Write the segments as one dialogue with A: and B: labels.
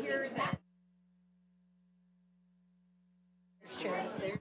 A: hear that. Chair.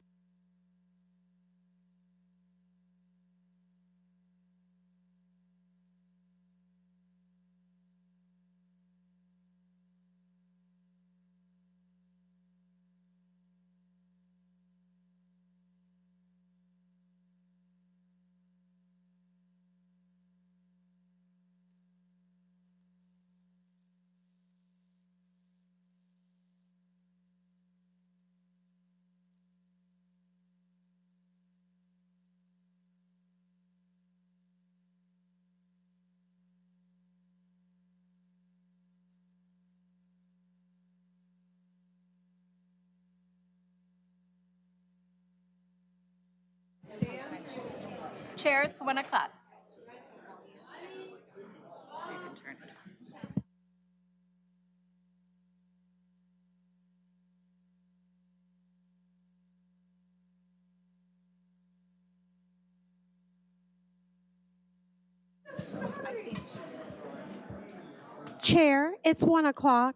A: Chair, it's 1 o'clock. You can turn it on.
B: Chair, it's 1 o'clock.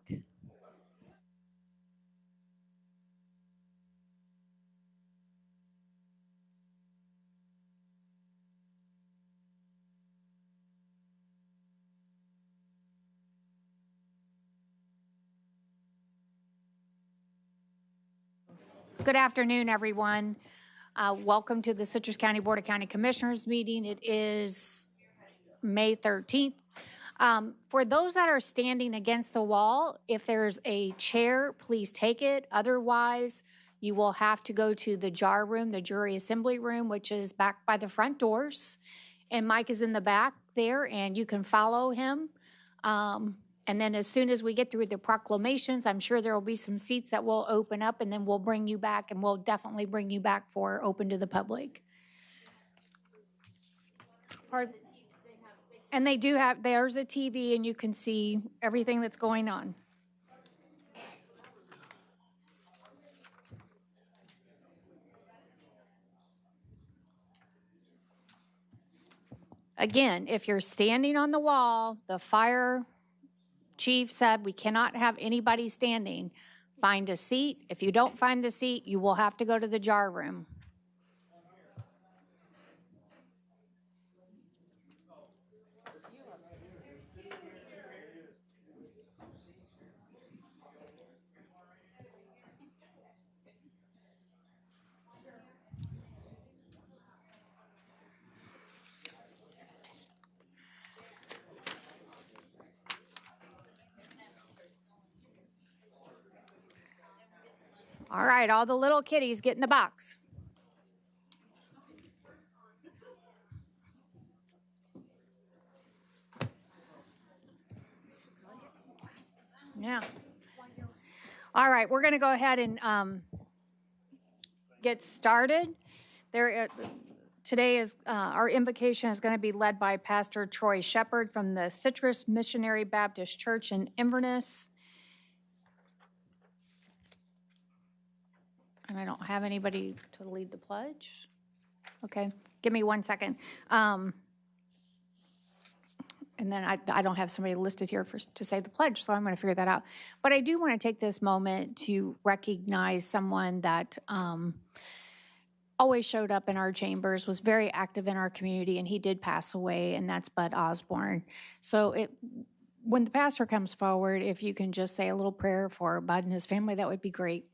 C: Good afternoon, everyone. Welcome to the Citrus County Board of County Commissioners meeting. It is May 13th. For those that are standing against the wall, if there's a chair, please take it. Otherwise, you will have to go to the JAR room, the jury assembly room, which is back by the front doors. And Mike is in the back there, and you can follow him. And then as soon as we get through the proclamations, I'm sure there will be some seats that will open up, and then we'll bring you back, and we'll definitely bring you back for open to the public. And they do have, there's a TV, and you can see everything that's going on. Again, if you're standing on the wall, the fire chief said we cannot have anybody standing. Find a seat. If you don't find the seat, you will have to go to the JAR room. All right, all the little kitties get in the box. Yeah. All right, we're going to go ahead and get started. Today is our invocation is going to be led by Pastor Troy Shepard from the Citrus Missionary Baptist Church in Inverness. And I don't have anybody to lead the pledge. Okay, give me 1 second. And then I don't have somebody listed here to say the pledge, so I'm going to figure that out. But I do want to take this moment to recognize someone that always showed up in our chambers, was very active in our community, and he did pass away, and that's Bud Osborne. So when the pastor comes forward, if you can just say a little prayer for Bud and his family, that would be great.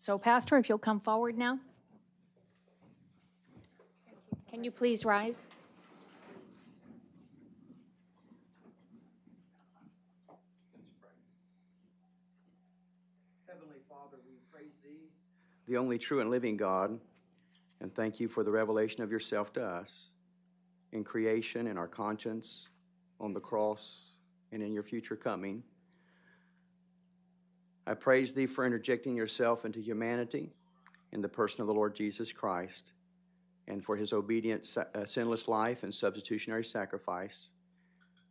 C: So, Pastor, if you'll come forward now. Can you please rise?
D: Heavenly Father, we praise Thee, the only true and living God, and thank You for the revelation of Yourself to us in creation, in our conscience, on the cross, and in Your future coming. I praise Thee for interjecting Yourself into humanity in the person of the Lord Jesus Christ, and for His obedient, sinless life and substitutionary sacrifice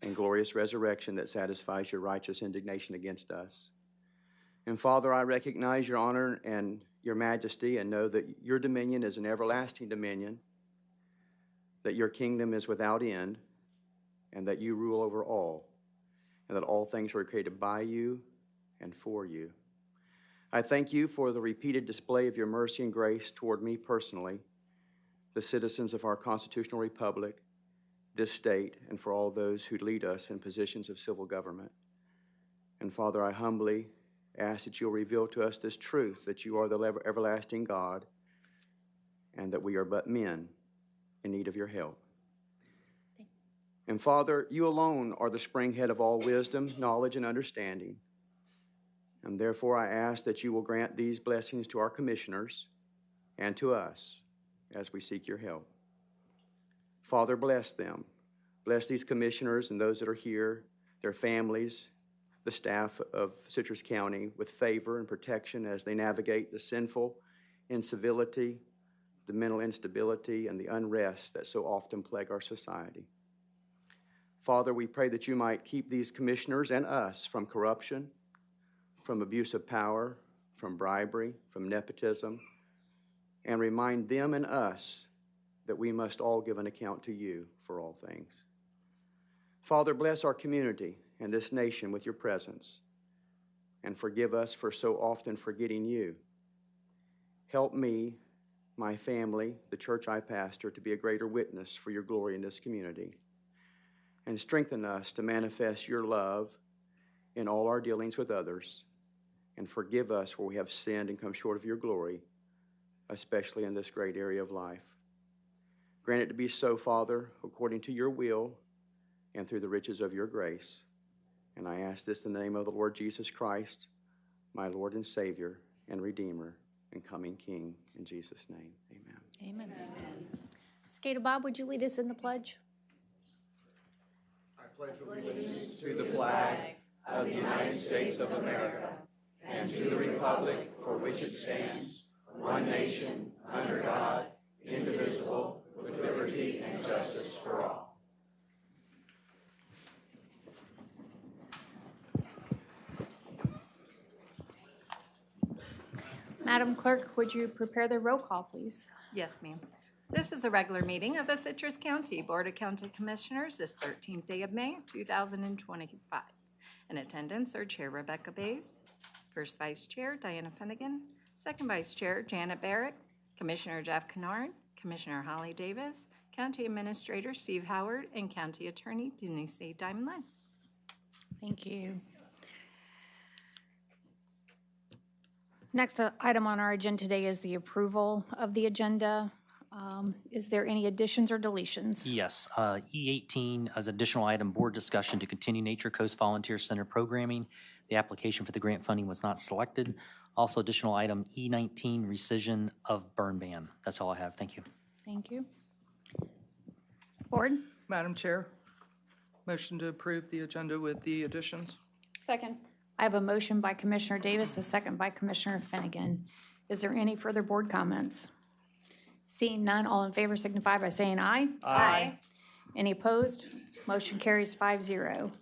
D: and glorious resurrection that satisfies Your righteous indignation against us. And Father, I recognize Your honor and Your majesty and know that Your dominion is an everlasting dominion, that Your kingdom is without end, and that You rule over all, and that all things were created by You and for you. I thank you for the repeated display of your mercy and grace toward me personally, the citizens of our constitutional republic, this state, and for all those who lead us in positions of civil government. And Father, I humbly ask that you'll reveal to us this truth, that you are the everlasting God, and that we are but men in need of your help. And Father, you alone are the springhead of all wisdom, knowledge, and understanding. And therefore I ask that you will grant these blessings to our commissioners and to us as we seek your help. Father, bless them. Bless these commissioners and those that are here, their families, the staff of Citrus County with favor and protection as they navigate the sinful incivility, the mental instability, and the unrest that so often plague our society. Father, we pray that you might keep these commissioners and us from corruption, from abuse of power, from bribery, from nepotism, and remind them and us that we must all give an account to you for all things. Father, bless our community and this nation with your presence, and forgive us for so often forgetting you. Help me, my family, the church I pastor, to be a greater witness for your glory in this community, and strengthen us to manifest your love in all our dealings with others, and forgive us where we have sinned and come short of your glory, especially in this great area of life. Grant it to be so, Father, according to your will and through the riches of your grace. And I ask this in the name of the Lord Jesus Christ, my Lord and Savior and Redeemer and coming King. In Jesus' name, amen.
C: Amen. Skater Bob, would you lead us in the pledge?
D: I pledge allegiance to the flag of the United States of America and to the republic for which it stands, one nation, under God, indivisible, with liberty and justice for all.
C: Madam Clerk, would you prepare the roll call, please?
A: Yes, ma'am. This is a regular meeting of the Citrus County Board of County Commissioners this 13th day of May, 2025. In attendance are Chair Rebecca Bays, First Vice Chair Diana Finnegan, Second Vice Chair Janet Barrick, Commissioner Jeff Kennard, Commissioner Holly Davis, County Administrator Steve Howard, and County Attorney Denise A. Diamond.
C: Thank you. Next item on our agenda today is the approval of the agenda. Is there any additions or deletions?
E: Yes, E18 as additional item, board discussion to continue Nature Coast Volunteer Center programming. The application for the grant funding was not selected. Also additional item E19, rescission of burn ban. That's all I have. Thank you.
C: Thank you. Board?
F: Madam Chair, motion to approve the agenda with the additions.
A: Second.
C: I have a motion by Commissioner Davis, a second by Commissioner Finnegan. Is there any further board comments? Seeing none, all in favor signify by saying aye.
A: Aye.
C: Any opposed? Motion carries 5-0.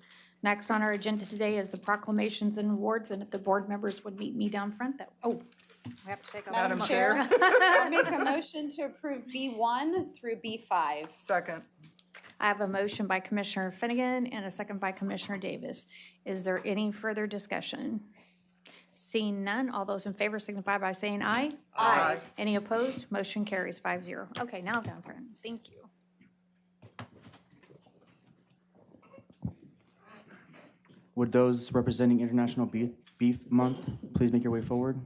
C: Next on our agenda today is the proclamations and awards, and if the board members would meet me down front, we have to take a
F: Madam
C: motion.
F: Chair,
G: I'll make a motion to approve B1 through B5.
F: second.
C: I have a motion by Commissioner Finnegan and a second by Commissioner Davis. Is there any further discussion? Seeing none, all those in favor signify by saying aye.
F: Aye.
C: Any opposed? Motion carries 5-0. Okay, now down front. Thank you.
H: Would those representing International Beef Month please make your way forward?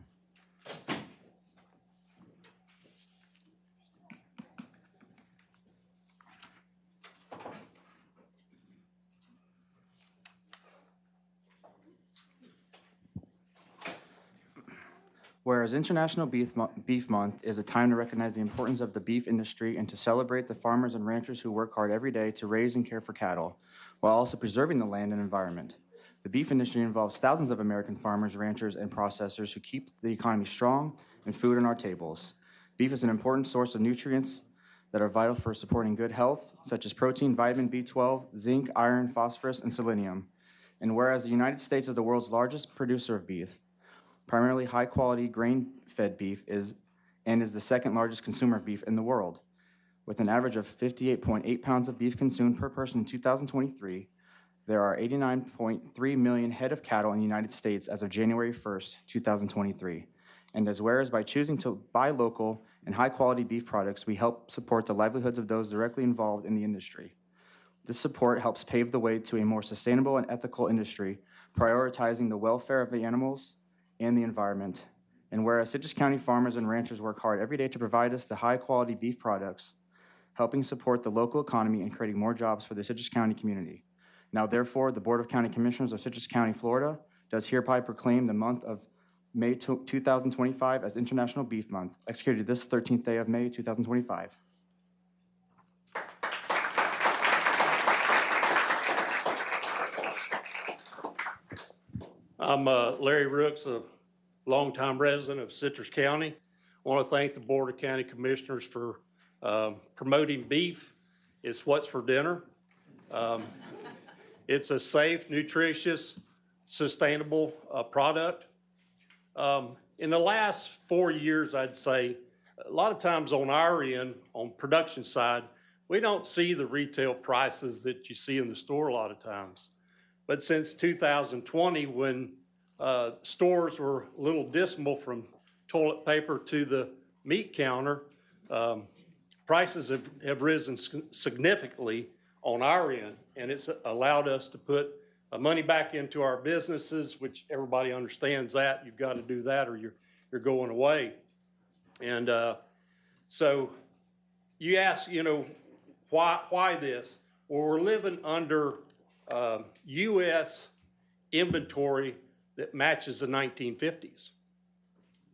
H: Whereas International Beef Month is a time to recognize the importance of the beef industry and to celebrate the farmers and ranchers who work hard every day to raise and care for cattle, while also preserving the land and environment. The beef industry involves thousands of American farmers, ranchers, and processors who keep the economy strong and food on our tables. Beef is an important source of nutrients that are vital for supporting good health, such as protein, vitamin B12, zinc, iron, phosphorus, and selenium. And whereas the United States is the world's largest producer of beef, primarily high-quality grain-fed beef is the second largest consumer of beef in the world. With an average of 58.8 pounds of beef consumed per person in 2023, there are 89.3 million head of cattle in the United States as of January 1st, 2023. And as whereas by choosing to buy local and high-quality beef products, we help support the livelihoods of those directly involved in the industry. This support helps pave the way to a more sustainable and ethical industry, prioritizing the welfare of the animals and the environment. And whereas Citrus County farmers and ranchers work hard every day to provide us the high-quality beef products, helping support the local economy and creating more jobs for the Citrus County community. Now, therefore, the Board of County Commissioners of Citrus County, Florida, does hereby proclaim the month of May 2025 as International Beef Month, executed this 13th day of May 2025.
I: I'm Larry Rooks, a longtime resident of Citrus County. I want to thank the Board of County Commissioners for promoting beef. It's what's for dinner. It's a safe, nutritious, sustainable product. In the last 4 years, I'd say, a lot of times on our end, on production side, we don't see the retail prices that you see in the store a lot of times. But since 2020, when stores were a little dismal from toilet paper to the meat counter, prices have risen significantly on our end, and it's allowed us to put money back into our businesses, which everybody understands that. You've got to do that or you're going away. And so you ask, why this? Well, we're living under U.S. inventory that matches the 1950s.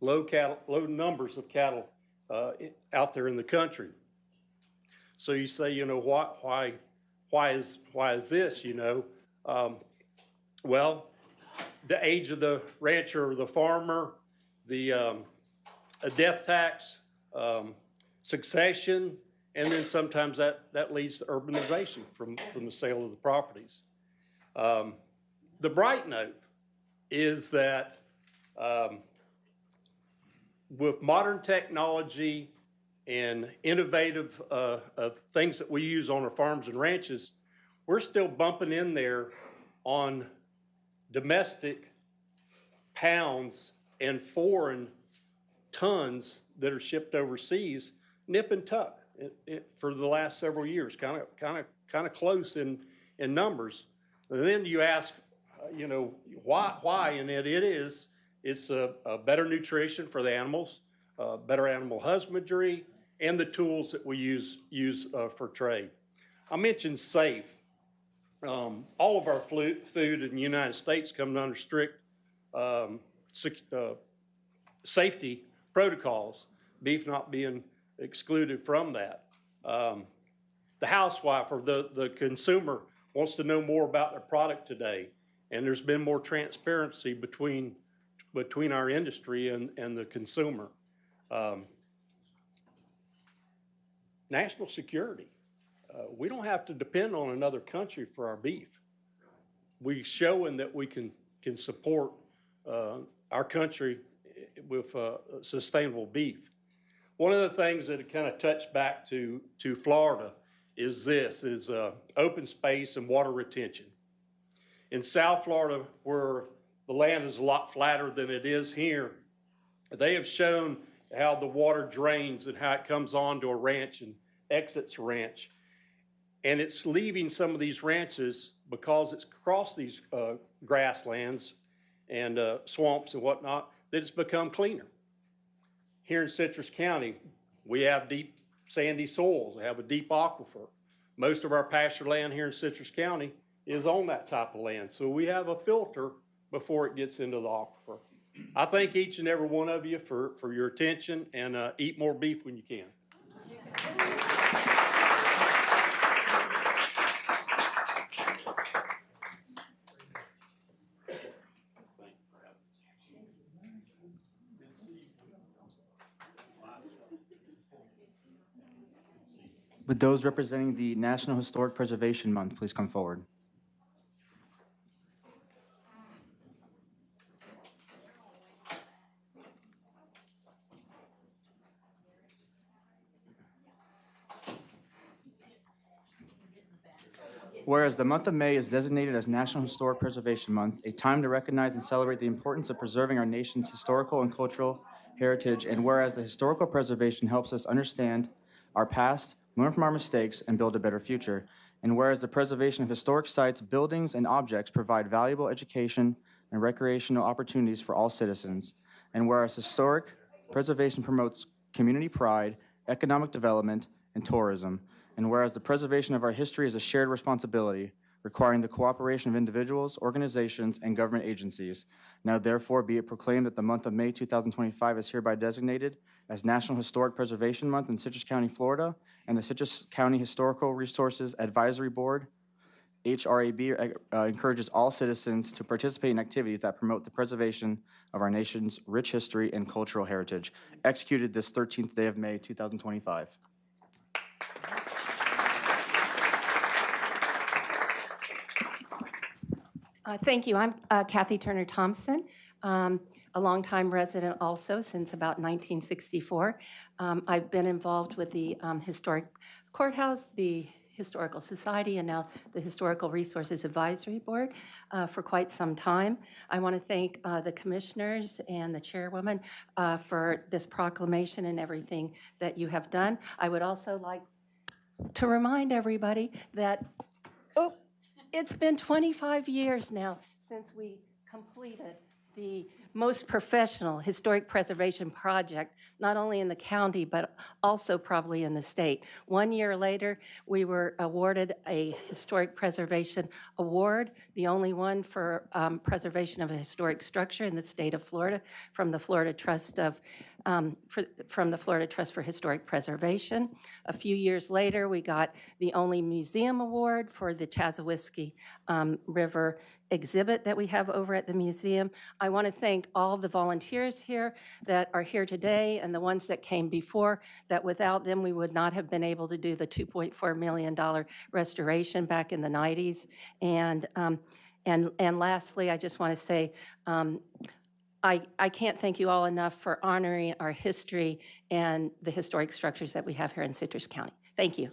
I: Low numbers of cattle out there in the country. So you say, why is this? Well, the age of the rancher or the farmer, the a death tax, succession, and then sometimes that leads to urbanization from the sale of the properties. The bright note is that with modern technology and innovative things that we use on our farms and ranches, we're still bumping in there on domestic pounds and foreign tons that are shipped overseas, nip and tuck for the last several years, kind of close in numbers. And then you ask, why? And it's a better nutrition for the animals, better animal husbandry, and the tools that we use for trade. I mentioned safe. All of our food in the United States comes under strict safety protocols, beef not being excluded from that. The housewife or the consumer wants to know more about their product today, and there's been more transparency between our industry and the consumer. National security. We don't have to depend on another country for our beef. We're showing that we can support our country with sustainable beef. One of the things that kind of touched back to Florida is open space and water retention. In South Florida, where the land is a lot flatter than it is here, they have shown how the water drains and how it comes onto a ranch and exits a ranch. And it's leaving some of these ranches, because it's across these grasslands and swamps and whatnot, that it's become cleaner. Here in Citrus County, we have deep sandy soils. We have a deep aquifer. Most of our pasture land here in Citrus County is on that type of land. So we have a filter before it gets into the aquifer. I thank each and every one of you for your attention, and eat more beef when you can.
H: Would those representing the National Historic Preservation Month please come forward? Whereas the month of May is designated as National Historic Preservation Month, a time to recognize and celebrate the importance of preserving our nation's historical and cultural heritage, and whereas the historical preservation helps us understand our past, learn from our mistakes, and build a better future, and whereas the preservation of historic sites, buildings, and objects provide valuable education and recreational opportunities for all citizens, and whereas historic preservation promotes community pride, economic development, and tourism, and whereas the preservation of our history is a shared responsibility, requiring the cooperation of individuals, organizations, and government agencies. Now therefore be it proclaimed that the month of May 2025 is hereby designated as National Historic Preservation Month in Citrus County, Florida, and the Citrus County Historical Resources Advisory Board, HRAB, encourages all citizens to participate in activities that promote the preservation of our nation's rich history and cultural heritage. Executed this 13th day of May 2025.
J: Thank you. I'm Kathy Turner Thompson, a longtime resident also since about 1964. I've been involved with the Historic Courthouse, the Historical Society, and now the Historical Resources Advisory Board for quite some time. I want to thank the commissioners and the chairwoman for this proclamation and everything that you have done. I would also like to remind everybody that, it's been 25 years now since we completed the most professional historic preservation project, not only in the county, but also probably in the state. 1 year later, we were awarded a Historic Preservation Award, the only one for preservation of a historic structure in the state of Florida from the Florida Trust for Historic Preservation. A few years later, we got the only museum award for the Chazawiski River exhibit that we have over at the museum. I want to thank all the volunteers here that are here today and the ones that came before, that without them we would not have been able to do the $2.4 million restoration back in the 90s. And lastly, I just want to say, I can't thank you all enough for honoring our history and the historic structures that we have here in Citrus County. Thank you.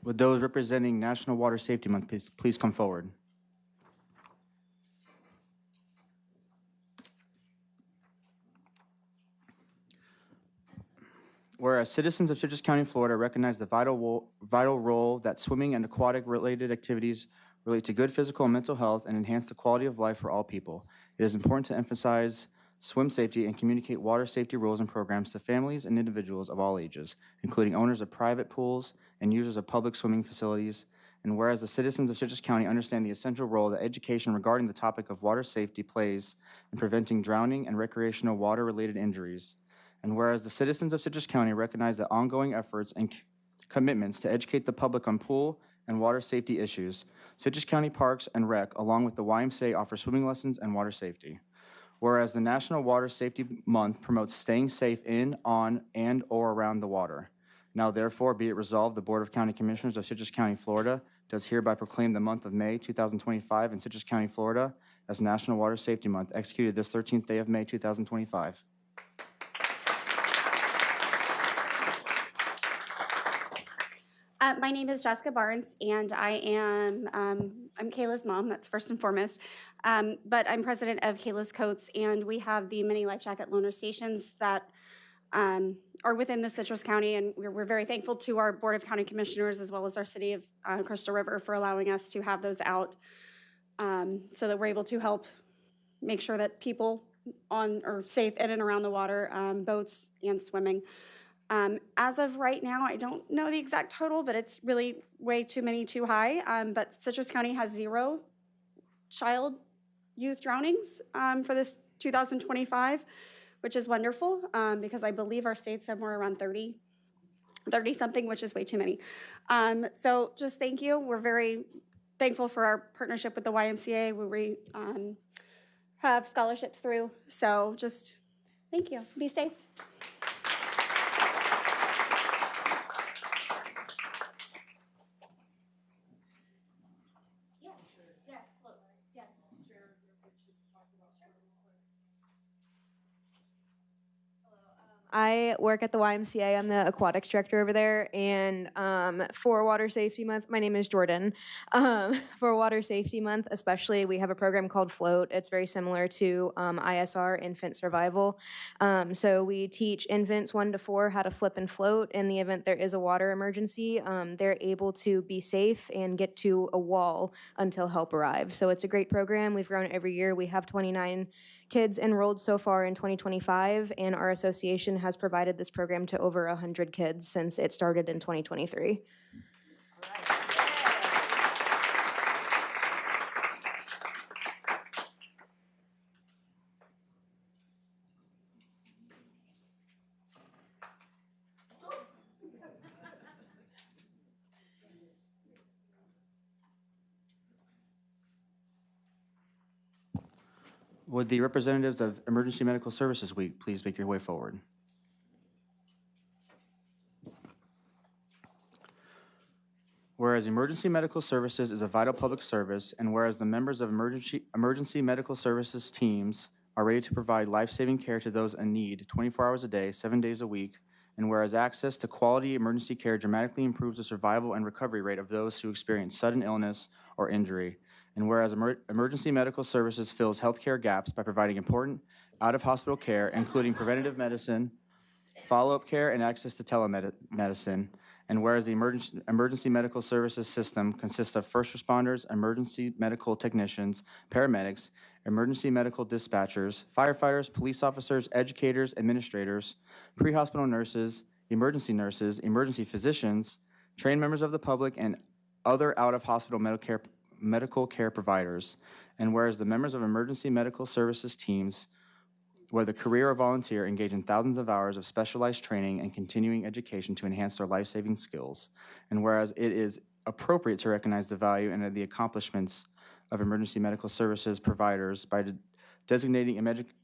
H: Would those representing National Water Safety Month please come forward? Whereas citizens of Citrus County, Florida recognize the vital role that swimming and aquatic-related activities relate to good physical and mental health and enhance the quality of life for all people. It is important to emphasize swim safety and communicate water safety rules and programs to families and individuals of all ages, including owners of private pools and users of public swimming facilities. And whereas the citizens of Citrus County understand the essential role that education regarding the topic of water safety plays in preventing drowning and recreational water-related injuries. And whereas the citizens of Citrus County recognize the ongoing efforts and commitments to educate the public on pool and water safety issues, Citrus County Parks and Rec, along with the YMCA, offer swimming lessons and water safety. Whereas the National Water Safety Month promotes staying safe in, on, and or around the water. Now therefore be it resolved, the Board of County Commissioners of Citrus County, Florida does hereby proclaim the month of May 2025 in Citrus County, Florida as National Water Safety Month, executed this 13th day of May 2025.
K: My name is Jessica Barnes, and I'm Kayla's mom, that's first and foremost, but I'm president of Kayla's Coats, and we have the mini life jacket loaner stations that are within the Citrus County, and we're very thankful to our Board of County Commissioners as well as our City of Crystal River for allowing us to have those out so that we're able to help make sure that people are safe in and around the water, boats and swimming. As of right now, I don't know the exact total, but it's really way too many, too high. But Citrus County has 0 youth drownings for this 2025, which is wonderful because I believe our state's somewhere around 30 something, which is way too many. So just thank you. We're very thankful for our partnership with the YMCA where we have scholarships through. So just thank you. Be safe.
L: I work at the YMCA. I'm the aquatics director over there. And for Water Safety Month, my name is Jordan. For Water Safety Month, especially, we have a program called Float. It's very similar to ISR, Infant Survival. So we teach infants 1 to 4 how to flip and float. In the event there is a water emergency, they're able to be safe and get to a wall until help arrives. So it's a great program. We've grown every year. We have 29 kids enrolled so far in 2025, and our association has provided this program to over 100 kids since it started in 2023.
H: Would the representatives of Emergency Medical Services Week please make your way forward? Whereas emergency medical services is a vital public service, and whereas the members of emergency medical services teams are ready to provide life-saving care to those in need 24 hours a day, 7 days a week, and whereas access to quality emergency care dramatically improves the survival and recovery rate of those who experience sudden illness or injury, and whereas emergency medical services fills healthcare gaps by providing important out-of-hospital care, including preventative medicine, follow-up care, and access to telemedicine, and whereas the emergency medical services system consists of first responders, emergency medical technicians, paramedics, emergency medical dispatchers, firefighters, police officers, educators, administrators, pre-hospital nurses, emergency physicians, trained members of the public, and other out-of-hospital medical care providers. And whereas the members of emergency medical services teams, whether career or volunteer, engage in thousands of hours of specialized training and continuing education to enhance their life-saving skills. And whereas it is appropriate to recognize the value and the accomplishments of emergency medical services providers by designating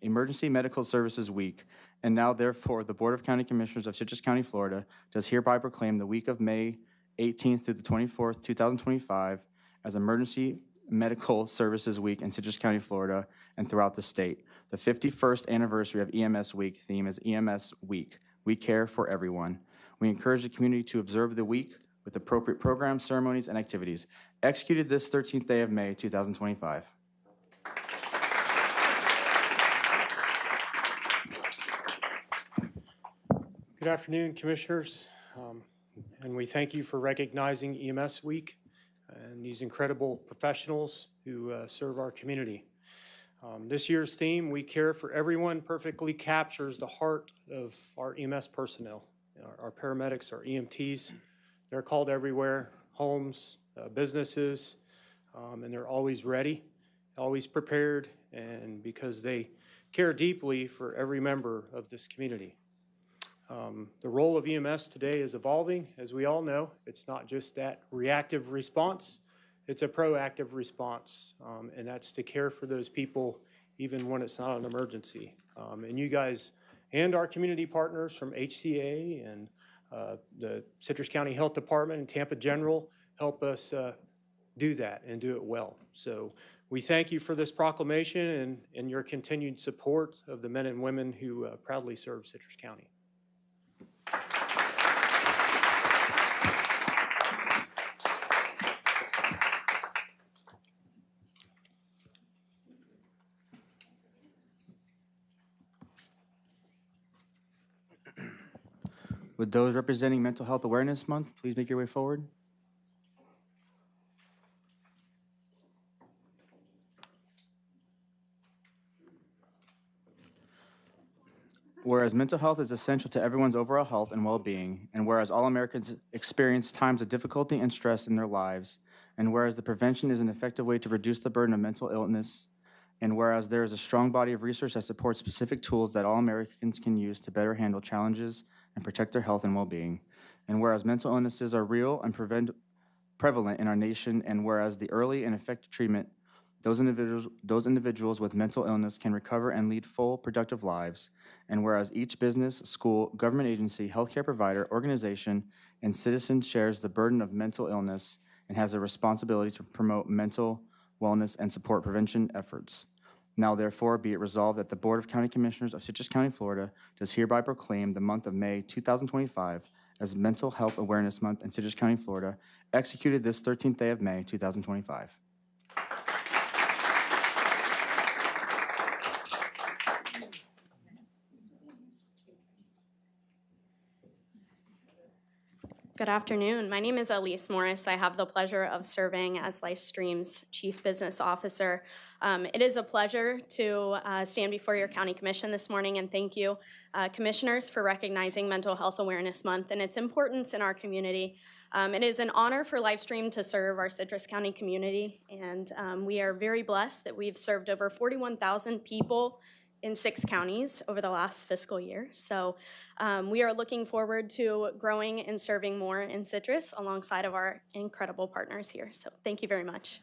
H: Emergency Medical Services Week. And now, therefore, the Board of County Commissioners of Citrus County, Florida, does hereby proclaim the week of May 18th through the 24th, 2025, as Emergency Medical Services Week in Citrus County, Florida, and throughout the state. The 51st anniversary of EMS Week theme is EMS Week. We care for everyone. We encourage the community to observe the week with appropriate programs, ceremonies, and activities. Executed this 13th day of May, 2025.
M: Good afternoon, Commissioners, and we thank you for recognizing EMS Week and these incredible professionals who serve our community. This year's theme, We Care for Everyone, perfectly captures the heart of our EMS personnel. Our paramedics, our EMTs, they're called everywhere, homes, businesses, and they're always ready, always prepared, and because they care deeply for every member of this community. The role of EMS today is evolving, as we all know. It's not just that reactive response, it's a proactive response, and that's to care for those people even when it's not an emergency. And you guys and our community partners from HCA and the Citrus County Health Department and Tampa General help us do that and do it well. So we thank you for this proclamation and your continued support of the men and women who proudly serve Citrus County.
H: Would those representing Mental Health Awareness Month please make your way forward? Whereas mental health is essential to everyone's overall health and well-being, and whereas all Americans experience times of difficulty and stress in their lives, and whereas the prevention is an effective way to reduce the burden of mental illness, and whereas there is a strong body of research that supports specific tools that all Americans can use to better handle challenges and protect their health and well-being, and whereas mental illnesses are real and prevalent in our nation, and whereas the early and effective treatment, those individuals with mental illness can recover and lead full, productive lives, and whereas each business, school, government agency, healthcare provider, organization, and citizen shares the burden of mental illness and has a responsibility to promote mental wellness and support prevention efforts. Now therefore be it resolved that the Board of County Commissioners of Citrus County, Florida does hereby proclaim the month of May 2025 as Mental Health Awareness Month in Citrus County, Florida, executed this 13th day of May 2025.
N: Good afternoon. My name is Elise Morris. I have the pleasure of serving as Livestream's Chief Business Officer. It is a pleasure to stand before your County Commission this morning, and thank you, Commissioners, for recognizing Mental Health Awareness Month and its importance in our community. It is an honor for Livestream to serve our Citrus County community, and we are very blessed that we've served over 41,000 people in 6 counties over the last fiscal year. So we are looking forward to growing and serving more in Citrus alongside of our incredible partners here. So thank you very much.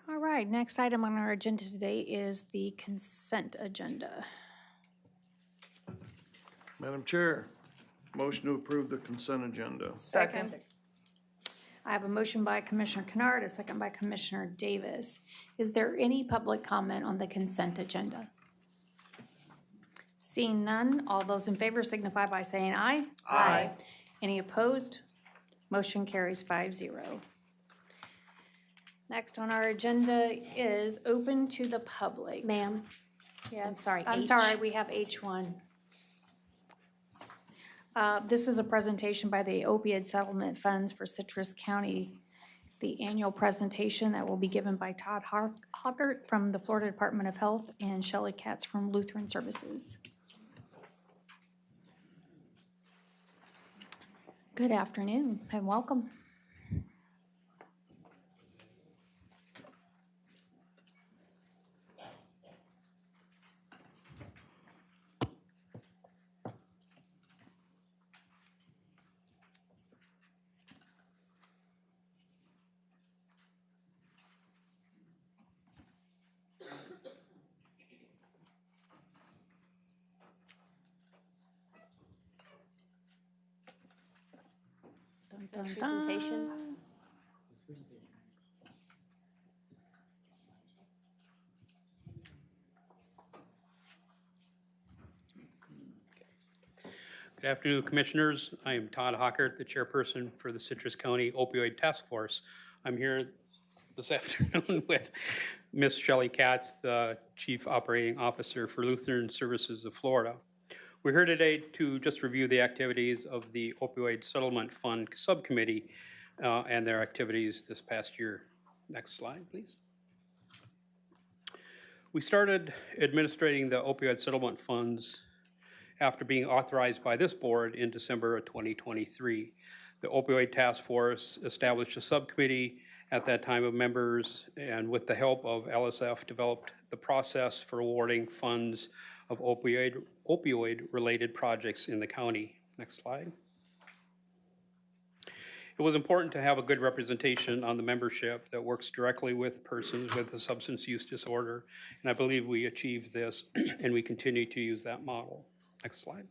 C: All right, next item on our agenda today is the consent agenda.
O: Madam Chair, motion to approve the consent agenda.
F: Second.
C: I have a motion by Commissioner Kennard, a second by Commissioner Davis. Is there any public comment on the consent agenda? Seeing none, all those in favor signify by saying aye.
F: Aye.
C: Any opposed? Motion carries 5-0. Next on our agenda is open to the public.
B: Ma'am,
C: Yes.
B: I'm
C: I'm sorry, we have H1. This is a presentation by the Opioid Settlement Funds for Citrus County. The annual presentation that will be given by Todd Hockert from the Florida Department of Health and Shelley Katz from Lutheran Services. Good afternoon and welcome.
B: presentation.
P: Good afternoon, Commissioners. I am Todd Hockert, the chairperson for the Citrus County Opioid Task Force. I'm here this afternoon with Ms. Shelley Katz, the Chief Operating Officer for Lutheran Services of Florida. We're here today to just review the activities of the Opioid Settlement Fund Subcommittee and their activities this past year. Next slide, please. We started administrating the opioid settlement funds after being authorized by this board in December of 2023. The Opioid Task Force established a subcommittee at that time of members, and with the help of LSF, developed the process for awarding funds of opioid-related projects in the county. Next slide. It was important to have a good representation on the membership that works directly with persons with a substance use disorder, and I believe we achieved this, and we continue to use that model. Next slide.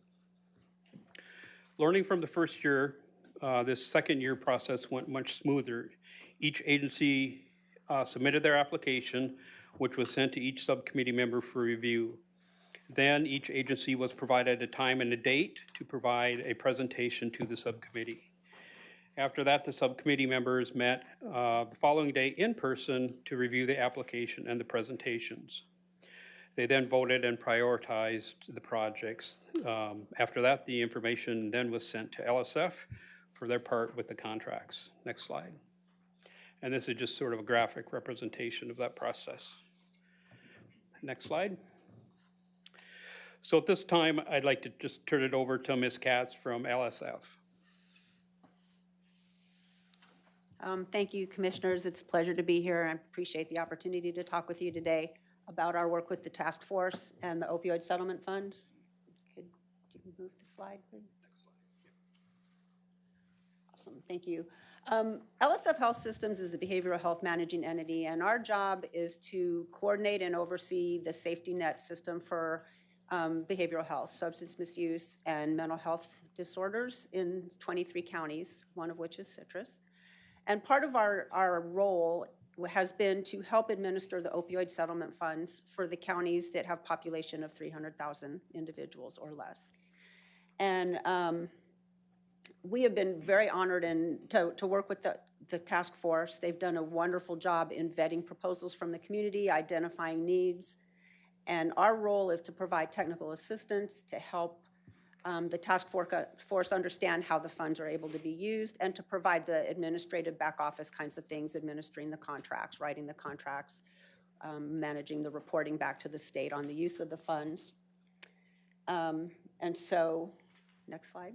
P: Learning from the first year, this second year process went much smoother. Each agency submitted their application, which was sent to each subcommittee member for review. Then each agency was provided a time and a date to provide a presentation to the subcommittee. After that, the subcommittee members met the following day in person to review the application and the presentations. They then voted and prioritized the projects. After that, the information then was sent to LSF for their part with the contracts. Next slide. And this is just sort of a graphic representation of that process. Next slide. So at this time, I'd like to just turn it over to Ms. Katz from LSF.
G: Thank you, Commissioners. It's a pleasure to be here. I appreciate the opportunity to talk with you today about our work with the task force and the opioid settlement funds. Could you move the slide, please? Awesome, thank you. LSF Health Systems is a behavioral health managing entity, and our job is to coordinate and oversee the safety net system for behavioral health, substance misuse, and mental health disorders in 23 counties, one of which is Citrus. And part of our role has been to help administer the opioid settlement funds for the counties that have population of 300,000 individuals or less. And we have been very honored to work with the task force. They've done a wonderful job in vetting proposals from the community, identifying needs, and our role is to provide technical assistance to help the task force understand how the funds are able to be used and to provide the administrative back office kinds of things, administering the contracts, writing the contracts, managing the reporting back to the state on the use of the funds. And so, next slide.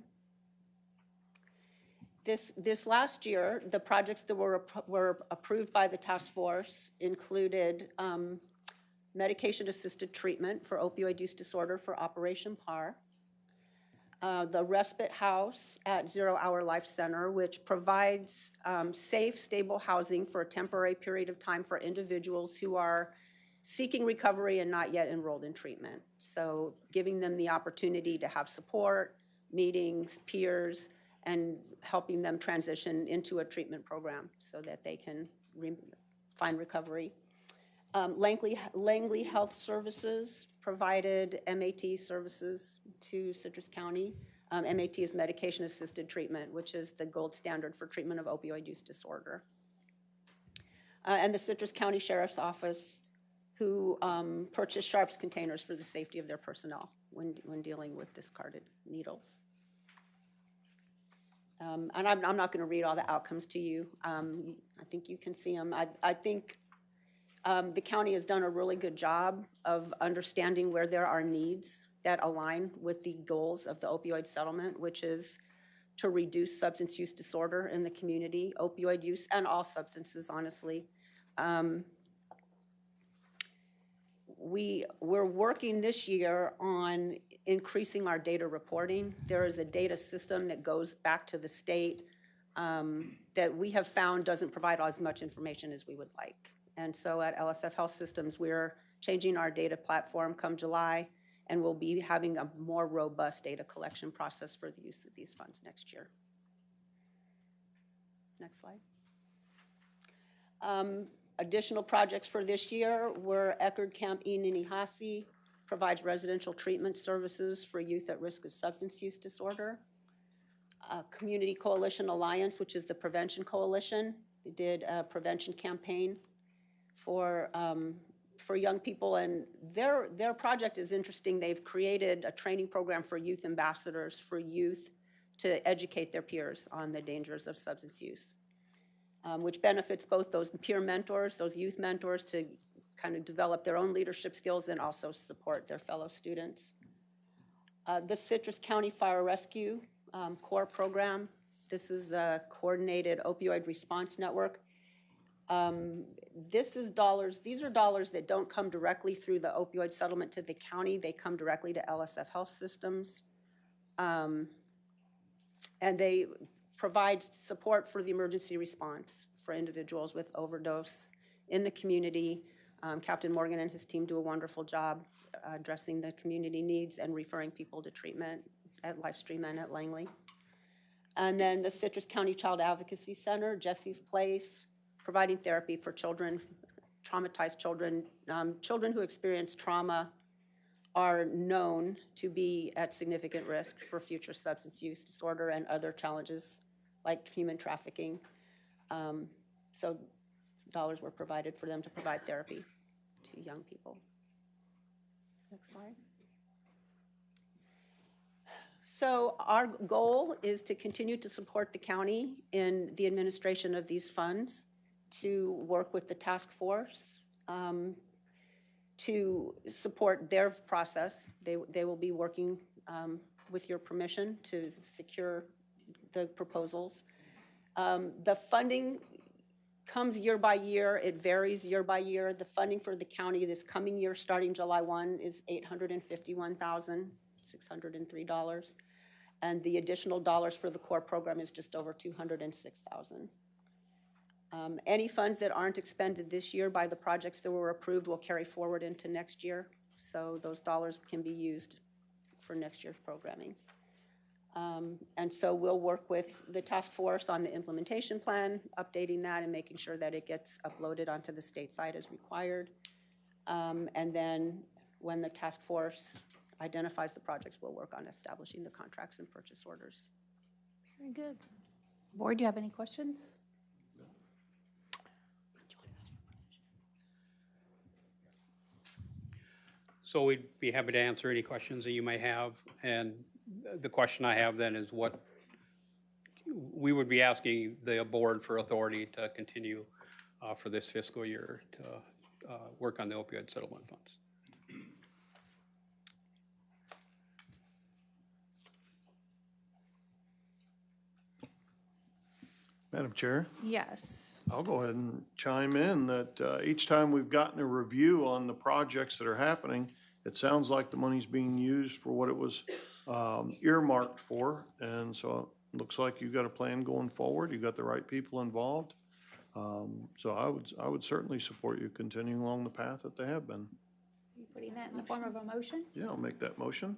G: This last year, the projects that were approved by the task force included medication-assisted treatment for opioid use disorder for Operation PAR, the respite house at Zero Hour Life Center, which provides safe, stable housing for a temporary period of time for individuals who are seeking recovery and not yet enrolled in treatment. So giving them the opportunity to have support, meetings, peers, and helping them transition into a treatment program so that they can find recovery. Langley Health Services provided MAT services to Citrus County. MAT is medication-assisted treatment, which is the gold standard for treatment of opioid use disorder. And the Citrus County Sheriff's Office, who purchased sharps containers for the safety of their personnel when dealing with discarded needles. And I'm not going to read all the outcomes to you. I think you can see them. I think the county has done a really good job of understanding where there are needs that align with the goals of the opioid settlement, which is to reduce substance use disorder in the community, opioid use, and all substances, honestly. We're working this year on increasing our data reporting. There is a data system that goes back to the state that we have found doesn't provide as much information as we would like. And so at LSF Health Systems, we're changing our data platform come July, and we'll be having a more robust data collection process for the use of these funds next year. Next slide. Additional projects for this year were Eckerd Camp E. Ninihasi, provides residential treatment services for youth at risk of substance use disorder. Community Coalition Alliance, which is the prevention coalition, did a prevention campaign for young people, and their project is interesting. They've created a training program for youth ambassadors for youth to educate their peers on the dangers of substance use, which benefits both those peer mentors, those youth mentors, to kind of develop their own leadership skills and also support their fellow students. The Citrus County Fire Rescue CORE program. This is a coordinated opioid response network. These are dollars that don't come directly through the opioid settlement to the county. They come directly to LSF Health Systems. And they provide support for the emergency response for individuals with overdose in the community. Captain Morgan and his team do a wonderful job addressing the community needs and referring people to treatment at Lifestream and at Langley. And then the Citrus County Child Advocacy Center, Jesse's Place, providing therapy for children, traumatized children. Children who experience trauma are known to be at significant risk for future substance use disorder and other challenges like human trafficking. So dollars were provided for them to provide therapy to young people. Next slide. So our goal is to continue to support the county in the administration of these funds, to work with the task force, to support their process. They will be working with your permission to secure the proposals. The funding comes year by year. It varies year by year. The funding for the county this coming year, starting July 1, is $851,603. And the additional dollars for the core program is just over $206,000. Any funds that aren't expended this year by the projects that were approved will carry forward into next year. So those dollars can be used for next year's programming. And so we'll work with the task force on the implementation plan, updating that and making sure that it gets uploaded onto the state site as required. And then when the task force identifies the projects, we'll work on establishing the contracts and purchase orders.
C: Very good. Board, do you have any questions?
P: So we'd be happy to answer any questions that you may have. And the question I have then is what we would be asking the board for authority to continue for this fiscal year to work on the opioid settlement funds.
O: Madam Chair,
C: Yes.
O: I'll go ahead and chime in that each time we've gotten a review on the projects that are happening, it sounds like the money's being used for what it was earmarked for. And so it looks like you've got a plan going forward. You've got the right people involved. So I would certainly support you continuing along the path that they have been.
C: Are you putting that in the form of a motion?
O: Yeah, I'll make that motion.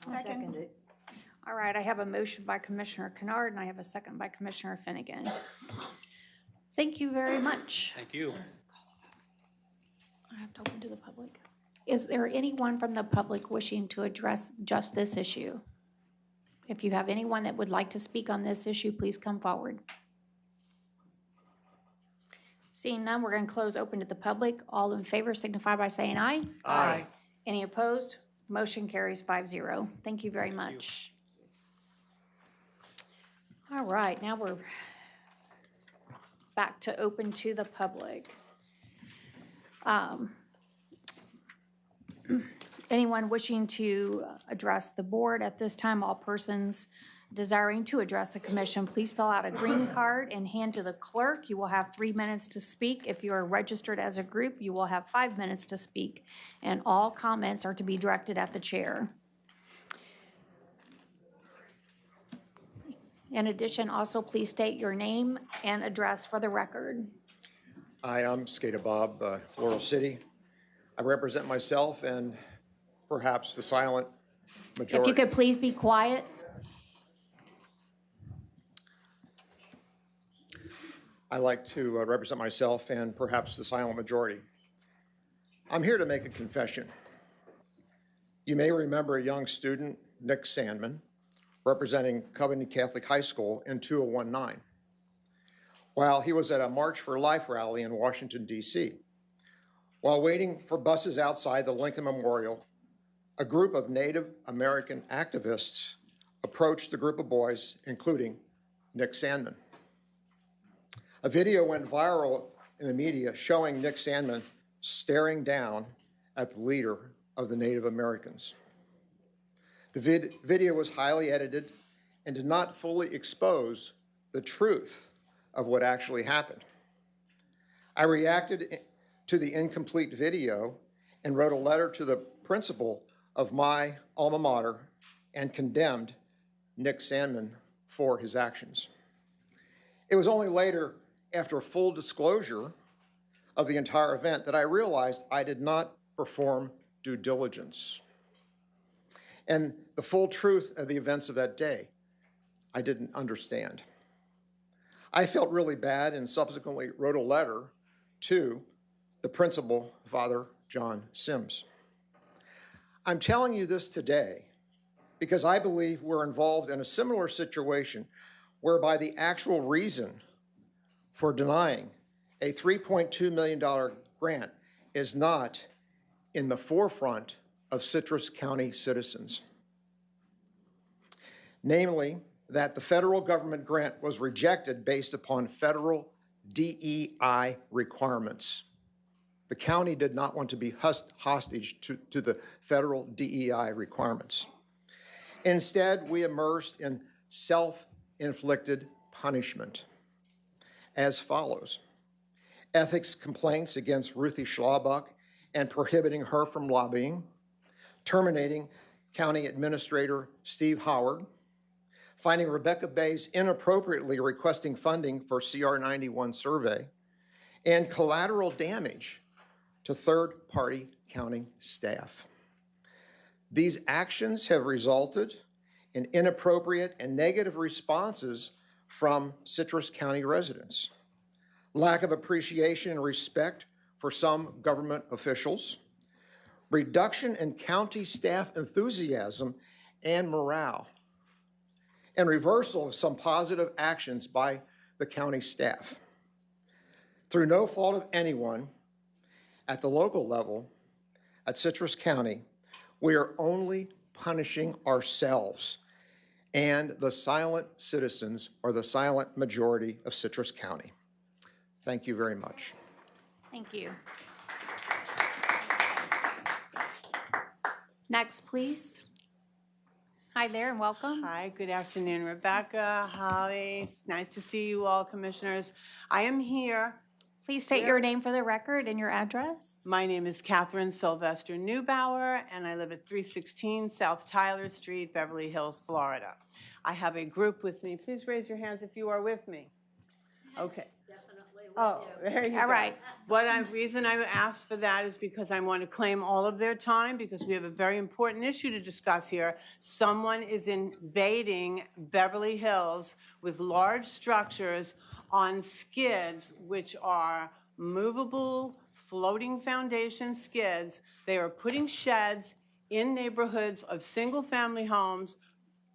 C: Second. All right, I have a motion by Commissioner Kennard, and I have a second by Commissioner Finnegan. Thank you very much.
P: Thank you.
C: I have to open to the public. Is there anyone from the public wishing to address just this issue? If you have anyone that would like to speak on this issue, please come forward. Seeing none, we're going to close open to the public. All in favor signify by saying aye.
F: Aye.
C: Any opposed? Motion carries 5-0. Thank you very much. All right, now we're back to open to the public. Anyone wishing to address the board at this time, all persons desiring to address the commission, please fill out a green card and hand to the clerk. You will have 3 minutes to speak. If you are registered as a group, you will have 5 minutes to speak, and all comments are to be directed at the chair. In addition, also please state your name and address for the record.
Q: Hi, I'm Skater Bob, Floral City. I represent myself and perhaps the silent majority.
C: If you could please be quiet.
Q: I like to represent myself and perhaps the silent majority. I'm here to make a confession. You may remember a young student, Nick Sandman, representing Covenant Catholic High School in 2019, while he was at a March for Life rally in Washington, D.C. While waiting for buses outside the Lincoln Memorial, a group of Native American activists approached the group of boys, including Nick Sandman. A video went viral in the media showing Nick Sandman staring down at the leader of the Native Americans. The video was highly edited and did not fully expose the truth of what actually happened. I reacted to the incomplete video and wrote a letter to the principal of my alma mater and condemned Nick Sandman for his actions. It was only later, after full disclosure of the entire event, that I realized I did not perform due diligence. And the full truth of the events of that day, I didn't understand. I felt really bad and subsequently wrote a letter to the principal, Father John Sims. I'm telling you this today because I believe we're involved in a similar situation whereby the actual reason for denying a $3.2 million grant is not in the forefront of Citrus County citizens. Namely, that the federal government grant was rejected based upon federal DEI requirements. The county did not want to be hostage to the federal DEI requirements. Instead, we immersed in self-inflicted punishment as follows: ethics complaints against Ruthie Schlaubuck and prohibiting her from lobbying, terminating County Administrator Steve Howard, finding Rebecca Bays inappropriately requesting funding for CR 91 survey, and collateral damage to third-party counting staff. These actions have resulted in inappropriate and negative responses from Citrus County residents, lack of appreciation and respect for some government officials, reduction in county staff enthusiasm and morale, and reversal of some positive actions by the county staff. Through no fault of anyone, at the local level, at Citrus County, we are only punishing ourselves and the silent citizens or the silent majority of Citrus County. Thank you very much.
C: Thank you. Next, please. Hi there and welcome.
R: Hi, good afternoon, Rebecca, Holly. It's nice to see you all, commissioners. I am here.
C: Please state your name for the record and your address.
R: My name is Catherine Sylvester Neubauer, and I live at 316 South Tyler Street, Beverly Hills, Florida. I have a group with me. Please raise your hands if you are with me. Okay. Oh, there you go.
C: All right.
R: Reason I asked for that is because I want to claim all of their time because we have a very important issue to discuss here. Someone is invading Beverly Hills with large structures on skids, which are movable floating foundation skids. They are putting sheds in neighborhoods of single-family homes,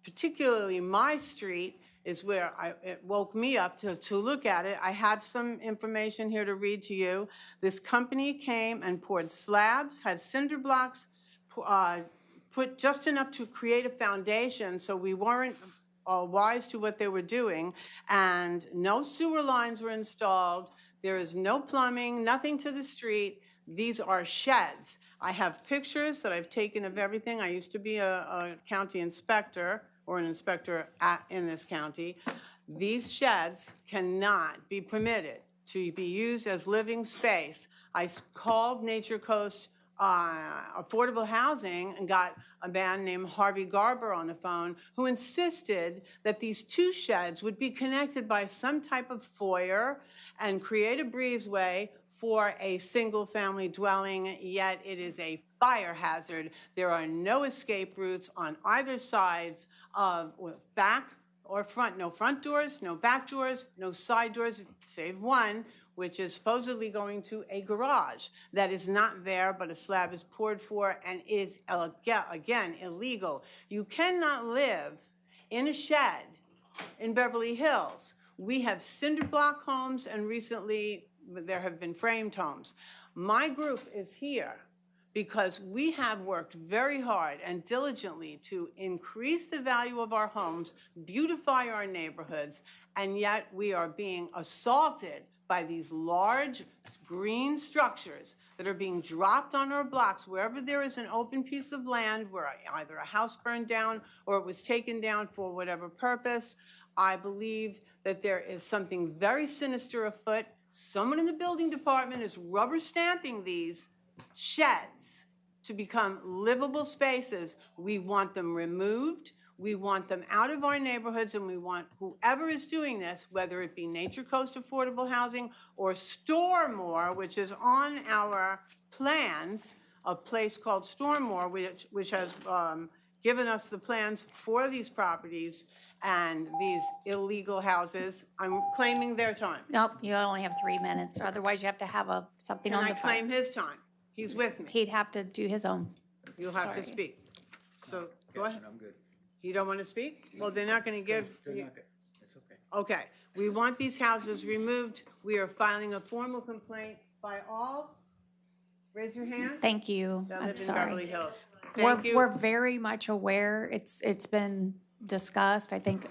R: particularly my street is where it woke me up to look at it. I have some information here to read to you. This company came and poured slabs, had cinder blocks, put just enough to create a foundation so we weren't wise to what they were doing, and no sewer lines were installed. There is no plumbing, nothing to the street. These are sheds. I have pictures that I've taken of everything. I used to be a county inspector or an inspector in this county. These sheds cannot be permitted to be used as living space. I called Nature Coast Affordable Housing and got a man named Harvey Garber on the phone who insisted that these two sheds would be connected by some type of foyer and create a breezeway for a single-family dwelling, yet it is a fire hazard. There are no escape routes on either sides of back or front. No front doors, no back doors, no side doors, save one, which is supposedly going to a garage that is not there, but a slab is poured for and is, again, illegal. You cannot live in a shed in Beverly Hills. We have cinder block homes, and recently there have been framed homes. My group is here because we have worked very hard and diligently to increase the value of our homes, beautify our neighborhoods, and yet we are being assaulted by these large green structures that are being dropped on our blocks wherever there is an open piece of land where either a house burned down or it was taken down for whatever purpose. I believe that there is something very sinister afoot. Someone in the building department is rubber stamping these sheds to become livable spaces. We want them removed. We want them out of our neighborhoods, and we want whoever is doing this, whether it be Nature Coast Affordable Housing or Stormore, which is on our plans, a place called Stormore, which has given us the plans for these properties and these illegal houses. I'm claiming their time.
C: Nope, you only have 3 minutes. Otherwise, you have to have something on the
R: Can I claim his time? He's with me.
C: He'd have to do his own.
R: You'll have to speak. So go ahead. I'm good. You don't want to speak? Well, they're not going to give. It's okay. Okay. We want these houses removed. We are filing a formal complaint by all. Raise your hand.
C: Thank you.
R: That
C: I'm
R: live in
C: sorry.
R: Beverly Hills. Thank you.
C: We're very much aware. It's been discussed. I think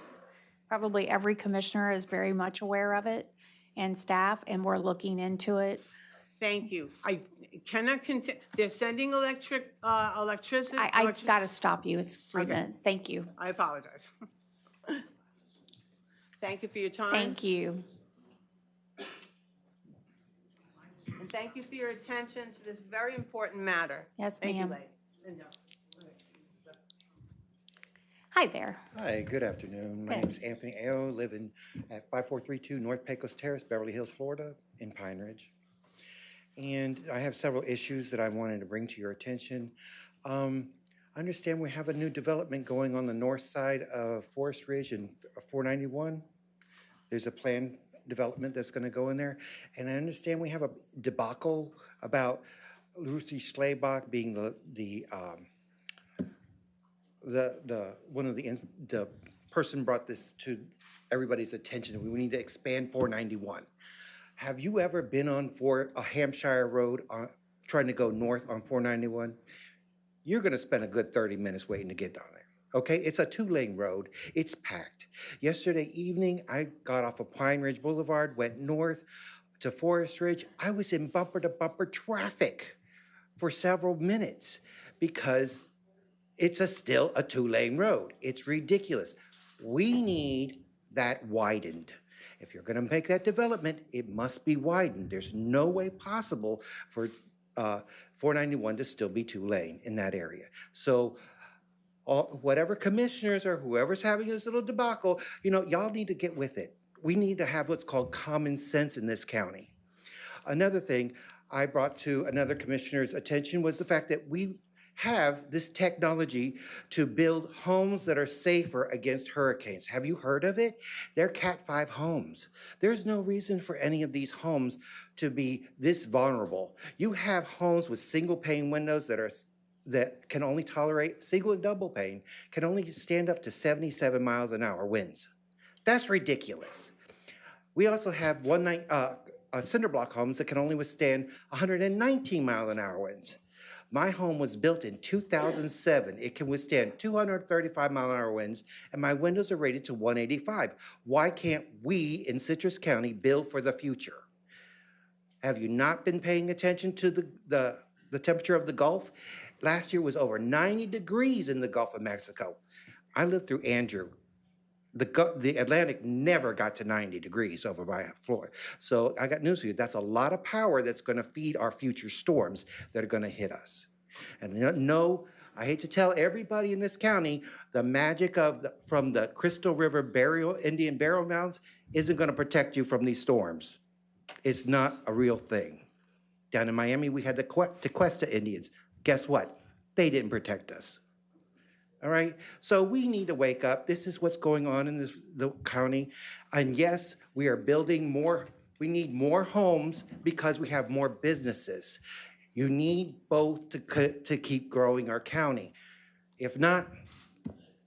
C: probably every commissioner is very much aware of it, and staff, and we're looking into it.
R: Thank you. I cannot continue. They're sending electricity.
C: I've got to stop you. It's 3 minutes. Thank you.
R: I apologize. Thank you for your time.
C: Thank you.
R: And thank you for your attention to this very important matter.
C: Yes,
R: Thank you,
C: ma'am.
R: ladies and gentlemen.
C: Hi there.
S: Hi, good afternoon. My
C: Good.
S: name is Anthony Ao, living at 5432 North Pecos Terrace, Beverly Hills, Florida, in Pine Ridge. And I have several issues that I wanted to bring to your attention. I understand we have a new development going on the north side of Forest Ridge and 491. There's a planned development that's going to go in there. And I understand we have a debacle about Lucy Schlabach being the person brought this to everybody's attention. We need to expand 491. Have you ever been on a Hampshire Road trying to go north on 491? You're going to spend a good 30 minutes waiting to get down there. Okay, it's a 2-lane road. It's packed. Yesterday evening, I got off of Pine Ridge Boulevard, went north to Forest Ridge. I was in bumper-to-bumper traffic for several minutes because it's still a 2-lane road. It's ridiculous. We need that widened. If you're going to make that development, it must be widened. There's no way possible for 491 to still be 2-lane in that area. So whatever commissioners or whoever's having this little debacle, y'all need to get with it. We need to have what's called common sense in this county. Another thing I brought to another commissioner's attention was the fact that we have this technology to build homes that are safer against hurricanes. Have you heard of it? They're Cat 5 homes. There's no reason for any of these homes to be this vulnerable. You have homes with single pane windows that can only tolerate, single and double pane, can only stand up to 77 miles an hour winds. That's ridiculous. We also have cinder block homes that can only withstand 119 mile an hour winds. My home was built in 2007. It can withstand 235 mile an hour winds, and my windows are rated to 185. Why can't we in Citrus County build for the future? Have you not been paying attention to the temperature of the Gulf? Last year was over 90 degrees in the Gulf of Mexico. I lived through Andrew. The Atlantic never got to 90 degrees over by Florida. So I got news for you. That's a lot of power that's going to feed our future storms that are going to hit us. And no, I hate to tell everybody in this county, the magic from the Crystal River Indian burial mounds isn't going to protect you from these storms. It's not a real thing. Down in Miami, we had the Tequesta Indians. Guess what? They didn't protect us. All right, so we need to wake up. This is what's going on in the county. And yes, we are building more. We need more homes because we have more businesses. You need both to keep growing our county. If not,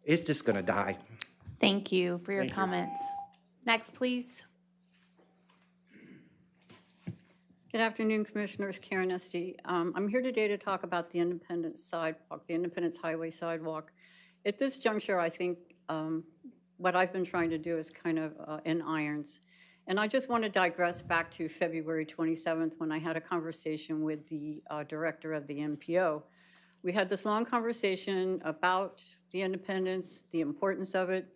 S: it's just going to die.
C: Thank you for your comments. Next, please.
T: Good afternoon, Commissioners. Karen Esty. I'm here today to talk about the Independence Sidewalk, the Independence Highway Sidewalk. At this juncture, I think what I've been trying to do is kind of in irons. And I just want to digress back to February 27th when I had a conversation with the director of the MPO. We had this long conversation about the independence, the importance of it,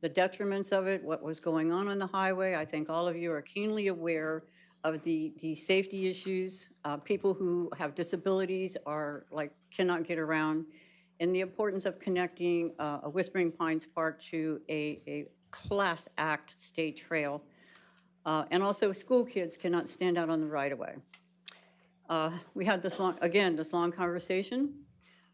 T: the detriments of it, what was going on the highway. I think all of you are keenly aware of the safety issues. People who have disabilities cannot get around, and the importance of connecting Whispering Pines Park to a Class Act state trail. And also school kids cannot stand out on the right-of-way. We had this long conversation,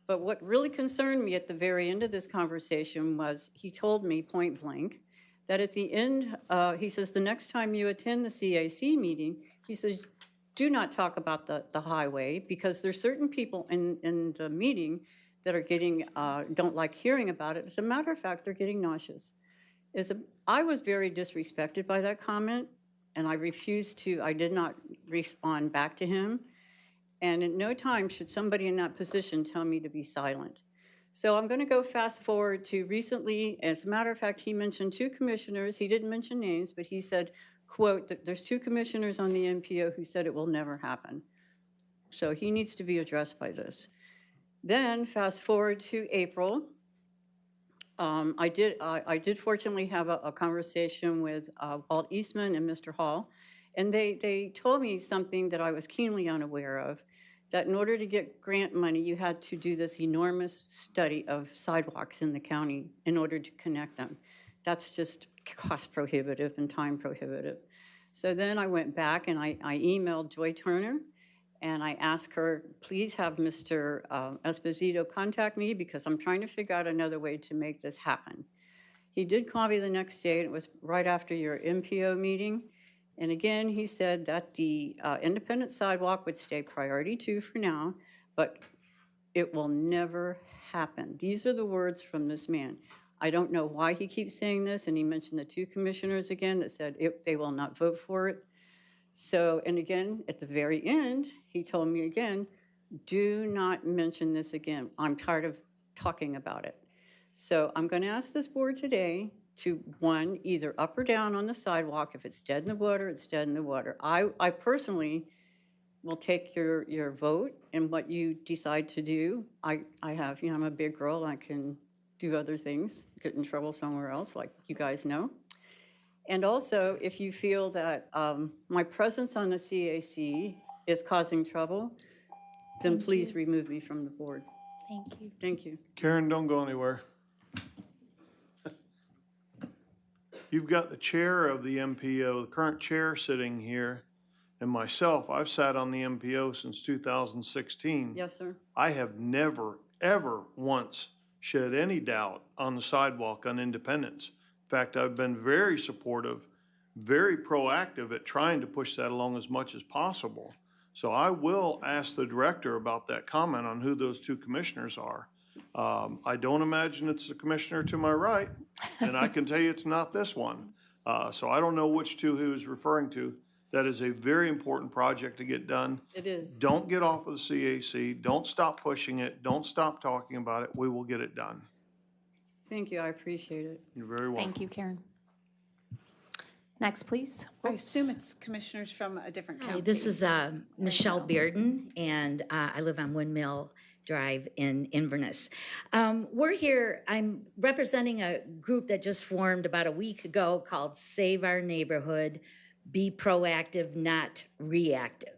T: but what really concerned me at the very end of this conversation was he told me point blank that at the end, he says, the next time you attend the CAC meeting, he says, do not talk about the highway because there's certain people in the meeting that are don't like hearing about it. As a matter of fact, they're getting nauseous. I was very disrespected by that comment, and I did not respond back to him. And at no time should somebody in that position tell me to be silent. So I'm going to go fast forward to recently. As a matter of fact, he mentioned 2 commissioners. He didn't mention names, but he said, quote, that there's 2 commissioners on the MPO who said it will never happen. So he needs to be addressed by this. Then fast forward to April. I did fortunately have a conversation with Walt Eastman and Mr. Hall, and they told me something that I was keenly unaware of, that in order to get grant money, you had to do this enormous study of sidewalks in the county in order to connect them. That's just cost prohibitive and time prohibitive. So then I went back and I emailed Joy Turner, and I asked her, please have Mr. Esposito contact me because I'm trying to figure out another way to make this happen. He did call me the next day, and it was right after your MPO meeting. And again, he said that the independent sidewalk would stay priority 2 for now, but it will never happen. These are the words from this man. I don't know why he keeps saying this, and he mentioned the 2 commissioners again that said they will not vote for it. So, and again, at the very end, he told me again, do not mention this again. I'm tired of talking about it. So I'm going to ask this board today to, 1, either up or down on the sidewalk. If it's dead in the water, it's dead in the water. I personally will take your vote and what you decide to do. I have, I'm a big girl. I can do other things, get in trouble somewhere else, like you guys know. And also, if you feel that my presence on the CAC is causing trouble, then please remove me from the board.
C: Thank you.
T: Thank you.
O: Karen, don't go anywhere. You've got the chair of the MPO, the current chair sitting here, and myself. I've sat on the MPO since 2016.
T: Yes, sir.
O: I have never, ever once shed any doubt on the sidewalk on Independence. In fact, I've been very supportive, very proactive at trying to push that along as much as possible. So I will ask the director about that comment on who those 2 commissioners are. I don't imagine it's the commissioner to my right, and I can tell you it's not this one. So I don't know which 2 he was referring to. That is a very important project to get done.
T: It is.
O: Don't get off of the CAC. Don't stop pushing it. Don't stop talking about it. We will get it done.
T: Thank you. I appreciate it.
O: You're very welcome.
C: Thank you, Karen. Next, please.
U: I assume it's commissioners from a different county.
V: Hi, this is Michelle Bearden, and I live on Windmill Drive in Inverness. We're here, I'm representing a group that just formed about a week ago called Save Our Neighborhood, Be Proactive, Not Reactive.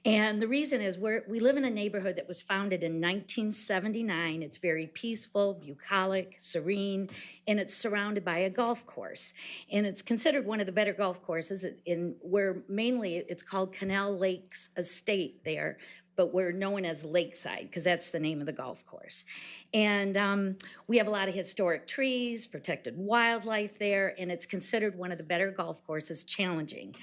V: And the reason is we live in a neighborhood that was founded in 1979. It's very peaceful, bucolic, serene, and it's surrounded by a golf course. And it's considered one of the better golf courses where mainly it's called Canal Lakes Estate there, but we're known as Lakeside because that's the name of the golf course. And we have a lot of historic trees, protected wildlife there, and it's considered one of the better golf courses, challenging.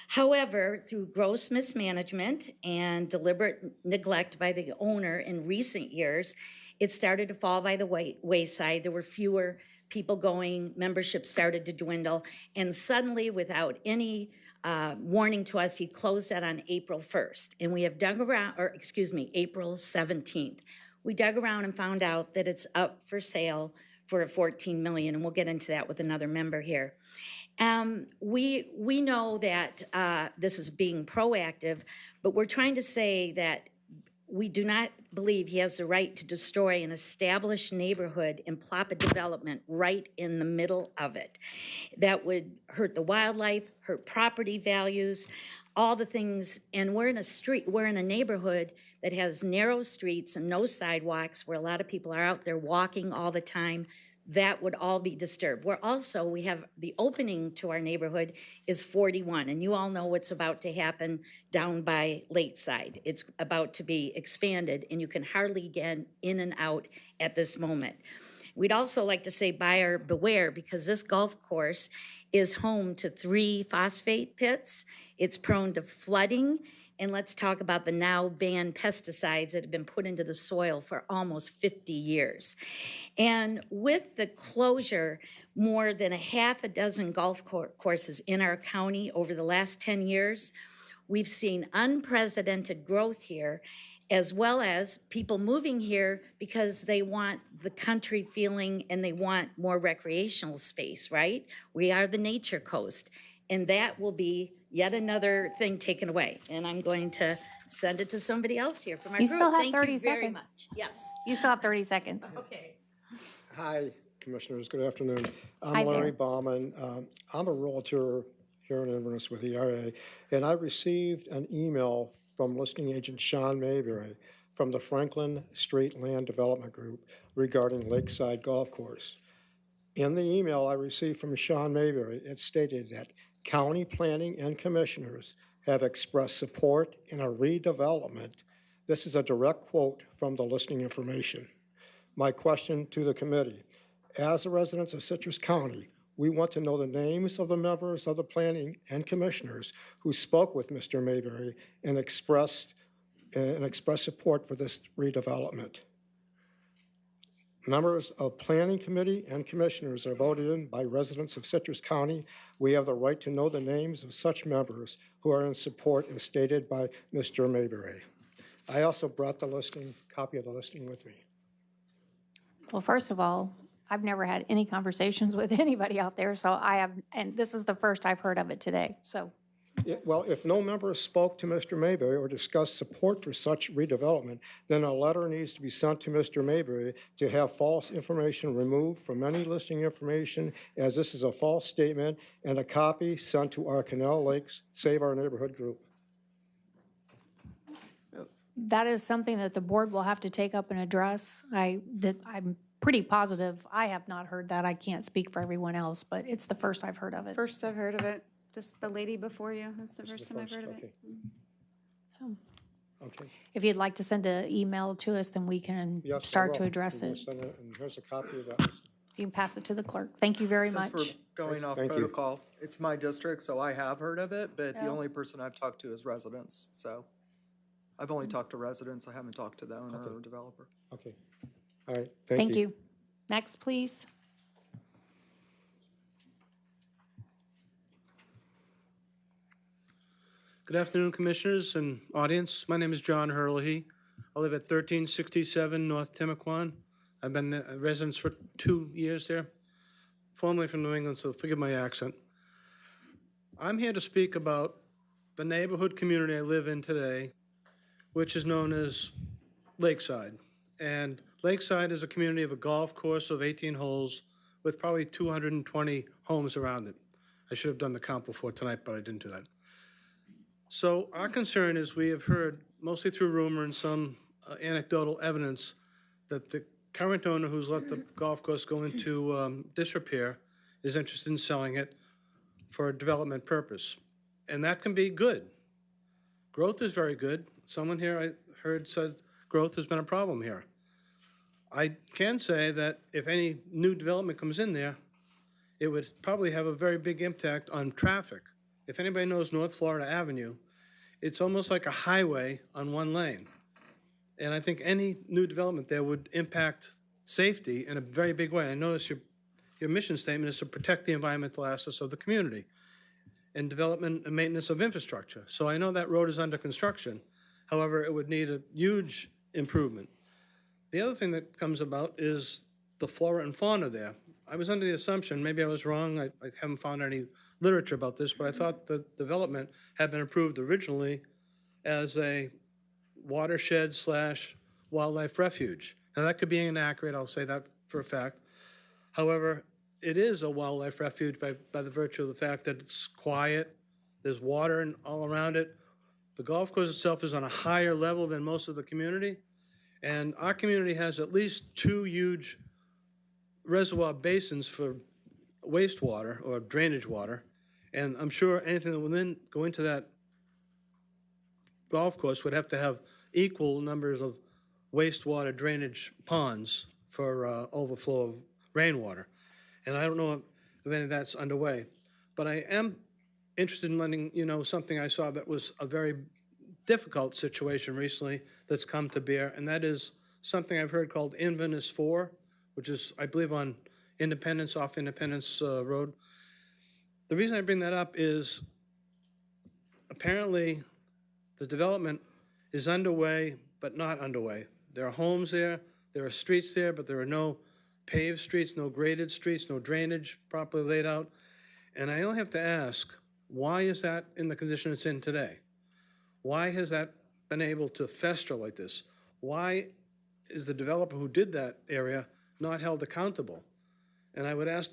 V: However, through gross mismanagement and deliberate neglect by the owner in recent years, it started to fall by the wayside. There were fewer people going, membership started to dwindle, and suddenly, without any warning to us, he closed it on April 1st. And we have dug around, April 17th. We dug around and found out that it's up for sale for $14 million, and we'll get into that with another member here. We know that this is being proactive, but we're trying to say that we do not believe he has the right to destroy an established neighborhood and plop a development right in the middle of it. That would hurt the wildlife, hurt property values, all the things. And we're in a neighborhood that has narrow streets and no sidewalks, where a lot of people are out there walking all the time. That would all be disturbed. We have the opening to our neighborhood is 41, and you all know what's about to happen down by Lakeside. It's about to be expanded, and you can hardly get in and out at this moment. We'd also like to say buyer beware, because this golf course is home to 3 phosphate pits. It's prone to flooding. And let's talk about the now banned pesticides that have been put into the soil for almost 50 years. And with the closure, more than a half a dozen golf courses in our county over the last 10 years, we've seen unprecedented growth here, as well as people moving here because they want the country feeling and they want more recreational space, right? We are the nature coast. And that will be yet another thing taken away. And I'm going to send it to somebody else here from our
C: You
V: group.
C: still have
V: Thank
C: 30
V: you very
C: seconds.
V: much. Yes.
C: You still have 30 seconds.
V: Okay.
W: Hi, Commissioners. Good afternoon.
C: Hi
W: I'm
C: there.
W: Larry Bauman. I'm a realtor
D: here in Inverness with ERA, and I received an email from listing agent Sean Mayberry from the Franklin Street Land Development Group regarding Lakeside Golf Course. In the email I received from Sean Mayberry, it stated that county planning and commissioners have expressed support in a redevelopment. This is a direct quote from the listing information. My question to the committee, as the residents of Citrus County, we want to know the names of the members of the planning and commissioners who spoke with Mr. Mayberry and expressed support for this redevelopment. Members of Planning Committee and Commissioners are voted in by residents of Citrus County. We have the right to know the names of such members who are in support as stated by Mr. Mayberry. I also brought the copy of the listing with me.
C: Well, first of all, I've never had any conversations with anybody out there, so and this is the first I've heard of it today, so.
D: Well, if no member spoke to Mr. Mayberry or discussed support for such redevelopment, then a letter needs to be sent to Mr. Mayberry to have false information removed from any listing information, as this is a false statement, and a copy sent to our Canal Lakes Save Our Neighborhood group.
C: That is something that the board will have to take up and address. I'm pretty positive I have not heard that. I can't speak for everyone else, but it's the first I've heard of it.
U: First I've heard of it. Just the lady before you. That's the first time I've heard of it.
D: Okay.
C: If you'd like to send an email to us, then we can
D: Yes, I
C: start
D: will.
C: to address
D: We will
C: it.
D: send it, and here's a copy of that.
C: You can pass it to the clerk. Thank you very much.
F: Since we're going off
D: Thank you.
F: protocol, it's my district, so I have heard of it, but the
C: Yeah.
F: only person I've talked to is residents, so. I've only talked to residents, I haven't talked to the owner or developer.
D: Okay. All right.
C: Thank you. Next, please.
E: Good afternoon, Commissioners and audience. My name is John Hurley. I live at 1367 North Timaquan. I've been a resident for 2 years there, formerly from New England, so forgive my accent. I'm here to speak about the neighborhood community I live in today, which is known as Lakeside. And Lakeside is a community of a golf course of 18 holes with probably 220 homes around it. I should have done the count before tonight, but I didn't do that. So our concern is we have heard, mostly through rumor and some anecdotal evidence, that the current owner who's let the golf course go into disrepair is interested in selling it for a development purpose. And that can be good. Growth is very good. Someone here I heard said growth has been a problem here. I can say that if any new development comes in there, it would probably have a very big impact on traffic. If anybody knows North Florida Avenue, it's almost like a highway on one lane. And I think any new development there would impact safety in a very big way. I notice your mission statement is to protect the environmental assets of the community and development and maintenance of infrastructure. So I know that road is under construction. However, it would need a huge improvement. The other thing that comes about is the flora and fauna there. I was under the assumption, maybe I was wrong, I haven't found any literature about this, but I thought the development had been approved originally as a watershed/wildlife refuge. Now, that could be inaccurate, I'll say that for a fact. However, it is a wildlife refuge by the virtue of the fact that it's quiet, there's water all around it. The golf course itself is on a higher level than most of the community, and our community has at least 2 huge reservoir basins for wastewater or drainage water, and I'm sure anything that would then go into that golf course would have to have equal numbers of wastewater drainage ponds for overflow of rainwater. And I don't know if any of that's underway, but I am interested in letting you know something I saw that was a very difficult situation recently that's come to bear, and that is something I've heard called Inverness 4, which is, I believe, on Independence, off Independence Road. The reason I bring that up is apparently the development is underway, but not underway. There are homes there, there are streets there, but there are no paved streets, no graded streets, no drainage properly laid out. And I only have to ask, why is that in the condition it's in today? Why has that been able to fester like this? Why is the developer who did that area not held accountable? And I would ask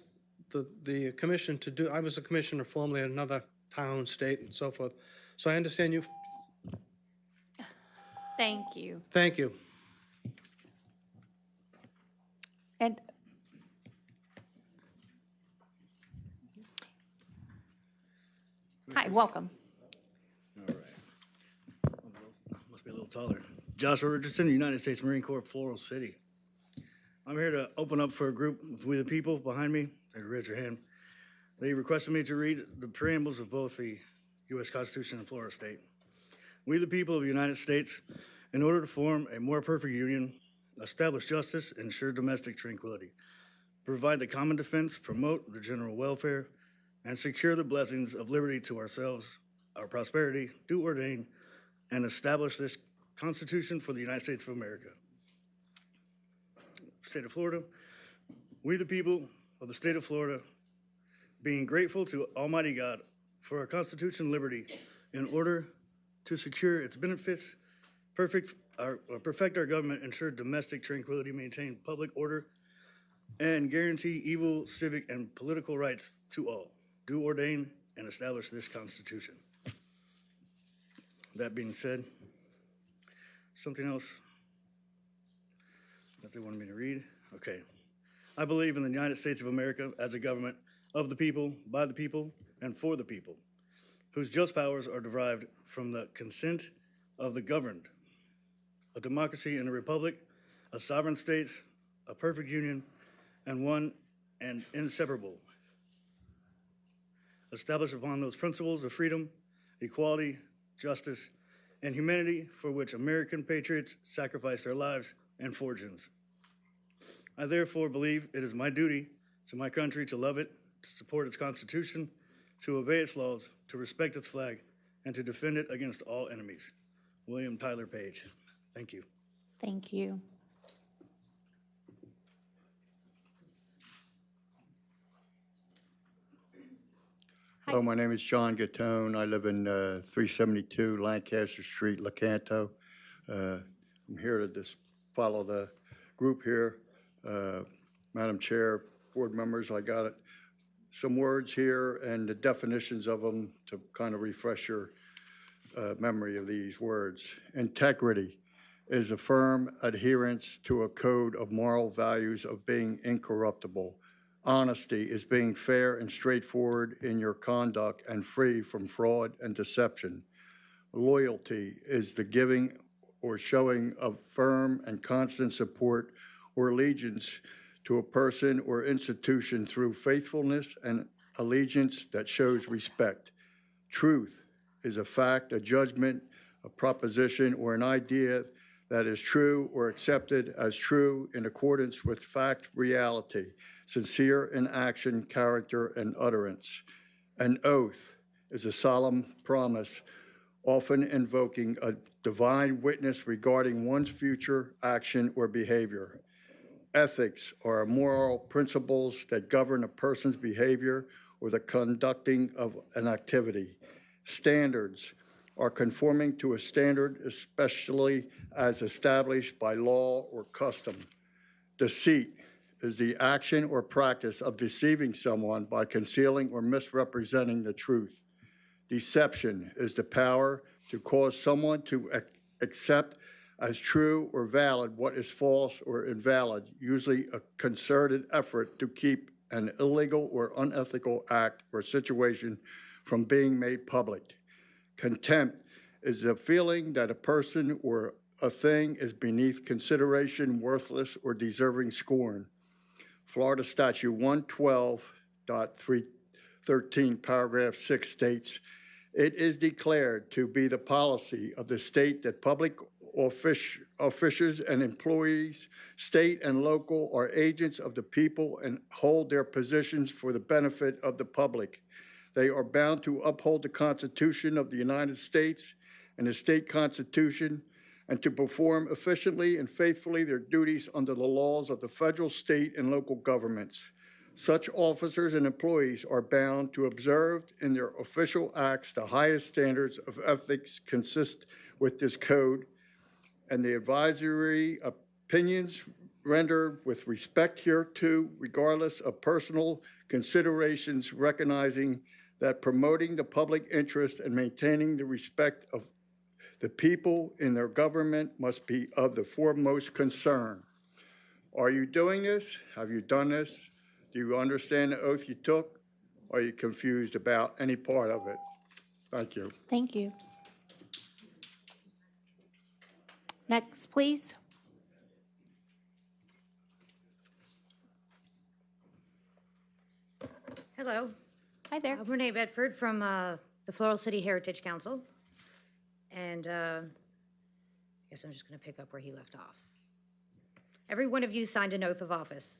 E: the commission to do, I was a commissioner formerly at another town, state, and so forth. So I understand you.
C: Thank you.
E: Thank you.
C: And hi, welcome.
A: Must be a little taller. Joshua Richardson, United States Marine Corps, Floral City. I'm here to open up for a group of We the People behind me. They raise their hand. They requested me to read the preambles of both the U.S. Constitution and Florida State. We the people of the United States, in order to form a more perfect union, establish justice, ensure domestic tranquility, provide the common defense, promote the general welfare, and secure the blessings of liberty to ourselves, our prosperity, do ordain, and establish this Constitution for the United States of America. State of Florida, we the people of the state of Florida, being grateful to Almighty God for our Constitution and liberty in order to secure its benefits, perfect our government, ensure domestic tranquility, maintain public order, and guarantee equal civic and political rights to all. Do ordain and establish this Constitution. That being said, something else that they wanted me to read? Okay. I believe in the United States of America as a government of the people, by the people, and for the people, whose just powers are derived from the consent of the governed, a democracy and a republic, a sovereign states, a perfect union, and one and inseparable, established upon those principles of freedom, equality, justice, and humanity for which American patriots sacrificed their lives and fortunes. I therefore believe it is my duty to my country to love it, to support its Constitution, to obey its laws, to respect its flag, and to defend it against all enemies. William Tyler Page. Thank you.
C: Thank you.
I: Hello, my name is John Gattone. I live in 372 Lancaster Street, Lecanto. I'm here to just follow the group here. Madam Chair, board members, I got some words here and the definitions of them to kind of refresh your memory of these words. Integrity is a firm adherence to a code of moral values of being incorruptible. Honesty is being fair and straightforward in your conduct and free from fraud and deception. Loyalty is the giving or showing of firm and constant support or allegiance to a person or institution through faithfulness and allegiance that shows respect. Truth is a fact, a judgment, a proposition, or an idea that is true or accepted as true in accordance with fact, reality, sincere in action, character, and utterance. An oath is a solemn promise, often invoking a divine witness regarding one's future action or behavior. Ethics are moral principles that govern a person's behavior or the conducting of an activity. Standards are conforming to a standard, especially as established by law or custom. Deceit is the action or practice of deceiving someone by concealing or misrepresenting the truth. Deception is the power to cause someone to accept as true or valid what is false or invalid, usually a concerted effort to keep an illegal or unethical act or situation from being made public. Contempt is a feeling that a person or a thing is beneath consideration, worthless, or deserving scorn. Florida Statute 112.313, paragraph 6 states, it is declared to be the policy of the state that public officials and employees, state and local, are agents of the people and hold their positions for the benefit of the public. They are bound to uphold the Constitution of the United States and the state constitution, and to perform efficiently and faithfully their duties under the laws of the federal, state, and local governments. Such officers and employees are bound to observe in their official acts the highest standards of ethics consistent with this code, and the advisory opinions rendered with respect hereto, regardless of personal considerations, recognizing that promoting the public interest and maintaining the respect of the people in their government must be of the foremost concern. Are you doing this? Have you done this? Do you understand the oath you took? Are you confused about any part of it? Thank you.
C: Thank you. Next, please.
J: Hello.
C: Hi there.
J: Renee Bedford from the Floral City Heritage Council. And I guess I'm just going to pick up where he left off. Every one of you signed an oath of office,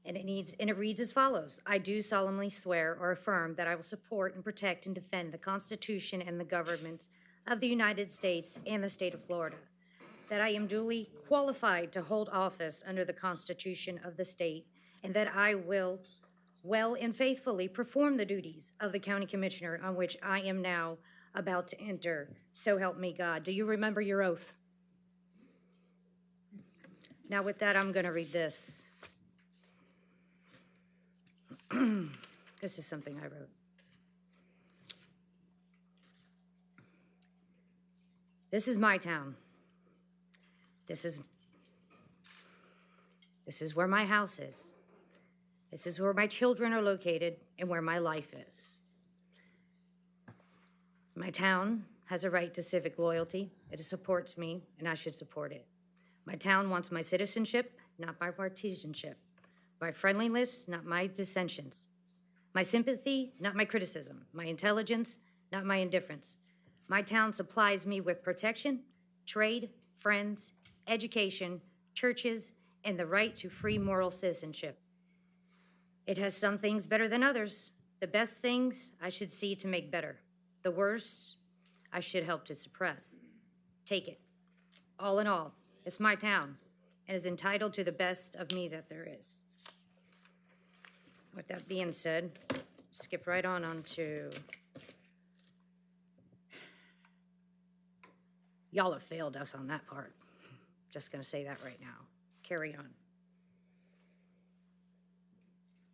J: and it reads as follows. I do solemnly swear or affirm that I will support and protect and defend the Constitution and the government of the United States and the state of Florida, that I am duly qualified to hold office under the Constitution of the state, and that I will well and faithfully perform the duties of the county commissioner on which I am now about to enter. So help me God. Do you remember your oath? Now with that, I'm going to read this. This is something I wrote. This is my town. This is where my house is. This is where my children are located and where my life is. My town has a right to civic loyalty. It supports me, and I should support it. My town wants my citizenship, not my partisanship. My friendliness, not my dissensions. My sympathy, not my criticism. My intelligence, not my indifference. My town supplies me with protection, trade, friends, education, churches, and the right to free moral citizenship. It has some things better than others. The best things I should see to make better. The worst I should help to suppress. Take it. All in all, it's my town and is entitled to the best of me that there is. With that being said, skip right on to... Y'all have failed us on that part. Just gonna say that right now. Carry on.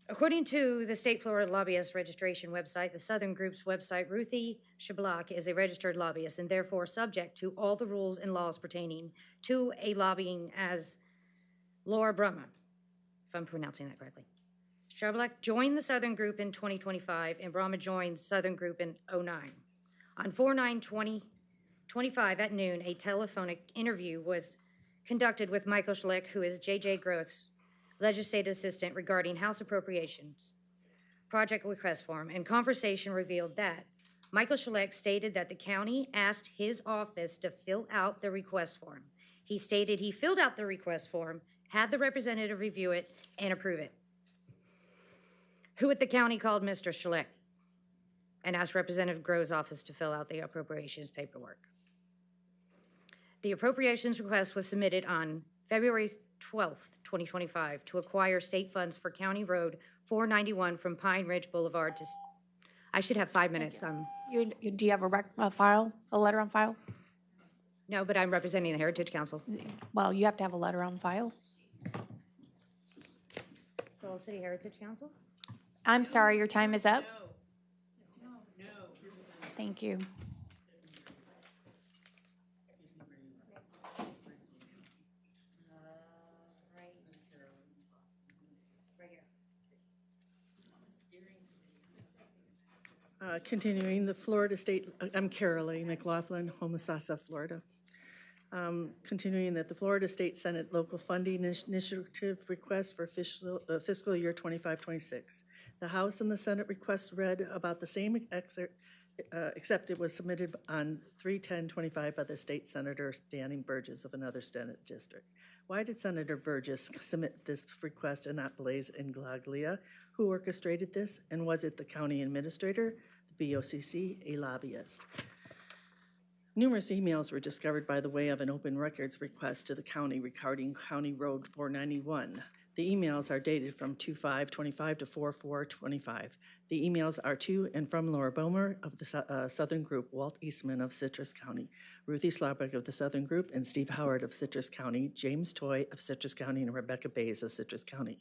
J: According to the State Florida Lobbyist Registration website, the Southern Group's website, Ruthie Shablock is a registered lobbyist and therefore subject to all the rules and laws pertaining to a lobbying as Laura Brumma, if I'm pronouncing that correctly. Shablock joined the Southern Group in 2025 and Brumma joined Southern Group in 2009. On 4/9/2025 at noon, a telephonic interview was conducted with Michael Schlick, who is J.J. Groth's legislative assistant regarding House appropriations project request form, and conversation revealed that Michael Schlick stated that the county asked his office to fill out the request form. He stated he filled out the request form, had the representative review it, and approve it. Who at the county called Mr. Schlick and asked Representative Groh's office to fill out the appropriations paperwork. The appropriations request was submitted on February 12th, 2025 to acquire state funds for County Road 491 from Pine Ridge Boulevard to... I should have 5 minutes.
C: Do you have a letter on file?
J: No, but I'm representing the Heritage Council.
C: Well, you have to have a letter on file.
J: Floral City Heritage Council?
C: I'm sorry, your time is up. No. Thank you.
K: Continuing the Florida State, I'm Carolee McLaughlin, Homosassa, Florida. Continuing that the Florida State Senate Local Funding Initiative request for fiscal year 25-26. The House and the Senate requests read about the same except it was submitted on 3/10/25 by the state senator Danny Burgess of another Senate district. Why did Senator Burgess submit this request and not Blaise Inglaglia? Who orchestrated this? And was it the county administrator, the BOCC, a lobbyist? Numerous emails were discovered by the way of an open records request to the county regarding County Road 491. The emails are dated from 2/5/25 to 4/4/25. The emails are to and from Laura Bomer of the Southern Group, Walt Eastman of Citrus County, Ruthie Slabberg of the Southern Group, and Steve Howard of Citrus County, James Toy of Citrus County, and Rebecca Bays of Citrus County.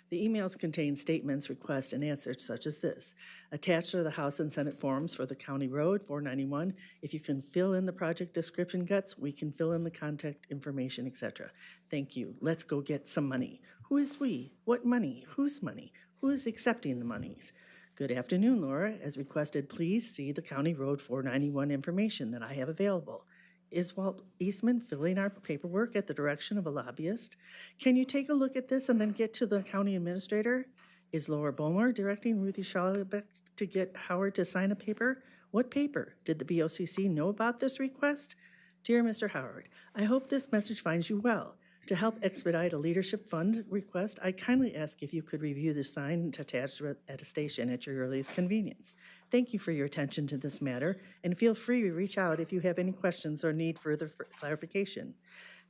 K: The emails contain statements, requests, and answers such as this. Attached are the House and Senate forms for the County Road 491. If you can fill in the project description guts, we can fill in the contact information, etc. Thank you. Let's go get some money. Who is we? What money? Whose money? Who is accepting the monies? Good afternoon, Laura. As requested, please see the County Road 491 information that I have available. Is Walt Eastman filling our paperwork at the direction of a lobbyist? Can you take a look at this and then get to the county administrator? Is Laura Bomar directing Ruthie Schallebeck to get Howard to sign a paper? What paper? Did the BOCC know about this request? Dear Mr. Howard, I hope this message finds you well. To help expedite a leadership fund request, I kindly ask if you could review the signed attached attestation at your earliest convenience. Thank you for your attention to this matter, and feel free to reach out if you have any questions or need further clarification.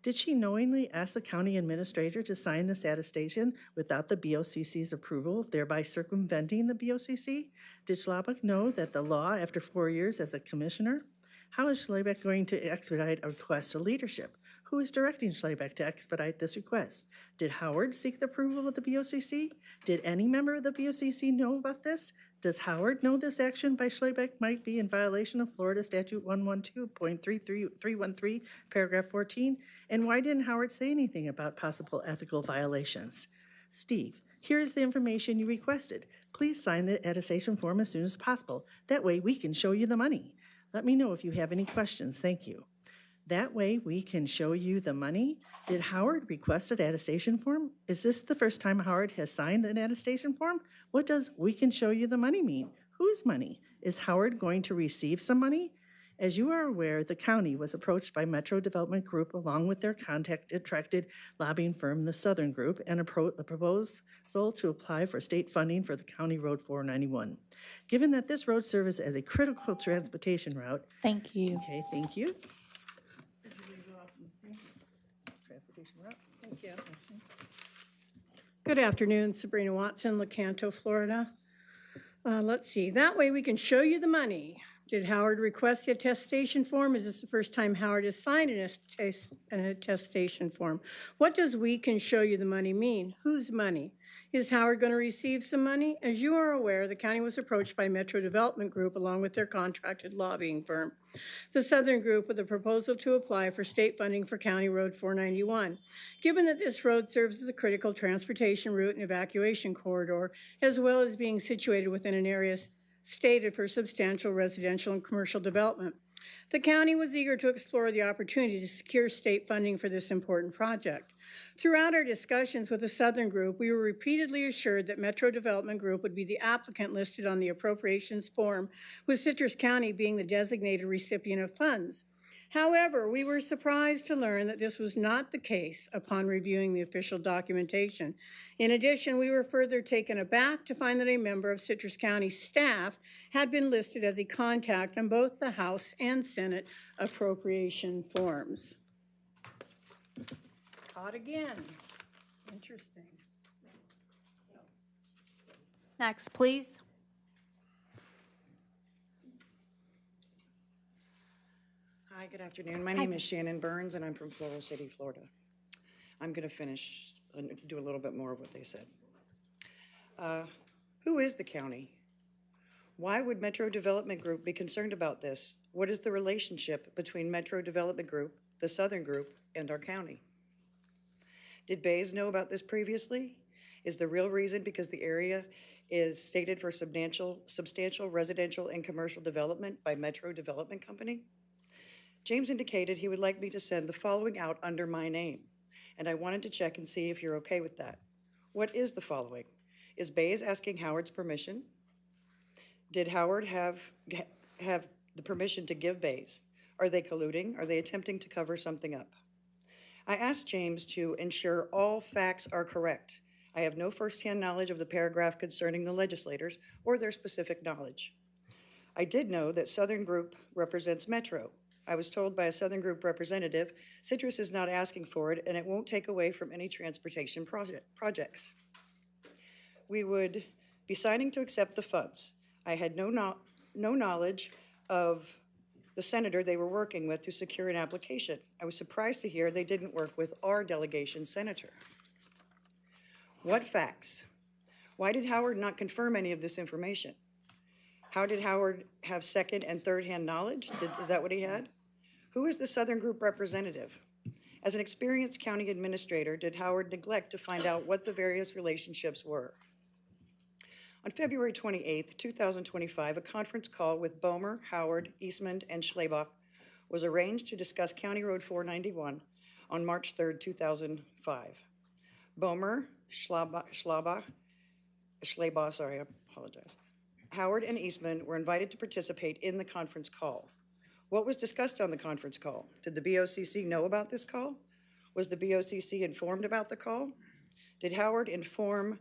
K: Did she knowingly ask the county administrator to sign this attestation without the BOCC's approval, thereby circumventing the BOCC? Did Schallebeck know that the law after 4 years as a commissioner? How is Schallebeck going to expedite a request to leadership? Who is directing Schallebeck to expedite this request? Did Howard seek the approval of the BOCC? Did any member of the BOCC know about this? Does Howard know this action by Schallebeck might be in violation of Florida Statute 112.313, paragraph 14? And why didn't Howard say anything about possible ethical violations? Steve, here's the information you requested. Please sign the attestation form as soon as possible. That way we can show you the money. Let me know if you have any questions. Thank you. That way we can show you the money. Did Howard request an attestation form? Is this the first time Howard has signed an attestation form? What does "we can show you the money" mean? Whose money? Is Howard going to receive some money? As you are aware, the county was approached by Metro Development Group along with their contracted lobbying firm, the Southern Group, and a proposal to apply for state funding for the County Road 491. Given that this road serves as a critical transportation route.
C: Thank you.
K: Okay, thank you. Transportation route.
L: Thank you. Good afternoon, Sabrina Watson, Lecanto, Florida. Let's see, that way we can show you the money. Did Howard request the attestation form? Is this the first time Howard has signed an attestation form? What does "we can show you the money" mean? Whose money? Is Howard going to receive some money? As you are aware, the county was approached by Metro Development Group along with their contracted lobbying firm, the Southern Group, with a proposal to apply for state funding for County Road 491. Given that this road serves as a critical transportation route and evacuation corridor, as well as being situated within an area stated for substantial residential and commercial development, the county was eager to explore the opportunity to secure state funding for this important project. Throughout our discussions with the Southern Group, we were repeatedly assured that Metro Development Group would be the applicant listed on the appropriations form, with Citrus County being the designated recipient of funds. However, we were surprised to learn that this was not the case upon reviewing the official documentation. In addition, we were further taken aback to find that a member of Citrus County staff had been listed as a contact on both the House and Senate appropriation forms. Caught again. Interesting.
C: Next, please.
M: Hi, good afternoon. My name is Shannon Burns, and I'm from Floral City, Florida. I'm going to finish and do a little bit more of what they said. Who is the county? Why would Metro Development Group be concerned about this? What is the relationship between Metro Development Group, the Southern Group, and our county? Did Bays know about this previously? Is the real reason because the area is stated for substantial residential and commercial development by Metro Development Company? James indicated he would like me to send the following out under my name, and I wanted to check and see if you're okay with that. What is the following? Is Bays asking Howard's permission? Did Howard have the permission to give Bays? Are they colluding? Are they attempting to cover something up? I asked James to ensure all facts are correct. I have no firsthand knowledge of the paragraph concerning the legislators or their specific knowledge. I did know that Southern Group represents Metro. I was told by a Southern Group representative, Citrus is not asking for it and it won't take away from any transportation projects. We would be signing to accept the funds. I had no knowledge of the senator they were working with to secure an application. I was surprised to hear they didn't work with our delegation senator. What facts? Why did Howard not confirm any of this information? How did Howard have second and third-hand knowledge? Is that what he had? Who is the Southern Group representative? As an experienced county administrator, did Howard neglect to find out what the various relationships were? On February 28, 2025, a conference call with Bomer, Howard, Eastman, and Schlabach was arranged to discuss County Road 491 on March 3, 2005. Bomer, Schlabach, sorry, I apologize. Howard and Eastman were invited to participate in the conference call. What was discussed on the conference call? Did the BOCC know about this call? Was the BOCC informed about the call? Did Howard inform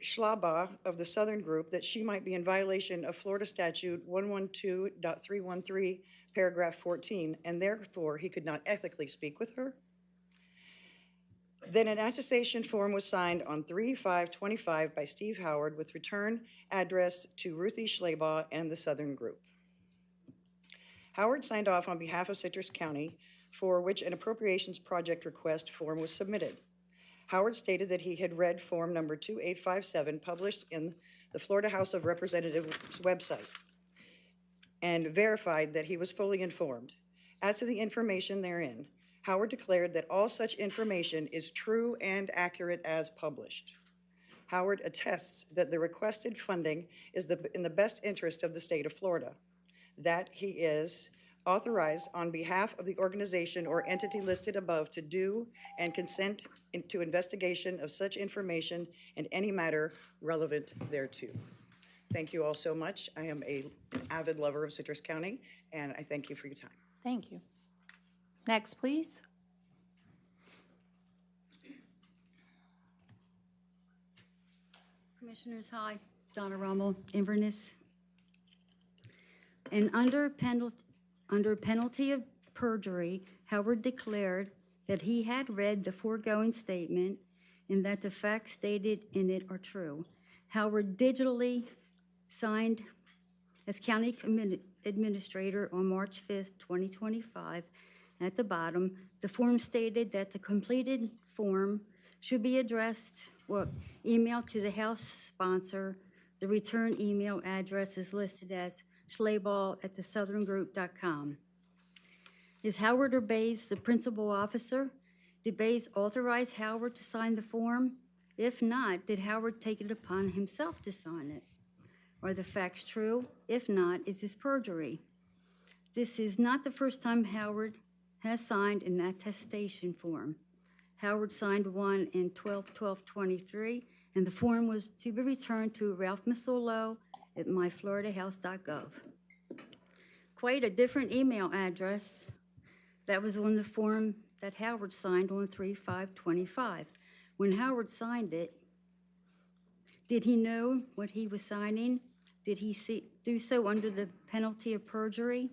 M: Schlabach of the Southern Group that she might be in violation of Florida Statute 112.313, paragraph 14, and therefore he could not ethically speak with her? Then an attestation form was signed on 3/5/25 by Steve Howard with return address to Ruthie Schlabach and the Southern Group. Howard signed off on behalf of Citrus County, for which an appropriations project request form was submitted. Howard stated that he had read form number 2857 published in the Florida House of Representatives website and verified that he was fully informed. As to the information therein, Howard declared that all such information is true and accurate as published. Howard attests that the requested funding is in the best interest of the state of Florida, that he is authorized on behalf of the organization or entity listed above to do and consent to investigation of such information and any matter relevant thereto. Thank you all so much. I am an avid lover of Citrus County, and I thank you for your time.
C: Thank you. Next, please.
H: Commissioners, hi. Donna Rummel, Inverness. And under penalty of perjury, Howard declared that he had read the foregoing statement and that the facts stated in it are true. Howard digitally signed as county administrator on March 5th, 2025. At the bottom, the form stated that the completed form should be addressed or emailed to the House sponsor. The return email address is listed as schlabach@thesouthern.com. Is Howard or Bays the principal officer? Did Bays authorize Howard to sign the form? If not, did Howard take it upon himself to sign it? Are the facts true? If not, is this perjury? This is not the first time Howard has signed an attestation form. Howard signed one in 12/12/23, and the form was to be returned to Ralph Masolo at myfloridahouse.gov. Quite a different email address that was on the form that Howard signed on 3/5/25. When Howard signed it, did he know what he was signing? Did he do so under the penalty of perjury?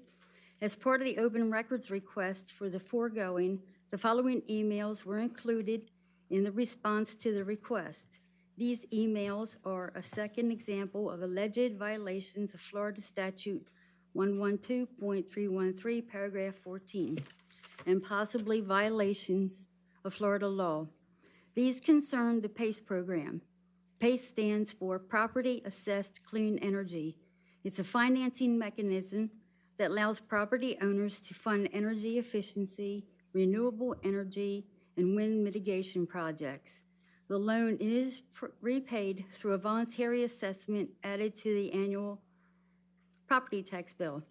H: As part of the open records request for the foregoing, the following emails were included in the response to the request. These emails are a second example of alleged violations of Florida Statute 112.313, paragraph 14, and possibly violations of Florida law. These concern the PACE program. PACE stands for Property Assessed Clean Energy. It's a financing mechanism that allows property owners to fund energy efficiency, renewable energy, and wind mitigation projects. The loan is repaid through a voluntary assessment added to the annual property tax bill.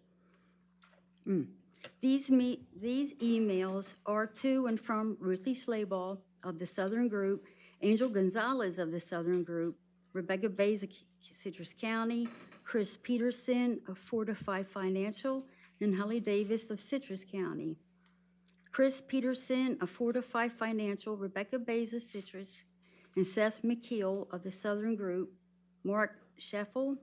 H: These emails are to and from Ruthie Schlabach of the Southern Group, Angel Gonzalez of the Southern Group, Rebecca Bays of Citrus County, Chris Peterson of Fortify Financial, and Holly Davis of Citrus County. Chris Peterson of Fortify Financial, Rebecca Bays of Citrus, and Seth McKeel of the Southern Group, Mark Scheffel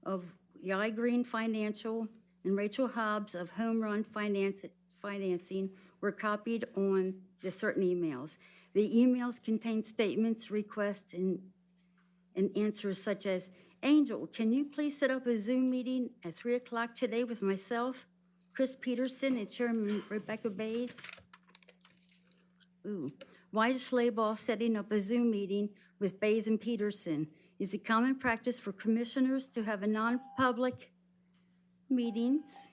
H: of Yai Green Financial, and Rachel Hobbs of Home Run Financing were copied on the certain emails. The emails contain statements, requests, and answers such as, Angel, can you please set up a Zoom meeting at 3 o'clock today with myself, Chris Peterson, and Chairman Rebecca Bays? Why is Schlabach setting up a Zoom meeting with Bays and Peterson? Is it common practice for commissioners to have a non-public meetings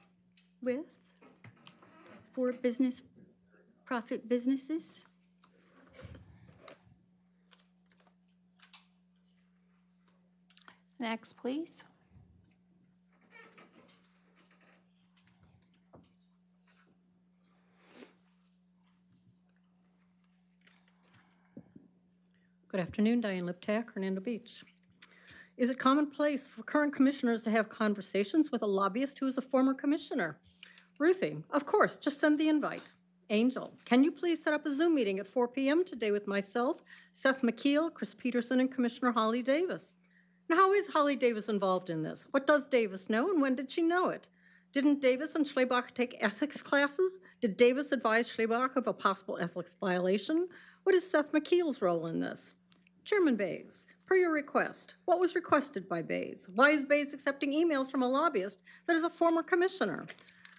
H: with for profit businesses?
C: Next, please.
K: Good afternoon, Diane Liptak, Hernando Beach. Is it commonplace for current commissioners to have conversations with a lobbyist who is a former commissioner? Ruthie, of course, just send the invite. Angel, can you please set up a Zoom meeting at 4 p.m. today with myself, Seth McKeel, Chris Peterson, and Commissioner Holly Davis? Now, how is Holly Davis involved in this? What does Davis know, and when did she know it? Didn't Davis and Schlebach take ethics classes? Did Davis advise Schlebach of a possible ethics violation? What is Seth McKeel's role in this? Chairman Bays, per your request, what was requested by Bays? Why is Bays accepting emails from a lobbyist that is a former commissioner?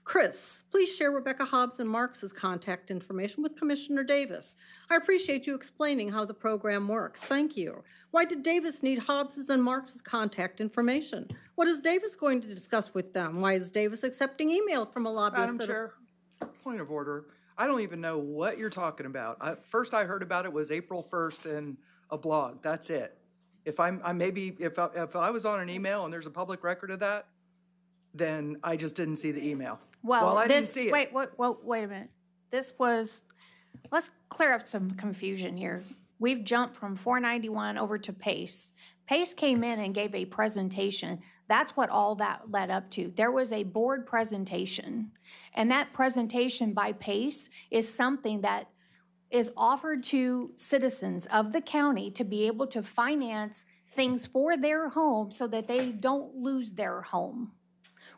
K: Chris, please share Rebecca Hobbs and Marks's contact information with Commissioner Davis. I appreciate you explaining how the program works. Thank you. Why did Davis need Hobbs's and Marks's contact information? What is Davis going to discuss with them? Why is Davis accepting emails from a lobbyist?
F: Madam Chair, point of order. I don't even know what you're talking about. First I heard about it was April 1st in a blog. That's it. If I was on an email and there's a public record of that, then I just didn't see the email.
C: Well,
F: I didn't see it.
C: Wait a minute. This was, let's clear up some confusion here. We've jumped from 491 over to PACE. PACE came in and gave a presentation. That's what all that led up to. There was a board presentation, and that presentation by PACE is something that is offered to citizens of the county to be able to finance things for their home so that they don't lose their home.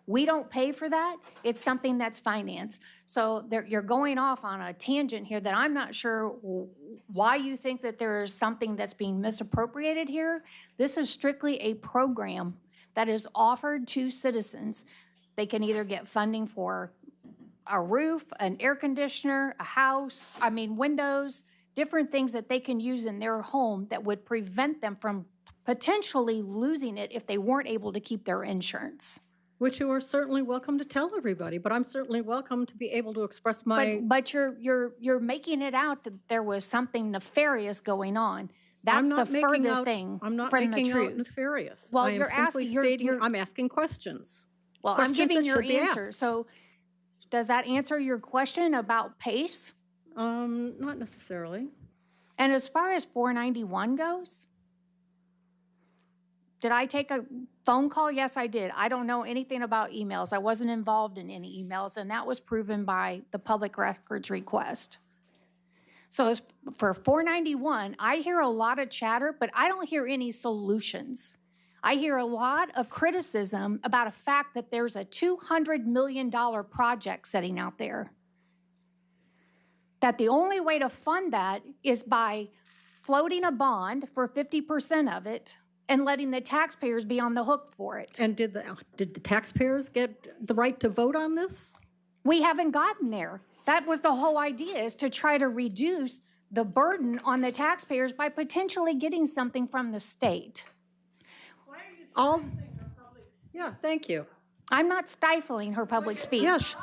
C: We don't pay for that. It's something that's financed. So you're going off on a tangent here that I'm not sure why you think that there is something that's being misappropriated here. This is strictly a program that is offered to citizens. They can either get funding for a roof, an air conditioner, a house, windows, different things that they can use in their home that would prevent them from potentially losing it if they weren't able to keep their insurance.
K: Which you are certainly welcome to tell everybody, but I'm certainly welcome to be able to express my...
C: But you're making it out that there was something nefarious going on. That's the furthest thing
K: I'm not
C: from the
K: making
C: truth.
K: out nefarious.
C: Well,
K: I am
C: you're
K: simply
C: asking,
K: stating, I'm asking questions.
C: Well,
K: Questions
C: I'm giving
K: that
C: your
K: should be
C: answer.
K: asked.
C: So does that answer your question about PACE?
K: Not necessarily.
C: And as far as 491 goes, did I take a phone call? Yes, I did. I don't know anything about emails. I wasn't involved in any emails, and that was proven by the public records request. So as for 491, I hear a lot of chatter, but I don't hear any solutions. I hear a lot of criticism about a fact that there's a $200 million project sitting out there. That the only way to fund that is by floating a bond for 50% of it and letting the taxpayers be on the hook for it.
K: And did the taxpayers get the right to vote on this?
C: We haven't gotten there. That was the whole idea, is to try to reduce the burden on the taxpayers by potentially getting something from the state.
K: Yeah, thank you.
C: I'm not stifling her public speech.
K: Yes,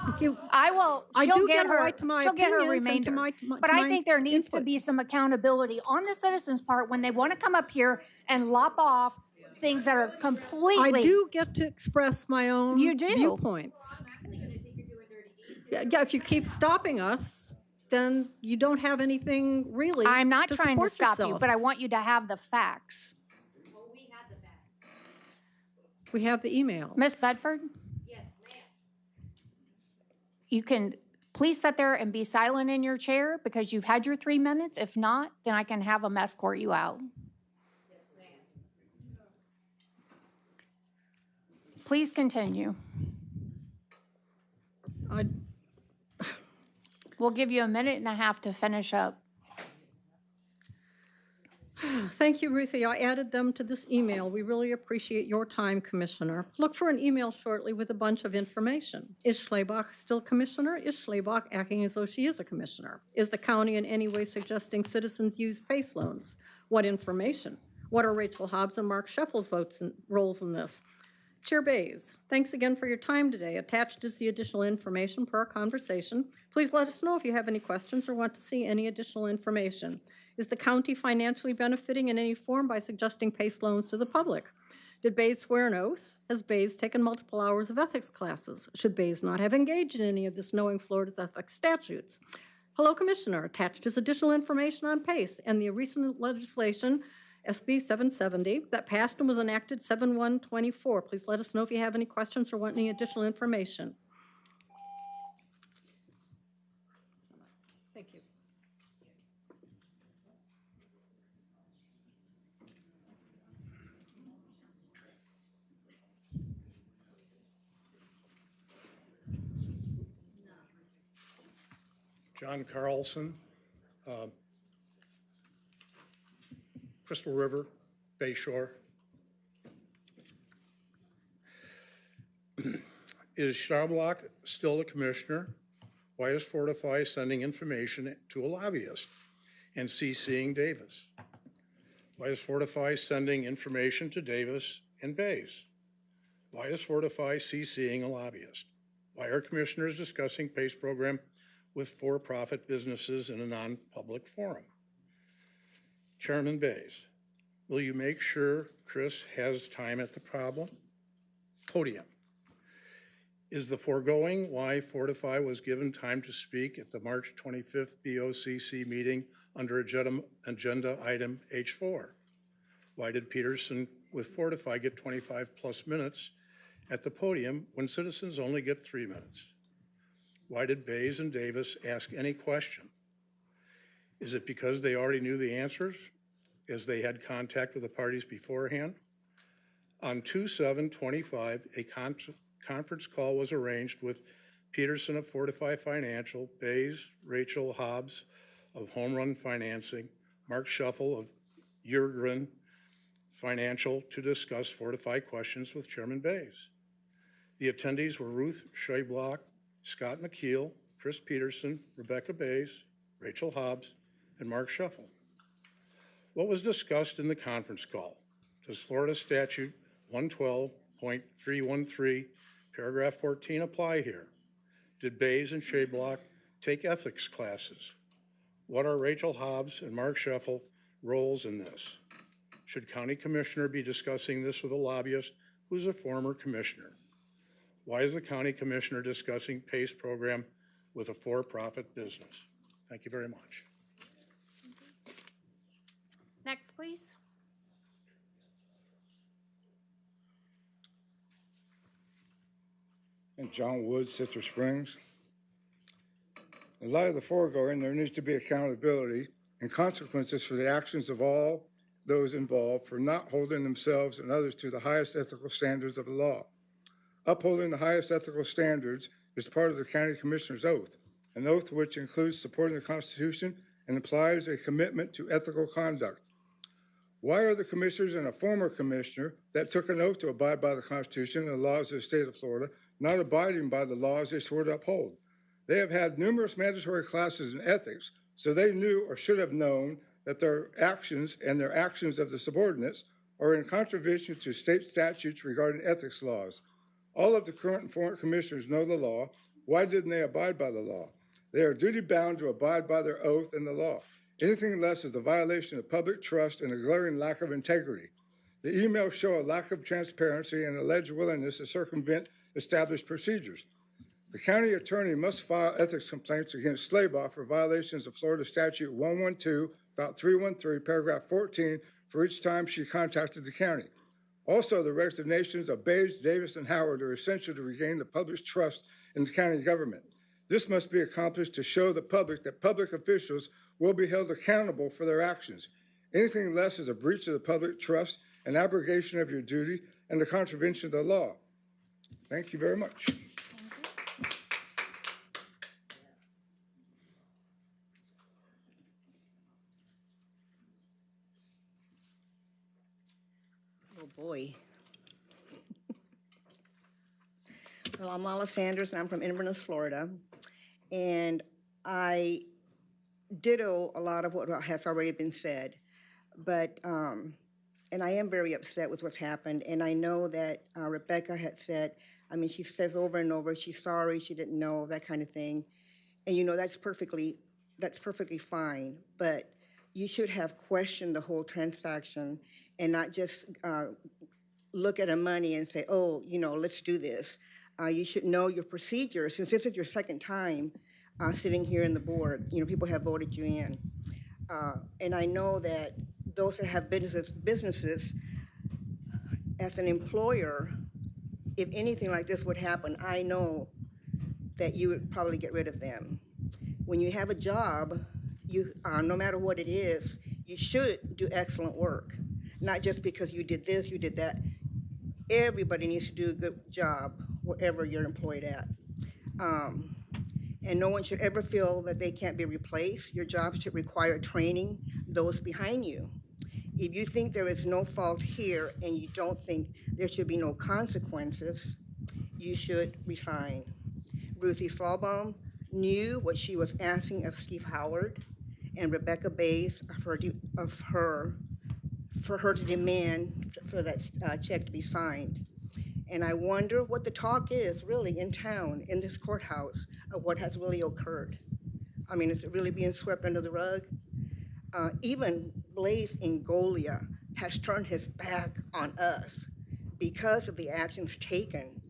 C: I will.
K: I
C: she'll
K: do
C: get
K: get a
C: her,
K: right to my
C: she'll get her
K: opinions and to
C: remainder.
K: my
C: But I think there needs to be some accountability on the citizens' part when they want to come up here and lop off things that are completely.
K: I do get to express my own
C: You do.
K: viewpoints. Yeah, if you keep stopping us, then you don't have anything really.
C: I'm not trying to
K: support
C: stop you,
K: yourself.
C: but I want you to have the facts.
K: We have the email.
C: Miss Bedford?
J: Yes, ma'am.
C: You can please sit there and be silent in your chair because you've had your 3 minutes. If not, then I can have them escort you out.
J: Yes, ma'am.
C: Please continue. We'll give you a minute and a half to finish up.
K: Thank you, Ruthie. I added them to this email. We really appreciate your time, Commissioner. Look for an email shortly with a bunch of information. Is Schlebach still commissioner? Is Schlebach acting as though she is a commissioner? Is the county in any way suggesting citizens use PACE loans? What information?
L: What are Rachel Hobbs and Mark Scheffel's votes and roles in this? Chair Bays, thanks again for your time today. Attached is the additional information per our conversation. Please let us know if you have any questions or want to see any additional information. Is the county financially benefiting in any form by suggesting PACE loans to the public? Did Bays swear an oath? Has Bays taken multiple hours of ethics classes? Should Bays not have engaged in any of this knowing Florida's ethics statutes? Hello, Commissioner. Attached is additional information on PACE and the recent legislation SB 770 that passed and was enacted 7/1/24. Please let us know if you have any questions or want any additional information. Thank you.
B: John Carlson, Crystal River, Bay Shore. Is Schablock still a commissioner? Why is Fortify sending information to a lobbyist and CCing Davis? Why is Fortify sending information to Davis and Bays? Why is Fortify CCing a lobbyist? Why are commissioners discussing PACE program with for-profit businesses in a non-public forum? Chairman Bays, will you make sure Chris has time at the podium? Is the foregoing why Fortify was given time to speak at the March 25th BOCC meeting under agenda item H4? Why did Peterson with Fortify get 25+ minutes at the podium when citizens only get 3 minutes? Why did Bays and Davis ask any question? Is it because they already knew the answers, as they had contact with the parties beforehand? On 2/7/25, a conference call was arranged with Peterson of Fortify Financial, Bays, Rachel Hobbs of Home Run Financing, Mark Shuffle of Urgren Financial to discuss Fortify questions with Chairman Bays. The attendees were Ruth Scheiblock, Scott McKeel, Chris Peterson, Rebecca Bays, Rachel Hobbs, and Mark Shuffle. What was discussed in the conference call? Does Florida Statute 112.313, paragraph 14 apply here? Did Bays and Scheiblock take ethics classes? What are Rachel Hobbs and Mark Shuffle roles in this? Should County Commissioner be discussing this with a lobbyist who's a former commissioner? Why is the County Commissioner discussing PACE program with a for-profit business? Thank you very much.
C: Next, please.
N: And John Woods, Citrus Springs. In light of the foregoing, there needs to be accountability and consequences for the actions of all those involved for not holding themselves and others to the highest ethical standards of the law. Upholding the highest ethical standards is part of the County Commissioner's oath, an oath which includes supporting the Constitution and implies a commitment to ethical conduct. Why are the commissioners and a former commissioner that took an oath to abide by the Constitution and the laws of the state of Florida not abiding by the laws they swore to uphold? They have had numerous mandatory classes in ethics, so they knew or should have known that their actions and their actions of the subordinates are in contravention to state statutes regarding ethics laws. All of the current and former commissioners know the law. Why didn't they abide by the law? They are duty-bound to abide by their oath and the law. Anything less is a violation of public trust and a glaring lack of integrity. The emails show a lack of transparency and alleged willingness to circumvent established procedures. The county attorney must file ethics complaints against Slabaugh for violations of Florida Statute 112.313, paragraph 14, for each time she contacted the county. Also, the resignations of Bays, Davis, and Howard are essential to regain the public's trust in the county government. This must be accomplished to show the public that public officials will be held accountable for their actions. Anything less is a breach of the public trust, an abrogation of your duty, and a contravention of the law. Thank you very much.
W: Oh, boy. Well, I'm Lala Sanders, and I'm from Inverness, Florida. And I ditto a lot of what has already been said. But And I am very upset with what's happened. And I know that Rebecca had said, I mean, she says over and over, she's sorry, she didn't know, that kind of thing. And you know, that's perfectly fine. But you should have questioned the whole transaction and not just look at the money and say, oh, you know, let's do this. You should know your procedure. Since this is your second time sitting here in the board, you know, people have voted you in. And I know that those that have businesses, as an employer, if anything like this would happen, I know that you would probably get rid of them. When you have a job, you, no matter what it is, you should do excellent work. Not just because you did this, you did that. Everybody needs to do a good job wherever you're employed at. And no one should ever feel that they can't be replaced. Your job should require training those behind you. If you think there is no fault here and you don't think there should be no consequences, you should resign. Ruthie Slawbaum knew what she was asking of Steve Howard and Rebecca Bays for her to demand for that check to be signed. And I wonder what the talk is really in town, in this courthouse, of what has really occurred. I mean, is it really being swept under the rug? Even Blaze Ingolia has turned his back on us because of the actions taken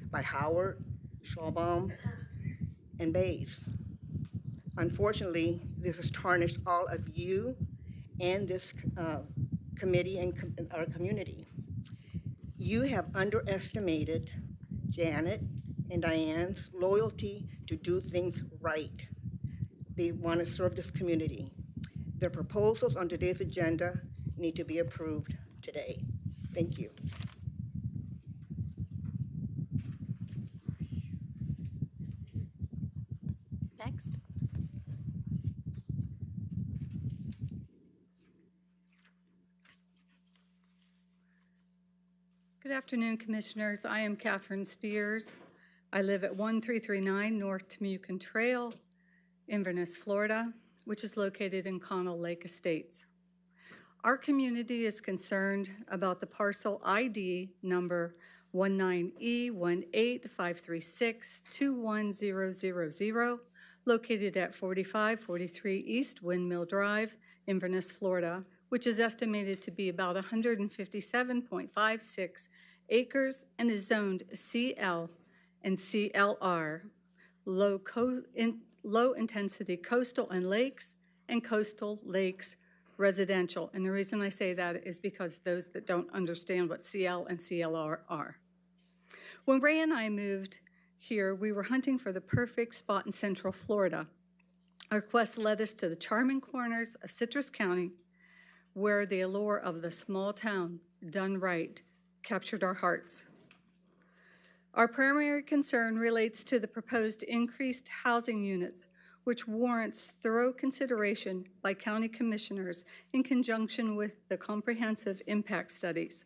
W: by Howard, Schwalbaum, and Bays. Unfortunately, this has tarnished all of you and this committee and our community. You have underestimated Janet and Diane's loyalty to do things right. They want to serve this community. Their proposals on today's agenda need to be approved today. Thank you.
C: Next.
G: Good afternoon, Commissioners. I am Catherine Spears. I live at 1339 North Temucan Trail, Inverness, Florida, which is located in Connell Lake Estates. Our community is concerned about the parcel ID number 19E18536-21000, located at 4543 East Windmill Drive, Inverness, Florida, which is estimated to be about 157.56 acres and is zoned CL and CLR, low-intensity coastal and lakes, and coastal lakes residential. And the reason I say that is because those that don't understand what CL and CLR are. When Ray and I moved here, we were hunting for the perfect spot in Central Florida. Our quest led us to the charming corners of Citrus County, where the allure of the small town done right captured our hearts. Our primary concern relates to the proposed increased housing units, which warrants thorough consideration by county commissioners in conjunction with the comprehensive impact studies.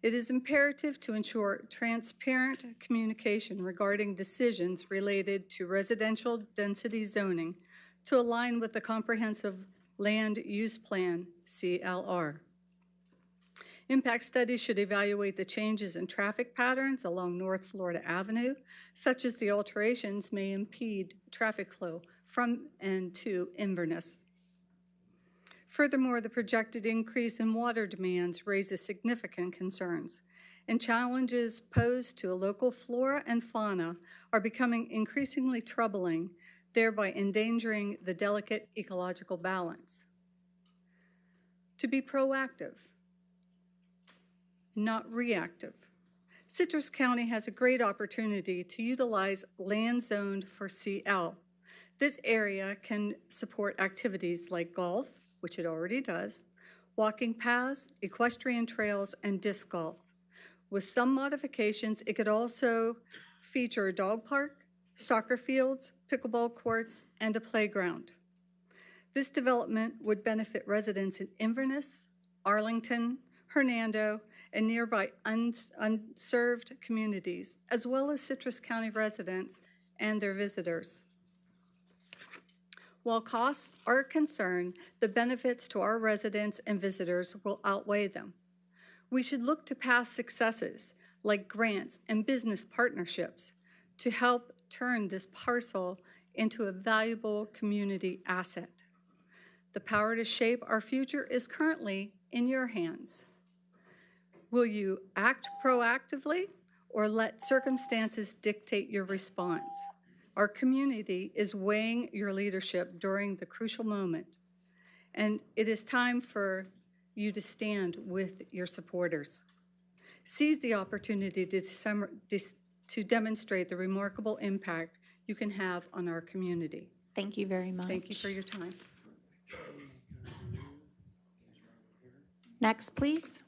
G: It is imperative to ensure transparent communication regarding decisions related to residential density zoning to align with the comprehensive land use plan, CLR. Impact studies should evaluate the changes in traffic patterns along North Florida Avenue, such as the alterations may impede traffic flow from and to Inverness. Furthermore, the projected increase in water demands raises significant concerns, and challenges posed to a local flora and fauna are becoming increasingly troubling, thereby endangering the delicate ecological balance. To be proactive, not reactive. Citrus County has a great opportunity to utilize land zoned for CL. This area can support activities like golf, which it already does, walking paths, equestrian trails, and disc golf. With some modifications, it could also feature a dog park, soccer fields, pickleball courts, and a playground. This development would benefit residents in Inverness, Arlington, Hernando, and nearby unserved communities, as well as Citrus County residents and their visitors. While costs are a concern, the benefits to our residents and visitors will outweigh them. We should look to past successes like grants and business partnerships to help turn this parcel into a valuable community asset. The power to shape our future is currently in your hands. Will you act proactively or let circumstances dictate your response? Our community is weighing your leadership during the crucial moment, and it is time for you to stand with your supporters. Seize the opportunity to demonstrate the remarkable impact you can have on our community.
C: Thank you very much.
G: Thank you for your time.
C: Next, please.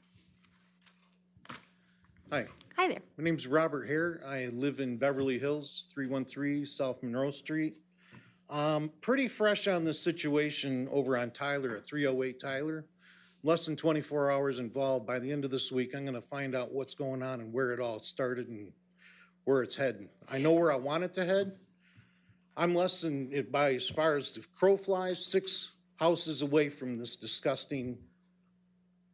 P: Hi,
C: Hi there.
P: my name's Robert Hare. I live in Beverly Hills, 313 South Monroe Street. Pretty fresh on this situation over on Tyler at 308 Tyler. Less than 24 hours involved. By the end of this week, I'm gonna find out what's going on and where it all started and where it's heading. I know where I want it to head. I'm less than, by as far as the crow flies, 6 houses away from this disgusting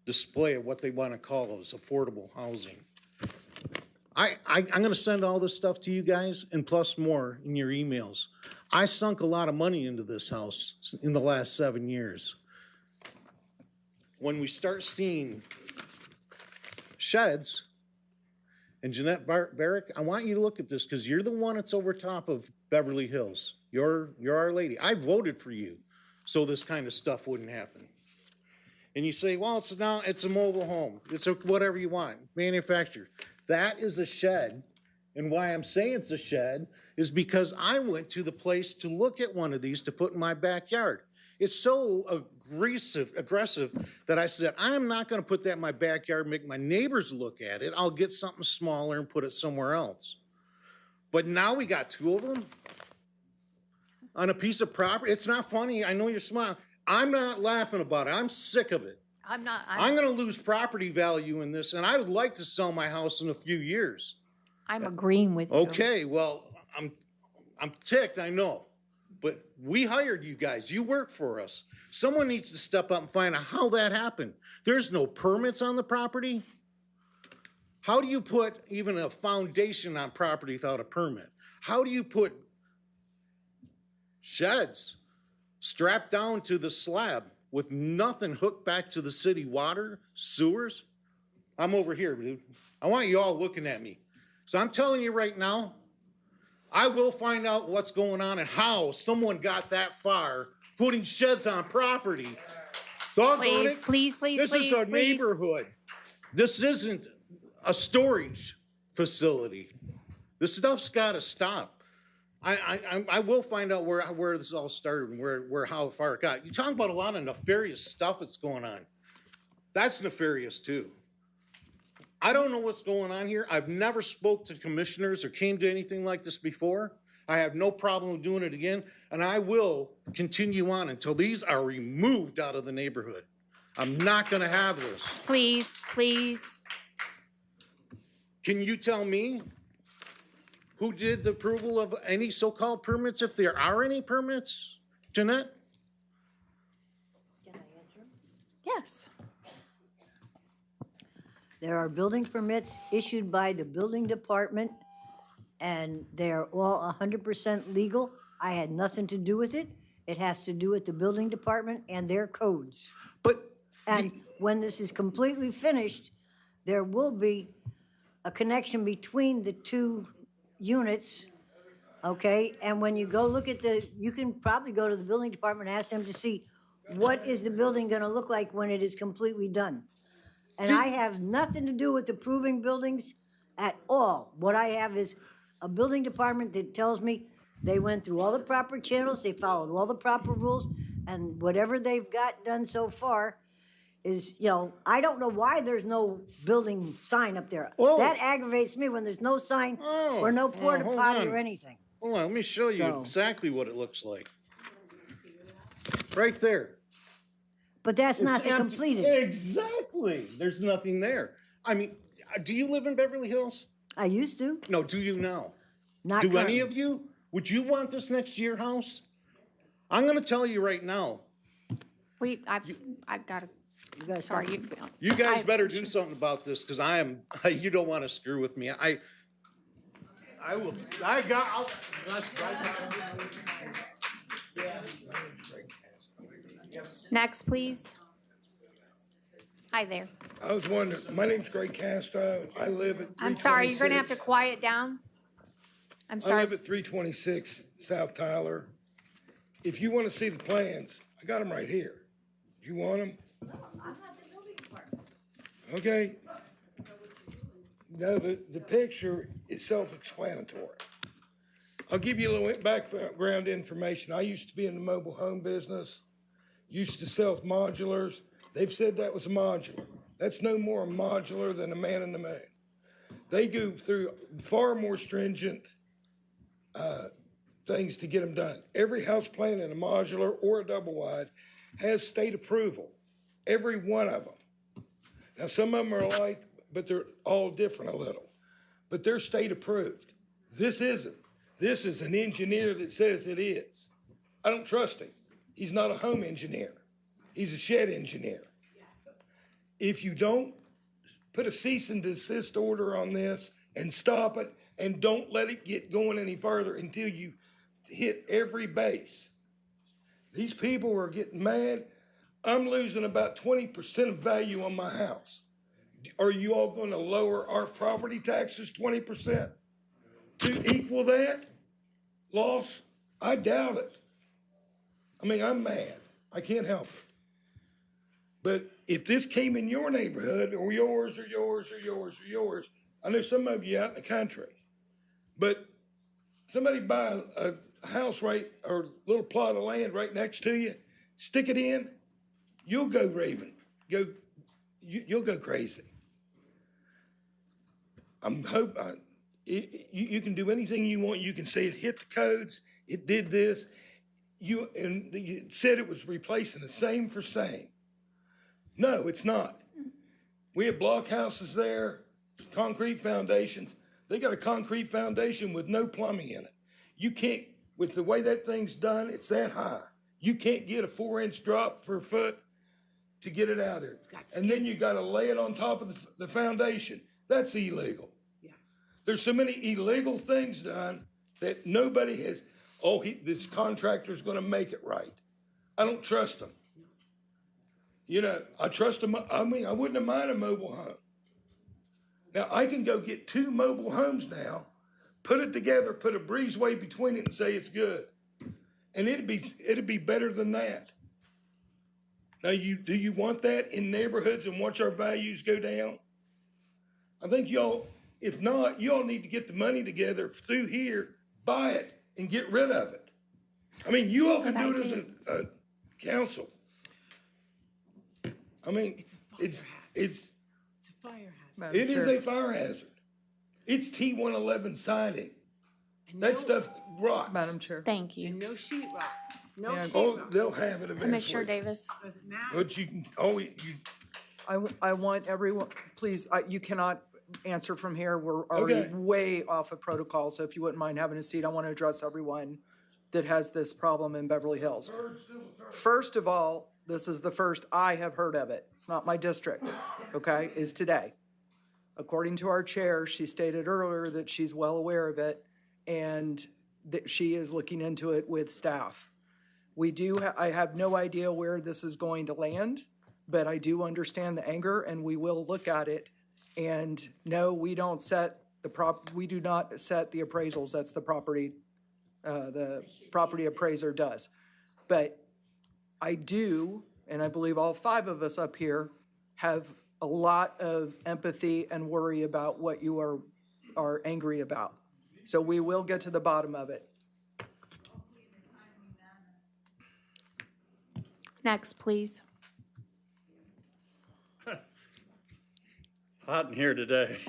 P: display of what they wanna call as affordable housing. I'm gonna send all this stuff to you guys and plus more in your emails. I sunk a lot of money into this house in the last 7 years. When we start seeing sheds, and Jeanette Barrick, I want you to look at this because you're the one that's over top of Beverly Hills. You're our lady. I voted for you so this kind of stuff wouldn't happen. And you say, well, it's a mobile home. It's a whatever you want, manufactured. That is a shed. And why I'm saying it's a shed is because I went to the place to look at one of these to put in my backyard. It's so aggressive that I said, I am not gonna put that in my backyard, make my neighbors look at it. I'll get something smaller and put it somewhere else. But now we got 2 of them on a piece of property. It's not funny, I know you're smiling. I'm not laughing about it, I'm sick of it. I'm gonna lose property value in this, and I would like to sell my house in a few years.
C: I'm agreeing with you.
P: Okay, well, I'm ticked, I know. But we hired you guys, you work for us. Someone needs to step up and find out how that happened. There's no permits on the property. How do you put even a foundation on property without a permit? How do you put sheds strapped down to the slab with nothing hooked back to the city water, sewers? I'm over here, dude. I want you all looking at me. So I'm telling you right now, I will find out what's going on and how someone got that far putting sheds on property. Doggone it.
C: Please,
P: This is a neighborhood. This isn't a storage facility. This stuff's got to stop. I will find out where this all started and how far it got. You talk about a lot of nefarious stuff that's going on. That's nefarious too. I don't know what's going on here. I've never spoke to commissioners or came to anything like this before. I have no problem with doing it again, and I will continue on until these are removed out of the neighborhood. I'm not gonna have this.
C: Please, please.
P: Can you tell me who did the approval of any so-called permits, if there are any permits? Jeanette?
C: Yes.
Q: There are building permits issued by the building department, and they're all 100% legal. I had nothing to do with it. It has to do with the building department and their codes. And when this is completely finished, there will be a connection between the 2 units, okay? And when you go look at you can probably go to the building department and ask them to see what is the building gonna look like when it is completely done. And I have nothing to do with approving buildings at all. What I have is a building department that tells me they went through all the proper channels, they followed all the proper rules, and whatever they've got done so far is, I don't know why there's no building sign up there.
P: Oh.
Q: That aggravates me when there's no sign or no porta
P: hold
Q: potty
P: on.
Q: or anything.
P: Hold on, let me show you exactly what it looks like. Right there.
Q: But that's
P: It's
Q: not the
P: empty.
Q: completed.
P: Exactly. There's nothing there. I mean, do you live in Beverly Hills?
Q: I used to.
P: No, do you now?
Q: Not
P: Do
Q: currently.
P: any of you? Would you want this next to your house? I'm gonna tell you right now,
C: I gotta, sorry.
P: you guys
C: I-
P: better do something about this, because you don't want to screw with me.
C: Next, please. Hi there.
R: I was wondering, my name's Greg Casto. I live at 326.
C: I'm sorry, you're gonna have to quiet down. I'm
R: I
C: sorry.
R: live at 326 South Tyler. If you want to see the plans, I got them right here. You want them?
Q: I'm not the building department.
R: Okay. No, the picture is self-explanatory. I'll give you a little background information. I used to be in the mobile home business, used to sell modulars. They've said that was a modular. That's no more a modular than a man in the moon. They go through far more stringent things to get them done. Every house plan in a modular or a double wide has state approval, every one of them. Now, some of them are alike, but they're all different a little. But they're state approved. This isn't. This is an engineer that says it is. I don't trust him. He's not a home engineer. He's a shed engineer. If you don't put a cease and desist order on this and stop it and don't let it get going any further until you hit every base. These people are getting mad. I'm losing about 20% of value on my house. Are you all going to lower our property taxes 20% to equal that loss? I doubt it. I mean, I'm mad. I can't help it. But if this came in your neighborhood or yours or yours or yours or yours, I know some of you out in the country, but somebody buy a house right or a little plot of land right next to you, stick it in, you'll go raving. You'll go crazy. You can do anything you want. You can say it hit the codes, it did this. You said it was replacing the same for same. No, it's not. We have block houses there, concrete foundations. They got a concrete foundation with no plumbing in it. You can't, with the way that thing's done, it's that high. You can't get a 4-inch drop per foot to get it out of there. And then you got to lay it on top of the foundation. That's illegal. Yes. There's so many illegal things done that nobody has, this contractor's going to make it right. I don't trust them. You know, I trust them. I mean, I wouldn't have minded a mobile home. Now, I can go get 2 mobile homes now, put it together, put a breezeway between it and say it's good. And it'd be better than that. Now, do you want that in neighborhoods and watch our values go down? I think y'all, if not, y'all need to get the money together through here, buy it, and get rid of it. I mean, you all can do it as a council. I mean, it's
K: a fire hazard.
R: It is a fire hazard. It's T111 siding. That stuff rots.
F: Madam Chair.
C: Thank you.
Q: And no sheetrock. No
F: Yeah.
Q: sheetrock.
R: They'll have it eventually.
C: Commissioner Davis.
Q: Doesn't matter.
R: But you can,
F: I want everyone, please, you cannot answer from here. We're already way off of protocol, so if you wouldn't mind having a seat, I want to address everyone that has this problem in Beverly Hills. First of all, this is the first I have heard of it. It's not my district, okay, is today. According to our chair, she stated earlier that she's well aware of it and that she is looking into it with staff. I have no idea where this is going to land, but I do understand the anger and we will look at it. And no, we don't set we do not set the appraisals. That's the property appraiser does. But I do, and I believe all 5 of us up here have a lot of empathy and worry about what you are angry about. So we will get to the bottom of it.
C: Next, please.
S: Hot in here today.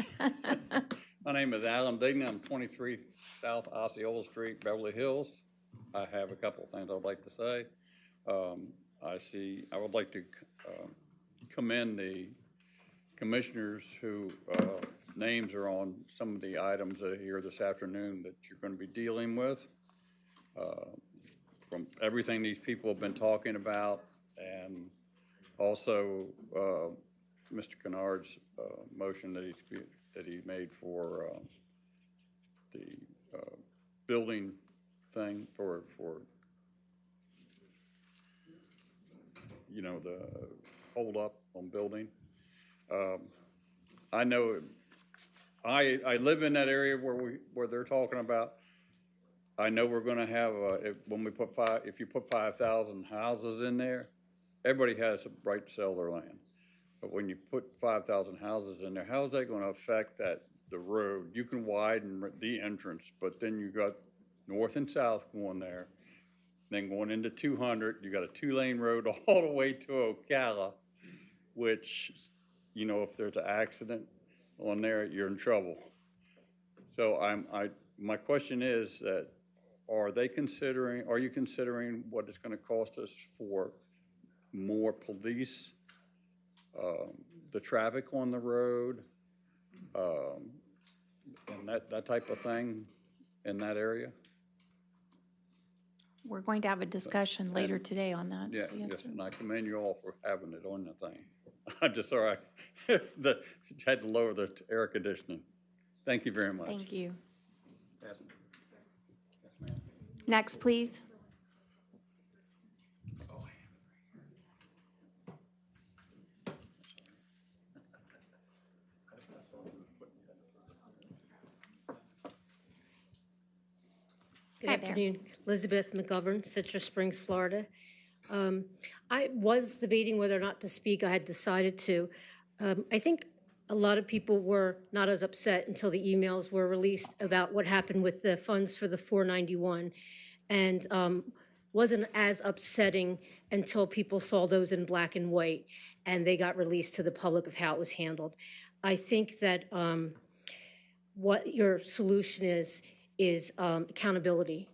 S: My name is Alan Dignan. I'm 23 South Osceola Street, Beverly Hills. I have a couple of things I'd like to say. I would like to commend the commissioners who names are on some of the items here this afternoon that you're going to be dealing with. from everything these people have been talking about, and also Mr. Kennard's motion that he made for the building thing for the hold up on building. I know I live in that area where they're talking about. I know we're going to have if you put 5,000 houses in there, everybody has a right to sell their land. But when you put 5,000 houses in there, how is that going to affect the road? You can widen the entrance, but then you got north and south going there. Then going into 200, you got a 2-lane road all the way to Ocala, which, if there's an accident on there, you're in trouble. So my question is that, are you considering what it's going to cost us for more police, the traffic on the road, and that type of thing in that area?
C: We're going to have a discussion later today on that.
S: Yeah,
C: so yes,
S: yes,
C: sir.
S: and I commend you all for having it on the thing. I'm just sorry, had to lower the air conditioning. Thank you very much.
C: Thank you. Next, please.
O: Good
C: Hi there.
O: afternoon. Elizabeth McGovern, Citrus Springs, Florida. I was debating whether or not to speak. I had decided to. I think a lot of people were not as upset until the emails were released about what happened with the funds for the 491, and wasn't as upsetting until people saw those in black and white and they got released to the public of how it was handled. I think that what your solution is accountability.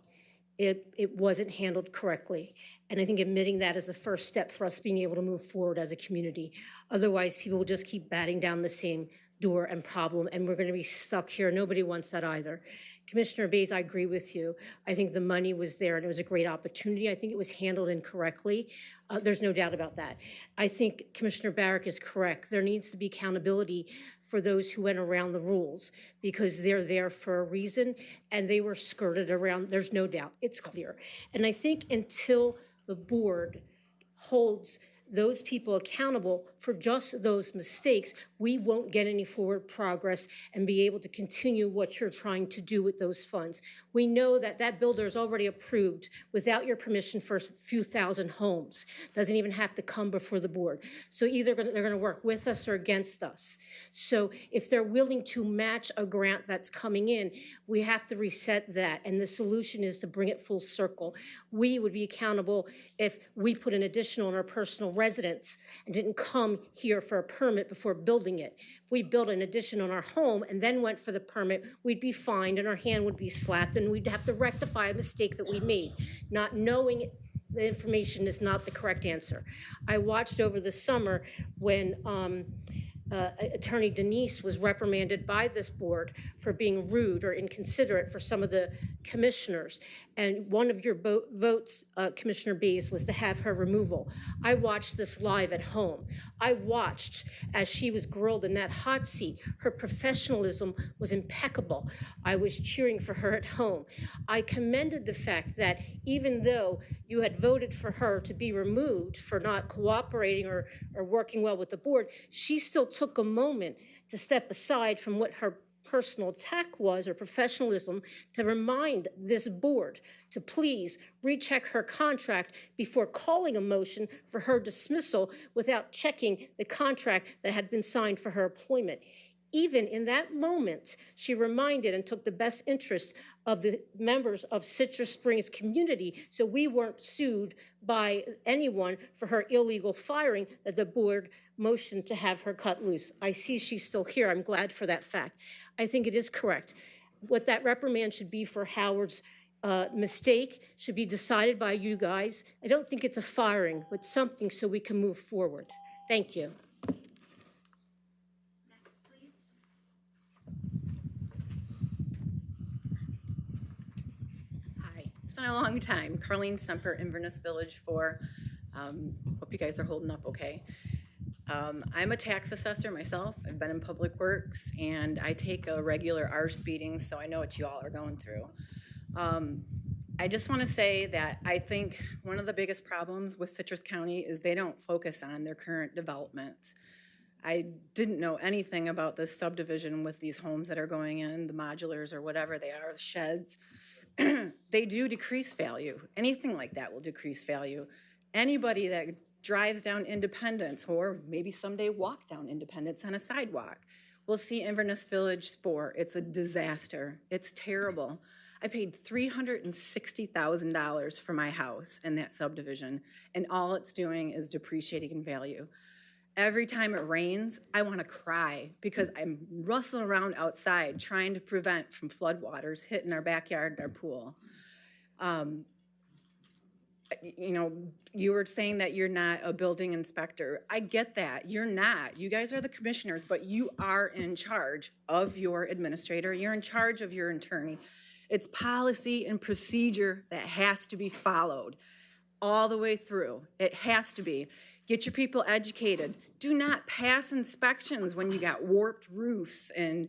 O: It wasn't handled correctly. And I think admitting that is the first step for us being able to move forward as a community. Otherwise, people will just keep batting down the same door and problem, and we're going to be stuck here. Nobody wants that either. Commissioner Bays, I agree with you. I think the money was there, and it was a great opportunity. I think it was handled incorrectly. There's no doubt about that. I think Commissioner Barrick is correct. There needs to be accountability for those who went around the rules, because they're there for a reason, and they were skirted around. There's no doubt. It's clear. And I think until the board holds those people accountable for just those mistakes, we won't get any forward progress and be able to continue what you're trying to do with those funds. We know that that builder is already approved without your permission for a few thousand homes. Doesn't even have to come before the board. So either they're going to work with us or against us. So if they're willing to match a grant that's coming in, we have to reset that. And the solution is to bring it full circle. We would be accountable if we put an additional on our personal residence and didn't come here for a permit before building it. If we built an addition on our home and then went for the permit, we'd be fined and our hand would be slapped and we'd have to rectify a mistake that we made. Not knowing the information is not the correct answer. I watched over the summer when Attorney Denise was reprimanded by this board for being rude or inconsiderate for some of the commissioners. And one of your votes, Commissioner Bays, was to have her removal. I watched this live at home. I watched as she was grilled in that hot seat. Her professionalism was impeccable. I was cheering for her at home. I commended the fact that even though you had voted for her to be removed for not cooperating or working well with the board, she still took a moment to step aside from what her personal attack was or professionalism to remind this board to please recheck her contract before calling a motion for her dismissal without checking the contract that had been signed for her employment. Even in that moment, she reminded and took the best interest of the members of Citrus Springs community so we weren't sued by anyone for her illegal firing that the board motioned to have her cut loose. I see she's still here. I'm glad for that fact. I think it is correct. What that reprimand should be for Howard's mistake should be decided by you guys. I don't think it's a firing, but something so we can move forward. Thank you.
T: been a long time. Carlene Semper, Inverness Village 4. Hope you guys are holding up okay. I'm a tax assessor myself. I've been in public works, and I take a regular R speeding, so I know what you all are going through. I just want to say that I think one of the biggest problems with Citrus County is they don't focus on their current development. I didn't know anything about this subdivision with these homes that are going in, the modulars or whatever they are, the sheds. They do decrease value. Anything like that will decrease value. Anybody that drives down Independence, or maybe someday walk down Independence on a sidewalk, will see Inverness Village 4. It's a disaster. It's terrible. I paid $360,000 for my house in that subdivision, and all it's doing is depreciating in value. Every time it rains, I want to cry because I'm rustling around outside trying to prevent from floodwaters hitting our backyard and our pool. You know, you were saying that you're not a building inspector. I get that. You're not. You guys are the commissioners, but you are in charge of your administrator. You're in charge of your attorney. It's policy and procedure that has to be followed all the way through. It has to be. Get your people educated. Do not pass inspections when you got warped roofs, and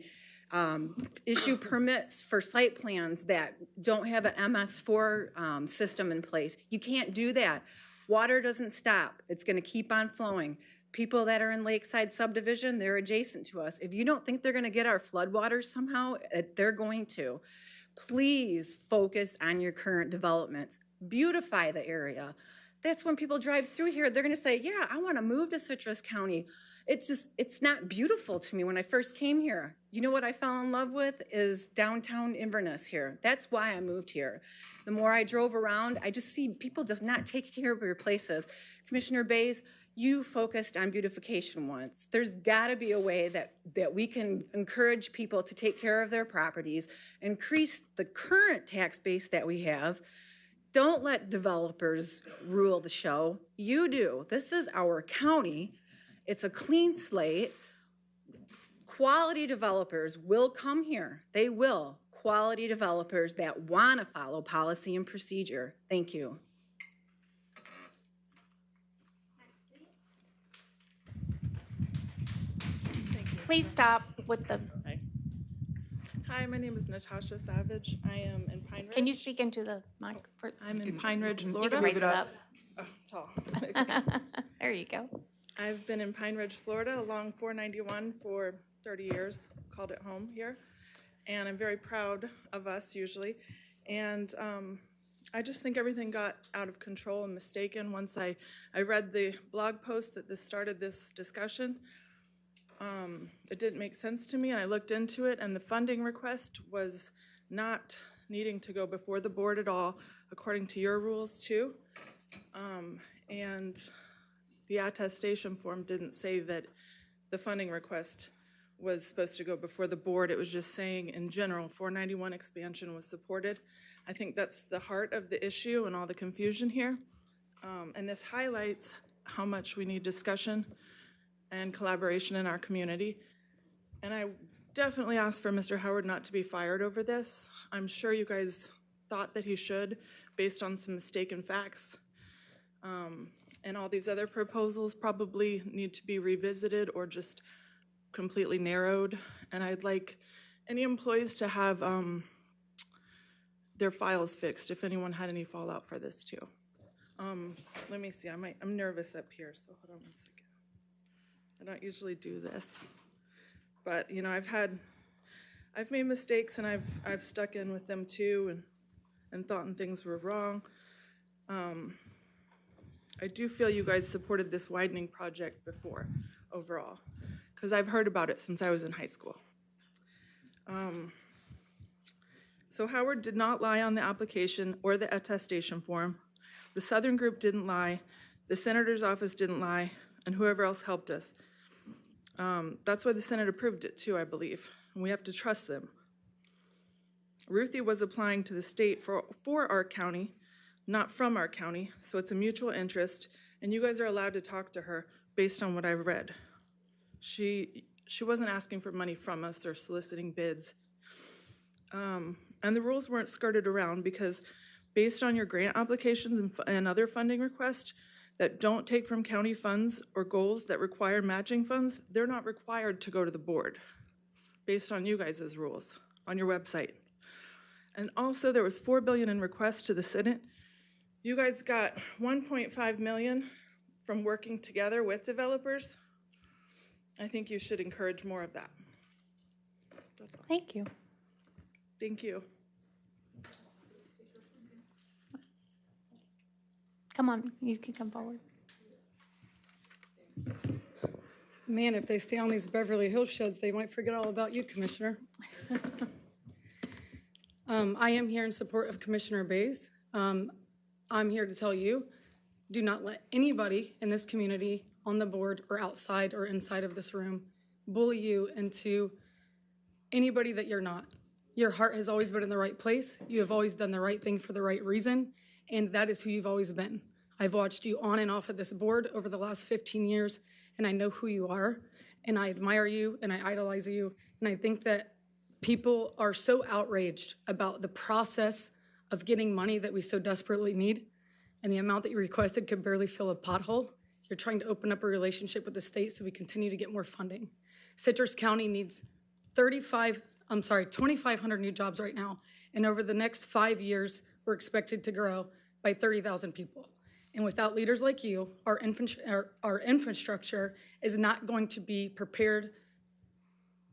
T: issue permits for site plans that don't have an MS4 system in place. You can't do that. Water doesn't stop. It's going to keep on flowing. People that are in Lakeside subdivision, they're adjacent to us. If you don't think they're going to get our floodwaters somehow, they're going to. Please focus on your current developments. Beautify the area. That's when people drive through here, they're going to say, yeah, I want to move to Citrus County. It's not beautiful to me when I first came here. You know what I fell in love with is downtown Inverness here. That's why I moved here. The more I drove around, I just see people just not taking care of your places. Commissioner Bays, you focused on beautification once. There's got to be a way that we can encourage people to take care of their properties, increase the current tax base that we have. Don't let developers rule the show. You do. This is our county. It's a clean slate. Quality developers will come here. They will. Quality developers that want to follow policy and procedure. Thank you.
C: Please stop with the,
U: Hi, my name is Natasha Savage. I am in Pine Ridge.
C: can you speak into the mic?
U: I'm in Pine Ridge, Florida.
C: You can raise it up.
U: Oh, it's all.
C: There you go.
U: I've been in Pine Ridge, Florida, along 491 for 30 years, called it home here. And I'm very proud of us usually. And I just think everything got out of control and mistaken once I read the blog post that started this discussion. It didn't make sense to me, and I looked into it, and the funding request was not needing to go before the board at all, according to your rules too. And the attestation form didn't say that the funding request was supposed to go before the board. It was just saying in general 491 expansion was supported. I think that's the heart of the issue and all the confusion here. And this highlights how much we need discussion and collaboration in our community. And I definitely ask for Mr. Howard not to be fired over this. I'm sure you guys thought that he should, based on some mistaken facts. And all these other proposals probably need to be revisited or just completely narrowed. And I'd like any employees to have their files fixed if anyone had any fallout for this too. Let me see, I'm nervous up here, so hold on one second. I don't usually do this, but you know, I've made mistakes, and I've stuck in with them too, and thought things were wrong. I do feel you guys supported this widening project before, overall, because I've heard about it since I was in high school. So Howard did not lie on the application or the attestation form. The Southern Group didn't lie. The Senator's office didn't lie, and whoever else helped us. That's why the Senate approved it too, I believe, and we have to trust them. Ruthie was applying to the state for our county, not from our county, so it's a mutual interest, and you guys are allowed to talk to her based on what I read. She wasn't asking for money from us or soliciting bids. And the rules weren't skirted around because based on your grant applications and other funding requests that don't take from county funds or goals that require matching funds, they're not required to go to the board based on you guys' rules on your website. And also there was $4 billion in requests to the Senate. You guys got $1.5 million from working together with developers. I think you should encourage more of that. That's all.
C: Thank you.
U: Thank you.
C: Come on, you can come forward.
D: Man, if they stay on these Beverly Hills sheds, they might forget all about you, Commissioner. I am here in support of Commissioner Bays. I'm here to tell you, do not let anybody in this community, on the board or outside or inside of this room, bully you into anybody that you're not. Your heart has always been in the right place. You have always done the right thing for the right reason, and that is who you've always been. I've watched you on and off of this board over the last 15 years, and I know who you are, and I admire you, and I idolize you, and I think that people are so outraged about the process of getting money that we so desperately need, and the amount that you requested could barely fill a pothole. You're trying to open up a relationship with the state so we continue to get more funding. Citrus County needs 2,500 new jobs right now, and over the next 5 years, we're expected to grow by 30,000 people. And without leaders like you, our infrastructure is not going to be prepared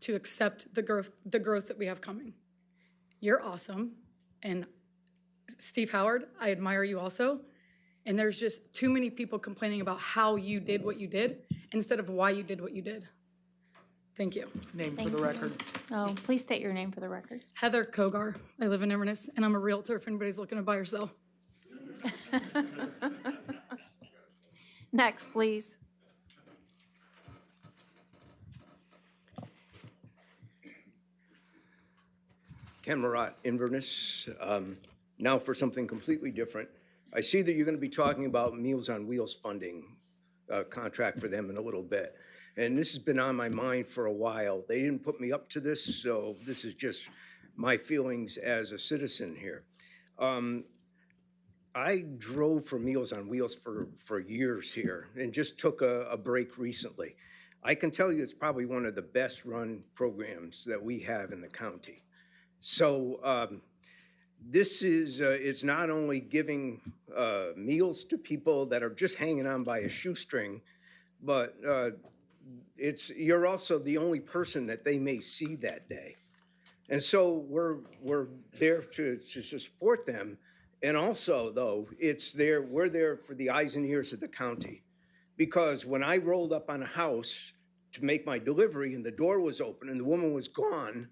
D: to accept the growth that we have coming. You're awesome, and Steve Howard, I admire you also. And there's just too many people complaining about how you did what you did instead of why you did what you did. Thank you.
F: Name
C: Thank
F: for the
C: you.
F: record.
C: Oh, please state your name for the record.
D: Heather Kogar. I live in Inverness, and I'm a realtor if anybody's looking to buy or sell.
C: Next, please.
E: Ken Marat, Inverness. Now for something completely different. I see that you're going to be talking about Meals on Wheels funding contract for them in a little bit. And this has been on my mind for a while. They didn't put me up to this, so this is just my feelings as a citizen here. I drove for Meals on Wheels for years here and just took a break recently. I can tell you it's probably one of the best run programs that we have in the county. So this is, it's not only giving meals to people that are just hanging on by a shoestring, but you're also the only person that they may see that day. And so we're there to support them. And also, though, we're there for the eyes and ears of the county. Because when I rolled up on a house to make my delivery and the door was open and the woman was gone,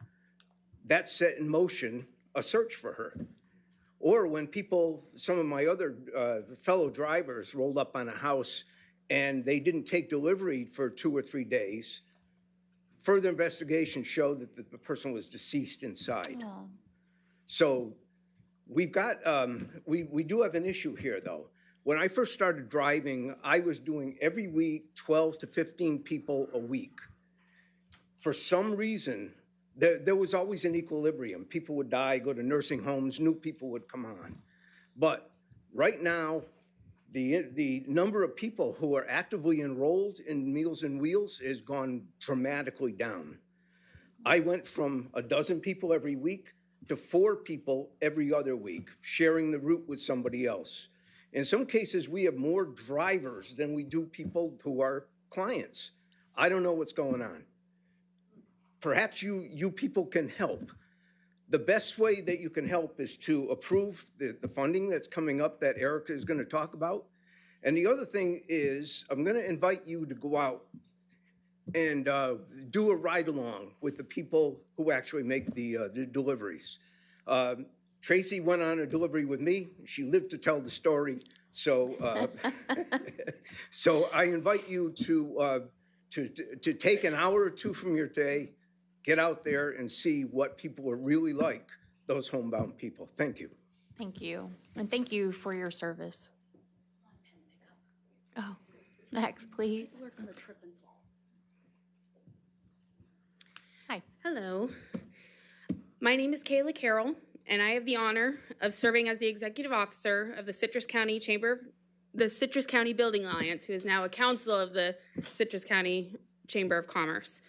E: that set in motion a search for her. Or when some of my other fellow drivers rolled up on a house and they didn't take delivery for 2 or 3 days, further investigation showed that the person was deceased inside.
C: Oh.
E: So we've got, we do have an issue here, though. When I first started driving, I was doing every week 12 to 15 people a week. For some reason, there was always an equilibrium. People would die, go to nursing homes, new people would come on. But right now, the number of people who are actively enrolled in Meals on Wheels has gone dramatically down. I went from 12 people every week to 4 people every other week, sharing the route with somebody else. In some cases, we have more drivers than we do people who are clients. I don't know what's going on. Perhaps you people can help. The best way that you can help is to approve the funding that's coming up that Erica is going to talk about. And the other thing is, I'm going to invite you to go out and do a ride-along with the people who actually make the deliveries. Tracy went on a delivery with me. She lived to tell the story. So, so I invite you to take an hour or two from your day, get out there and see what people are really like, those homebound people. Thank you.
C: Thank you. And thank you for your service. Oh, next, please.
D: People are going to trip and fall.
C: Hi.
V: Hello. My name is Kayla Carroll.
A: and I have the honor of serving as the executive officer of the Citrus County Building Alliance, who is now a council of the Citrus County Chamber of Commerce.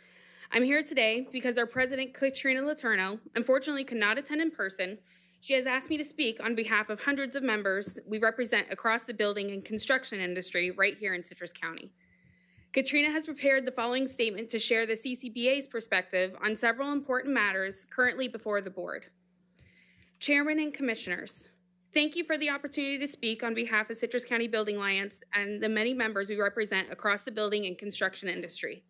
A: I'm here today because our president, Katrina Letourneau, unfortunately could not attend in person. She has asked me to speak on behalf of hundreds of members we represent across the building and construction industry right here in Citrus County. Katrina has prepared the following statement to share the CCBA's perspective on several important matters currently before the board. Chairman and Commissioners, thank you for the opportunity to speak on behalf of Citrus County Building Alliance and the many members we represent across the building and construction industry.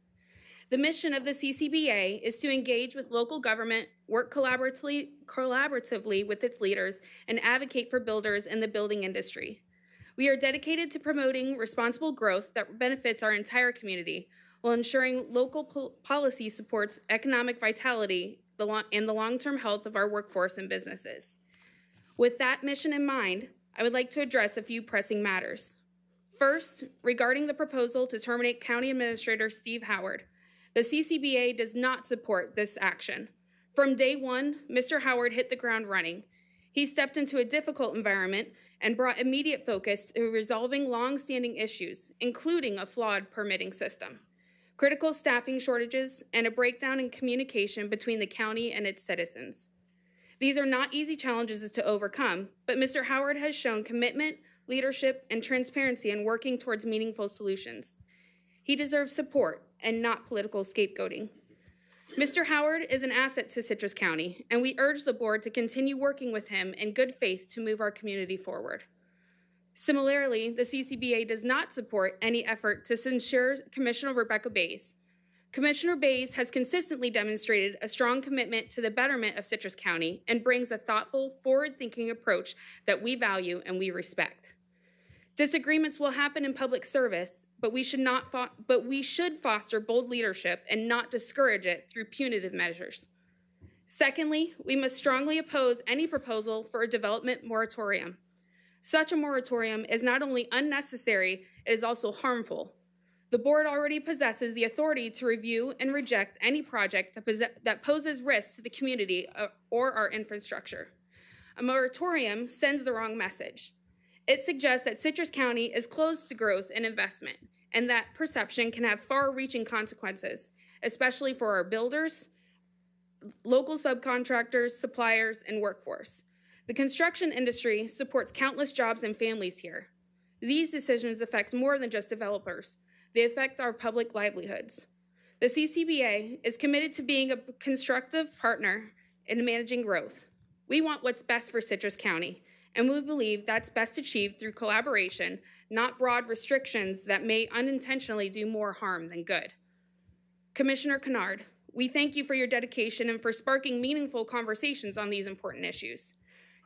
A: The mission of the CCBA is to engage with local government, work collaboratively with its leaders, and advocate for builders in the building industry. We are dedicated to promoting responsible growth that benefits our entire community while ensuring local policy supports economic vitality and the long-term health of our workforce and businesses. With that mission in mind, I would like to address a few pressing matters. First, regarding the proposal to terminate County Administrator Steve Howard, the CCBA does not support this action. From day one, Mr. Howard hit the ground running. He stepped into a difficult environment and brought immediate focus to resolving long-standing issues, including a flawed permitting system, critical staffing shortages, and a breakdown in communication between the county and its citizens. These are not easy challenges to overcome, but Mr. Howard has shown commitment, leadership, and transparency in working towards meaningful solutions. He deserves support and not political scapegoating. Mr. Howard is an asset to Citrus County, and we urge the board to continue working with him in good faith to move our community forward. Similarly, the CCBA does not support any effort to censure Commissioner Rebecca Bays. Commissioner Bays has consistently demonstrated a strong commitment to the betterment of Citrus County and brings a thoughtful, forward-thinking approach that we value and we respect. Disagreements will happen in public service, but we should foster bold leadership and not discourage it through punitive measures. Secondly, we must strongly oppose any proposal for a development moratorium. Such a moratorium is not only unnecessary, it is also harmful. The board already possesses the authority to review and reject any project that poses risks to the community or our infrastructure. A moratorium sends the wrong message. It suggests that Citrus County is closed to growth and investment, and that perception can have far-reaching consequences, especially for our builders, local subcontractors, suppliers, and workforce. The construction industry supports countless jobs and families here. These decisions affect more than just developers. They affect our public livelihoods. The CCBA is committed to being a constructive partner in managing growth. We want what's best for Citrus County, and we believe that's best achieved through collaboration, not broad restrictions that may unintentionally do more harm than good. Commissioner Kennard, we thank you for your dedication and for sparking meaningful conversations on these important issues.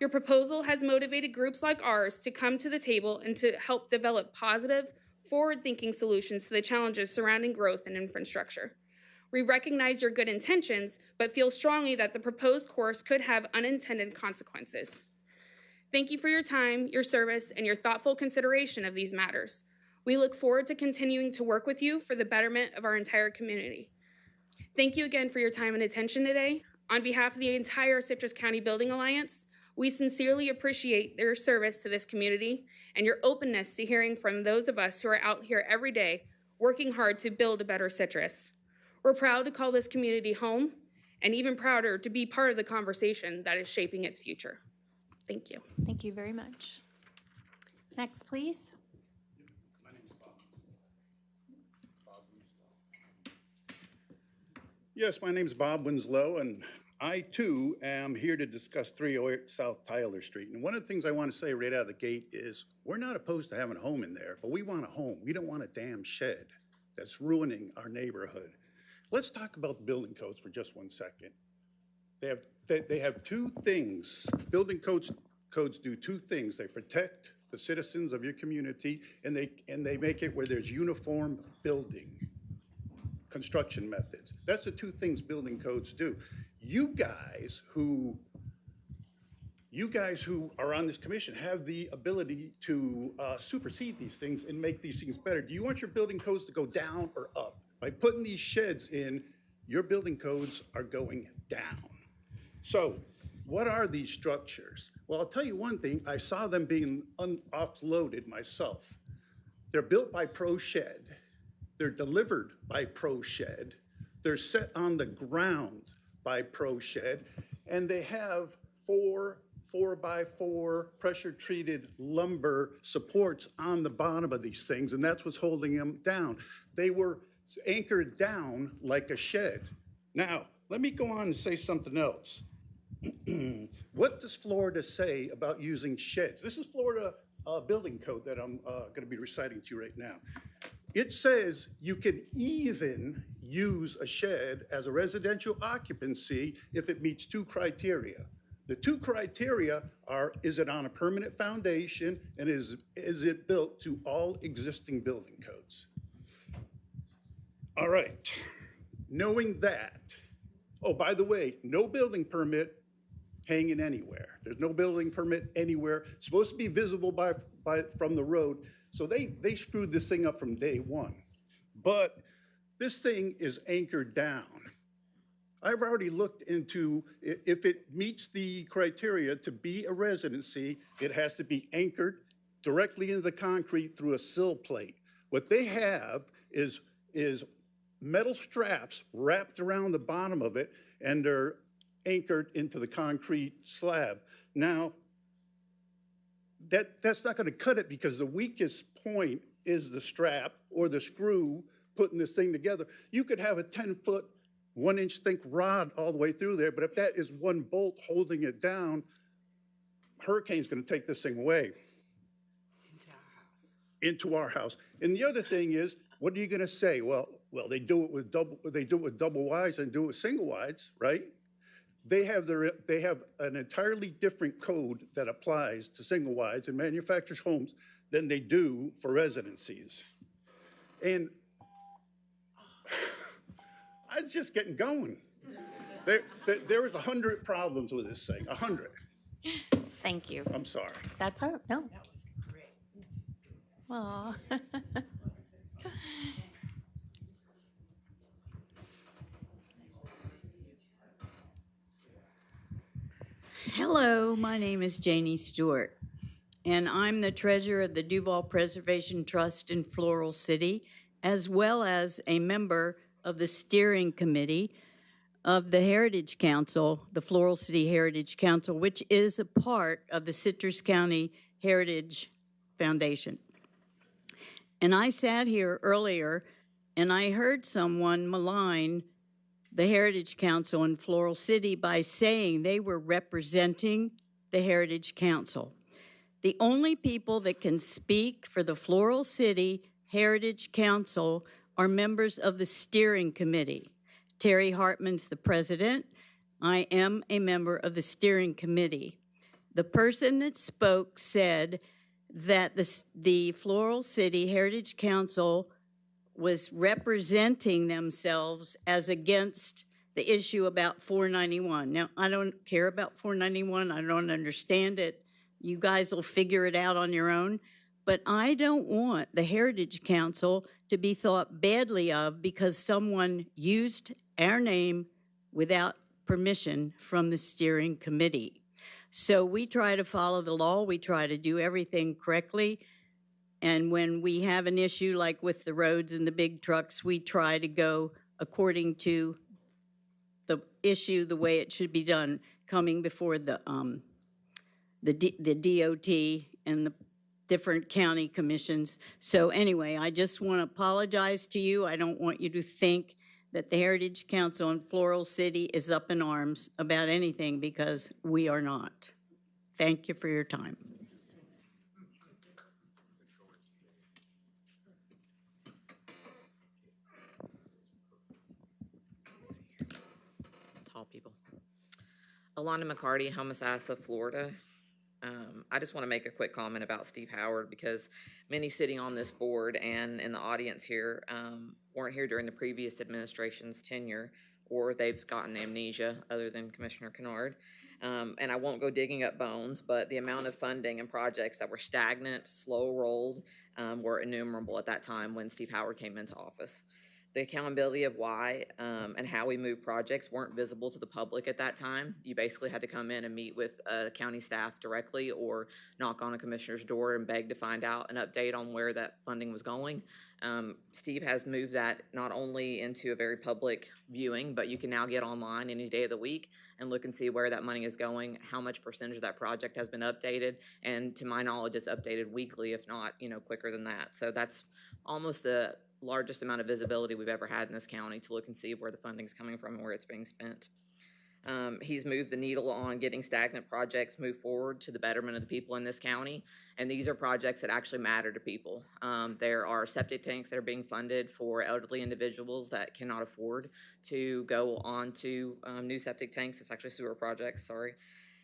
A: Your proposal has motivated groups like ours to come to the table and to help develop positive, forward-thinking solutions to the challenges surrounding growth and infrastructure. We recognize your good intentions, but feel strongly that the proposed course could have unintended consequences. Thank you for your time, your service, and your thoughtful consideration of these matters. We look forward to continuing to work with you for the betterment of our entire community. Thank you again for your time and attention today. On behalf of the entire Citrus County Building Alliance, we sincerely appreciate your service to this community and your openness to hearing from those of us who are out here every day working hard to build a better Citrus. We're proud to call this community home and even prouder to be part of the conversation that is shaping its future. Thank you.
C: Thank you very much. Next, please.
I: Yes, my name is Bob Winslow, and I too am here to discuss 308 South Tyler Street. And one of the things I want to say right out of the gate is we're not opposed to having a home in there, but we want a home. We don't want a damn shed that's ruining our neighborhood. Let's talk about the building codes for just 1 second. They have two things. Building codes do two things. They protect the citizens of your community, and they make it where there's uniform building construction methods. That's the two things building codes do. You guys who are on this commission have the ability to supersede these things and make these things better. Do you want your building codes to go down or up? By putting these sheds in, your building codes are going down. So what are these structures? Well, I'll tell you one thing. I saw them being offloaded myself. They're built by Pro Shed. They're delivered by Pro Shed. They're set on the ground by Pro Shed. And they have 4x4 pressure-treated lumber supports on the bottom of these things, and that's what's holding them down. They were anchored down like a shed. Now, let me go on and say something else. What does Florida say about using sheds? This is Florida building code that I'm going to be reciting to you right now. It says you can even use a shed as a residential occupancy if it meets two criteria. The two criteria are, is it on a permanent foundation, and is it built to all existing building codes? All right, knowing that, oh, by the way, no building permit hanging anywhere. There's no building permit anywhere. It's supposed to be visible from the road. So they screwed this thing up from day one. But this thing is anchored down. I've already looked into, if it meets the criteria to be a residency, it has to be anchored directly into the concrete through a sill plate. What they have is metal straps wrapped around the bottom of it, and they're anchored into the concrete slab. Now, that's not going to cut it, because the weakest point is the strap or the screw putting this thing together. You could have a 10-foot, 1-inch thick rod all the way through there, but if that is one bolt holding it down, hurricane's going to take this thing away. Into our house. And the other thing is, what are you going to say? Well, they do it with double wides and do it with single wides, right? They have an entirely different code that applies to single wides and manufacturers' homes than they do for residencies. And I was just getting going. There was 100 problems with this thing, 100.
C: Thank you.
I: I'm sorry.
C: That's all right. No. That was great. Aw.
H: Hello, my name is Janie Stewart, and I'm the treasurer of the Duval Preservation Trust in Floral City, as well as a member of the steering committee of the Heritage Council, the Floral City Heritage Council, which is a part of the Citrus County Heritage Foundation. And I sat here earlier and I heard someone malign the Heritage Council in Floral City by saying they were representing the Heritage Council. The only people that can speak for the Floral City Heritage Council are members of the steering committee. Terry Hartman's the president. I am a member of the steering committee. The person that spoke said that the Floral City Heritage Council was representing themselves as against the issue about 491. Now, I don't care about 491. I don't understand it. You guys will figure it out on your own. But I don't want the Heritage Council to be thought badly of because someone used our name without permission from the steering committee. So we try to follow the law. We try to do everything correctly. And when we have an issue like with the roads and the big trucks, we try to go according to the issue, the way it should be done, coming before the DOT and the different county commissions. So anyway, I just want to apologize to you. I don't want you to think that the Heritage Council in Floral City is up in arms about anything, because we are not. Thank you for your time.
M: Tall people. Alana McCarty, Homosassa, Florida. I just want to make a quick comment about Steve Howard, because many sitting on this board and in the audience here weren't here during the previous administration's tenure, or they've gotten amnesia other than Commissioner Kennard. And I won't go digging up bones, but the amount of funding and projects that were stagnant, slow-rolled, were innumerable at that time when Steve Howard came into office. The accountability of why and how we move projects weren't visible to the public at that time. You basically had to come in and meet with county staff directly or knock on a commissioner's door and beg to find out an update on where that funding was going. Steve has moved that not only into a very public viewing, but you can now get online any day of the week and look and see where that money is going, how much percentage of that project has been updated, and to my knowledge, it's updated weekly, if not, quicker than that. So that's almost the largest amount of visibility we've ever had in this county to look and see where the funding's coming from and where it's being spent. He's moved the needle on getting stagnant projects moved forward to the betterment of the people in this county, and these are projects that actually matter to people. There are septic tanks that are being funded for elderly individuals that cannot afford to go on to new septic tanks. It's actually sewer projects, sorry.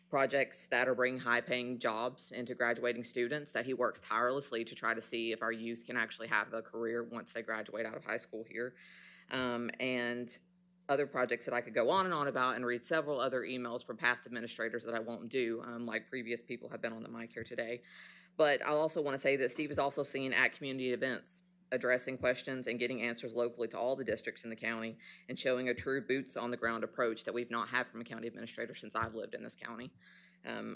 M: Projects that are bringing high-paying jobs into graduating students that he works tirelessly to try to see if our youth can actually have a career once they graduate out of high school here. And other projects that I could go on and on about and read several other emails from past administrators that I won't do, like previous people have been on the mic here today. But I also want to say that Steve is also seen at community events, addressing questions and getting answers locally to all the districts in the county and showing a true boots on the ground approach that we've not had from a county administrator since I've lived in this county.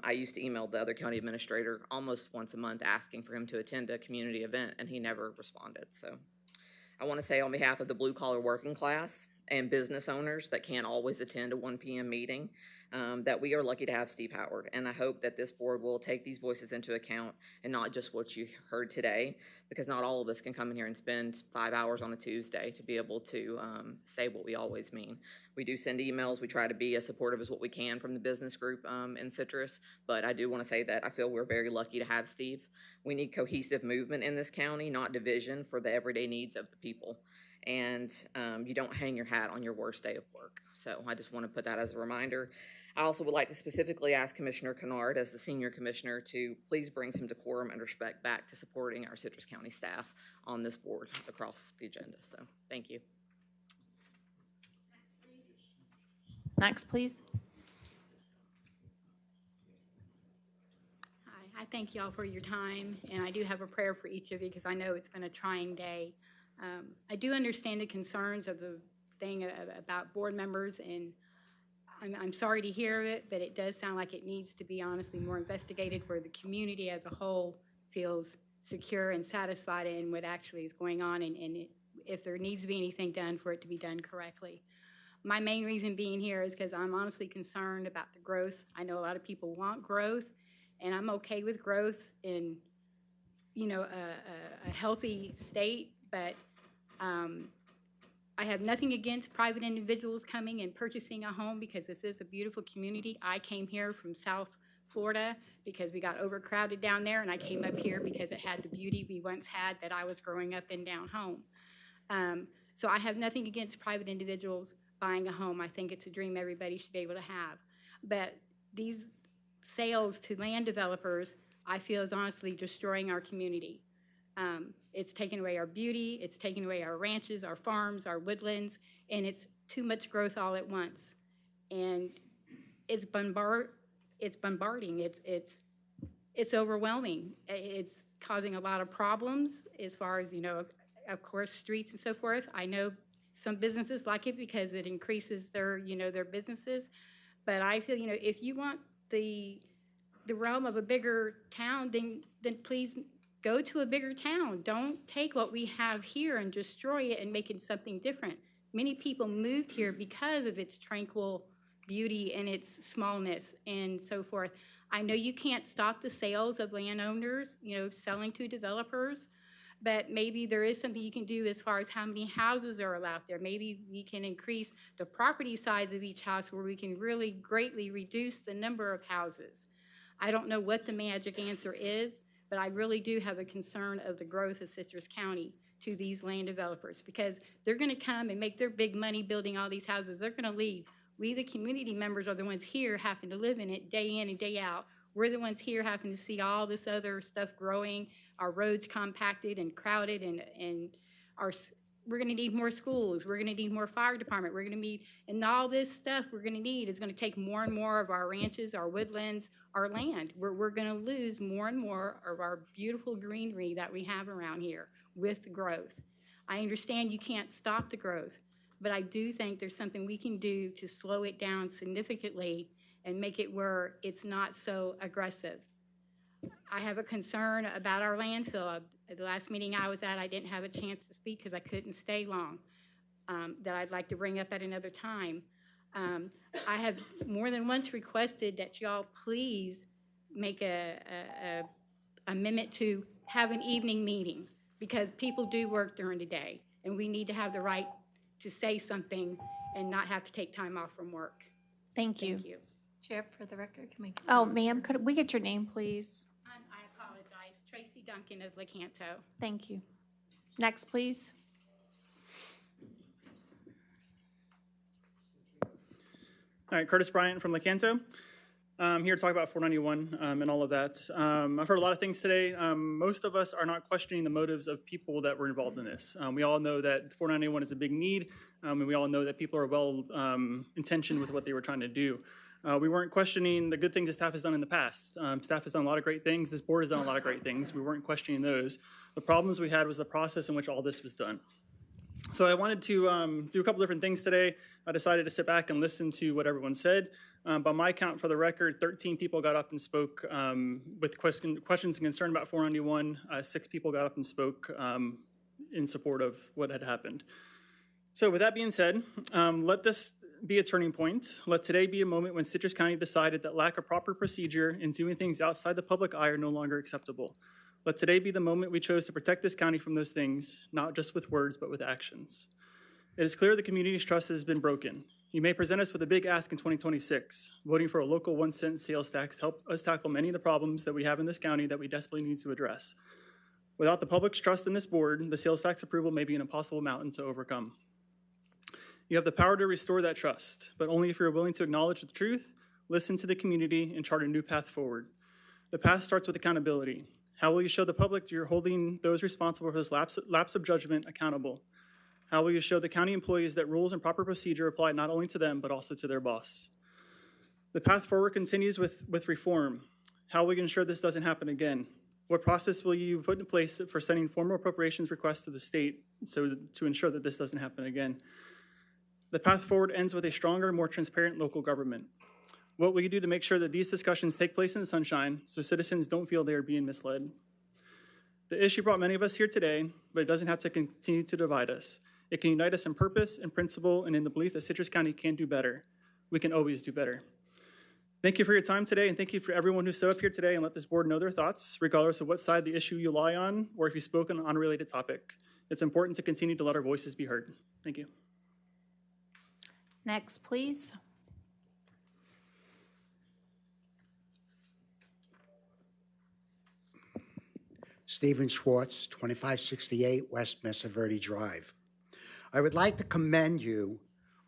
M: I used to email the other county administrator almost once a month asking for him to attend a community event, and he never responded. So I want to say on behalf of the blue collar working class and business owners that can't always attend a 1 p.m. meeting, that we are lucky to have Steve Howard. And I hope that this board will take these voices into account and not just what you heard today, because not all of us can come in here and spend 5 hours on a Tuesday to be able to say what we always mean. We do send emails. We try to be as supportive as what we can from the business group in Citrus, but I do want to say that I feel we're very lucky to have Steve. We need cohesive movement in this county, not division, for the everyday needs of the people. And you don't hang your hat on your worst day of work. So I just want to put that as a reminder. I also would like to specifically ask Commissioner Kennard, as the senior commissioner, to please bring some decorum and respect back to supporting our Citrus County staff on this board across the agenda. So thank you.
C: Next, please.
J: Hi, I thank y'all for your time, and I do have a prayer for each of you because I know it's been a trying day. I do understand the concerns of the thing about board members, and I'm sorry to hear it, but it does sound like it needs to be honestly more investigated where the community as a whole feels secure and satisfied in what actually is going on, and if there needs to be anything done for it to be done correctly. My main reason being here is because I'm honestly concerned about the growth. I know a lot of people want growth, and I'm okay with growth in, a healthy state, but I have nothing against private individuals coming and purchasing a home because this is a beautiful community. I came here from South Florida because we got overcrowded down there, and I came up here because it had the beauty we once had that I was growing up in down home. So I have nothing against private individuals buying a home. I think it's a dream everybody should be able to have. But these sales to land developers, I feel, is honestly destroying our community. It's taking away our beauty, it's taking away our ranches, our farms, our woodlands, and it's too much growth all at once. And it's bombarding, it's overwhelming. It's causing a lot of problems as far as, of course, streets and so forth. I know some businesses like it because it increases their, their businesses. But I feel, if you want the realm of a bigger town, then please go to a bigger town. Don't take what we have here and destroy it and make it something different. Many people moved here because of its tranquil beauty and its smallness and so forth. I know you can't stop the sales of landowners, selling to developers, but maybe there is something you can do as far as how many houses are allowed there. Maybe we can increase the property size of each house where we can really greatly reduce the number of houses. I don't know what the magic answer is, but I really do have a concern of the growth of Citrus County to these land developers because they're going to come and make their big money building all these houses. They're going to leave. We, the community members, are the ones here having to live in it day in and day out. We're the ones here having to see all this other stuff growing, our roads compacted and crowded, and we're going to need more schools. We're going to need more fire department. We're going to need, and all this stuff we're going to need is going to take more and more of our ranches, our woodlands, our land. We're going to lose more and more of our beautiful greenery that we have around here with growth. I understand you can't stop the growth, but I do think there's something we can do to slow it down significantly and make it where it's not so aggressive. I have a concern about our landfill. At the last meeting I was at, I didn't have a chance to speak because I couldn't stay long, that I'd like to bring up at another time. I have more than once requested that y'all please make a amendment to have an evening meeting, because people do work during the day, and we need to have the right to say something and not have to take time off from work.
C: Thank you.
J: Thank you.
B: Chair, for the record, can we?
C: Oh, ma'am, could we get your name, please?
J: I apologize. Tracy Duncan of Lecanto.
C: Thank you. Next, please.
L: All right, Curtis Bryant from Lecanto. I'm here to talk about 491 and all of that. I've heard a lot of things today. Most of us are not questioning the motives of people that were involved in this. We all know that 491 is a big need, and we all know that people are well intentioned with what they were trying to do. We weren't questioning the good things that staff has done in the past. Staff has done a lot of great things. This board has done a lot of great things. We weren't questioning those. The problems we had was the process in which all this was done. So I wanted to do a couple different things today. I decided to sit back and listen to what everyone said. By my count, for the record, 13 people got up and spoke with questions and concern about 491. 6 people got up and spoke in support of what had happened. So with that being said, let this be a turning point. Let today be a moment when Citrus County decided that lack of proper procedure and doing things outside the public eye are no longer acceptable. Let today be the moment we chose to protect this county from those things, not just with words, but with actions. It is clear the community's trust has been broken. You may present us with a big ask in 2026, voting for a local 1-cent sales tax to help us tackle many of the problems that we have in this county that we desperately need to address. Without the public's trust in this board, the sales tax approval may be an impossible mountain to overcome. You have the power to restore that trust, but only if you're willing to acknowledge the truth, listen to the community, and chart a new path forward. The path starts with accountability. How will you show the public that you're holding those responsible for this lapse of judgment accountable? How will you show the county employees that rules and proper procedure apply not only to them, but also to their boss? The path forward continues with reform. How will you ensure this doesn't happen again? What process will you put in place for sending formal appropriations requests to the state to ensure that this doesn't happen again? The path forward ends with a stronger, more transparent local government. What will you do to make sure that these discussions take place in the sunshine so citizens don't feel they are being misled? The issue brought many of us here today, but it doesn't have to continue to divide us. It can unite us in purpose and principle and in the belief that Citrus County can do better. We can always do better. Thank you for your time today, and thank you for everyone who stood up here today and let this board know their thoughts, regardless of what side the issue you lie on or if you spoke on an unrelated topic. It's important to continue to let our voices be heard. Thank you.
C: Next, please.
V: Stephen Schwartz, 2568 West Mesa Verde Drive. I would like to commend you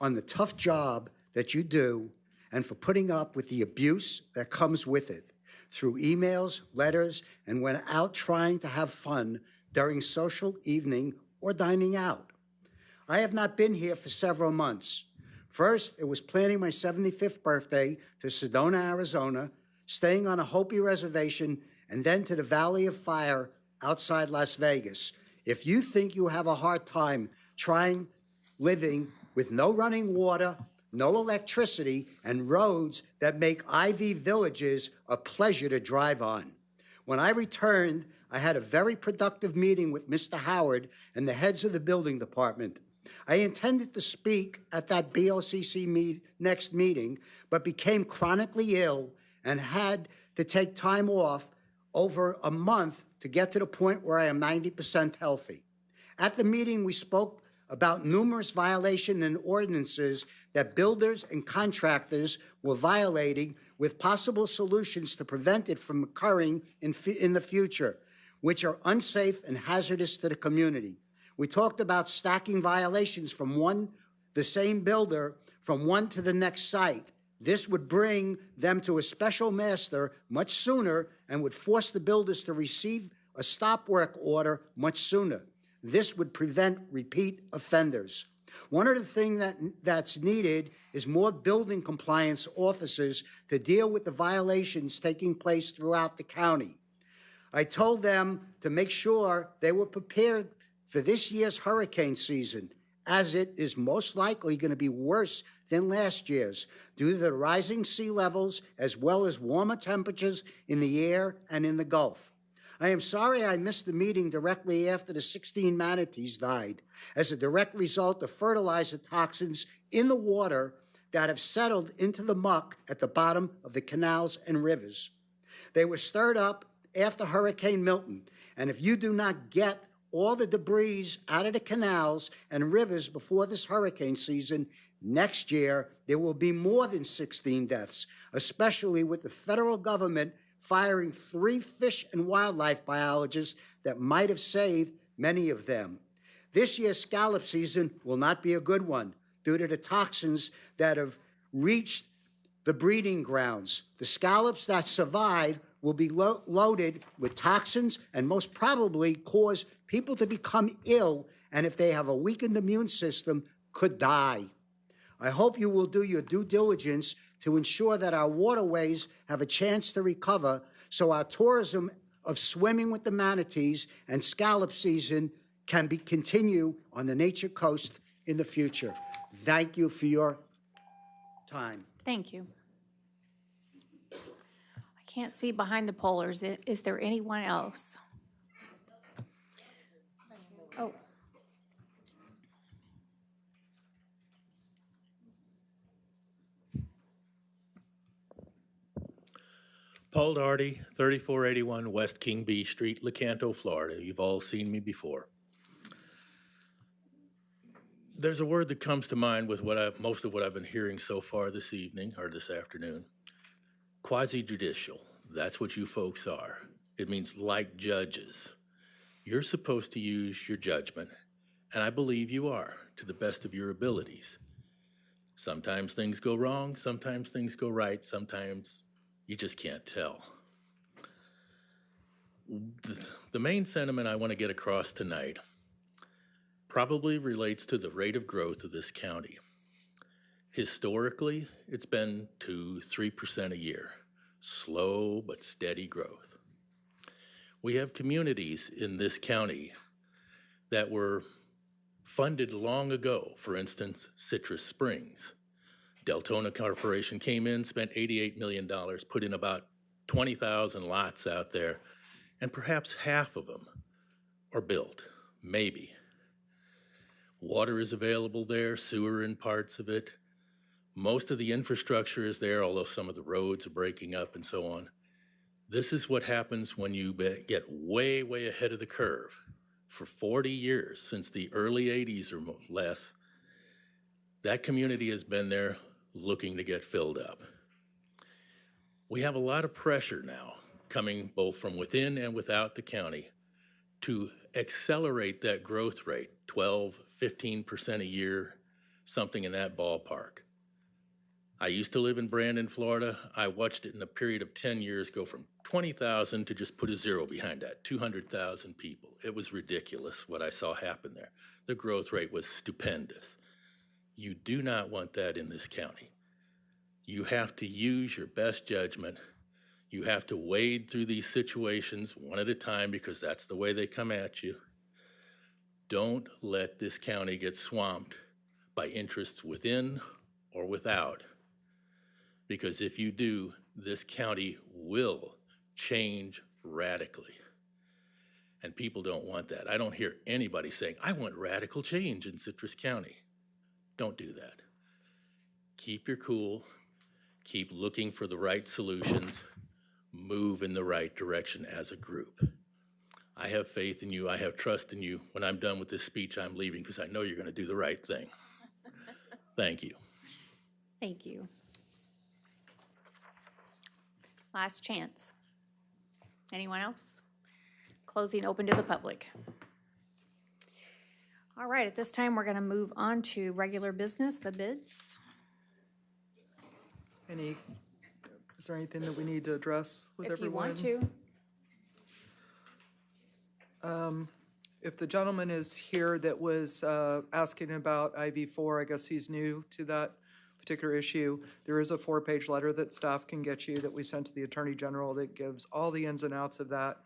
V: on the tough job that you do and for putting up with the abuse that comes with it through emails, letters, and when out trying to have fun during social evening or dining out. I have not been here for several months. First, it was planning my 75th birthday to Sedona, Arizona, staying on a Hopi reservation, and then to the Valley of Fire outside Las Vegas. If you think you have a hard time living with no running water, no electricity, and roads that make IV villages a pleasure to drive on. When I returned, I had a very productive meeting with Mr. Howard and the heads of the building department. I intended to speak at that BOCC next meeting, but became chronically ill and had to take time off over a month to get to the point where I am 90% healthy. At the meeting, we spoke about numerous violations and ordinances that builders and contractors were violating with possible solutions to prevent it from occurring in the future, which are unsafe and hazardous to the community. We talked about stacking violations from the same builder from one to the next site. This would bring them to a special master much sooner and would force the builders to receive a stop work order much sooner. This would prevent repeat offenders. One of the things that's needed is more building compliance officers to deal with the violations taking place throughout the county. I told them to make sure they were prepared for this year's hurricane season, as it is most likely going to be worse than last year's due to the rising sea levels as well as warmer temperatures in the air and in the Gulf. I am sorry I missed the meeting directly after the 16 manatees died as a direct result of fertilizer toxins in the water that have settled into the muck at the bottom of the canals and rivers. They were stirred up after Hurricane Milton, and if you do not get all the debris out of the canals and rivers before this hurricane season, next year there will be more than 16 deaths, especially with the federal government firing 3 fish and wildlife biologists that might have saved many of them. This year's scallop season will not be a good one due to the toxins that have reached the breeding grounds. The scallops that survive will be loaded with toxins and most probably cause people to become ill, and if they have a weakened immune system, could die. I hope you will do your due diligence to ensure that our waterways have a chance to recover so our tourism of swimming with the manatees and scallop season can continue on the Nature Coast in the future. Thank you for your time.
C: Thank you. I can't see behind the pollers. Is there anyone else? Oh.
G: Paul Doherty, 3481 West King B Street, Lecanto, Florida. You've all seen me before. There's a word that comes to mind with most of what I've been hearing so far this evening or this afternoon. Quasi-judicial. That's what you folks are. It means like judges. You're supposed to use your judgment, and I believe you are, to the best of your abilities. Sometimes things go wrong, sometimes things go right, sometimes you just can't tell. The main sentiment I want to get across tonight probably relates to the rate of growth of this county. Historically, it's been 2-3% a year, slow but steady growth. We have communities in this county that were funded long ago, for instance, Citrus Springs. Deltona Corporation came in, spent $88 million, put in about 20,000 lots out there, and perhaps half of them are built, maybe. Water is available there, sewer in parts of it. Most of the infrastructure is there, although some of the roads are breaking up and so on. This is what happens when you get way, way ahead of the curve. For 40 years, since the early 80s or less, that community has been there looking to get filled up. We have a lot of pressure now coming both from within and without the county to accelerate that growth rate, 12-15% a year, something in that ballpark. I used to live in Brandon, Florida. I watched it in a period of 10 years go from 20,000 to just put a zero behind that, 200,000 people. It was ridiculous what I saw happen there. The growth rate was stupendous. You do not want that in this county. You have to use your best judgment. You have to wade through these situations one at a time because that's the way they come at you. Don't let this county get swamped by interests within or without. Because if you do, this county will change radically. And people don't want that. I don't hear anybody saying, I want radical change in Citrus County. Don't do that. Keep your cool, keep looking for the right solutions, move in the right direction as a group. I have faith in you, I have trust in you. When I'm done with this speech, I'm leaving because I know you're going to do the right thing. Thank you.
C: Thank you. Last chance. Anyone else? Closing open to the public. All right, at this time, we're going to move on to regular business, the bids.
F: Is there anything that we need to address with everyone?
C: If you want to.
F: If the gentleman is here that was asking about IV4, I guess he's new to that particular issue. There is a 4-page letter that staff can get you that we sent to the Attorney General that gives all the ins and outs of that.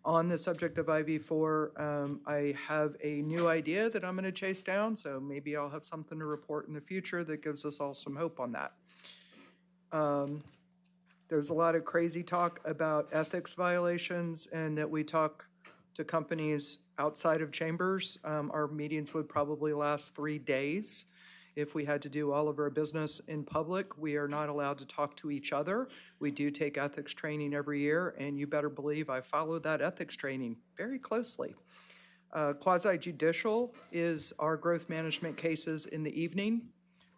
F: On the subject of IV4, I have a new idea that I'm going to chase down, so maybe I'll have something to report in the future that gives us all some hope on that. There's a lot of crazy talk about ethics violations and that we talk to companies outside of chambers. Our meetings would probably last 3 days. If we had to do all of our business in public, we are not allowed to talk to each other. We do take ethics training every year, and you better believe I follow that ethics training very closely. Quasi-judicial is our growth management cases in the evening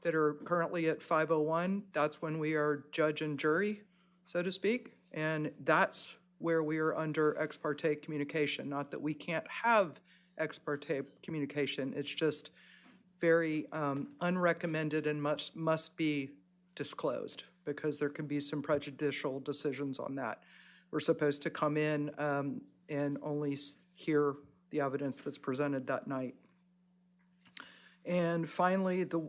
F: that are currently at 5:01. That's when we are judge and jury, so to speak, and that's where we are under ex parte communication. Not that we can't have ex parte communication, it's just very unrecommended and must be disclosed because there can be some prejudicial decisions on that. We're supposed to come in and only hear the evidence that's presented that night. And finally, the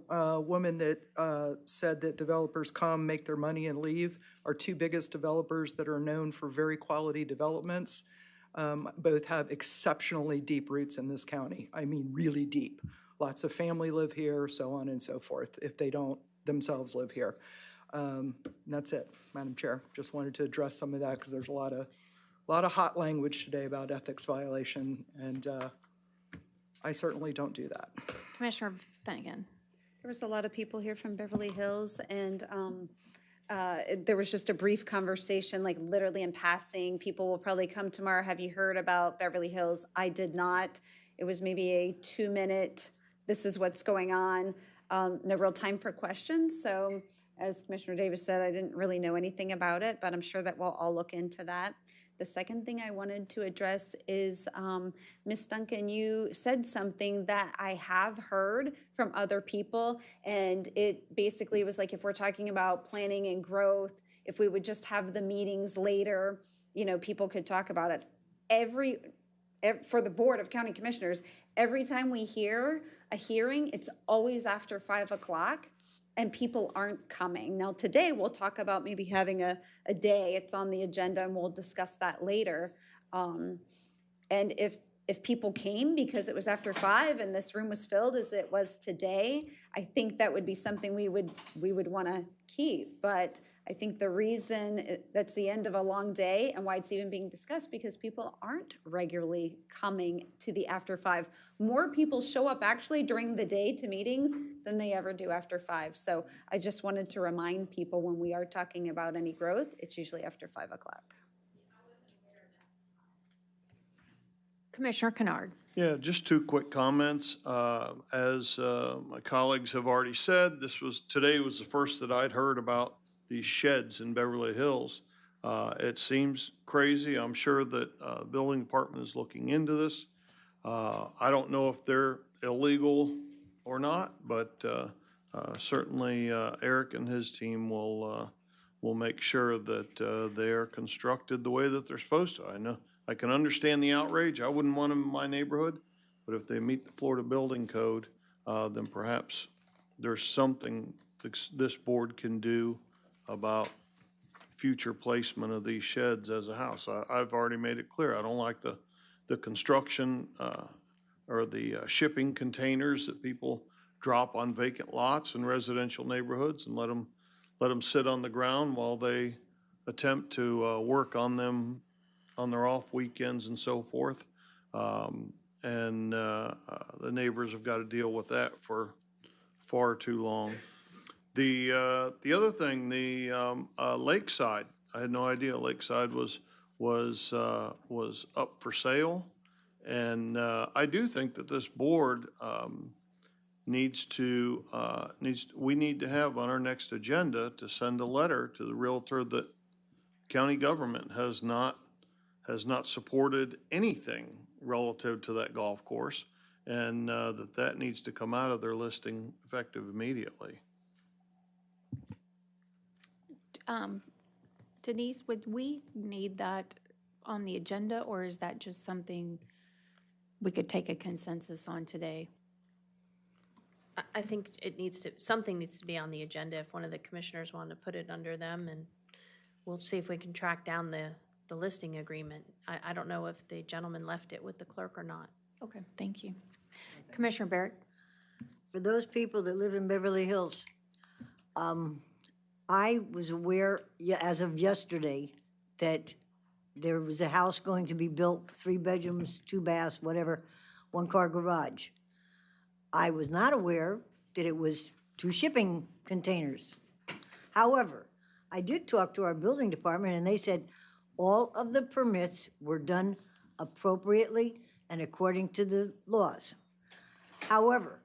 F: woman that said that developers come, make their money, and leave. Our two biggest developers that are known for very quality developments both have exceptionally deep roots in this county. I mean, really deep. Lots of family live here, so on and so forth, if they don't themselves live here. That's it, Madam Chair. Just wanted to address some of that because there's a lot of hot language today about ethics violation, and I certainly don't do that.
C: Commissioner Finnegan.
N: There was a lot of people here from Beverly Hills, and there was just a brief conversation, like literally in passing. People will probably come tomorrow. Have you heard about Beverly Hills? I did not. It was maybe a 2-minute, this is what's going on. No real time for questions. So as Commissioner Davis said, I didn't really know anything about it, but I'm sure that we'll all look into that. The second thing I wanted to address is, Ms. Duncan, you said something that I have heard from other people, and it basically was like, if we're talking about planning and growth, if we would just have the meetings later, you know, people could talk about it. For the Board of County Commissioners, every time we hear a hearing, it's always after 5 o'clock. And people aren't coming. Now today we'll talk about maybe having a day, it's on the agenda and we'll discuss that later. And if people came because it was after 5 and this room was filled as it was today, I think that would be something we would wanna keep. But I think the reason that's the end of a long day and why it's even being discussed, because people aren't regularly coming to the after 5. More people show up actually during the day to meetings than they ever do after 5. So I just wanted to remind people when we are talking about any growth, it's usually after 5 o'clock.
C: Commissioner Kennard.
P: Yeah, just 2 quick comments. As my colleagues have already said, today was the first that I'd heard about these sheds in Beverly Hills. It seems crazy. I'm sure that the building department is looking into this. I don't know if they're illegal or not, but certainly Eric and his team will make sure that they are constructed the way that they're supposed to. I know I can understand the outrage. I wouldn't want them in my neighborhood, but if they meet the Florida Building Code, then perhaps there's something this board can do about future placement of these sheds as a house. I've already made it clear, I don't like the construction or the shipping containers that people drop on vacant lots in residential neighborhoods and let them sit on the ground while they attempt to work on them on their off weekends and so forth. And the neighbors have got to deal with that for far too long. The other thing, the Lakeside, I had no idea Lakeside was up for sale, and I do think that this board we need to have on our next agenda to send a letter to the realtor that county government has not supported anything relative to that golf course, and that needs to come out of their listing effective immediately.
C: Denise, would we need that on the agenda, or is that just something we could take a consensus on today?
W: I think something needs to be on the agenda if one of the commissioners want to put it under them, and we'll see if we can track down the listing agreement. I don't know if the gentleman left it with the clerk or not.
C: Okay, thank you. Commissioner Barrett?
K: For those people that live in Beverly Hills, I was aware, as of yesterday, that there was a house going to be built, 3 bedrooms, 2 baths, whatever, 1-car garage. I was not aware that it was 2 shipping containers. However, I did talk to our building department, and they said all of the permits were done appropriately and according to the laws. However,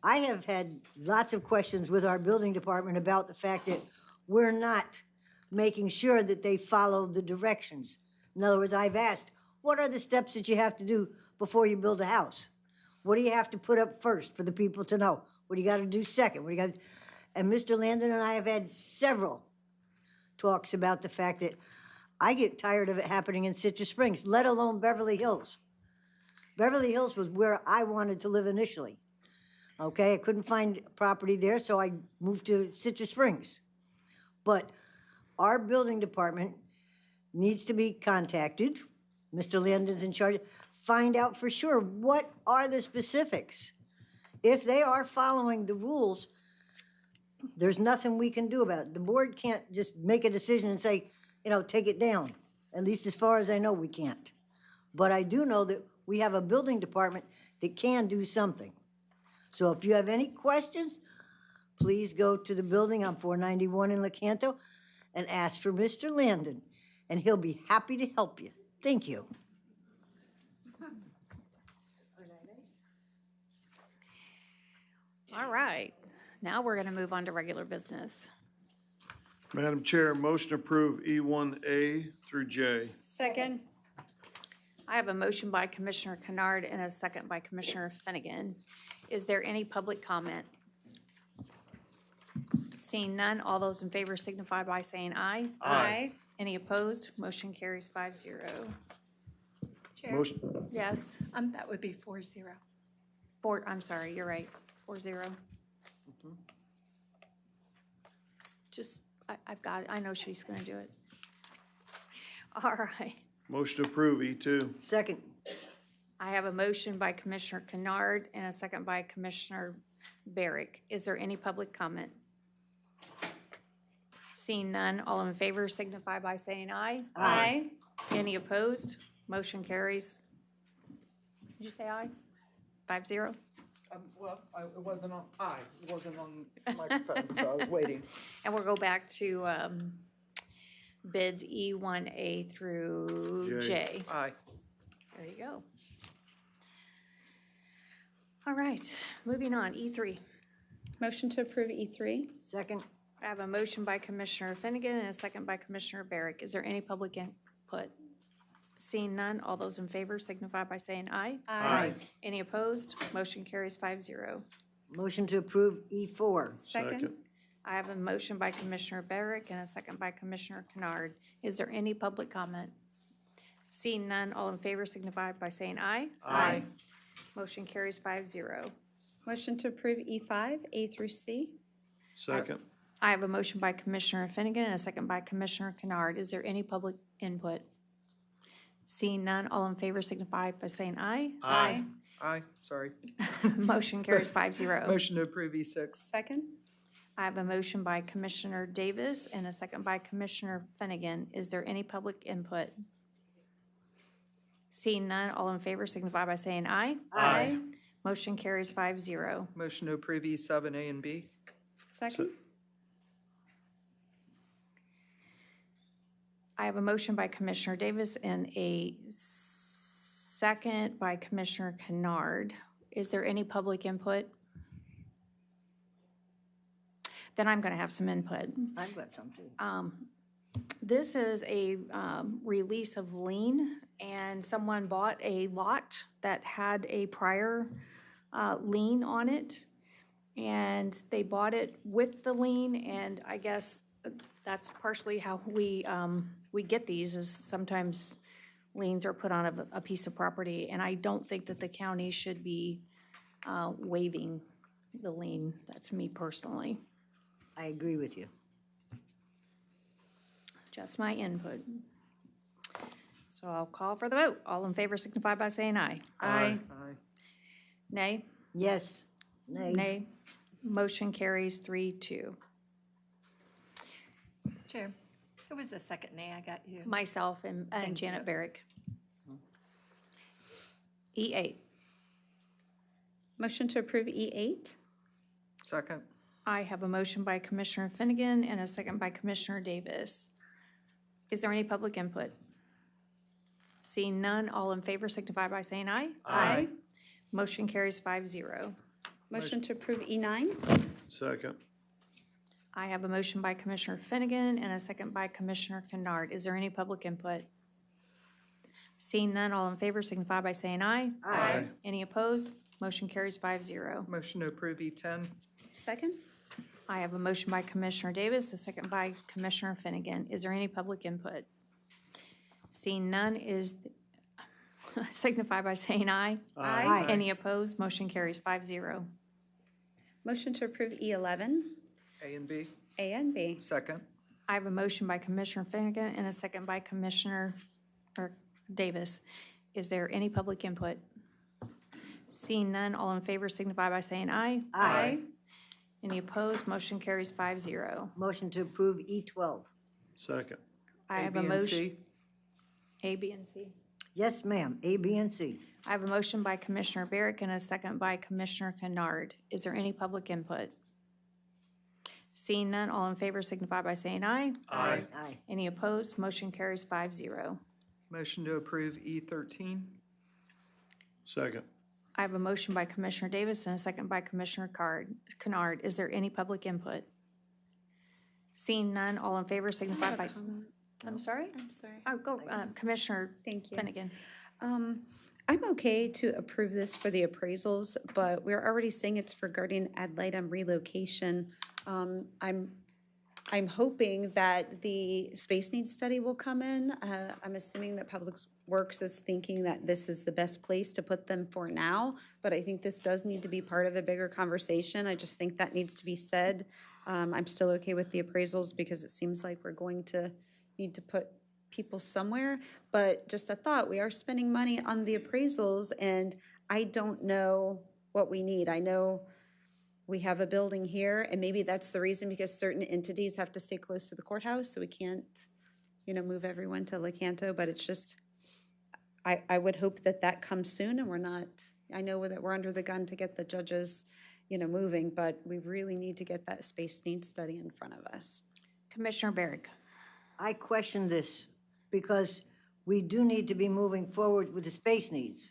K: I have had lots of questions with our building department about the fact that we're not making sure that they follow the directions. In other words, I've asked, what are the steps that you have to do before you build a house? What do you have to put up first for the people to know? What do you got to do second? What do you got? And Mr. Landon and I have had several talks about the fact that I get tired of it happening in Citrus Springs, let alone Beverly Hills. Beverly Hills was where I wanted to live initially. Okay, I couldn't find property there, so I moved to Citrus Springs. But our building department needs to be contacted. Mr. Landon's in charge. Find out for sure what are the specifics. If they are following the rules, there's nothing we can do about it. The board can't just make a decision and say, take it down. At least as far as I know, we can't. But I do know that we have a building department that can do something. So if you have any questions, please go to the building on 491 in Lecanto and ask for Mr. Landon, and he'll be happy to help you. Thank you.
C: All right, now we're going to move on to regular business.
P: Madam Chair, motion to approve E1A through J.
N: Second.
C: I have a motion by Commissioner Kennard and a second by Commissioner Finnegan. Is there any public comment? Seeing none, all those in favor signify by saying aye.
N: Aye.
C: Any opposed? Motion carries 5-0.
W: Chair?
P: Motion,
C: Yes,
B: That would be 4-0.
C: I'm sorry, you're right, 4-0. Just, I've got it, I know she's gonna do it. All right,
P: motion to approve E2.
K: Second.
C: I have a motion by Commissioner Kennard and a second by Commissioner Barrick. Is there any public comment? Seeing none, all in favor signify by saying aye.
N: Aye.
C: Any opposed? Motion carries. Did you say aye? 5-0?
F: It wasn't on, it wasn't on the microphone, so I was waiting.
C: And we'll go back to bids E1A through J.
F: Aye.
C: There you go. All right, moving on, E3.
N: Motion to approve E3.
K: Second.
C: I have a motion by Commissioner Finnegan and a second by Commissioner Barrick. Is there any public input? Seeing none, all those in favor signify by saying aye.
N: Aye.
C: Any opposed? Motion carries 5-0.
K: Motion to approve E4.
N: Second.
C: I have a motion by Commissioner Barrick and a second by Commissioner Kennard. Is there any public comment? Seeing none, all in favor signify by saying aye.
F: Aye.
C: Motion carries 5-0.
N: Motion to approve E5, A through C.
P: Second.
C: I have a motion by Commissioner Finnegan and a second by Commissioner Kennard. Is there any public input? Seeing none, all in favor signify by saying aye.
F: Aye. Aye, sorry.
C: Motion carries 5-0.
F: Motion to approve E6.
N: Second.
C: I have a motion by Commissioner Davis and a second by Commissioner Finnegan. Is there any public input? Seeing none, all in favor signify by saying aye.
N: Aye.
C: Motion carries 5-0.
F: Motion to approve E7, A and B.
N: Second.
C: I have a motion by Commissioner Davis and a second by Commissioner Kennard. Is there any public input? Then I'm going to have some input.
K: I've got some too.
C: This is a release of lien, and someone bought a lot that had a prior lien on it, and they bought it with the lien, and I guess that's partially how we get these, is sometimes liens are put on a piece of property, and I don't think that the county should be waiving the lien. That's me personally.
K: I agree with you.
C: Just my input. So I'll call for the vote. All in favor signify by saying aye.
F: Aye.
C: Nay?
K: Yes. Nay.
C: Nay. Motion carries 3-2.
B: Chair, who was the second nay? I got you.
C: Myself and
B: Thank
C: Janet
B: you.
C: Barrick. E8.
N: Motion to approve E8?
F: Second.
C: I have a motion by Commissioner Finnegan and a second by Commissioner Davis. Is there any public input? Seeing none, all in favor signify by saying aye.
N: Aye.
C: Motion carries 5-0.
N: Motion to approve E9?
P: Second.
C: I have a motion by Commissioner Finnegan and a second by Commissioner Kennard. Is there any public input? Seeing none, all in favor signify by saying aye.
F: Aye.
C: Any opposed? Motion carries 5-0.
F: Motion to approve E10.
N: Second?
C: I have a motion by Commissioner Davis, a second by Commissioner Finnegan. Is there any public input? Seeing none, signify by saying aye.
N: Aye.
C: Any opposed? Motion carries 5-0.
N: Motion to approve E11?
F: A and B.
N: A and B.
F: Second.
C: I have a motion by Commissioner Finnegan and a second by Commissioner Davis. Is there any public input? Seeing none, all in favor signify by saying aye.
N: Aye.
C: Any opposed? Motion carries 5-0.
K: Motion to approve E12.
P: Second.
C: I
F: A,
C: have
F: B,
C: a
F: and
C: motion.
F: C.
C: A, B, and C.
K: Yes, ma'am. A, B, and C.
C: I have a motion by Commissioner Barrick and a second by Commissioner Kennard. Is there any public input? Seeing none, all in favor signify by saying aye.
F: Aye.
K: Aye.
C: Any opposed? Motion carries 5-0.
F: Motion to approve E13.
P: Second.
C: I have a motion by Commissioner Davis and a second by Commissioner Kennard. Is there any public input? Seeing none, all in favor signify by. I'm sorry?
N: I'm sorry.
C: Oh, go, Commissioner
N: Thank you.
C: Finnegan.
N: I'm okay to approve this for the appraisals, but we're already saying it's for guardian ad litem relocation. I'm hoping that the space needs study will come in. I'm assuming that Public Works is thinking that this is the best place to put them for now, but I think this does need to be part of a bigger conversation. I just think that needs to be said. I'm still okay with the appraisals because it seems like we're going to need to put people somewhere, but just a thought, we are spending money on the appraisals and I don't know what we need. I know we have a building here and maybe that's the reason because certain entities have to stay close to the courthouse so we can't, move everyone to Lecanto, but it's just, I would hope that that comes soon and we're not, I know that we're under the gun to get the judges, moving, but we really need to get that space needs study in front of us.
C: Commissioner Barrick.
K: I question this because we do need to be moving forward with the space needs.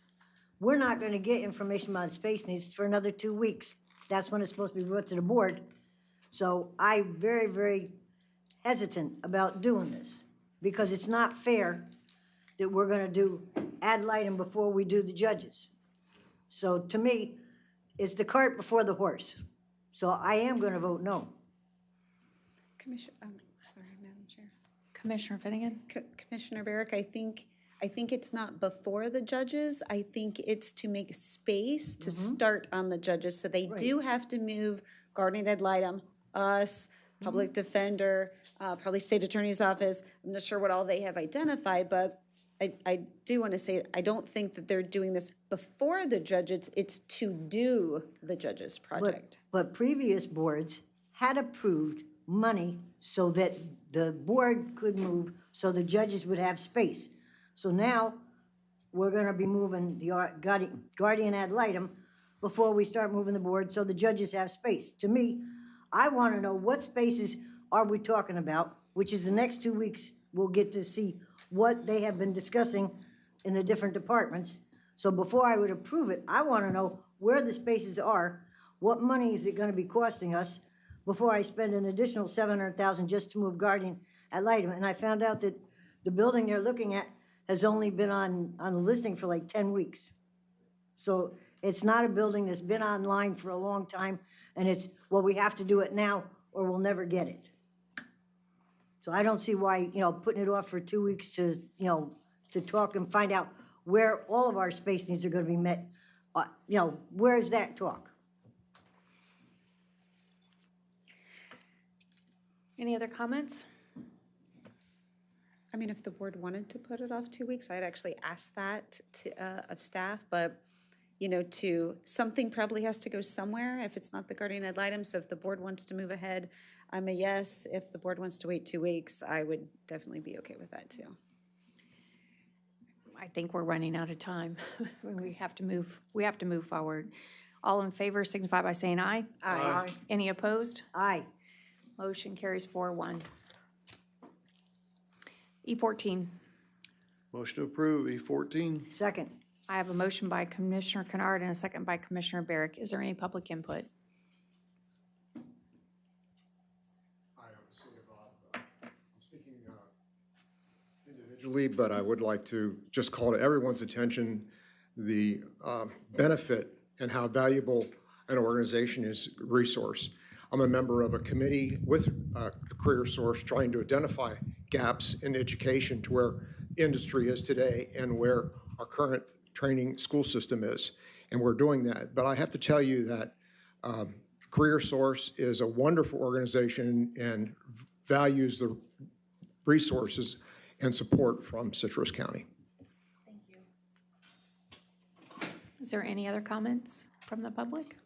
K: We're not going to get information about space needs for another 2 weeks. That's when it's supposed to be brought to the board. So I'm very, very hesitant about doing this because it's not fair that we're going to do ad litem before we do the judges. So to me, it's the cart before the horse. So I am going to vote no.
N: Sorry, Madam Chair.
C: Commissioner Finnegan.
N: Commissioner Barrick, I think it's not before the judges. I think it's to make space to start on the judges. So they do have to move guardian ad litem, us, public defender, probably state attorney's office. I'm not sure what all they have identified, but I do want to say, I don't think that they're doing this before the judges. It's to do the judges project.
K: But previous boards had approved money so that the board could move, so the judges would have space. So now, we're gonna be moving the guardian ad litem before we start moving the board, so the judges have space. To me, I wanna know what spaces are we talking about, which is the next 2 weeks, we'll get to see what they have been discussing in the different departments. So before I would approve it, I wanna know where the spaces are, what money is it gonna be costing us, before I spend an additional $700,000 just to move guardian ad litem. And I found out that the building they're looking at has only been on the listing for like 10 weeks. So it's not a building that's been online for a long time, and it's, well, we have to do it now or we'll never get it. So I don't see why, putting it off for 2 weeks to, to talk and find out where all of our space needs are gonna be met. Where's that talk?
C: Any other comments?
N: I mean, if the board wanted to put it off 2 weeks, I'd actually ask that of staff, but, something probably has to go somewhere if it's not the guardian ad litem. So if the board wants to move ahead, I'm a yes. If the board wants to wait 2 weeks, I would definitely be okay with that too.
C: I think we're running out of time. We have to move forward. All in favor signify by saying aye.
K: Aye.
C: Any opposed?
K: Aye.
C: Motion carries 4-1. E14.
P: Motion to approve, E14.
K: Second.
C: I have a motion by Commissioner Kennard and a second by Commissioner Barrick. Is there any public input?
Q: Individually, but I would like to just call to everyone's attention the benefit and how valuable an organization is a resource. I'm a member of a committee with the Career Source trying to identify gaps in education to where industry is today and where our current training school system is. And we're doing that. But I have to tell you that Career Source is a wonderful organization and values the resources and support from Citrus County.
C: Thank you. Is there any other comments from the public?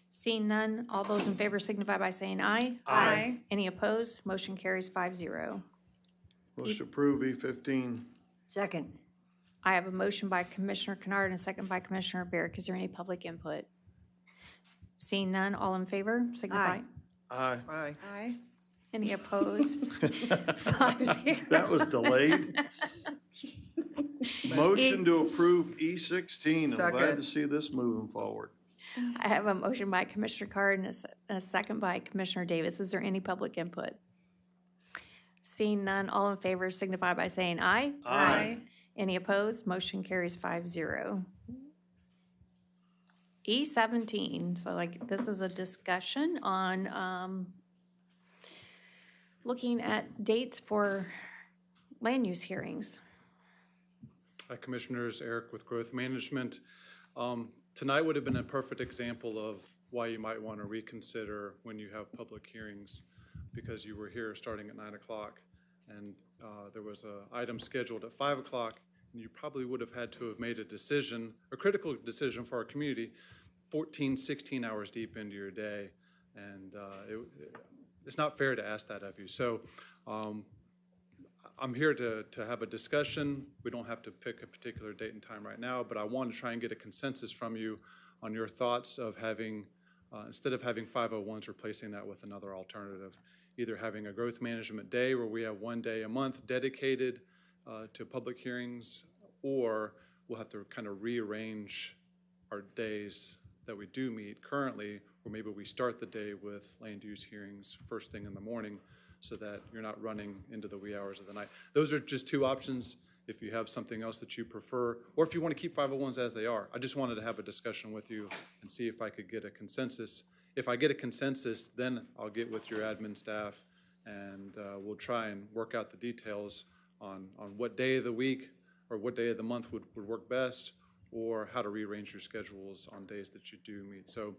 C: Seeing none, all those in favor signify by saying aye.
N: Aye.
C: Any opposed? Motion carries 5-0.
P: Motion to approve, E15.
K: Second.
C: I have a motion by Commissioner Kennard and a second by Commissioner Barrick. Is there any public input? Seeing none, all in favor signify.
P: Aye.
F: Aye.
N: Aye.
C: Any opposed? 5-0.
P: That was delayed. Motion to approve E16. I'm glad
F: Second.
P: to see this moving forward.
C: I have a motion by Commissioner Card and a second by Commissioner Davis. Is there any public input? Seeing none, all in favor signify by saying aye.
P: Aye.
C: Any opposed? Motion carries 5-0. E17, so this is a discussion on looking at dates for land use hearings.
R: Hi, Commissioners. Eric with Growth Management. Tonight would have been a perfect example of why you might want to reconsider when you have public hearings, because you were here starting at 9 o'clock and there was an item scheduled at 5 o'clock, and you probably would have had to have made a decision, a critical decision for our community, 14, 16 hours deep into your day. And it's not fair to ask that of you. So I'm here to have a discussion. We don't have to pick a particular date and time right now, but I want to try and get a consensus from you on your thoughts of having, instead of having 501s, replacing that with another alternative. Either having a growth management day where we have 1 day a month dedicated to public hearings, or we'll have to kind of rearrange our days that we do meet currently, or maybe we start the day with land use hearings first thing in the morning, so that you're not running into the wee hours of the night. Those are just two options. If you have something else that you prefer, or if you want to keep 501s as they are. I just wanted to have a discussion with you and see if I could get a consensus. If I get a consensus, then I'll get with your admin staff and we'll try and work out the details on what day of the week or what day of the month would work best, or how to rearrange your schedules on days that you do meet. So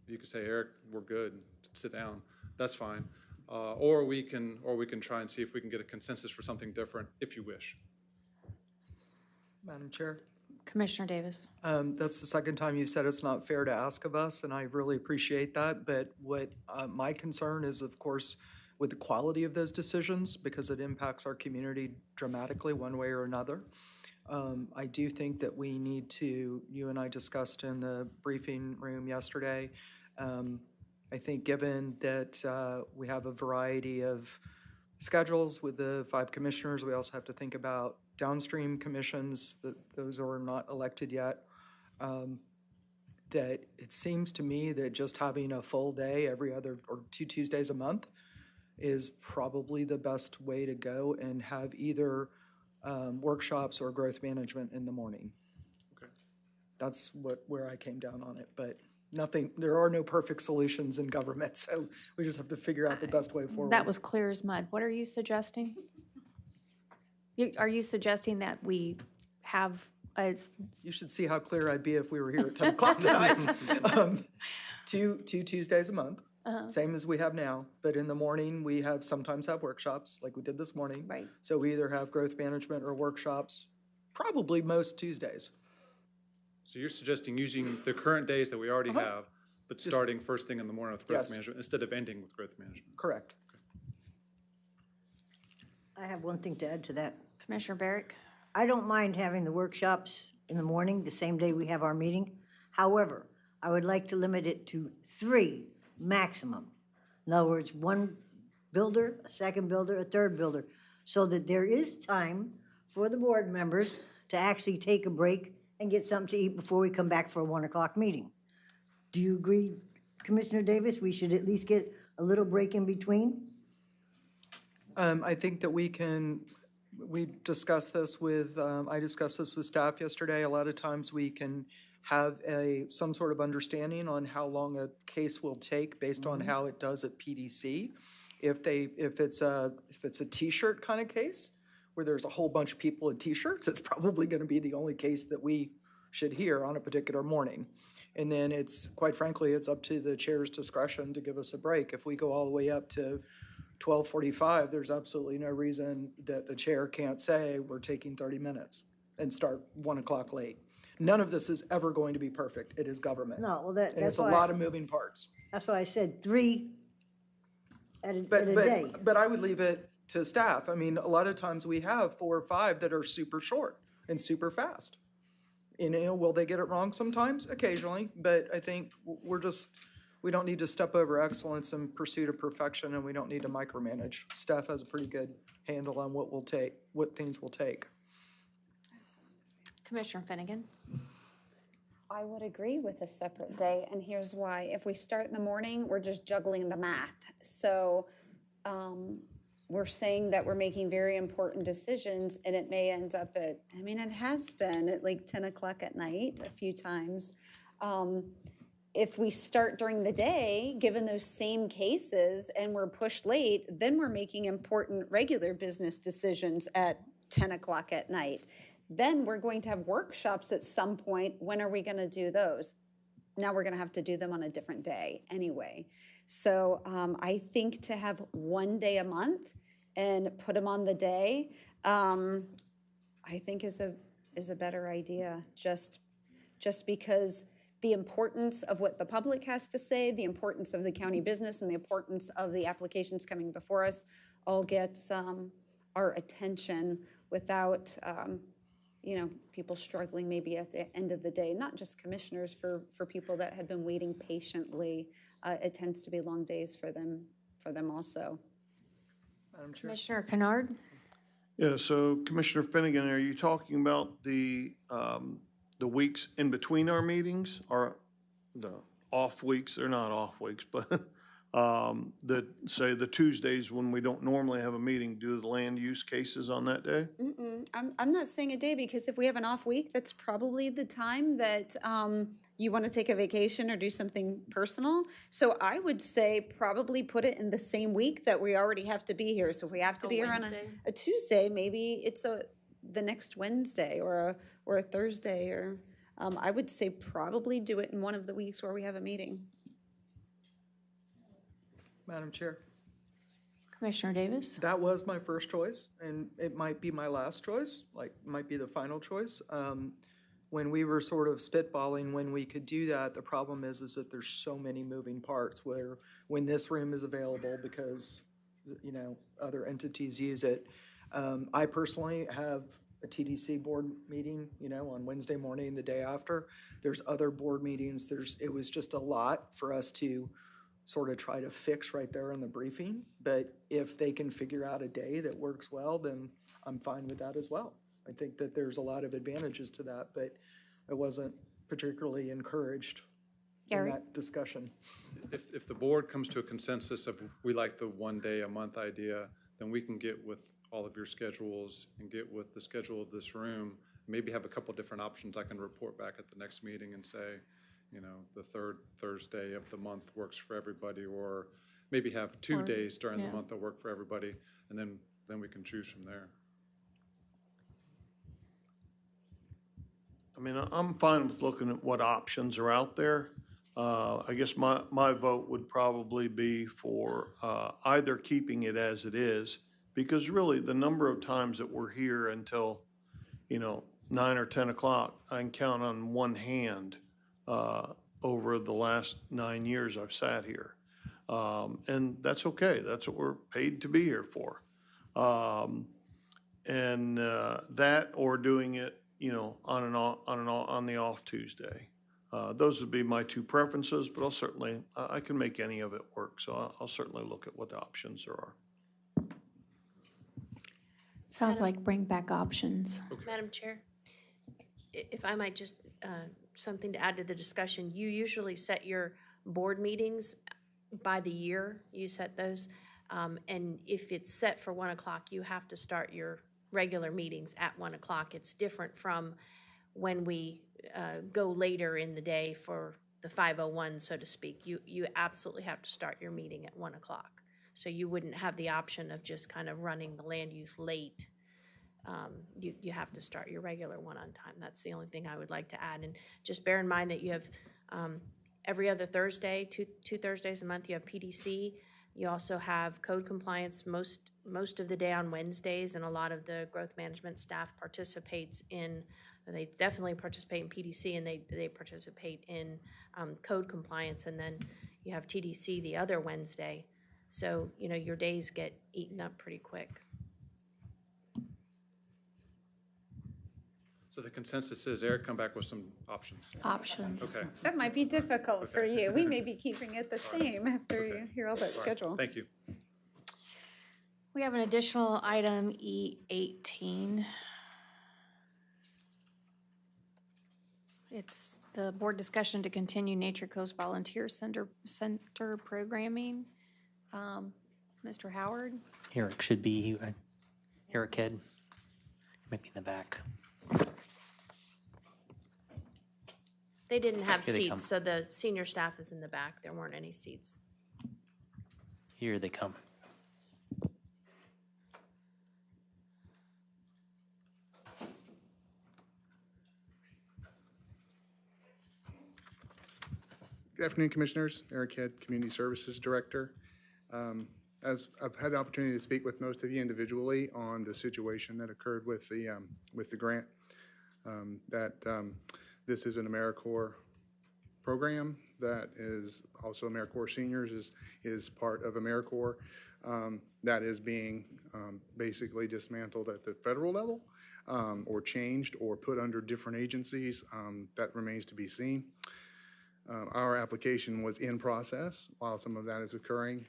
R: you could say, Eric, we're good, sit down. That's fine. Or we can try and see if we can get a consensus for something different, if you wish.
F: Madam Chair.
C: Commissioner Davis.
F: That's the second time you've said it's not fair to ask of us, and I really appreciate that. But what my concern is, of course, with the quality of those decisions, because it impacts our community dramatically one way or another. I do think that we need to, you and I discussed in the briefing room yesterday, I think given that we have a variety of schedules with the 5 commissioners, we also have to think about downstream commissions, that those are not elected yet, that it seems to me that just having a full day every other, or 2 Tuesdays a month is probably the best way to go, and have either workshops or growth management in the morning.
R: Okay.
F: That's where I came down on it, but there are no perfect solutions in government, so we just have to figure out the best way forward.
C: That was clear as mud. What are you suggesting? Are you suggesting that we have a...
F: You should see how clear I'd be if we were here at 10 o'clock tonight. 2 Tuesdays a month. same as we have now. But in the morning, we sometimes have workshops, like we did this morning.
W: Right.
F: So we either have growth management or workshops, probably most Tuesdays.
R: So you're suggesting using the current days that we already have, but starting first thing in the morning with growth
F: Yes.
R: management instead of ending with growth management?
F: Correct.
K: I have one thing to add to that.
C: Commissioner Barrick?
K: I don't mind having the workshops in the morning, the same day we have our meeting. However, I would like to limit it to 3 maximum. In other words, 1 builder, a second builder, a third builder, so that there is time for the board members to actually take a break and get something to eat before we come back for a 1 o'clock meeting. Do you agree, Commissioner Davis? We should at least get a little break in between?
F: I think that we discussed this with, I discussed this with staff yesterday. A lot of times we can have some sort of understanding on how long a case will take based on how it does at PDC. If it's a T-shirt kind of case, where there's a whole bunch of people in T-shirts, it's probably going to be the only case that we should hear on a particular morning. And then quite frankly, it's up to the chair's discretion to give us a break. If we go all the way up to 12:45, there's absolutely no reason that the chair can't say we're taking 30 minutes and start 1 o'clock late. None of this is ever going to be perfect. It is government.
K: No, well,
F: And
K: that's
F: it's a
K: why.
F: lot of moving parts.
K: That's why I said 3 at a
F: But
K: day.
F: I would leave it to staff. I mean, a lot of times we have 4 or 5 that are super short and super fast. You know, will they get it wrong sometimes? Occasionally, but I think we don't need to step over excellence in pursuit of perfection, and we don't need to micromanage. Staff has a pretty good handle on what things will take.
C: Commissioner Finnegan?
N: I would agree with a separate day, and here's why. If we start in the morning, we're just juggling the math. So we're saying that we're making very important decisions, and it may end up it has been at like 10 o'clock at night a few times. If we start during the day, given those same cases, and we're pushed late, then we're making important regular business decisions at 10 o'clock at night. Then we're going to have workshops at some point. When are we going to do those? Now we're going to have to do them on a different day anyway. So I think to have 1 day a month and put them on the day, I think is a better idea. Just because the importance of what the public has to say, the importance of the county business, and the importance of the applications coming before us all gets our attention without people struggling maybe at the end of the day, not just commissioners, for people that have been waiting patiently. It tends to be long days for them also.
F: Madam Chair.
C: Commissioner Kennard?
P: Yeah, so Commissioner Finnegan, are you talking about the weeks in between our meetings, or the off weeks? They're not off weeks, but the Tuesdays when we don't normally have a meeting, do the land use cases on that day?
N: I'm not saying a day, because if we have an off week, that's probably the time that you want to take a vacation or do something personal. So I would say probably put it in the same week that we already have to be here. So if we have to be here on a Tuesday, maybe it's the next Wednesday or a Thursday, or I would say probably do it in one of the weeks where we have a meeting.
F: Madam Chair.
C: Commissioner Davis?
F: That was my first choice, and it might be my last choice, might be the final choice. When we were sort of spitballing when we could do that, the problem is that there's so many moving parts when this room is available because, other entities use it. I personally have a TDC board meeting, on Wednesday morning, the day after. There's other board meetings. It was just a lot for us to sort of try to fix right there in the briefing. But if they can figure out a day that works well, then I'm fine with that as well. I think that there's a lot of advantages to that, but I wasn't particularly encouraged in that discussion.
R: If the board comes to a consensus of we like the 1 day a month idea, then we can get with all of your schedules and get with the schedule of this room, maybe have a couple different options. I can report back at the next meeting and say, the 3rd Thursday of the month works for everybody, or maybe have 2 days during the month that work for everybody, and then we can choose from there.
P: I mean, I'm fine with looking at what options are out there. I guess my vote would probably be for either keeping it as it is, because really the number of times that we're here until, 9 or 10 o'clock, I can count on one hand over the last 9 years I've sat here. And that's okay. That's what we're paid to be here for. That or doing it, on the off Tuesday. Those would be my two preferences, but I can make any of it work. So I'll certainly look at what the options there are.
C: Sounds like bring back options.
W: Madam Chair, if I might just, something to add to the discussion, you usually set your board meetings by the year, you set those. And if it's set for 1 o'clock, you have to start your regular meetings at 1 o'clock. It's different from when we go later in the day for the 501, so to speak. You absolutely have to start your meeting at 1 o'clock. So you wouldn't have the option of just kind of running the land use late. You have to start your regular one on time. That's the only thing I would like to add. And just bear in mind that you have every other Thursday, two Thursdays a month, you have PDC. You also have code compliance most of the day on Wednesdays, and a lot of the growth management staff participates in, they definitely participate in PDC, and they participate in code compliance, and then you have TDC the other Wednesday. So, your days get eaten up pretty quick.
R: So the consensus is Eric, come back with some options.
C: Options.
R: Okay.
N: That might be difficult for you. We may be keeping it the same after you hear all that schedule.
R: Thank you.
C: We have an additional item, E18. It's the board discussion to continue Nature Coast Volunteer Center programming. Mr. Howard?
O: Eric should be, Eric Head, might be in the back.
W: They didn't have
O: Here they come.
W: seats, so the senior staff is in the back. There weren't any seats.
O: Here they come.
S: Good afternoon, Commissioners. Eric Head, Community Services Director. As I've had the opportunity to speak with most of you individually on the situation that occurred with the grant, this is an AmeriCorps program that is also AmeriCorps Seniors is part of AmeriCorps that is being basically dismantled at the federal level or changed or put under different agencies. That remains to be seen. Our application was in process while some of that is occurring.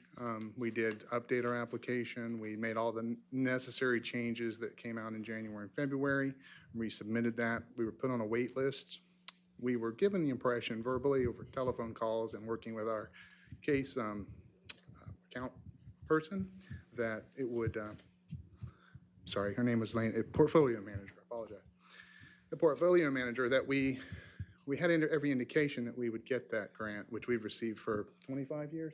S: We did update our application. We made all the necessary changes that came out in January and February. We submitted that. We were put on a wait list. We were given the impression verbally over telephone calls and working with our case account person that it would, sorry, her name was Lane, portfolio manager, I apologize. The portfolio manager that we had every indication that we would get that grant, which we've received for 25 years?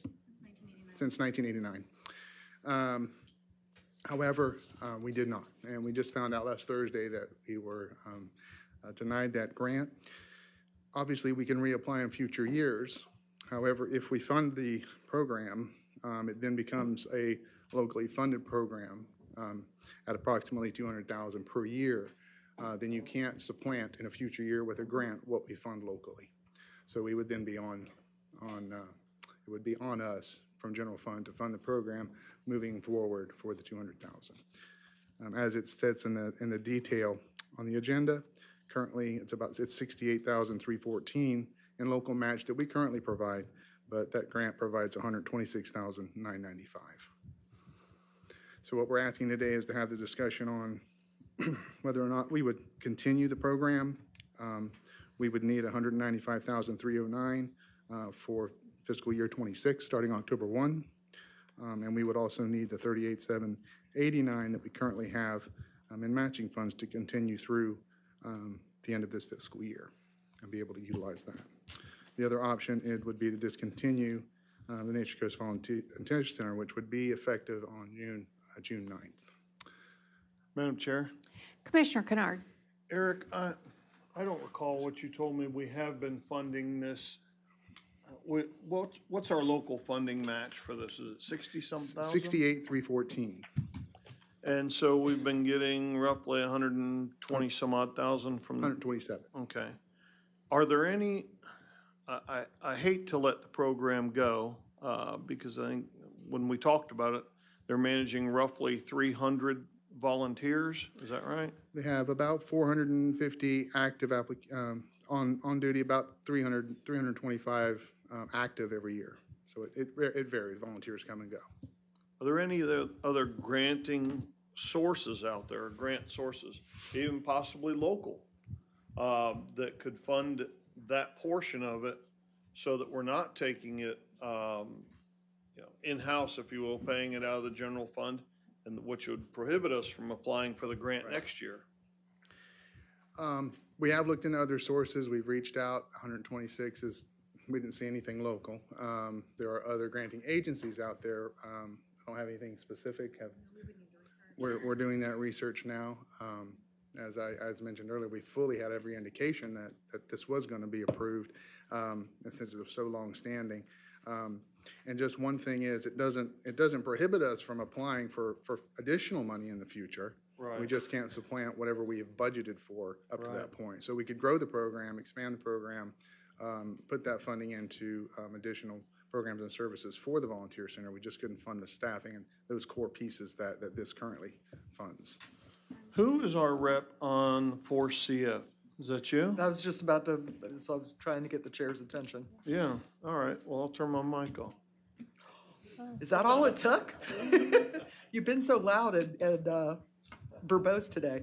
S: Since 1989. However, we did not. And we just found out last Thursday that we were denied that grant. Obviously, we can reapply in future years. However, if we fund the program, it then becomes a locally funded program at approximately $200,000 per year. Then you can't supplant in a future year with a grant what we fund locally. So we would then be it would be on us from general fund to fund the program moving forward for the $200,000. As it sits in the detail on the agenda, currently it's $68,314 in local match that we currently provide, but that grant provides $126,995. So what we're asking today is to have the discussion on whether or not we would continue the program. We would need $195,309 for fiscal year 26, starting October 1. And we would also need the $38,789 that we currently have in matching funds to continue through the end of this fiscal year and be able to utilize that. The other option would be to discontinue the Nature Coast Volunteer Center, which would be effective on June 9th.
P: Madam Chair?
C: Commissioner Kennard.
P: Eric, I don't recall what you told me. We have been funding this What's our local funding match for this? Is it 60-some thousand?
S: 68,314.
P: And so we've been getting roughly 120 some odd thousand from.
S: 127.
P: Okay. Are there any, I hate to let the program go, because I think when we talked about it, they're managing roughly 300 volunteers, is that right?
S: They have about 450 active on duty, about 325 active every year. So it varies, volunteers come and go.
P: Are there any other granting sources out there, grant sources, even possibly local, that could fund that portion of it so that we're not taking it, in-house, if you will, paying it out of the general fund, and which would prohibit us from applying for the grant next year?
S: We have looked into other sources. We've reached out. 126 we didn't see anything local. There are other granting agencies out there. I don't have anything specific. We're doing that research now. As mentioned earlier, we fully had every indication that this was going to be approved, since it was so long-standing. And just one thing is, it doesn't prohibit us from applying for additional money in the future.
P: Right.
S: We just can't supplant whatever we have budgeted for up to that point. So we could grow the program, expand the program, put that funding into additional programs and services for the volunteer center. We just couldn't fund the staffing and those core pieces that this currently funds.
P: Who is our rep on 4CF? Is that you?
F: I was just about to, so I was trying to get the chair's attention.
P: Yeah, all right, well, I'll turn my mic off.
F: Is that all it took? You've been so loud and verbose today.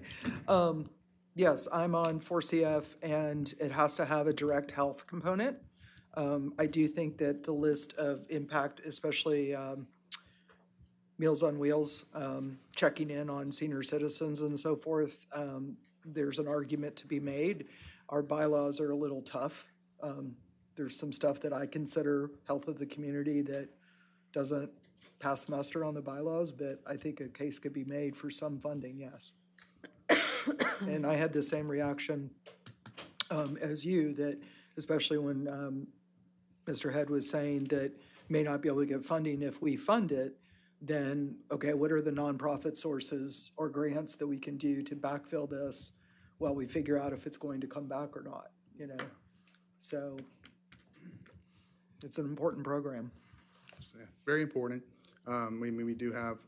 F: Yes, I'm on 4CF, and it has to have a direct health component. I do think that the list of impact, especially Meals on Wheels, checking in on senior citizens and so forth, there's an argument to be made. Our bylaws are a little tough. There's some stuff that I consider health of the community that doesn't pass muster on the bylaws, but I think a case could be made for some funding, yes. And I had the same reaction as you, that especially when Mr. Head was saying that may not be able to get funding if we fund it, then, okay, what are the nonprofit sources or grants that we can do to backfill this while we figure out if it's going to come back or not, So it's an important program.
S: It's very important. We do have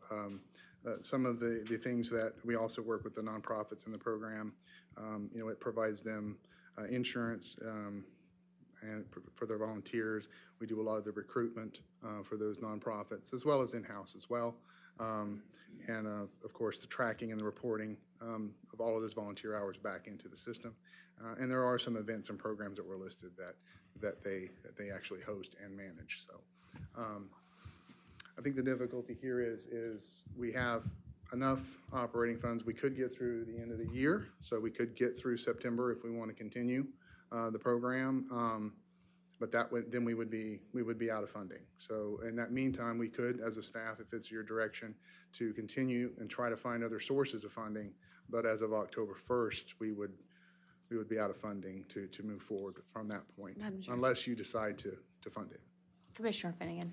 S: some of the things that we also work with the nonprofits in the program. It provides them insurance and for their volunteers. We do a lot of the recruitment for those nonprofits, as well as in-house as well. And of course, the tracking and the reporting of all of those volunteer hours back into the system. And there are some events and programs that were listed that they actually host and manage. So I think the difficulty here is we have enough operating funds. We could get through the end of the year, so we could get through September if we want to continue the program. But then we would be out of funding. So in that meantime, we could, as a staff, if it's your direction, to continue and try to find other sources of funding. But as of October 1st, we would be out of funding to move forward from that point, unless you decide to fund it.
W: Commissioner Finnegan.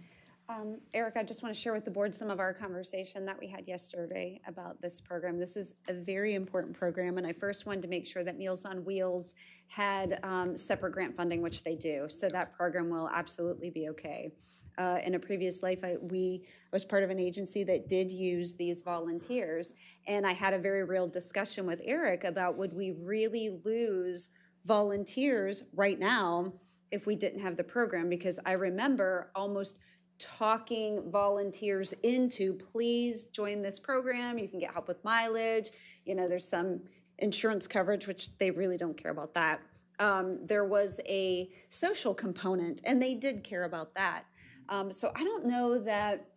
N: Eric, I just want to share with the board some of our conversation that we had yesterday about this program. This is a very important program, and I first wanted to make sure that Meals on Wheels had separate grant funding, which they do, so that program will absolutely be okay. In a previous life, I was part of an agency that did use these volunteers, and I had a very real discussion with Eric about, would we really lose volunteers right now if we didn't have the program? Because I remember almost talking volunteers into, please join this program. You can get help with mileage. There's some insurance coverage, which they really don't care about that. There was a social component, and they did care about that. So I don't know that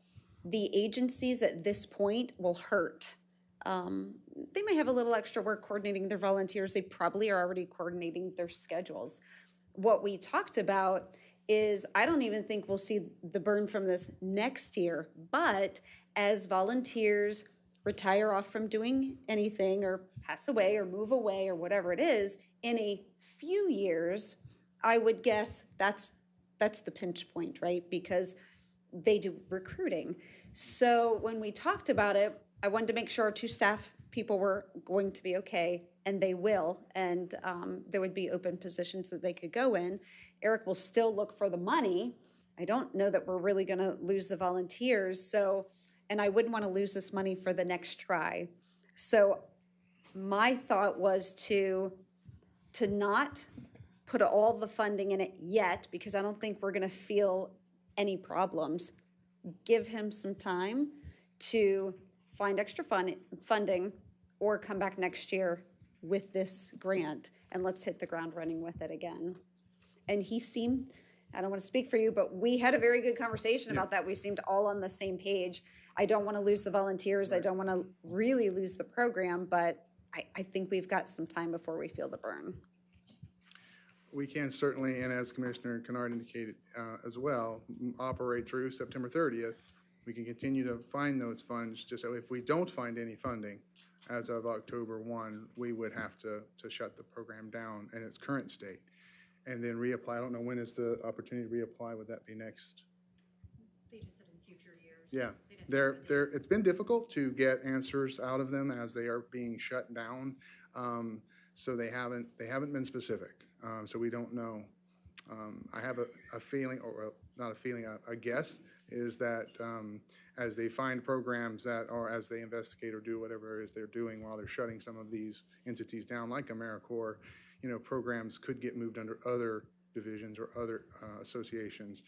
N: the agencies at this point will hurt. They may have a little extra work coordinating their volunteers. They probably are already coordinating their schedules. What we talked about is, I don't even think we'll see the burn from this next year, but as volunteers retire off from doing anything or pass away or move away or whatever it is, in a few years, I would guess that's that's the pinch point, right? Because they do recruiting. So when we talked about it, I wanted to make sure our 2 staff people were going to be okay, and they will, and there would be open positions that they could go in. Eric will still look for the money. I don't know that we're really gonna lose the volunteers, so, and I wouldn't wanna lose this money for the next try. So my thought was to not put all the funding in it yet, because I don't think we're gonna feel any problems. Give him some time to find extra funding or come back next year with this grant, and let's hit the ground running with it again. And he seemed, I don't want to speak for you, but we had a very good conversation about that. We seemed all on the same page. I don't want to lose the volunteers. I don't want to really lose the program, but I think we've got some time before we feel the burn.
S: We can certainly, and as Commissioner Kennard indicated as well, operate through September 30th. We can continue to find those funds. Just so if we don't find any funding as of October 1, we would have to shut the program down in its current state and then reapply. I don't know, when is the opportunity to reapply? Would that be next?
B: They just said in future years.
S: Yeah, it's been difficult to get answers out of them as they are being shut down. So they haven't been specific. So we don't know. I have a feeling, or not a feeling, a guess, is that as they find programs that, or as they investigate or do whatever it is they're doing while they're shutting some of these entities down, like AmeriCorps, programs could get moved under other divisions or other associations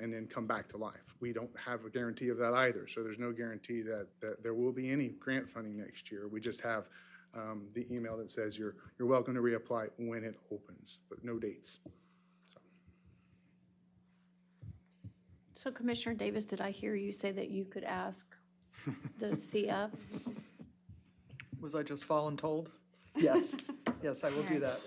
S: and then come back to life. We don't have a guarantee of that either, so there's no guarantee that there will be any grant funding next year. We just have the email that says you're welcome to reapply when it opens, but no dates.
W: So Commissioner Davis, did I hear you say that you could ask the CF?
F: Was I just voluntold? Yes, yes, I will do that.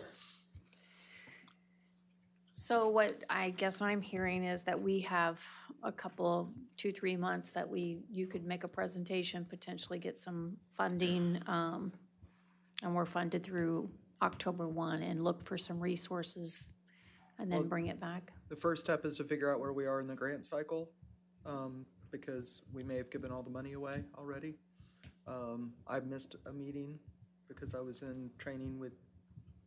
W: So what I guess I'm hearing is that we have a couple of 2-3 months that you could make a presentation, potentially get some funding, and we're funded through October 1, and look for some resources and then bring it back.
F: The first step is to figure out where we are in the grant cycle, because we may have given all the money away already. I missed a meeting because I was in training with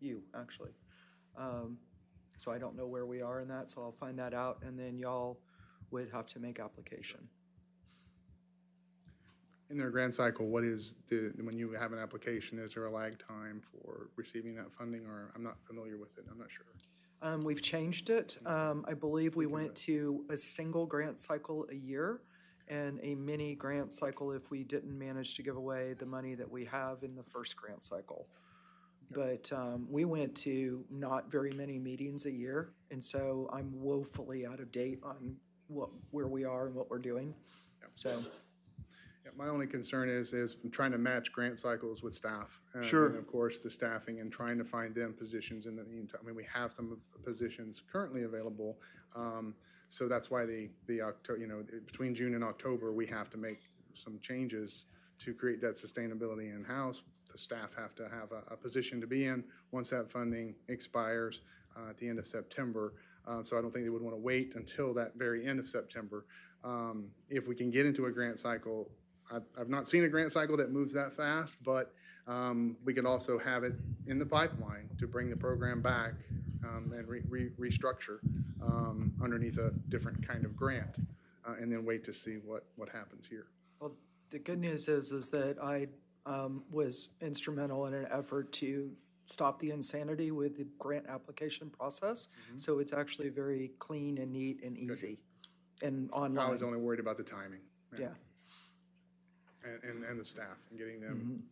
F: you, actually. So I don't know where we are in that, so I'll find that out, and then y'all would have to make application.
S: In their grant cycle, what is when you have an application, is there a lag time for receiving that funding, or I'm not familiar with it, I'm not sure.
F: We've changed it. I believe we went to a single grant cycle a year and a mini grant cycle if we didn't manage to give away the money that we have in the first grant cycle. But we went to not very many meetings a year, and so I'm woefully out of date on where we are and what we're doing. So.
S: Yeah, my only concern is trying to match grant cycles with staff.
P: Sure.
S: And of course, the staffing and trying to find them positions in the meantime. I mean, we have some positions currently available. So that's why between June and October, we have to make some changes to create that sustainability in-house. The staff have to have a position to be in once that funding expires at the end of September. So I don't think they would want to wait until that very end of September. If we can get into a grant cycle, I've not seen a grant cycle that moves that fast, but we could also have it in the pipeline to bring the program back and restructure underneath a different kind of grant, and then wait to see what happens here.
F: Well, the good news is that I was instrumental in an effort to stop the insanity with the grant application process. Mm-hmm. So it's actually very clean and neat and easy and online.
S: I was only worried about the timing.
F: Yeah.
S: And the staff, and getting them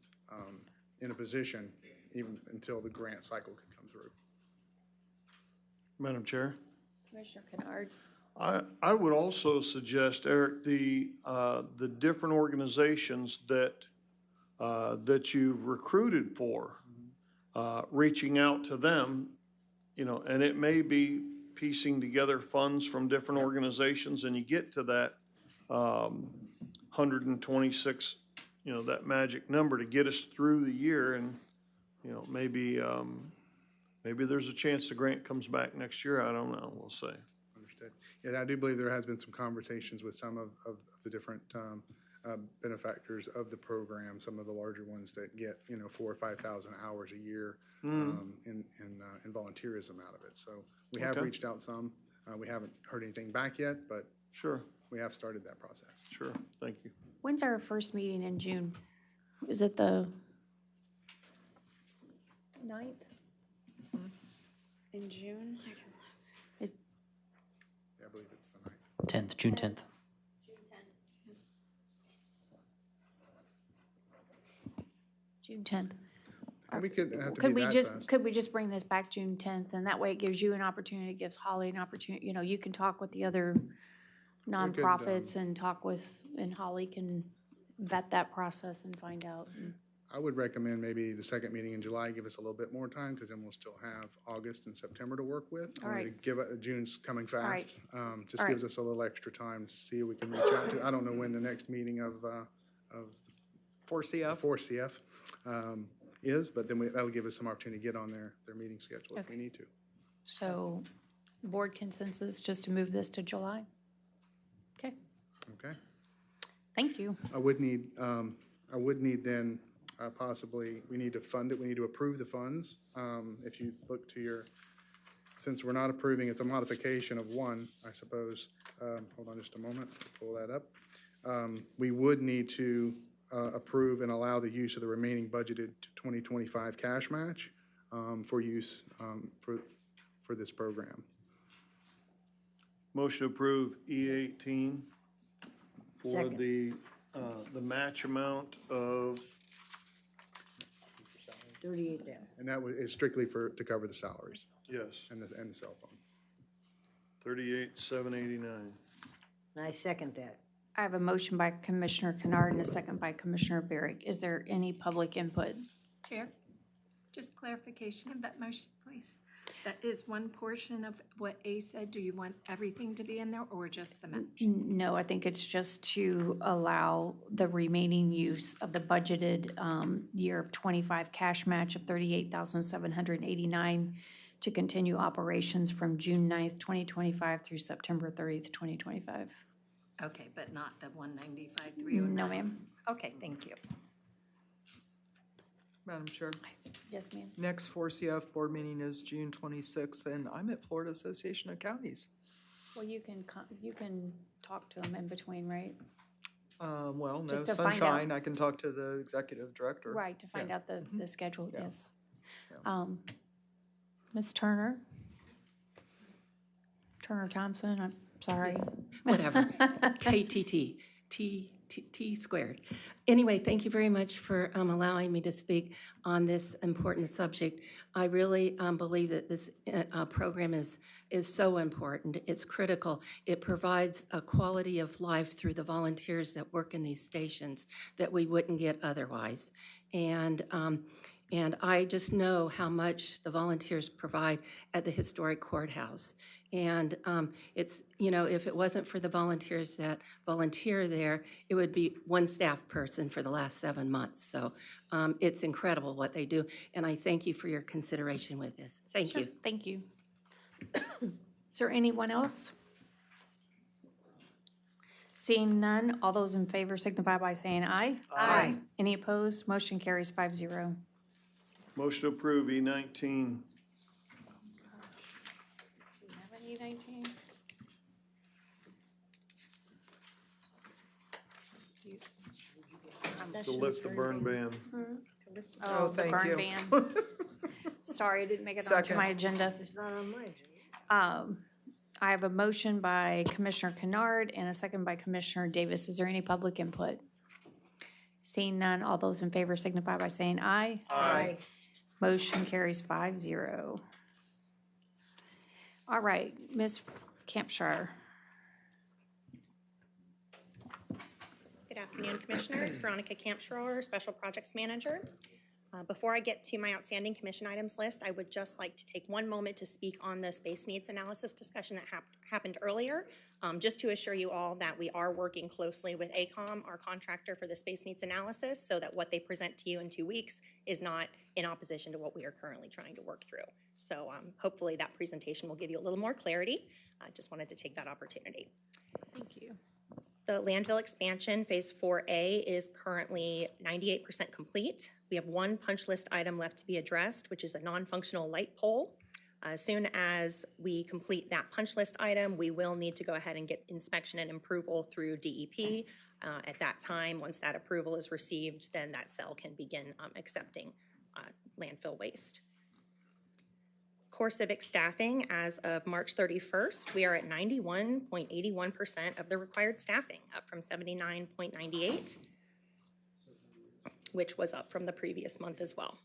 S: in a position even until the grant cycle can come through.
P: Madam Chair?
W: Commissioner Kennard.
P: I would also suggest, Eric, the different organizations that you've recruited for, reaching out to them, and it may be piecing together funds from different organizations, and you get to that 126, that magic number to get us through the year, and maybe there's a chance the grant comes back next year. I don't know. We'll see.
S: Understood. I do believe there has been some conversations with some of the different benefactors of the program, some of the larger ones that get, 4,000 or 5,000 hours a year in volunteerism out of it. So we have
P: Okay.
S: reached out some. We haven't heard anything back yet, but
P: Sure,
S: we have started that process.
P: sure, thank you.
C: When's our first meeting in June? Is it the 9th?
N: In June?
C: Is,
S: Yeah, I believe it's the 9th.
O: 10th, June 10th.
C: June 10th.
S: And we could have to
C: Could
S: be
C: we
S: that
C: just,
S: fast.
C: could we just bring this back June 10th? And that way it gives you an opportunity, gives Holly an opportunity, you can talk with the other nonprofits and talk with, and Holly can vet that process and find out.
S: I would recommend maybe the second meeting in July, give us a little bit more time, because then we'll still have August and September to work with.
C: All right.
S: June's coming
C: right.
S: fast. Just
C: All right.
S: gives us a little extra time to see who we can reach out to. I don't know when the next meeting of
F: 4CF?
S: 4CF is, but then that'll give us some opportunity to get on their meeting schedule if we need to.
C: So board consensus just to move this to July? Okay,
S: Okay?
C: thank you.
S: I would need then possibly, we need to fund it, we need to approve the funds. If you look to since we're not approving, it's a modification of one, I suppose. Hold on just a moment, pull that up. We would need to approve and allow the use of the remaining budgeted 2025 cash match for use for this program.
P: Motion to approve E18 for
K: Second.
P: the match amount of,
K: 38,000.
S: And that is strictly to cover the salaries
P: yes,
S: and the cell phone.
P: 38,789.
K: And I second that.
C: I have a motion by Commissioner Kennard and a second by Commissioner Barrick. Is there any public input?
B: Chair, just clarification of that motion, please. That is one portion of what A said. Do you want everything to be in there or just the match?
C: No, I think it's just to allow the remaining use of the budgeted year of 25 cash match of $38,789 to continue operations from June 9th, 2025 through September 30th, 2025.
B: Okay, but not the 195,309?
C: No, ma'am.
B: Okay, thank you.
F: Madam Chair,
C: Yes, ma'am.
F: next 4CF board meeting is June 26th, and I'm at Florida Association of Counties.
C: Well, you can talk to them in between, right?
F: Well, no
C: Just to find
F: sunshine, I can talk to the executive director.
C: Right, to find out the schedule,
F: Yeah.
C: yes. Ms. Turner? Turner Thompson, I'm sorry.
E: Whatever. KTT, T squared. Anyway, thank you very much for allowing me to speak on this important subject. I really believe that this program is so important. It's critical. It provides a quality of life through the volunteers that work in these stations that we wouldn't get otherwise. And I just know how much the volunteers provide at the historic courthouse. And it's, if it wasn't for the volunteers that volunteer there, it would be one staff person for the last 7 months. So it's incredible what they do. And I thank you for your consideration with this. Thank you.
C: Thank you. Is there anyone else? Seeing none, all those in favor signify by saying aye.
K: Aye.
C: Any opposed? Motion carries 5-0.
P: Motion to approve E19.
C: Do you have any 19?
P: To lift the burn ban.
F: Oh,
C: the
F: thank
C: burn
F: you.
C: ban. Sorry, I didn't make it onto
F: Second.
C: my agenda.
K: It's not on my agenda.
C: I have a motion by Commissioner Kennard and a second by Commissioner Davis. Is there any public input? Seeing none, all those in favor signify by saying aye.
K: Aye.
C: Motion carries 5-0. All right, Ms. Campshire.
T: Good afternoon, Commissioners. Veronica Campshire, Special Projects Manager.
D: Before I get to my outstanding commission items list, I would just like to take one moment to speak on the space needs analysis discussion that happened earlier, just to assure you all that we are working closely with ACOM, our contractor for the space needs analysis, so that what they present to you in 2 weeks is not in opposition to what we are currently trying to work through. So hopefully that presentation will give you a little more clarity. I just wanted to take that opportunity.
W: Thank you.
D: The landfill expansion, Phase 4A, is currently 98% complete. We have one punch list item left to be addressed, which is a non-functional light pole. As soon as we complete that punch list item, we will need to go ahead and get inspection and approval through DEP. At that time, once that approval is received, then that cell can begin accepting landfill waste. Core civic staffing, as of March 31st, we are at 91.81% of the required staffing, up from 79.98%, which was up from the previous month as well.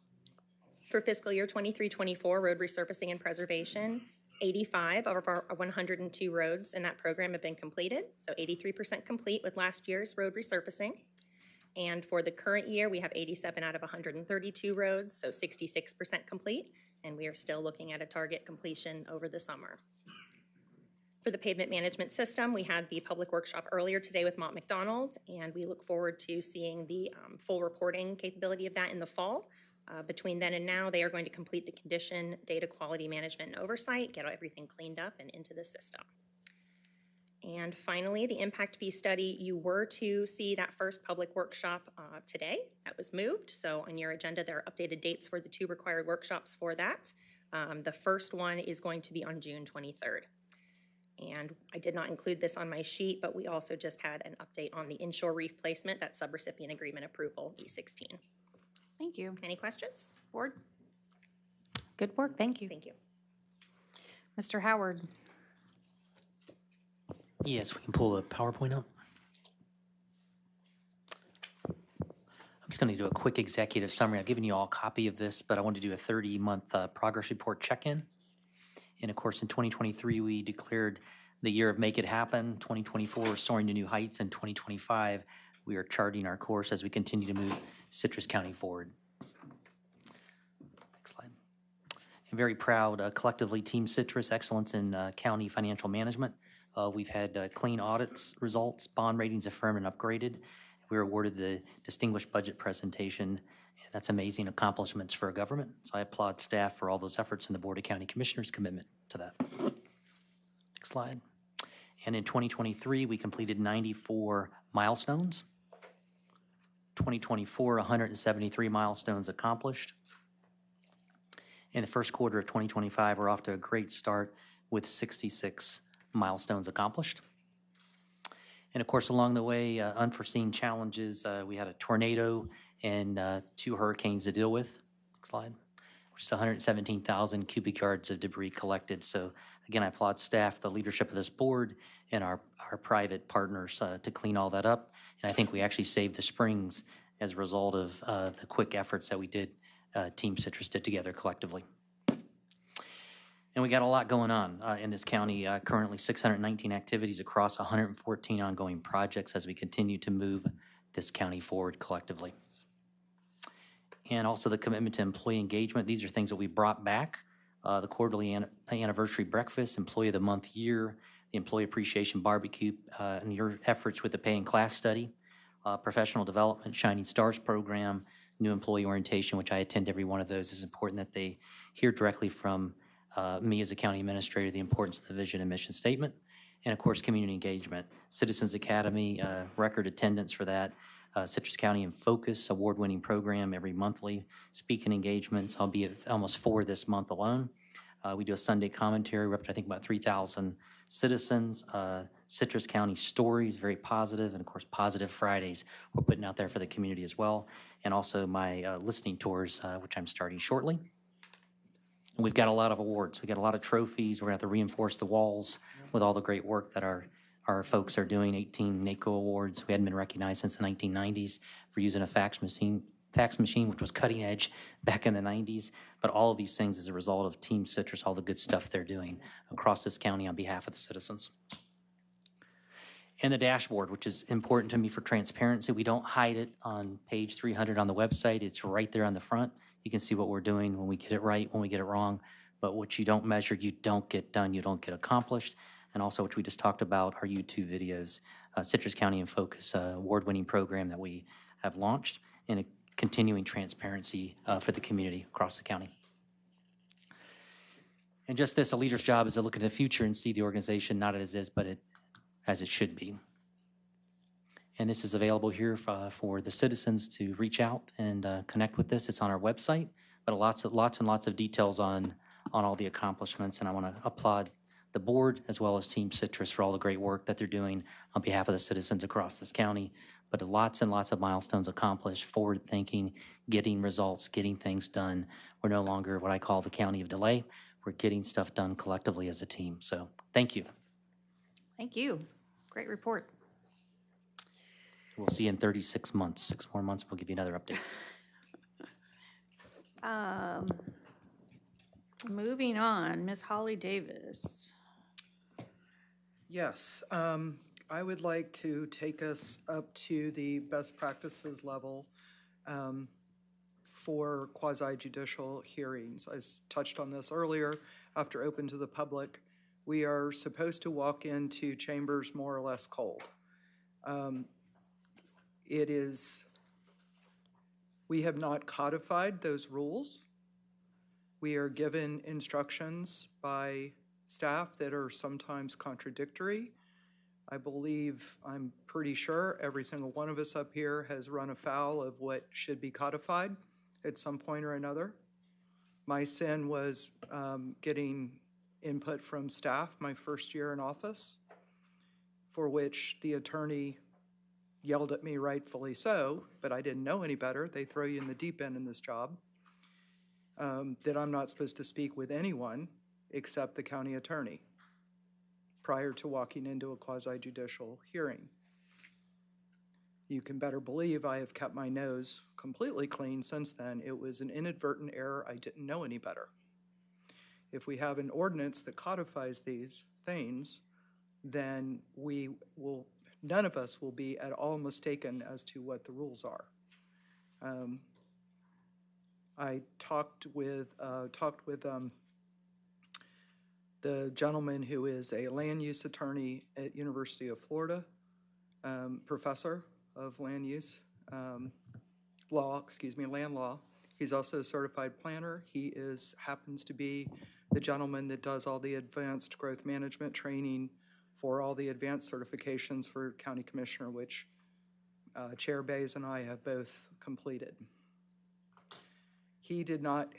D: For fiscal year 23-24, road resurfacing and preservation, 85 of our 102 roads in that program have been completed, so 83% complete with last year's road resurfacing. And for the current year, we have 87 out of 132 roads, so 66% complete. And we are still looking at a target completion over the summer. For the pavement management system, we had the public workshop earlier today with Mott McDonald, and we look forward to seeing the full reporting capability of that in the fall. Between then and now, they are going to complete the condition, data quality management, and oversight, get everything cleaned up and into the system. And finally, the impact fee study, you were to see that first public workshop today. That was moved. So on your agenda, there are updated dates for the 2 required workshops for that. The first one is going to be on June 23rd. And I did not include this on my sheet, but we also just had an update on the inshore reef placement, that subrecipient agreement approval, E16.
C: Thank you.
D: Any questions?
C: Board? Good work. Thank you.
D: Thank you.
C: Mr. Howard?
O: Yes, we can pull the PowerPoint up. I'm just going to do a quick executive summary. I've given you all a copy of this, but I want to do a 30-month progress report check-in. And of course, in 2023, we declared the year of Make It Happen. 2024, soaring to new heights. And 2025, we are charting our course as we continue to move Citrus County forward. Next slide. I'm very proud, collectively, Team Citrus, excellence in county financial management. We've had clean audits results, bond ratings affirmed and upgraded. We were awarded the Distinguished Budget Presentation. And that's amazing accomplishments for a government. So I applaud staff for all those efforts and the Board of County Commissioners' commitment to that. Next slide. And in 2023, we completed 94 milestones. 2024, 173 milestones accomplished. In the first quarter of 2025, we're off to a great start with 66 milestones accomplished. And of course, along the way, unforeseen challenges. We had a tornado and 2 hurricanes to deal with. Next slide. Which is 117,000 cubic yards of debris collected. So again, I applaud staff, the leadership of this board, and our private partners to clean all that up. And I think we actually saved the springs as a result of the quick efforts that we did, Team Citrus did together collectively. And we got a lot going on in this county. Currently 619 activities across 114 ongoing projects as we continue to move this county forward collectively. And also the commitment to employee engagement. These are things that we brought back. The quarterly anniversary breakfast, employee of the month year, the employee appreciation barbecue, and your efforts with the pay and class study, professional development, Shining Stars program, new employee orientation, which I attend every one of those. It's important that they hear directly from me as a county administrator, the importance of the vision and mission statement, and of course, community engagement. Citizens Academy, record attendance for that. Citrus County in Focus, award-winning program every monthly. Speaking engagements, I'll be at almost 4 this month alone. We do a Sunday commentary. We're up to, I think, about 3,000 citizens. Citrus County Stories, very positive, and of course, Positive Fridays we're putting out there for the community as well. And also my listening tours, which I'm starting shortly. And we've got a lot of awards. We've got a lot of trophies. We're going to have to reinforce the walls with all the great work that our folks are doing. 18 NACO awards. We hadn't been recognized since the 1990s for using a fax machine, which was cutting edge back in the 90s. But all of these things as a result of Team Citrus, all the good stuff they're doing across this county on behalf of the citizens. And the dashboard, which is important to me for transparency. We don't hide it on page 300 on the website. It's right there on the front. You can see what we're doing when we get it right, when we get it wrong. But what you don't measure, you don't get done, you don't get accomplished. And also, which we just talked about, our YouTube videos, Citrus County in Focus, award-winning program that we have launched, and a continuing transparency for the community across the county. And just this, a leader's job is to look at the future and see the organization not as it is, but as it should be. And this is available here for the citizens to reach out and connect with this. It's on our website, but lots and lots of details on all the accomplishments. And I want to applaud the board as well as Team Citrus for all the great work that they're doing on behalf of the citizens across this county. But lots and lots of milestones accomplished, forward thinking, getting results, getting things done. We're no longer what I call the county of delay. We're getting stuff done collectively as a team. So thank you.
C: Thank you. Great report.
O: We'll see you in 36 months. 6 more months, we'll give you another update.
C: Moving on, Ms. Holly Davis.
F: Yes, I would like to take us up to the best practices level for quasi-judicial hearings. I touched on this earlier. After open to the public, we are supposed to walk into chambers more or less cold. We have not codified those rules. We are given instructions by staff that are sometimes contradictory. I'm pretty sure every single one of us up here has run afoul of what should be codified at some point or another. My sin was getting input from staff my first year in office, for which the attorney yelled at me, rightfully so, but I didn't know any better. They throw you in the deep end in this job, that I'm not supposed to speak with anyone except the county attorney prior to walking into a quasi-judicial hearing. You can better believe I have kept my nose completely clean since then. It was an inadvertent error. I didn't know any better. If we have an ordinance that codifies these things, then none of us will be at all mistaken as to what the rules are. I talked with the gentleman who is a land use attorney at University of Florida, professor of land use land law. He's also a certified planner. He happens to be the gentleman that does all the advanced growth management training for all the advanced certifications for county commissioner, which Chair Bays and I have both completed. He did not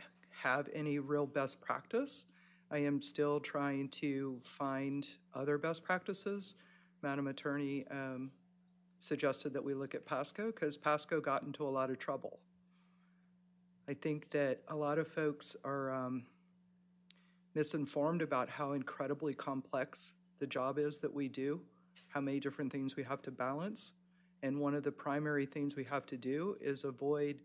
F: have any real best practice. I am still trying to find other best practices. Madam Attorney suggested that we look at Pasco because Pasco got into a lot of trouble. I think that a lot of folks are misinformed about how incredibly complex the job is that we do, how many different things we have to balance. And one of the primary things we have to do is avoid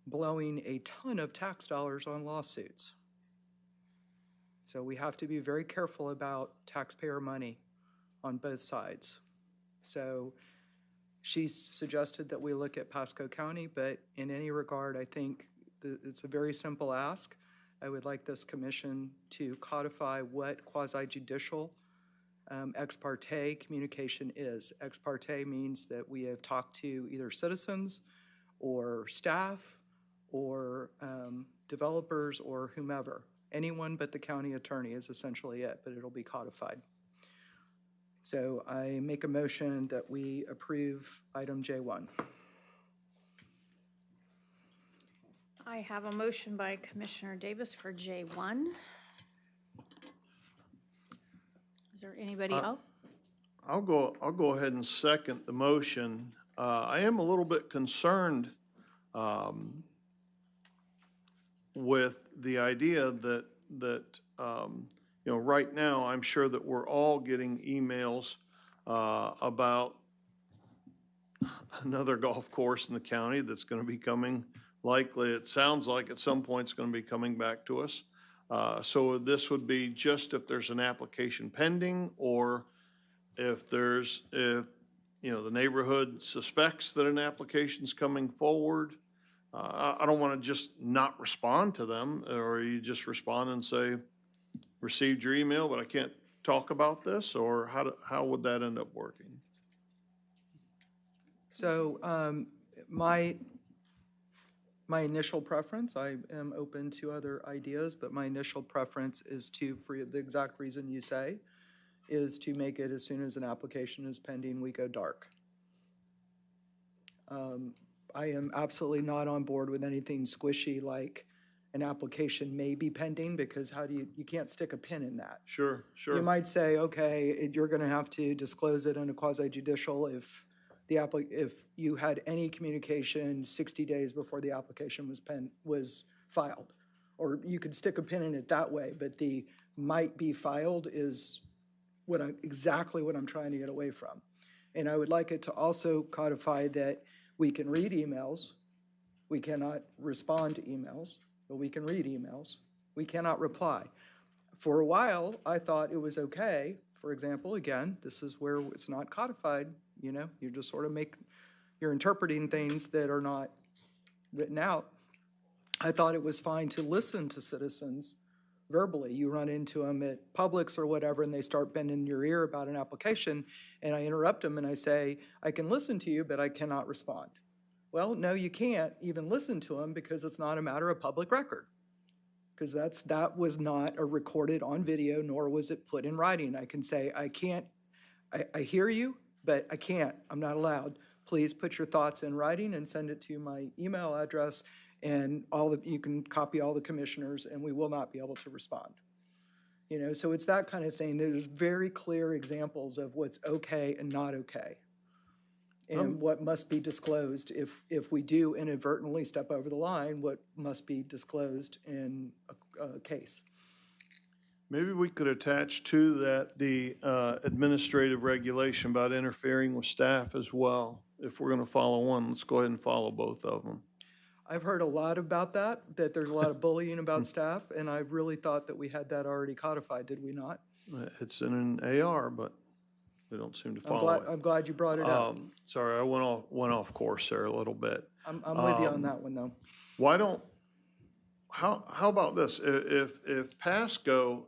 F: blowing a ton of tax dollars on lawsuits. So we have to be very careful about taxpayer money on both sides. So she suggested that we look at Pasco County, but in any regard, I think it's a very simple ask. I would like this commission to codify what quasi-judicial ex parte communication is. Ex parte means that we have talked to either citizens or staff or developers or whomever. Anyone but the county attorney is essentially it, but it'll be codified. So I make a motion that we approve item J1.
C: I have a motion by Commissioner Davis for J1. Is there anybody else?
P: I'll go ahead and second the motion. I am a little bit concerned with the idea that right now I'm sure that we're all getting emails about another golf course in the county that's going to be coming. Likely, it sounds like at some point it's going to be coming back to us. So this would be just if there's an application pending, or if the neighborhood suspects that an application's coming forward, I don't want to just not respond to them, or you just respond and say, received your email, but I can't talk about this, or how would that end up working?
F: So my initial preference, I am open to other ideas, but my initial preference is to, for the exact reason you say, is to make it as soon as an application is pending, we go dark. I am absolutely not on board with anything squishy like an application may be pending, because how do you can't stick a pin in that.
P: Sure, sure.
F: You might say, okay, you're going to have to disclose it in a quasi-judicial if you had any communication 60 days before the application was filed. Or you could stick a pin in it that way, but the might be filed is exactly what I'm trying to get away from. And I would like it to also codify that we can read emails. We cannot respond to emails, but we can read emails. We cannot reply. For a while, I thought it was okay. For example, again, this is where it's not codified. You just sort of you're interpreting things that are not written out. I thought it was fine to listen to citizens verbally. You run into them at Publix or whatever, and they start bending your ear about an application, and I interrupt them and I say, I can listen to you, but I cannot respond. Well, no, you can't even listen to them because it's not a matter of public record. Because that was not recorded on video, nor was it put in writing. I can say, I hear you, but I can't, I'm not allowed. Please put your thoughts in writing and send it to my email address, and you can copy all the commissioners, and we will not be able to respond. So it's that kind of thing. There's very clear examples of what's okay and not okay, and what must be disclosed if we do inadvertently step over the line, what must be disclosed in a case.
P: Maybe we could attach to that the administrative regulation about interfering with staff as well. If we're going to follow one, let's go ahead and follow both of them.
F: I've heard a lot about that there's a lot of bullying about staff, and I really thought that we had that already codified, did we not?
P: It's in an AR, but they don't seem to follow it.
F: I'm glad you brought it up.
P: Sorry, I went off course there a little bit.
F: I'm with you on that one, though.
P: How about this? If Pasco,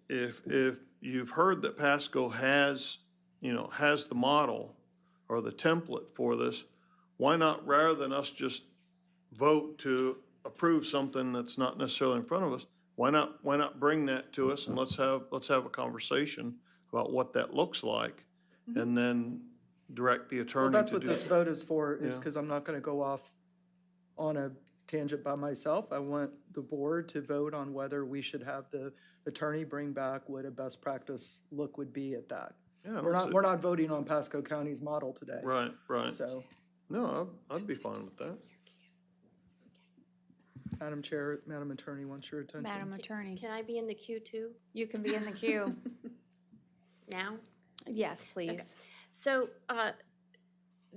P: if you've heard that Pasco has the model or the template for this, why not, rather than us just vote to approve something that's not necessarily in front of us, why not bring that to us, and let's have a conversation about what that looks like, and then direct the attorney to do.
F: Well, that's what this vote is for, is because I'm not going to go off on a tangent by myself. I want the board to vote on whether we should have the attorney bring back what a best practice look would be at that.
P: Yeah,
F: we're not voting on Pasco County's model today.
P: Right.
F: So.
P: No, I'd be fine with that.
F: Madam Chair, Madam Attorney wants your attention.
C: Madam Attorney,
W: Can I be in the queue too?
C: you can be in the queue.
W: Now?
C: Yes, please.
W: Okay. So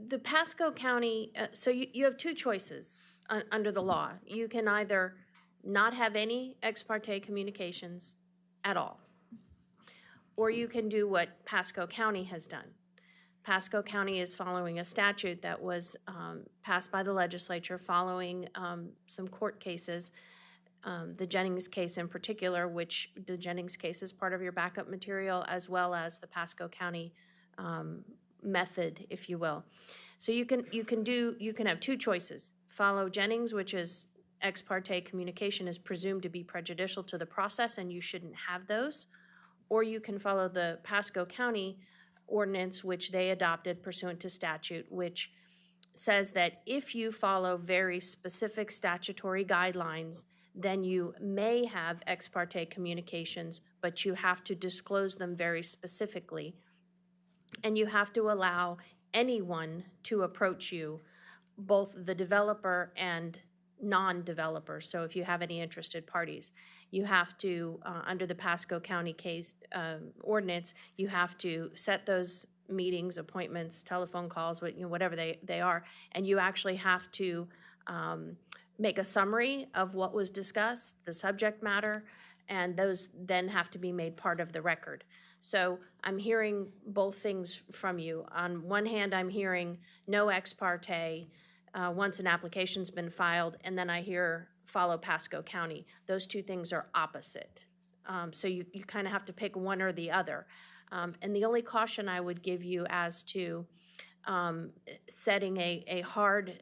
W: the Pasco County, so you have two choices under the law. You can either not have any ex parte communications at all, or you can do what Pasco County has done. Pasco County is following a statute that was passed by the legislature following some court cases, the Jennings case in particular, which the Jennings case is part of your backup material, as well as the Pasco County method, if you will. So you can have two choices. Follow Jennings, which is ex parte communication is presumed to be prejudicial to the process and you shouldn't have those, or you can follow the Pasco County ordinance, which they adopted pursuant to statute, which says that if you follow very specific statutory guidelines, then you may have ex parte communications, but you have to disclose them very specifically. And you have to allow anyone to approach you, both the developer and non-developer. So if you have any interested parties, you have to, under the Pasco County case ordinance, you have to set those meetings, appointments, telephone calls, whatever they are, and you actually have to make a summary of what was discussed, the subject matter, and those then have to be made part of the record. So I'm hearing both things from you. On one hand, I'm hearing no ex parte once an application's been filed, and then I hear follow Pasco County. Those two things are opposite. So you kind of have to pick one or the other. And the only caution I would give you as to setting a hard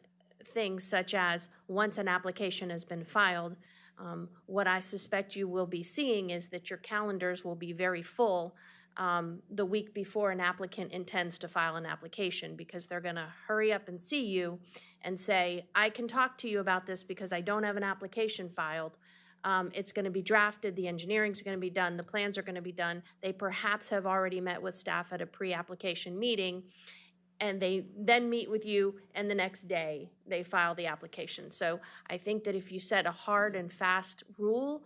W: thing such as once an application has been filed, what I suspect you will be seeing is that your calendars will be very full the week before an applicant intends to file an application, because they're going to hurry up and see you and say, I can talk to you about this because I don't have an application filed. It's going to be drafted, the engineering's going to be done, the plans are going to be done. They perhaps have already met with staff at a pre-application meeting, and they then meet with you, and the next day they file the application. So I think that if you set a hard and fast rule,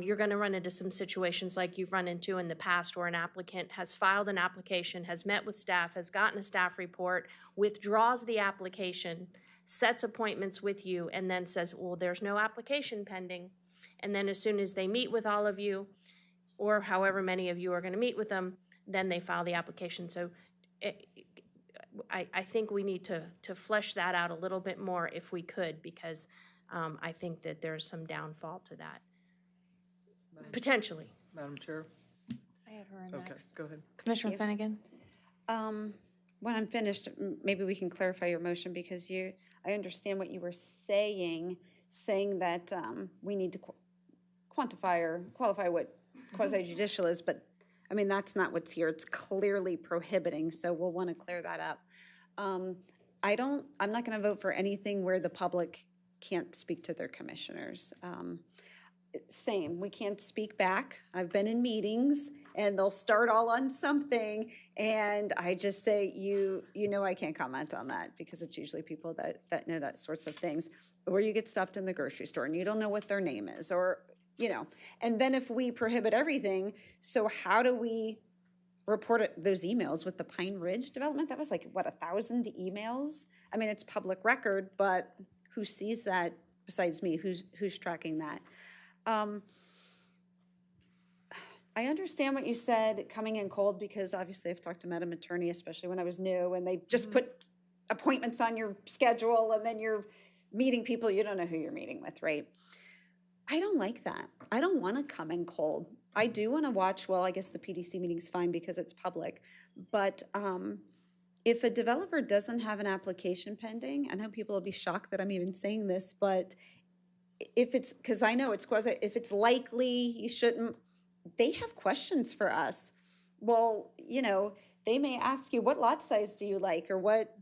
W: you're going to run into some situations like you've run into in the past, where an applicant has filed an application, has met with staff, has gotten a staff report, withdraws the application, sets appointments with you, and then says, well, there's no application pending. And then as soon as they meet with all of you, or however many of you are going to meet with them, then they file the application. So I think we need to flesh that out a little bit more if we could, because I think that there's some downfall to that, potentially.
F: Madam Chair?
N: I had her in
F: Okay,
N: next.
F: go ahead.
C: Commissioner Finnegan?
N: When I'm finished, maybe we can clarify your motion, because I understand what you were saying that we need to quantify or qualify what quasi judicial is, but I mean, that's not what's here. It's clearly prohibiting, so we'll want to clear that up. I'm not going to vote for anything where the public can't speak to their commissioners. Same, we can't speak back. I've been in meetings and they'll start all on something, and I just say, I can't comment on that, because it's usually people that know that sorts of things. Or you get stopped in the grocery store and you don't know what their name is, or, and then if we prohibit everything, so how do we report those emails with the Pine Ridge development? That was 1,000 emails? I mean, it's public record, but who sees that besides me? Who's tracking that? I understand what you said, coming in cold, because obviously I've talked to Madam Attorney, especially when I was new, and they just put appointments on your schedule, and then you're meeting people you don't know who you're meeting with, right? I don't like that. I don't want to come in cold. I do want to watch, well, I guess the PDC meeting's fine because it's public, but if a developer doesn't have an application pending, I know people will be shocked that I'm even saying this, but if it's, because I know it's quasi, if it's likely, you shouldn't, they have questions for us. Well, they may ask you, what lot size do you like? Or what,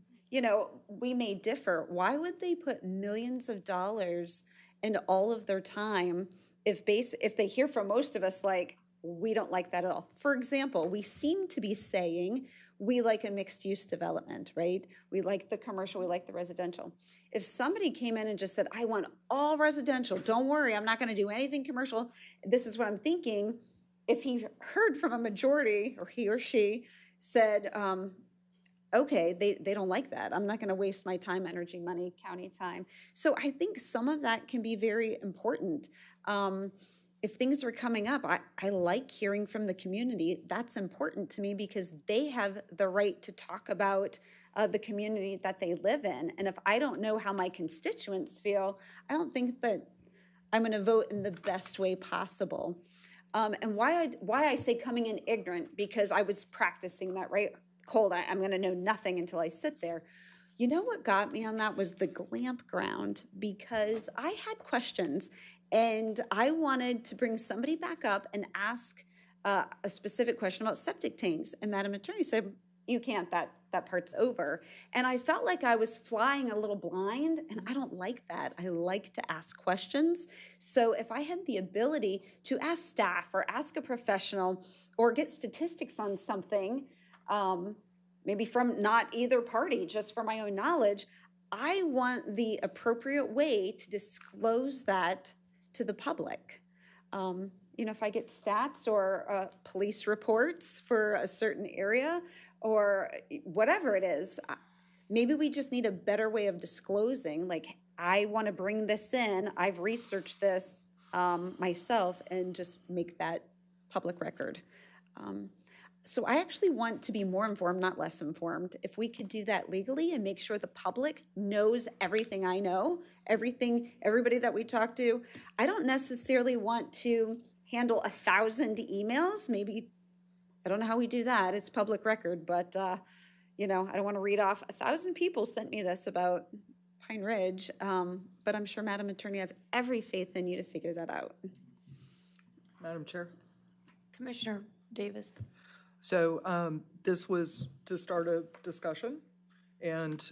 N: we may differ. Why would they put millions of dollars and all of their time if they hear from most of us, we don't like that at all? For example, we seem to be saying we like a mixed-use development, right? We like the commercial, we like the residential. If somebody came in and just said, I want all residential, don't worry, I'm not going to do anything commercial, this is what I'm thinking. If he heard from a majority, or he or she said, okay, they don't like that. I'm not going to waste my time, energy, money, county time. So I think some of that can be very important. If things are coming up, I like hearing from the community. That's important to me, because they have the right to talk about the community that they live in. And if I don't know how my constituents feel, I don't think that I'm going to vote in the best way possible. And why I say coming in ignorant, because I was practicing that, right? Cold, I'm going to know nothing until I sit there. You know what got me on that was the glamp ground, because I had questions and I wanted to bring somebody back up and ask a specific question about septic tanks. And Madam Attorney said, you can't, that part's over. And I felt like I was flying a little blind, and I don't like that. I like to ask questions. So if I had the ability to ask staff or ask a professional or get statistics on something, maybe from not either party, just for my own knowledge, I want the appropriate way to disclose that to the public. If I get stats or police reports for a certain area or whatever it is, maybe we just need a better way of disclosing, I want to bring this in, I've researched this myself, and just make that public record. So I actually want to be more informed, not less informed. If we could do that legally and make sure the public knows everything I know, everything, everybody that we talk to. I don't necessarily want to handle 1,000 emails. Maybe, I don't know how we do that. It's public record, but, you know, I don't want to read off 1,000 people sent me this about Pine Ridge. But I'm sure, Madam Attorney, I have every faith in you to figure that out.
F: Madam Chair?
C: Commissioner Davis.
F: So this was to start a discussion, and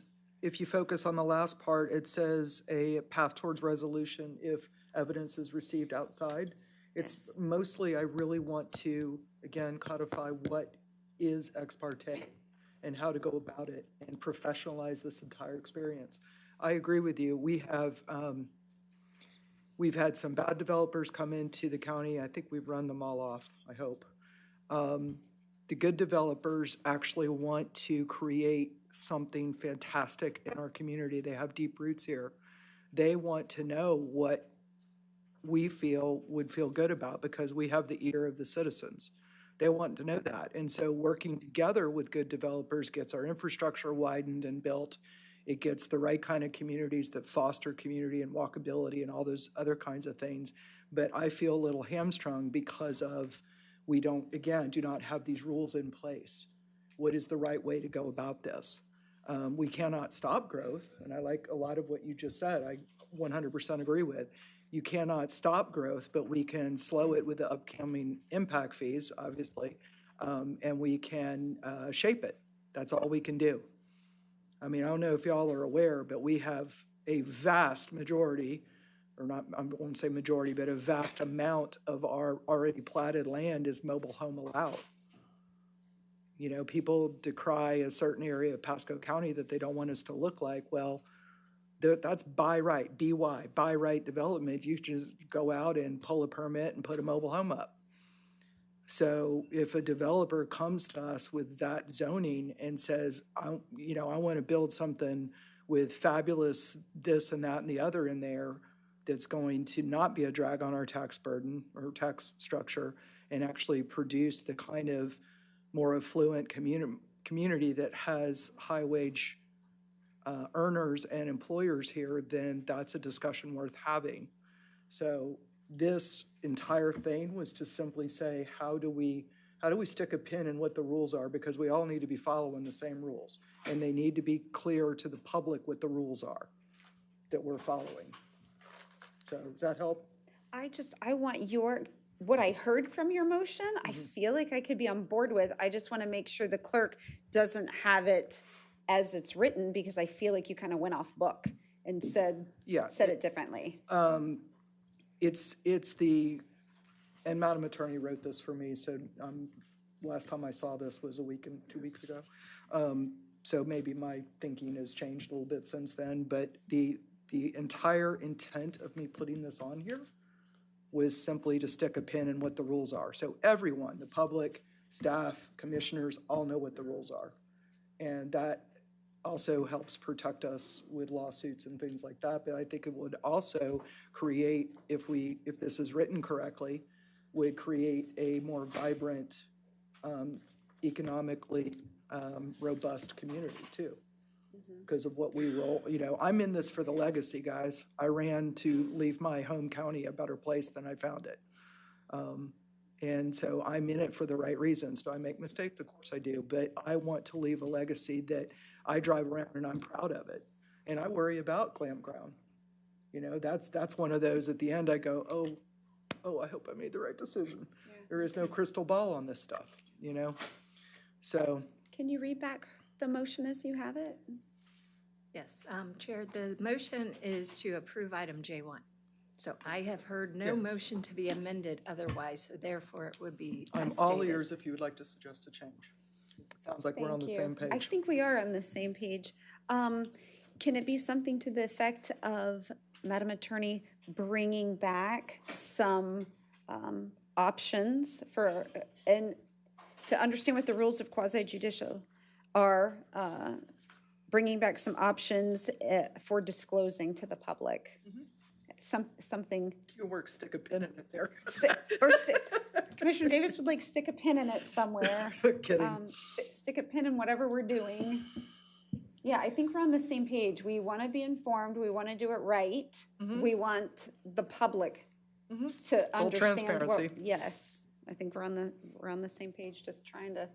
F: if you focus on the last part, it says a path towards resolution if evidence is received outside. It's mostly, I really want to, again, codify what is ex parte and how to go about it and professionalize this entire experience. I agree with you. We've had some bad developers come into the county. I think we've run them all off, I hope. The good developers actually want to create something fantastic in our community. They have deep roots here. They want to know what we would feel good about because we have the ear of the citizens. They want to know that. And so working together with good developers gets our infrastructure widened and built. It gets the right kind of communities that foster community and walkability and all those other kinds of things. But I feel a little hamstrung because of we don't, again, do not have these rules in place. What is the right way to go about this? We cannot stop growth, and I like a lot of what you just said. I 100% agree with. You cannot stop growth, but we can slow it with the upcoming impact fees, obviously, and we can shape it. That's all we can do. I mean, I don't know if y'all are aware, but we have a vast majority, or not, I won't say majority, but a vast amount of our already platted land is mobile home allowed. You know, people decry a certain area of Pasco County that they don't want us to look like. Well, that's by right, by right development. You just go out and pull a permit and put a mobile home up. So if a developer comes to us with that zoning and says, I want to build something with fabulous this and that and the other in there, that's going to not be a drag on our tax burden or tax structure and actually produce the kind of more affluent community that has high wage earners and employers here, then that's a discussion worth having. So this entire thing was to simply say, how do we stick a pin in what the rules are? Because we all need to be following the same rules, and they need to be clear to the public what the rules are that we're following. So does that help?
N: I want what I heard from your motion, I feel like I could be on board with. I just want to make sure the clerk doesn't have it as it's written, because I feel like you kind of went off book and said it differently.
F: It's and Madam Attorney wrote this for me, so last time I saw this was a week and 2 weeks ago. So maybe my thinking has changed a little bit since then, but the entire intent of me putting this on here was simply to stick a pin in what the rules are. So everyone, the public, staff, commissioners, all know what the rules are. And that also helps protect us with lawsuits and things like that. But I think it would also create, if this is written correctly, would create a more vibrant, economically robust community too. Because of what we roll, I'm in this for the legacy, guys. I ran to leave my home county a better place than I found it. And so I'm in it for the right reasons. Do I make mistakes? Of course I do. But I want to leave a legacy that I drive around and I'm proud of it. And I worry about clamp ground. That's one of those at the end I go, oh, I hope I made the right decision. Yeah. There is no crystal ball on this stuff, So.
N: Can you read back the motion as you have it?
B: Yes, Chair, the motion is to approve item J1. So I have heard no motion to be amended otherwise, so therefore it would be
F: I'm all ears if you would like to suggest a change. It sounds like we're on the same page.
N: I think we are on the same page. Can it be something to the effect of, Madam Attorney, bringing back some options and to understand what the rules of quasi-judicial are, bringing back some options for disclosing to the public? Something.
F: You can stick a pin in it there.
N: Commissioner Davis would like stick a pin in it somewhere.
F: Kidding.
N: Stick a pin in whatever we're doing. Yeah, I think we're on the same page. We want to be informed. We want to do it right. We want the public to
F: Full
N: understand
F: transparency.
N: yes, I think we're on the same page. Just trying to.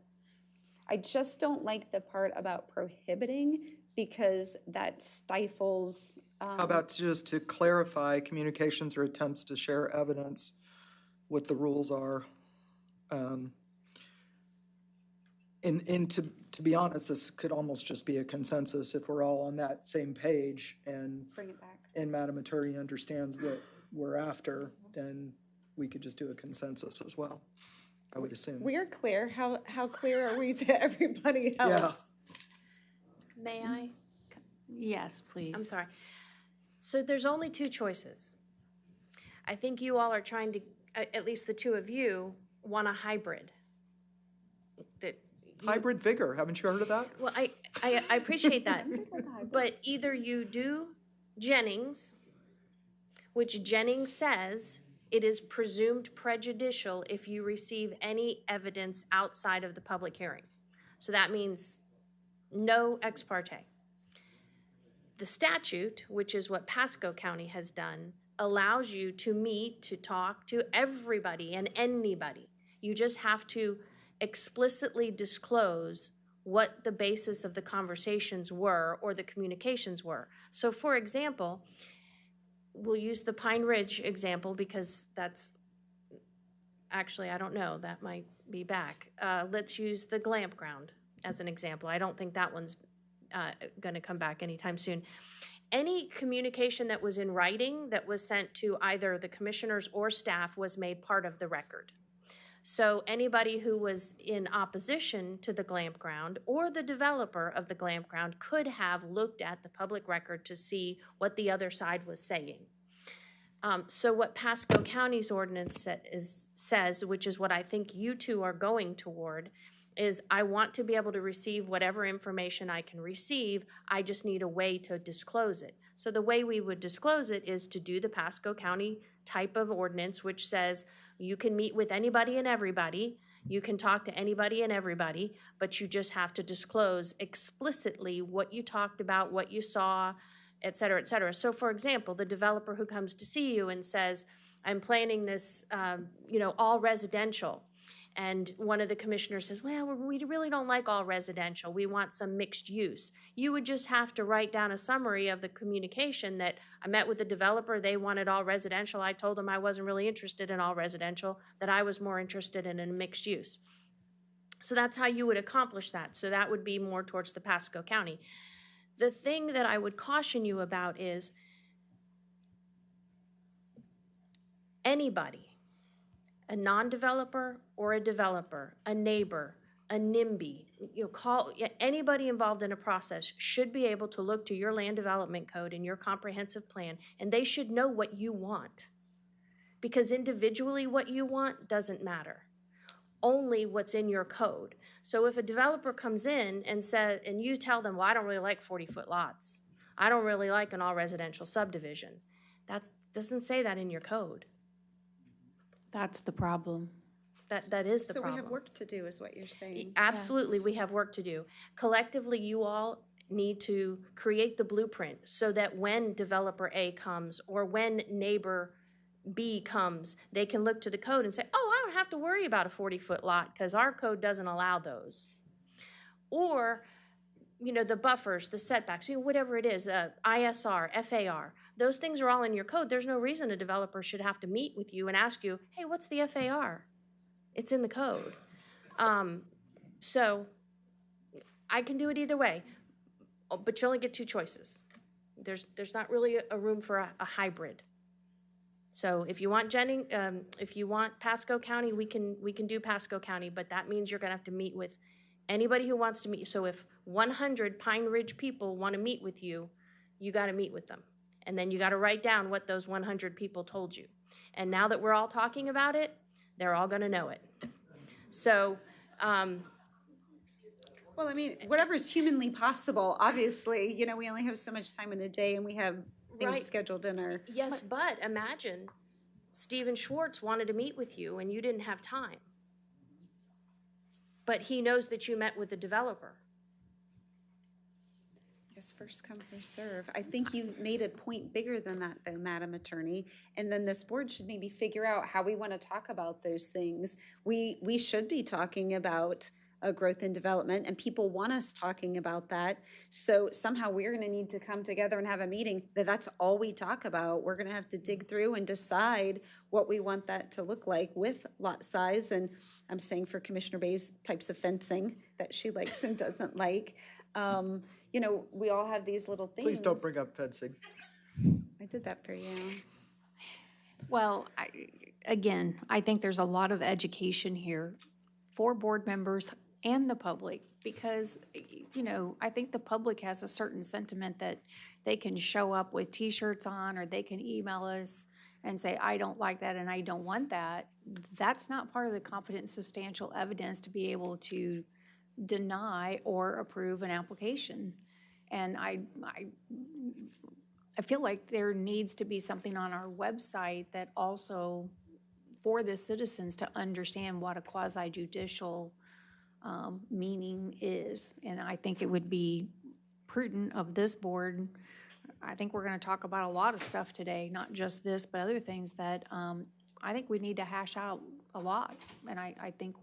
N: I just don't like the part about prohibiting because that stifles.
F: How about just to clarify, communications or attempts to share evidence, what the rules are? And to be honest, this could almost just be a consensus if we're all on that same page and
N: bring it back.
F: And Madam Attorney understands what we're after, then we could just do a consensus as well, I would assume.
N: We're clear. How clear are we to everybody else?
W: May I?
C: Yes, please.
W: I'm sorry. So there's only two choices. I think you all are trying to, at least the two of you, want a hybrid.
F: Hybrid vigor, haven't you heard of that?
W: Well, I appreciate that. But either you do Jennings, which Jennings says it is presumed prejudicial if you receive any evidence outside of the public hearing. So that means no ex parte. The statute, which is what Pasco County has done, allows you to meet, to talk to everybody and anybody. You just have to explicitly disclose what the basis of the conversations were or the communications were. So for example, we'll use the Pine Ridge example because that's, actually, I don't know, that might be back. Let's use the Glamp Ground as an example. I don't think that one's gonna come back anytime soon. Any communication that was in writing that was sent to either the commissioners or staff was made part of the record. So anybody who was in opposition to the Glamp Ground or the developer of the Glamp Ground could have looked at the public record to see what the other side was saying. So what Pasco County's ordinance says, which is what I think you two are going toward, is I want to be able to receive whatever information I can receive. I just need a way to disclose it. So the way we would disclose it is to do the Pasco County type of ordinance, which says you can meet with anybody and everybody, you can talk to anybody and everybody, but you just have to disclose explicitly what you talked about, what you saw, et cetera, et cetera. So for example, the developer who comes to see you and says, I'm planning this, all residential. And one of the commissioners says, well, we really don't like all residential. We want some mixed use. You would just have to write down a summary of the communication that I met with the developer. They wanted all residential. I told them I wasn't really interested in all residential, that I was more interested in a mixed use. So that's how you would accomplish that. So that would be more towards the Pasco County. The thing that I would caution you about is anybody, a non-developer or a developer, a neighbor, a NIMBY, call anybody involved in a process should be able to look to your land development code and your comprehensive plan, and they should know what you want. Because individually what you want doesn't matter. Only what's in your code. So if a developer comes in and says, and you tell them, well, I don't really like 40-foot lots. I don't really like an all residential subdivision. That doesn't say that in your code.
C: That's the problem.
W: That is the problem.
N: So we have work to do is what you're saying.
W: Absolutely, we have work to do. Collectively, you all need to create the blueprint so that when developer A comes or when neighbor B comes, they can look to the code and say, oh, I don't have to worry about a 40-foot lot because our code doesn't allow those. Or, the buffers, the setbacks, whatever it is, ISR, FAR, those things are all in your code. There's no reason a developer should have to meet with you and ask you, hey, what's the FAR? It's in the code. So I can do it either way, but you only get two choices. There's not really a room for a hybrid. So if you want if you want Pasco County, we can do Pasco County, but that means you're gonna have to meet with anybody who wants to meet. So if 100 Pine Ridge people want to meet with you, you got to meet with them. And then you got to write down what those 100 people told you. And now that we're all talking about it, they're all going to know it. So,
N: well, I mean, whatever is humanly possible. Obviously, we only have so much time in a day and we have things scheduled in our.
W: Yes, but imagine Stephen Schwartz wanted to meet with you and you didn't have time. But he knows that you met with the developer.
N: Yes, first come, first serve. I think you've made a point bigger than that, though, Madam Attorney. And then this board should maybe figure out how we want to talk about those things. We should be talking about growth and development, and people want us talking about that. So somehow we're going to need to come together and have a meeting that's all we talk about. We're going to have to dig through and decide what we want that to look like with lot size. And I'm saying for Commissioner Bay's types of fencing that she likes and doesn't like. You know, we all have these little things.
F: Please don't bring up fencing.
N: I did that for you.
C: Well, I think there's a lot of education here for board members and the public, because, you know, I think the public has a certain sentiment that they can show up with T-shirts on, or they can email us and say, I don't like that and I don't want that. That's not part of the competent substantial evidence to be able to deny or approve an application. And I feel like there needs to be something on our website that also, for the citizens to understand what a quasi-judicial meaning is. And I think it would be prudent of this board. I think we're going to talk about a lot of stuff today, not just this, but other things that I think we need to hash out a lot. And I think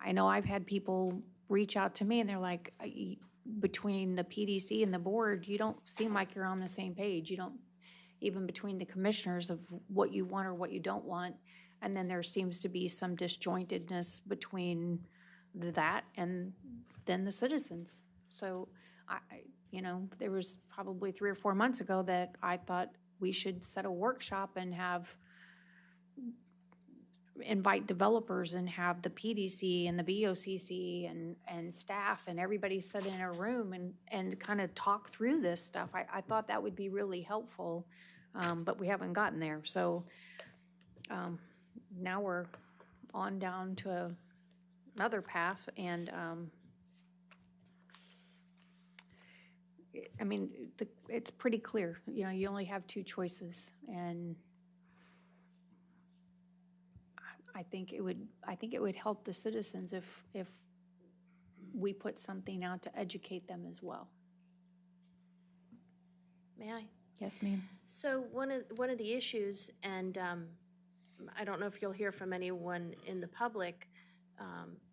C: I know I've had people reach out to me and they're like, between the PDC and the board, you don't seem like you're on the same page. You don't, even between the commissioners, of what you want or what you don't want. And then there seems to be some disjointedness between that and then the citizens. So you know, there was probably 3 or 4 months ago that I thought we should set a workshop and invite developers and have the PDC and the BOCC and staff and everybody sit in a room and kind of talk through this stuff. I thought that would be really helpful, but we haven't gotten there. So now we're on down to another path, and I mean, it's pretty clear. You know, you only have 2 choices, and I think it would help the citizens if we put something out to educate them as well.
W: May I?
C: Yes, ma'am.
W: So one of the issues, and I don't know if you'll hear from anyone in the public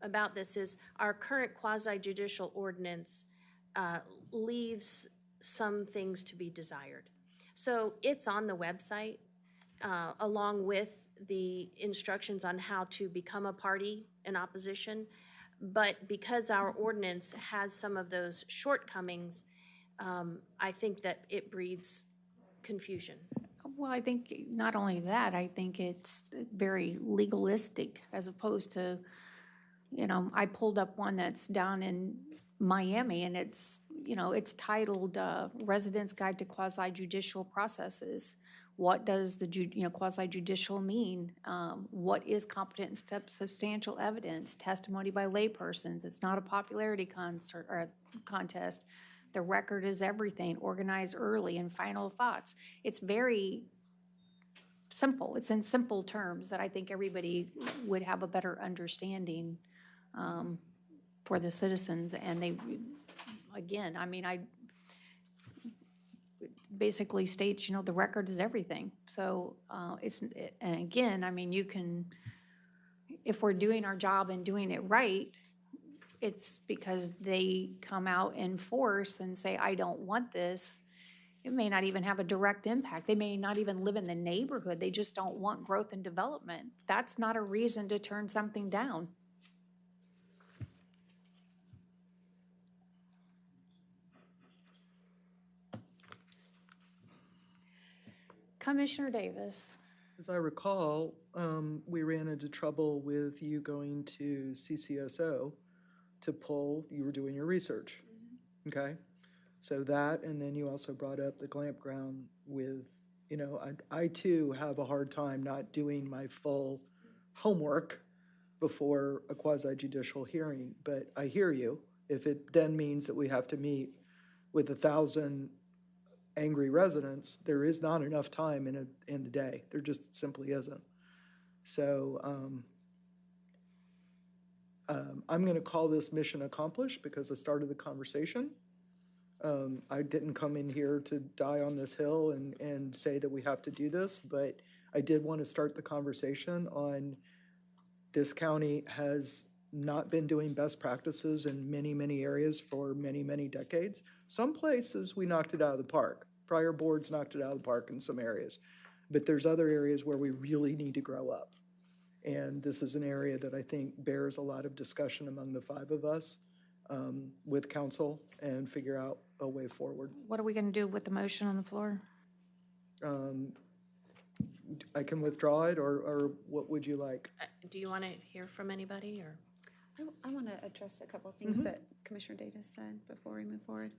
W: about this, is our current quasi-judicial ordinance leaves some things to be desired. So it's on the website along with the instructions on how to become a party in opposition. But because our ordinance has some of those shortcomings, I think that it breeds confusion.
C: Well, I think not only that, I think it's very legalistic as opposed to, you know, I pulled up one that's down in Miami, and it's, you know, it's titled Residents' Guide to Quasi-Judicial Processes. What does the quasi-judicial mean? What is competent and substantial evidence? Testimony by laypersons. It's not a popularity contest. The record is everything. Organize early and final thoughts. It's very simple. It's in simple terms that I think everybody would have a better understanding for the citizens. And they, again, I mean, basically states, you know, the record is everything. So and again, I mean, you can, if we're doing our job and doing it right, it's because they come out in force and say, I don't want this. It may not even have a direct impact. They may not even live in the neighborhood. They just don't want growth and development. That's not a reason to turn something down. Commissioner Davis.
F: As I recall, we ran into trouble with you going to CCSO to pull, you were doing your research, okay? So that, and then you also brought up the Glamp ground with, you know, I too have a hard time not doing my full homework before a quasi-judicial hearing, but I hear you. If it then means that we have to meet with 1,000 angry residents, there is not enough time in the day. There just simply isn't. So I'm going to call this mission accomplished because I started the conversation. I didn't come in here to die on this hill and say that we have to do this, but I did want to start the conversation on this county has not been doing best practices in many, many areas for many, many decades. Some places we knocked it out of the park. Prior boards knocked it out of the park in some areas. But there's other areas where we really need to grow up. And this is an area that I think bears a lot of discussion among the five of us with council and figure out a way forward.
C: What are we going to do with the motion on the floor?
F: I can withdraw it, or what would you like?
W: Do you want to hear from anybody, or?
N: I want to address a couple of things that Commissioner Davis said before we move forward.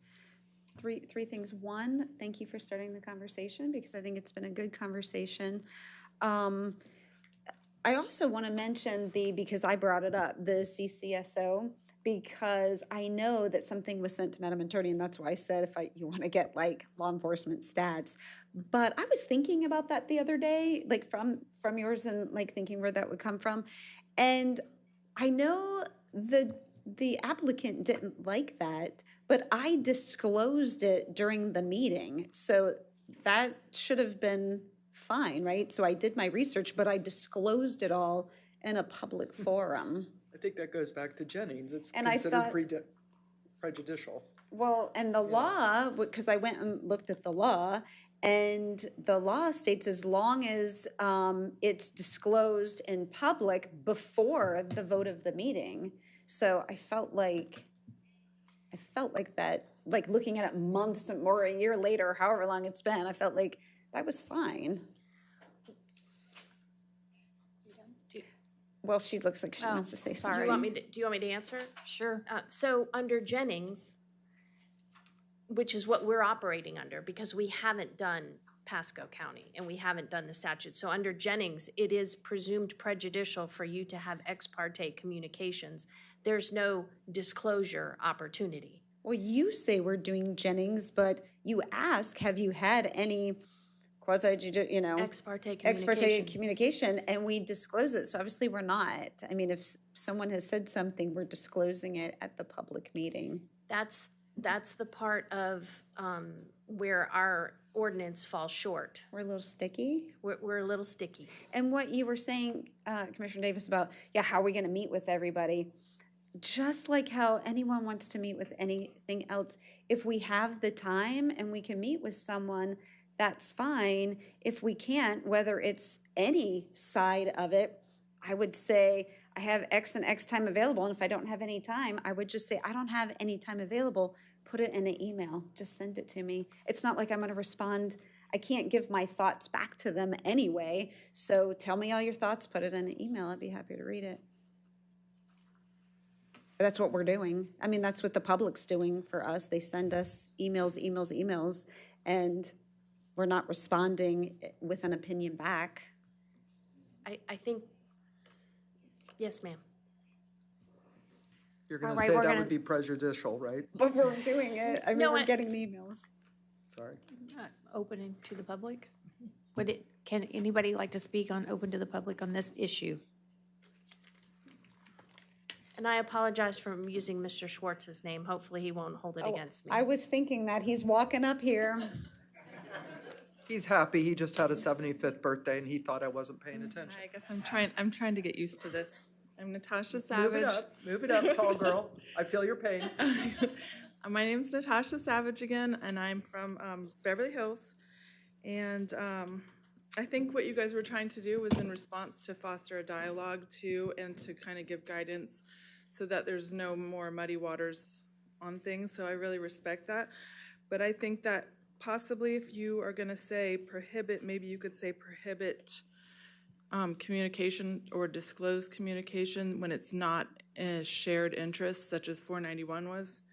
N: Three things. One, thank you for starting the conversation because I think it's been a good conversation. I also want to mention because I brought it up, the CCSO, because I know that something was sent to Madam Attorney, and that's why I said you want to get like law enforcement stats. But I was thinking about that the other day, like from yours, and like thinking where that would come from. And I know the applicant didn't like that, but I disclosed it during the meeting. So that should have been fine, right? So I did my research, but I disclosed it all in a public forum.
F: I think that goes back to Jennings. It's
N: And I
F: considered
N: thought-
F: prejudicial.
N: Well, and the law, because I went and looked at the law, and the law states as long as it's disclosed in public before the vote of the meeting. So I felt like that, like looking at it months or a year later, however long it's been, I felt like that was fine. Well, she looks like she wants to say something.
W: Do you want me to answer?
C: Sure.
W: So under Jennings, which is what we're operating under, because we haven't done Pasco County and we haven't done the statute. So under Jennings, it is presumed prejudicial for you to have ex parte communications. There's no disclosure opportunity.
N: Well, you say we're doing Jennings, but you ask, have you had any
W: ex parte
N: communication, and we disclose it. So obviously we're not. I mean, if someone has said something, we're disclosing it at the public meeting.
W: That's the part of where our ordinance falls short.
N: We're a little sticky.
W: We're a little sticky.
N: And what you were saying, Commissioner Davis, about, how are we going to meet with everybody? Just like how anyone wants to meet with anything else, if we have the time and we can meet with someone, that's fine. If we can't, whether it's any side of it, I would say I have X and X time available. And if I don't have any time, I would just say, I don't have any time available. Put it in an email. Just send it to me. It's not like I'm going to respond. I can't give my thoughts back to them anyway. So tell me all your thoughts, put it in an email. I'd be happy to read it. That's what we're doing. I mean, that's what the public's doing for us. They send us emails, and we're not responding with an opinion back.
W: I think, yes, ma'am.
F: You're going to say that would be prejudicial, right?
N: But we're doing it. I mean, we're getting the emails.
F: Sorry.
C: Opening to the public? Can anybody like to speak on open to the public on this issue?
W: And I apologize for using Mr. Schwartz's name. Hopefully he won't hold it against me.
N: I was thinking that. He's walking up here.
F: He's happy. He just had a 75th birthday and he thought I wasn't paying attention.
A: I guess I'm trying to get used to this. I'm Natasha Savage.
F: Move it up, tall girl. I feel your pain.
A: My name's Natasha Savage again, and I'm from Beverly Hills. And I think what you guys were trying to do was in response to foster a dialogue too, and to kind of give guidance so that there's no more muddy waters on things. So I really respect that. But I think that possibly if you are going to say prohibit, maybe you could say prohibit communication or disclose communication when it's not a shared interest, such as 491 was.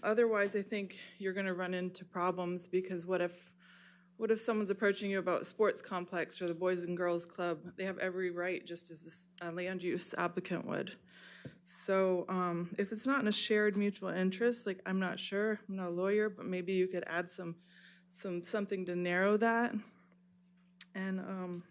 A: Otherwise, I think you're going to run into problems because what if someone's approaching you about a sports complex or the Boys and Girls Club? They have every right, just as a land use applicant would. So if it's not in a shared mutual interest, like I'm not sure, I'm not a lawyer, but maybe you could add some something to narrow that. And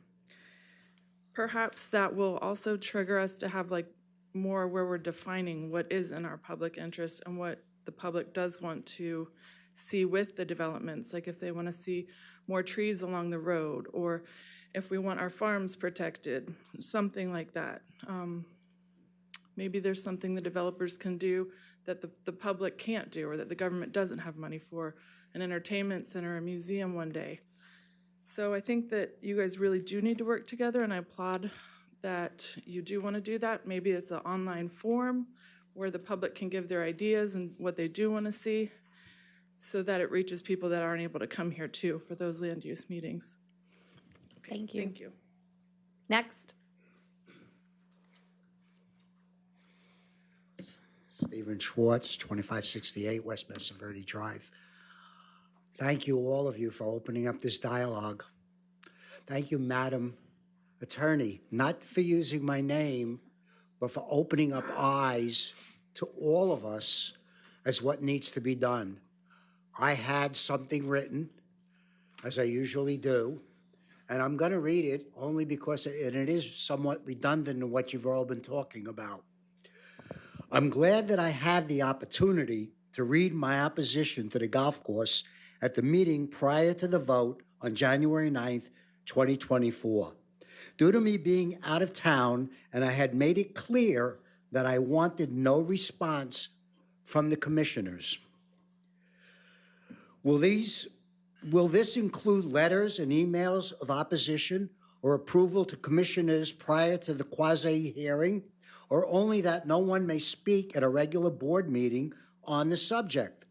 A: perhaps that will also trigger us to have like more where we're defining what is in our public interest and what the public does want to see with the developments. Like if they want to see more trees along the road, or if we want our farms protected, something like that. Maybe there's something the developers can do that the public can't do, or that the government doesn't have money for, an entertainment center, a museum one day. So I think that you guys really do need to work together, and I applaud that you do want to do that. Maybe it's an online forum where the public can give their ideas and what they do want to see, so that it reaches people that aren't able to come here too for those land use meetings. Okay,
C: Thank you.
A: Thank you.
C: Next.
V: Stephen Schwartz, 2568 West Mesa Verde Drive. Thank you, all of you, for opening up this dialogue. Thank you, Madam Attorney, not for using my name, but for opening up eyes to all of us as what needs to be done. I had something written, as I usually do, and I'm going to read it only because it is somewhat redundant to what you've all been talking about. I'm glad that I had the opportunity to read my opposition to the golf course at the meeting prior to the vote on January 9th, 2024. Due to me being out of town, and I had made it clear that I wanted no response from the commissioners. Will this include letters and emails of opposition or approval to commissioners prior to the quasi-hearing, or only that no one may speak at a regular board meeting on the subject?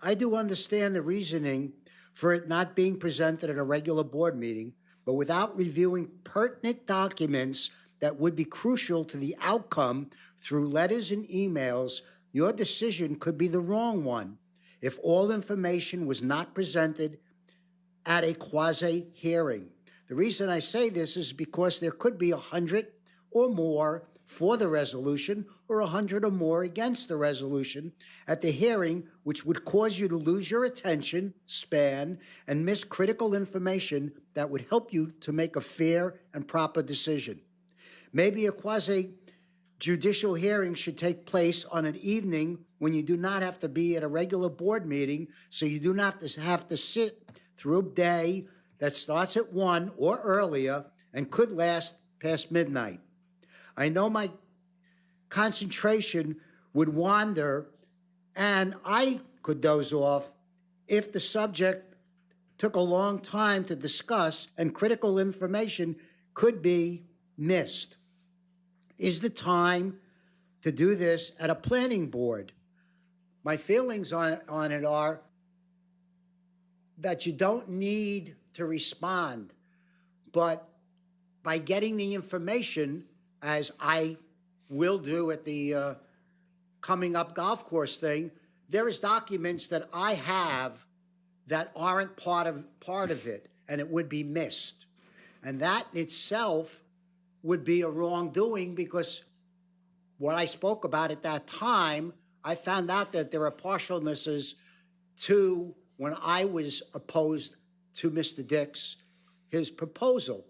V: I do understand the reasoning for it not being presented at a regular board meeting, but without reviewing pertinent documents that would be crucial to the outcome through letters and emails, your decision could be the wrong one if all information was not presented at a quasi-hearing. The reason I say this is because there could be 100 or more for the resolution or 100 or more against the resolution at the hearing, which would cause you to lose your attention span and miss critical information that would help you to make a fair and proper decision. Maybe a quasi-judicial hearing should take place on an evening when you do not have to be at a regular board meeting, so you do not have to sit through a day that starts at 1 or earlier and could last past midnight. I know my concentration would wander and I could doze off if the subject took a long time to discuss and critical information could be missed. Is the time to do this at a planning board? My feelings on it are that you don't need to respond, but by getting the information, as I will do at the coming up golf course thing, there is documents that I have that aren't part of it, and it would be missed. And that itself would be a wrongdoing, because what I spoke about at that time, I found out that there are partialnesses to when I was opposed to Mr. Dix, his proposal.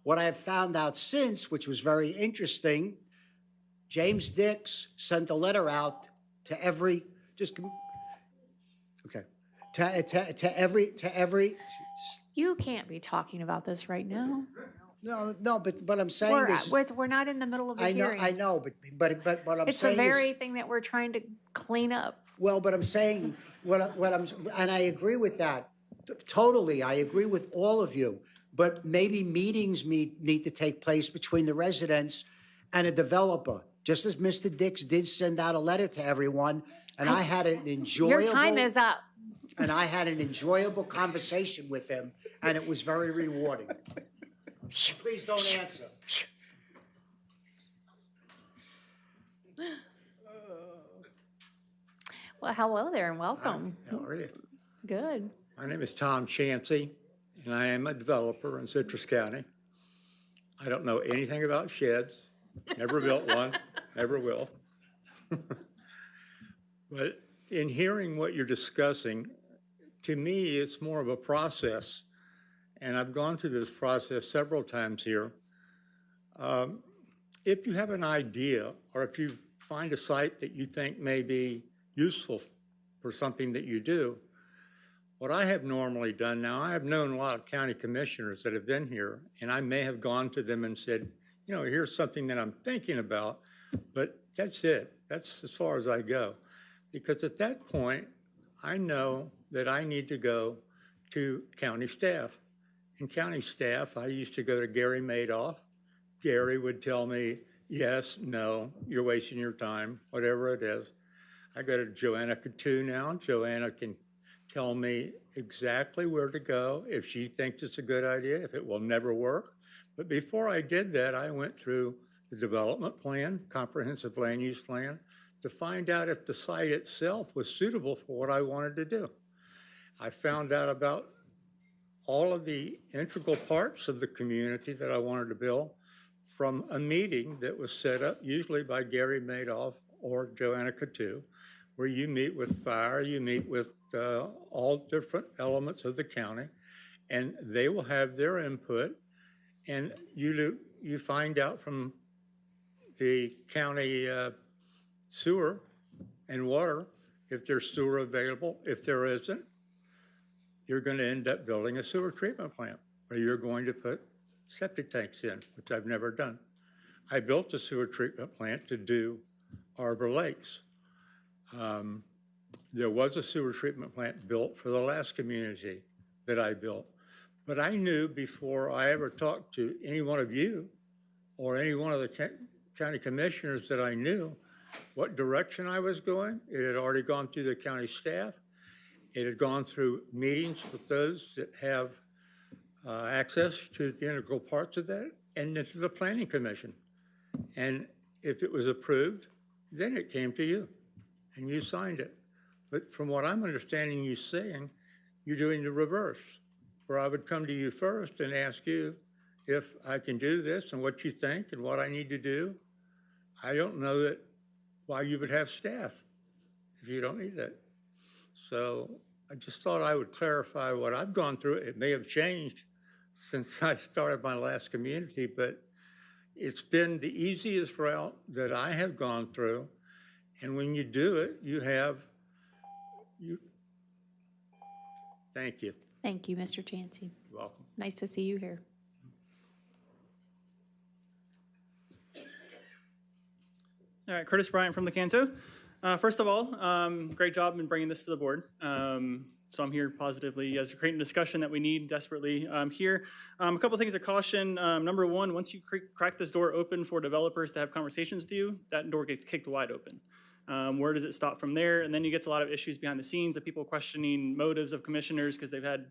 V: What I have found out since, which was very interesting, James Dix sent a letter out to every, to every.
C: You can't be talking about this right now.
V: No, but I'm saying is,
C: We're not in the middle of a hearing.
V: I know, but what I'm
C: It's
V: saying
C: the
V: is,
C: very thing that we're trying to clean up.
V: well, but I'm saying, and I agree with that. Totally, I agree with all of you. But maybe meetings need to take place between the residents and a developer, just as Mr. Dix did send out a letter to everyone, and I had an enjoyable.
C: Your time is up.
V: And I had an enjoyable conversation with him, and it was very rewarding. Please don't answer.
C: Well, hello there and welcome.
I: How are you?
C: Good.
I: My name is Tom Chansey, and I am a developer in Citrus County. I don't know anything about sheds, never built one, never will. But in hearing what you're discussing, to me, it's more of a process. And I've gone through this process several times here. If you have an idea, or if you find a site that you think may be useful for something that you do, what I have normally done now, I have known a lot of county commissioners that have been here, and I may have gone to them and said, you know, here's something that I'm thinking about, but that's it. That's as far as I go. Because at that point, I know that I need to go to county staff. And county staff, I used to go to Gary Madoff. Gary would tell me, yes, no, you're wasting your time, whatever it is. I go to Joanna Coutu now. Joanna can tell me exactly where to go if she thinks it's a good idea, if it will never work. But before I did that, I went through the development plan, comprehensive land use plan, to find out if the site itself was suitable for what I wanted to do. I found out about all of the integral parts of the community that I wanted to build from a meeting that was set up usually by Gary Madoff or Joanna Coutu, where you meet with fire, you meet with all different elements of the county, and they will have their input, and you find out from the county sewer and water if there's sewer available. If there isn't, you're going to end up building a sewer treatment plant, or you're going to put septic tanks in, which I've never done. I built a sewer treatment plant to do Arbor Lakes. There was a sewer treatment plant built for the last community that I built. But I knew before I ever talked to any one of you or any one of the county commissioners that I knew what direction I was going. It had already gone through the county staff. It had gone through meetings with those that have access to the integral parts of that, and into the planning commission. And if it was approved, then it came to you, and you signed it. But from what I'm understanding you saying, you're doing the reverse, where I would come to you first and ask you if I can do this and what you think and what I need to do. I don't know that why you would have staff if you don't need that. So I just thought I would clarify what I've gone through. It may have changed since I started my last community, but it's been the easiest route that I have gone through. And when you do it, thank you.
C: Thank you, Mr. Chansey.
I: You're welcome.
C: Nice to see you here.
L: All right, Curtis Bryant from the Canto. First of all, great job in bringing this to the board. So I'm here positively as we're creating a discussion that we need desperately here. A couple things of caution. Number one, once you crack this door open for developers to have conversations with you, that door gets kicked wide open. Where does it stop from there? And then you get a lot of issues behind the scenes of people questioning motives of commissioners because they've had,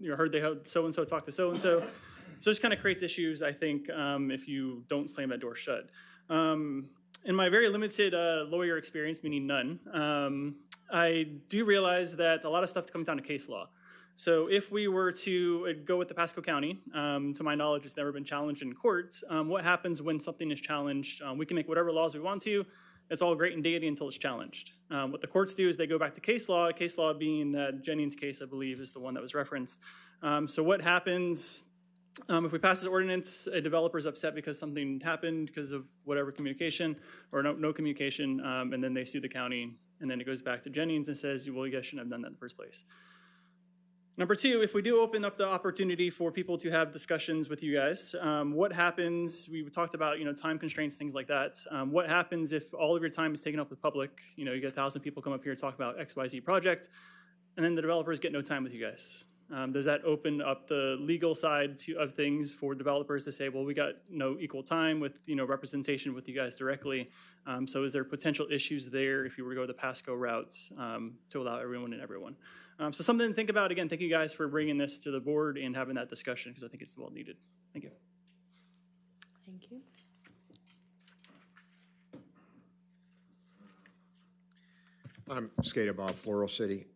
L: heard they heard so-and-so talk to so-and-so. So it just kind of creates issues, I think, if you don't slam that door shut. In my very limited lawyer experience, meaning none, I do realize that a lot of stuff comes down to case law. So if we were to go with the Pasco County, to my knowledge, it's never been challenged in courts. What happens when something is challenged? We can make whatever laws we want to. It's all great and dandy until it's challenged. What the courts do is they go back to case law being Jennings' case, I believe, is the one that was referenced. So what happens if we pass this ordinance, a developer is upset because something happened because of whatever communication or no communication, and then they sue the county, and then it goes back to Jennings and says, well, you guys shouldn't have done that in the first place. Number two, if we do open up the opportunity for people to have discussions with you guys, what happens, we talked about, time constraints, things like that. What happens if all of your time is taken up with public? You get 1,000 people come up here and talk about XYZ project, and then the developers get no time with you guys. Does that open up the legal side of things for developers to say, well, we got no equal time with representation with you guys directly? So is there potential issues there if you were to go the Pasco routes to allow everyone and everyone? So something to think about. Again, thank you guys for bringing this to the board and having that discussion because I think it's well needed. Thank you.
C: Thank you.
Q: I'm Skater Bob, Floral City.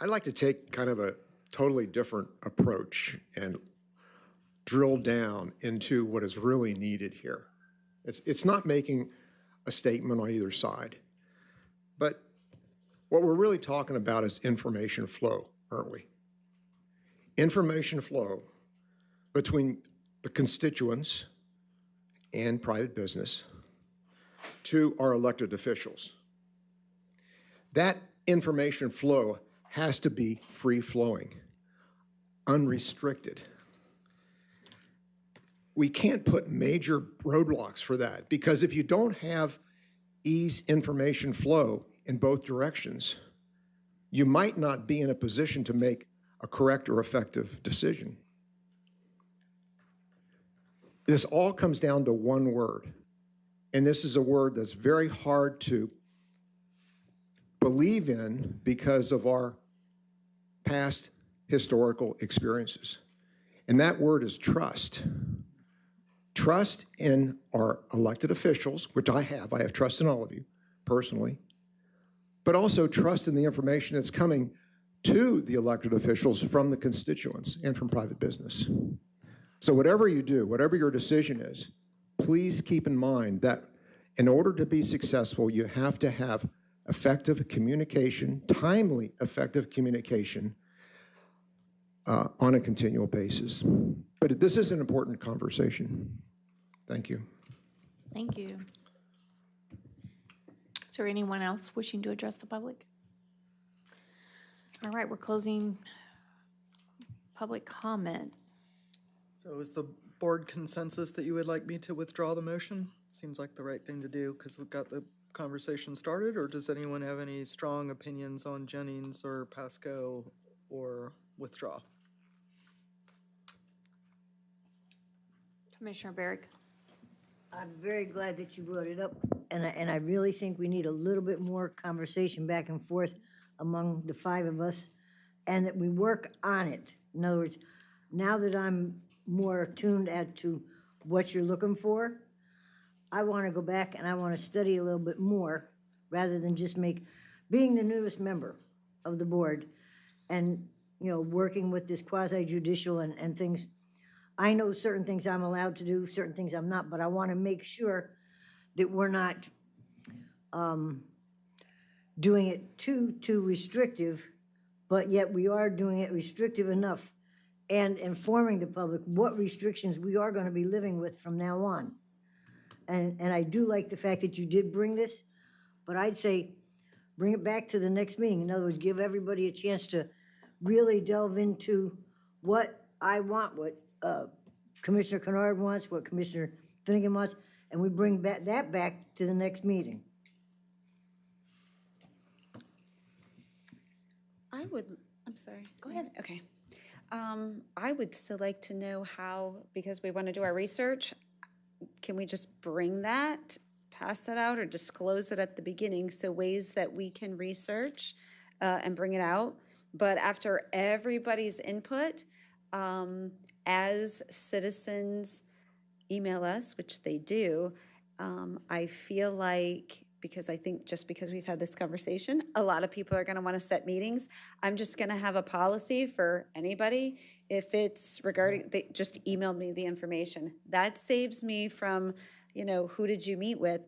Q: I'd like to take kind of a totally different approach and drill down into what is really needed here. It's not making a statement on either side, but What we're really talking about is information flow, aren't we? Information flow between the constituents and private business to our elected officials. That information flow has to be free-flowing, unrestricted. We can't put major roadblocks for that, because if you don't have ease information flow in both directions, you might not be in a position to make a correct or effective decision. This all comes down to one word, and this is a word that's very hard to believe in because of our past historical experiences. And that word is trust. Trust in our elected officials, which I have trust in all of you personally, but also trust in the information that's coming to the elected officials from the constituents and from private business. So whatever you do, whatever your decision is, please keep in mind that in order to be successful, you have to have effective communication, timely effective communication on a continual basis. But this is an important conversation. Thank you.
C: Thank you. Is there anyone else wishing to address the public? All right, we're closing public comment.
F: So is the board consensus that you would like me to withdraw the motion? Seems like the right thing to do because we've got the conversation started, or does anyone have any strong opinions on Jennings or Pasco or withdraw?
C: Commissioner Barrick.
K: I'm very glad that you brought it up, and I really think we need a little bit more conversation back and forth among the five of us, and that we work on it. In other words, now that I'm more tuned as to what you're looking for, I want to go back and I want to study a little bit more rather than just being the newest member of the board and, working with this quasi-judicial and things. I know certain things I'm allowed to do, certain things I'm not, but I want to make sure that we're not doing it too restrictive, but yet we are doing it restrictive enough and informing the public what restrictions we are going to be living with from now on. And I do like the fact that you did bring this, but I'd say bring it back to the next meeting. In other words, give everybody a chance to really delve into what I want, what Commissioner Kennard wants, what Commissioner Finnegan wants, and we bring that back to the next meeting.
N: I'm sorry.
C: Go ahead.
N: Okay. I would still like to know how, because we want to do our research, can we just bring that, pass that out, or disclose it at the beginning? So ways that we can research and bring it out. But after everybody's input, as citizens email us, which they do, I feel like, because I think just because we've had this conversation, a lot of people are going to want to set meetings. I'm just going to have a policy for anybody. If it's regarding, they just email me the information. That saves me from, who did you meet with?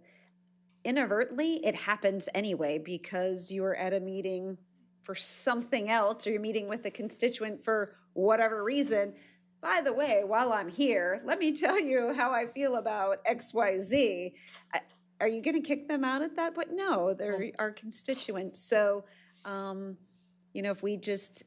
N: Inadvertently, it happens anyway because you're at a meeting for something else, or you're meeting with a constituent for whatever reason. By the way, while I'm here, let me tell you how I feel about XYZ. Are you going to kick them out at that point? No, they're our constituents. So, if we just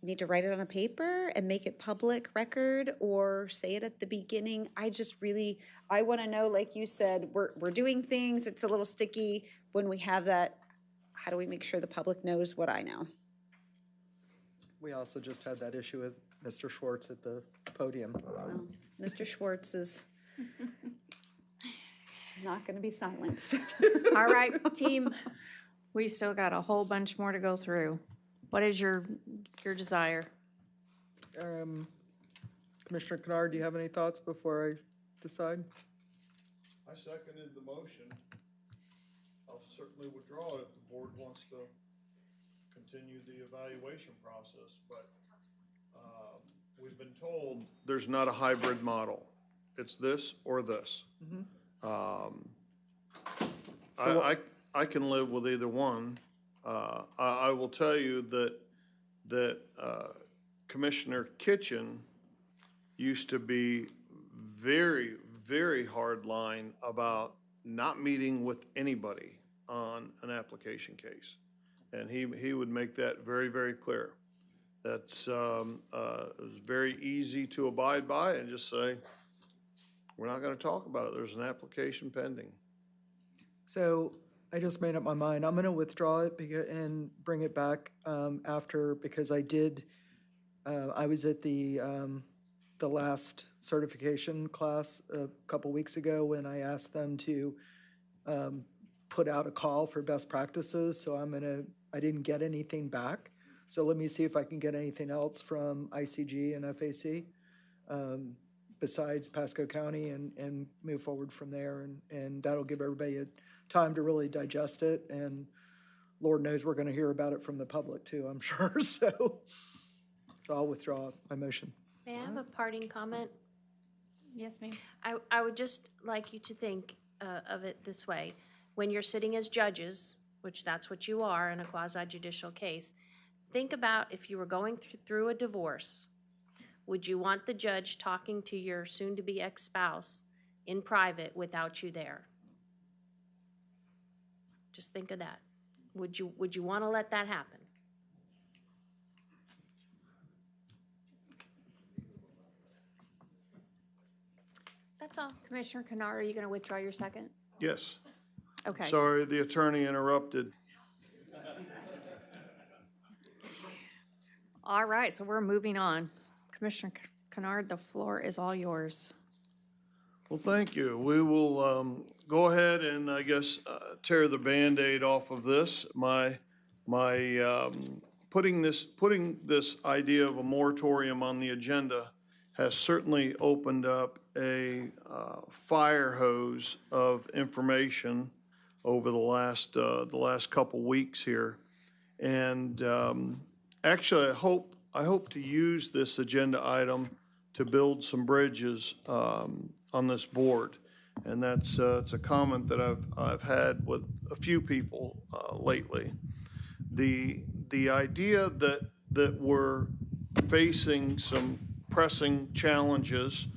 N: need to write it on a paper and make it public record or say it at the beginning, I want to know, like you said, we're doing things. It's a little sticky when we have that. How do we make sure the public knows what I know?
F: We also just had that issue with Mr. Schwartz at the podium.
N: Well, Mr. Schwartz is not going to be silenced.
C: All right, team, we still got a whole bunch more to go through. What is your desire?
F: Commissioner Kennard, do you have any thoughts before I decide?
P: I seconded the motion. I'll certainly withdraw it if the board wants to continue the evaluation process, but we've been told there's not a hybrid model. It's this or this.
F: Mm-hmm.
P: I can live with either one. I will tell you that Commissioner Kitchen used to be very, very hard line about not meeting with anybody on an application case. And he would make that very, very clear. That's it was very easy to abide by and just say, we're not going to talk about it. There's an application pending.
F: So I just made up my mind. I'm going to withdraw it and bring it back after, because I was at the last certification class a couple weeks ago when I asked them to put out a call for best practices. So I didn't get anything back. So let me see if I can get anything else from ICG and FAC besides Pasco County and move forward from there. And that'll give everybody time to really digest it. And Lord knows we're going to hear about it from the public too, I'm sure. So I'll withdraw my motion.
W: May I have a parting comment?
C: Yes, ma'am.
W: I would just like you to think of it this way. When you're sitting as judges, which that's what you are in a quasi-judicial case, think about if you were going through a divorce, would you want the judge talking to your soon-to-be ex-spouse in private without you there? Just think of that. Would you want to let that happen? That's all.
C: Commissioner Kennard, are you going to withdraw your second?
P: Yes.
C: Okay.
P: Sorry, the attorney interrupted.
C: All right, so we're moving on. Commissioner Kennard, the floor is all yours.
P: Well, thank you. We will go ahead and, I guess, tear the Band-Aid off of this. Putting this idea of a moratorium on the agenda has certainly opened up a fire hose of information over the last couple weeks here. And actually, I hope to use this agenda item to build some bridges on this board. And it's a comment that I've had with a few people lately. The idea that we're facing some pressing challenges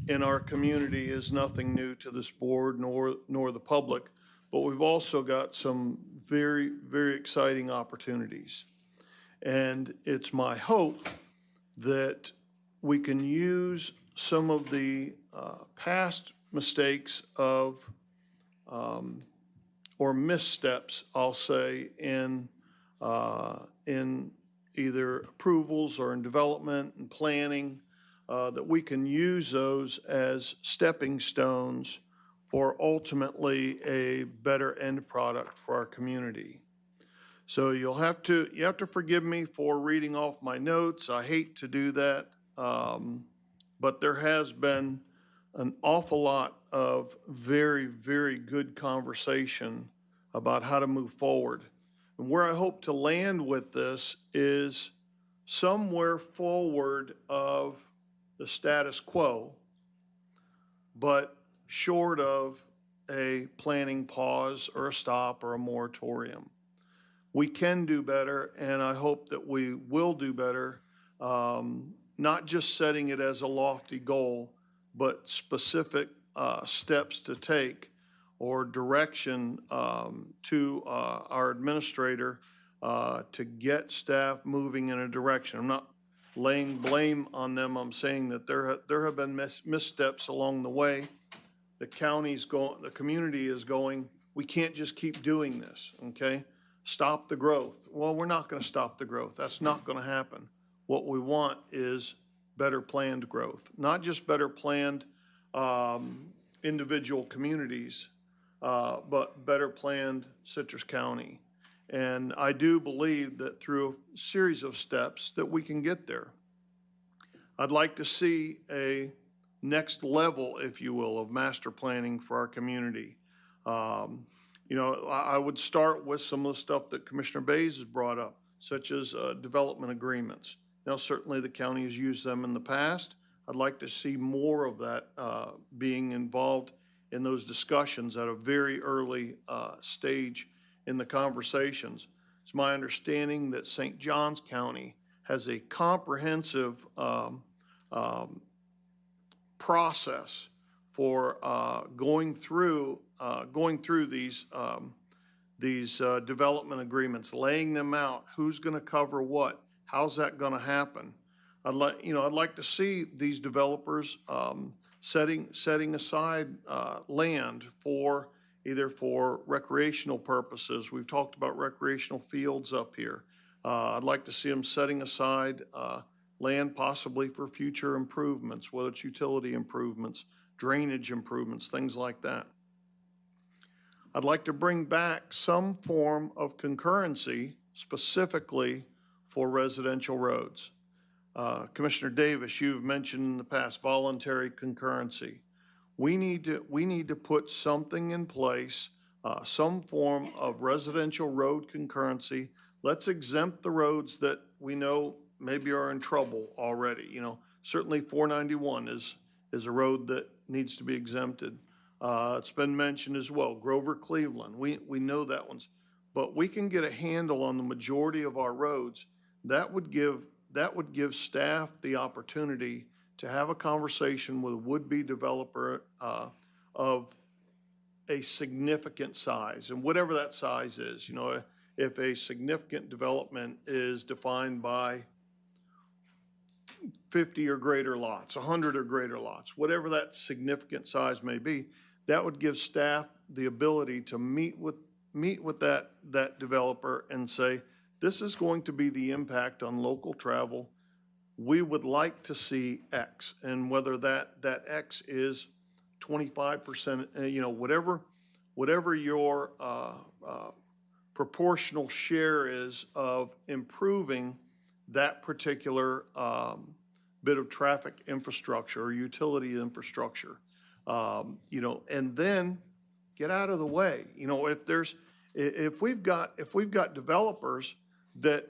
P: in our community is nothing new to this board nor the public, but we've also got some very, very exciting opportunities. And it's my hope that we can use some of the past mistakes of or missteps, I'll say, in either approvals or in development and planning, that we can use those as stepping stones for ultimately a better end product for our community. So you have to forgive me for reading off my notes. I hate to do that, but there has been an awful lot of very, very good conversation about how to move forward. And where I hope to land with this is somewhere forward of the status quo, but short of a planning pause or a stop or a moratorium. We can do better, and I hope that we will do better, not just setting it as a lofty goal, but specific steps to take or direction to our administrator to get staff moving in a direction. I'm not laying blame on them. I'm saying that there have been missteps along the way. The community is going, we can't just keep doing this, okay? Stop the growth. Well, we're not going to stop the growth. That's not going to happen. What we want is better planned growth, not just better planned individual communities, but better planned Citrus County. And I do believe that through a series of steps that we can get there. I'd like to see a next level, if you will, of master planning for our community. I would start with some of the stuff that Commissioner Bays has brought up, such as development agreements. Now, certainly the county has used them in the past. I'd like to see more of that being involved in those discussions at a very early stage in the conversations. It's my understanding that St. Johns County has a comprehensive process for going through these development agreements, laying them out. Who's going to cover what? How's that going to happen? I'd like to see these developers setting aside land for either for recreational purposes. We've talked about recreational fields up here. I'd like to see them setting aside land possibly for future improvements, whether it's utility improvements, drainage improvements, things like that. I'd like to bring back some form of concurrency specifically for residential roads. Commissioner Davis, you've mentioned in the past voluntary concurrency. We need to put something in place, some form of residential road concurrency. Let's exempt the roads that we know maybe are in trouble already. Certainly 491 is a road that needs to be exempted. It's been mentioned as well, Grover Cleveland. We know that one's, but we can get a handle on the majority of our roads. That would give staff the opportunity to have a conversation with a would-be developer of a significant size, and whatever that size is. If a significant development is defined by 50 or greater lots, 100 or greater lots, whatever that significant size may be, that would give staff the ability to meet with that developer and say, this is going to be the impact on local travel. We would like to see X, and whether that X is 25%, whatever your proportional share is of improving that particular bit of traffic infrastructure or utility infrastructure, and then get out of the way. If we've got developers that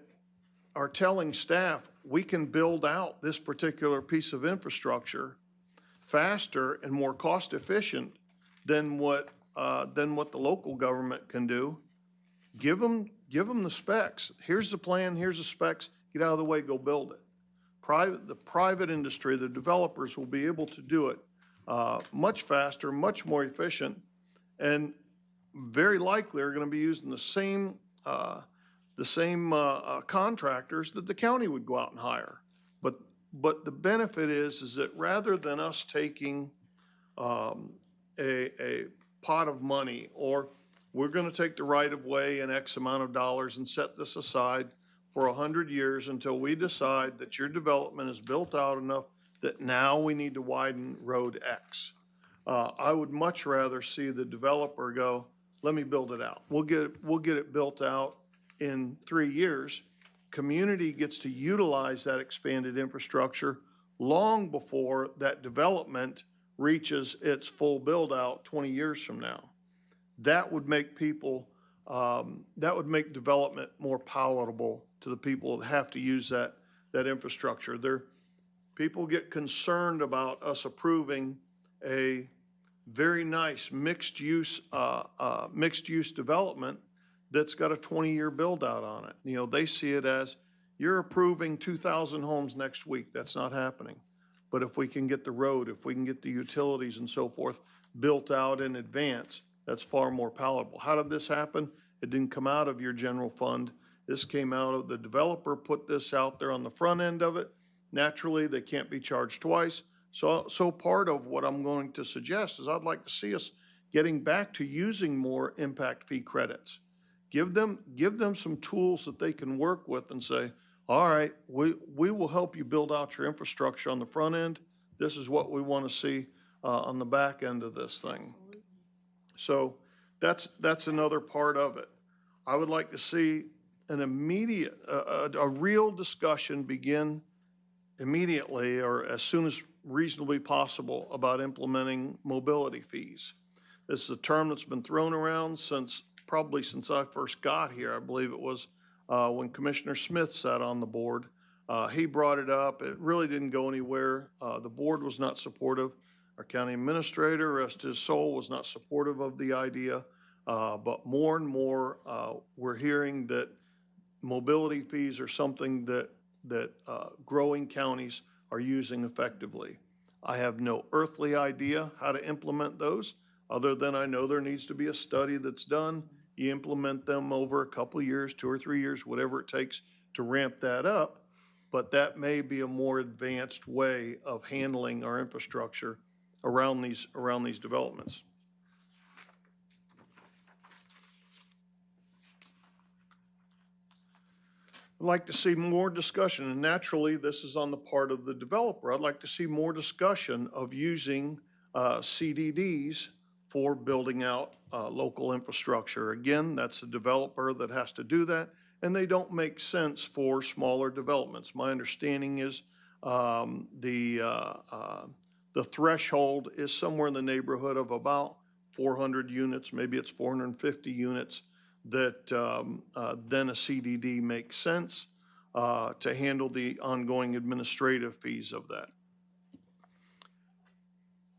P: are telling staff we can build out this particular piece of infrastructure faster and more cost efficient than what the local government can do, give them the specs. Here's the plan, here's the specs, get out of the way, go build it. The private industry, the developers will be able to do it much faster, much more efficient, and very likely are going to be using the same contractors that the county would go out and hire. But the benefit is that rather than us taking a pot of money, or we're going to take the right of way and X amount of dollars and set this aside for 100 years until we decide that your development is built out enough that now we need to widen road X. I would much rather see the developer go, let me build it out. We'll get it built out in 3 years. Community gets to utilize that expanded infrastructure long before that development reaches its full build out 20 years from now. That would make development more palatable to the people that have to use that infrastructure. People get concerned about us approving a very nice mixed use development that's got a 20-year build out on it. They see it as, you're approving 2,000 homes next week. That's not happening. But if we can get the road, if we can get the utilities and so forth built out in advance, that's far more palatable. How did this happen? It didn't come out of your general fund. This came out of the developer put this out there on the front end of it. Naturally, they can't be charged twice. So part of what I'm going to suggest is I'd like to see us getting back to using more impact fee credits. Give them some tools that they can work with and say, all right, we will help you build out your infrastructure on the front end. This is what we want to see on the back end of this thing. So that's another part of it. I would like to see an immediate, a real discussion begin immediately or as soon as reasonably possible about implementing mobility fees. This is a term that's been thrown around probably since I first got here. I believe it was when Commissioner Smith sat on the board. He brought it up. It really didn't go anywhere. The board was not supportive. Our county administrator, rest his soul, was not supportive of the idea. But more and more, we're hearing that mobility fees are something that growing counties are using effectively. I have no earthly idea how to implement those, other than I know there needs to be a study that's done. You implement them over a couple years, 2 or 3 years, whatever it takes to ramp that up. But that may be a more advanced way of handling our infrastructure around these developments. I'd like to see more discussion, and naturally, this is on the part of the developer. I'd like to see more discussion of using CDDs for building out local infrastructure. Again, that's the developer that has to do that, and they don't make sense for smaller developments. My understanding is the threshold is somewhere in the neighborhood of about 400 units, maybe it's 450 units, that then a CDD makes sense to handle the ongoing administrative fees of that.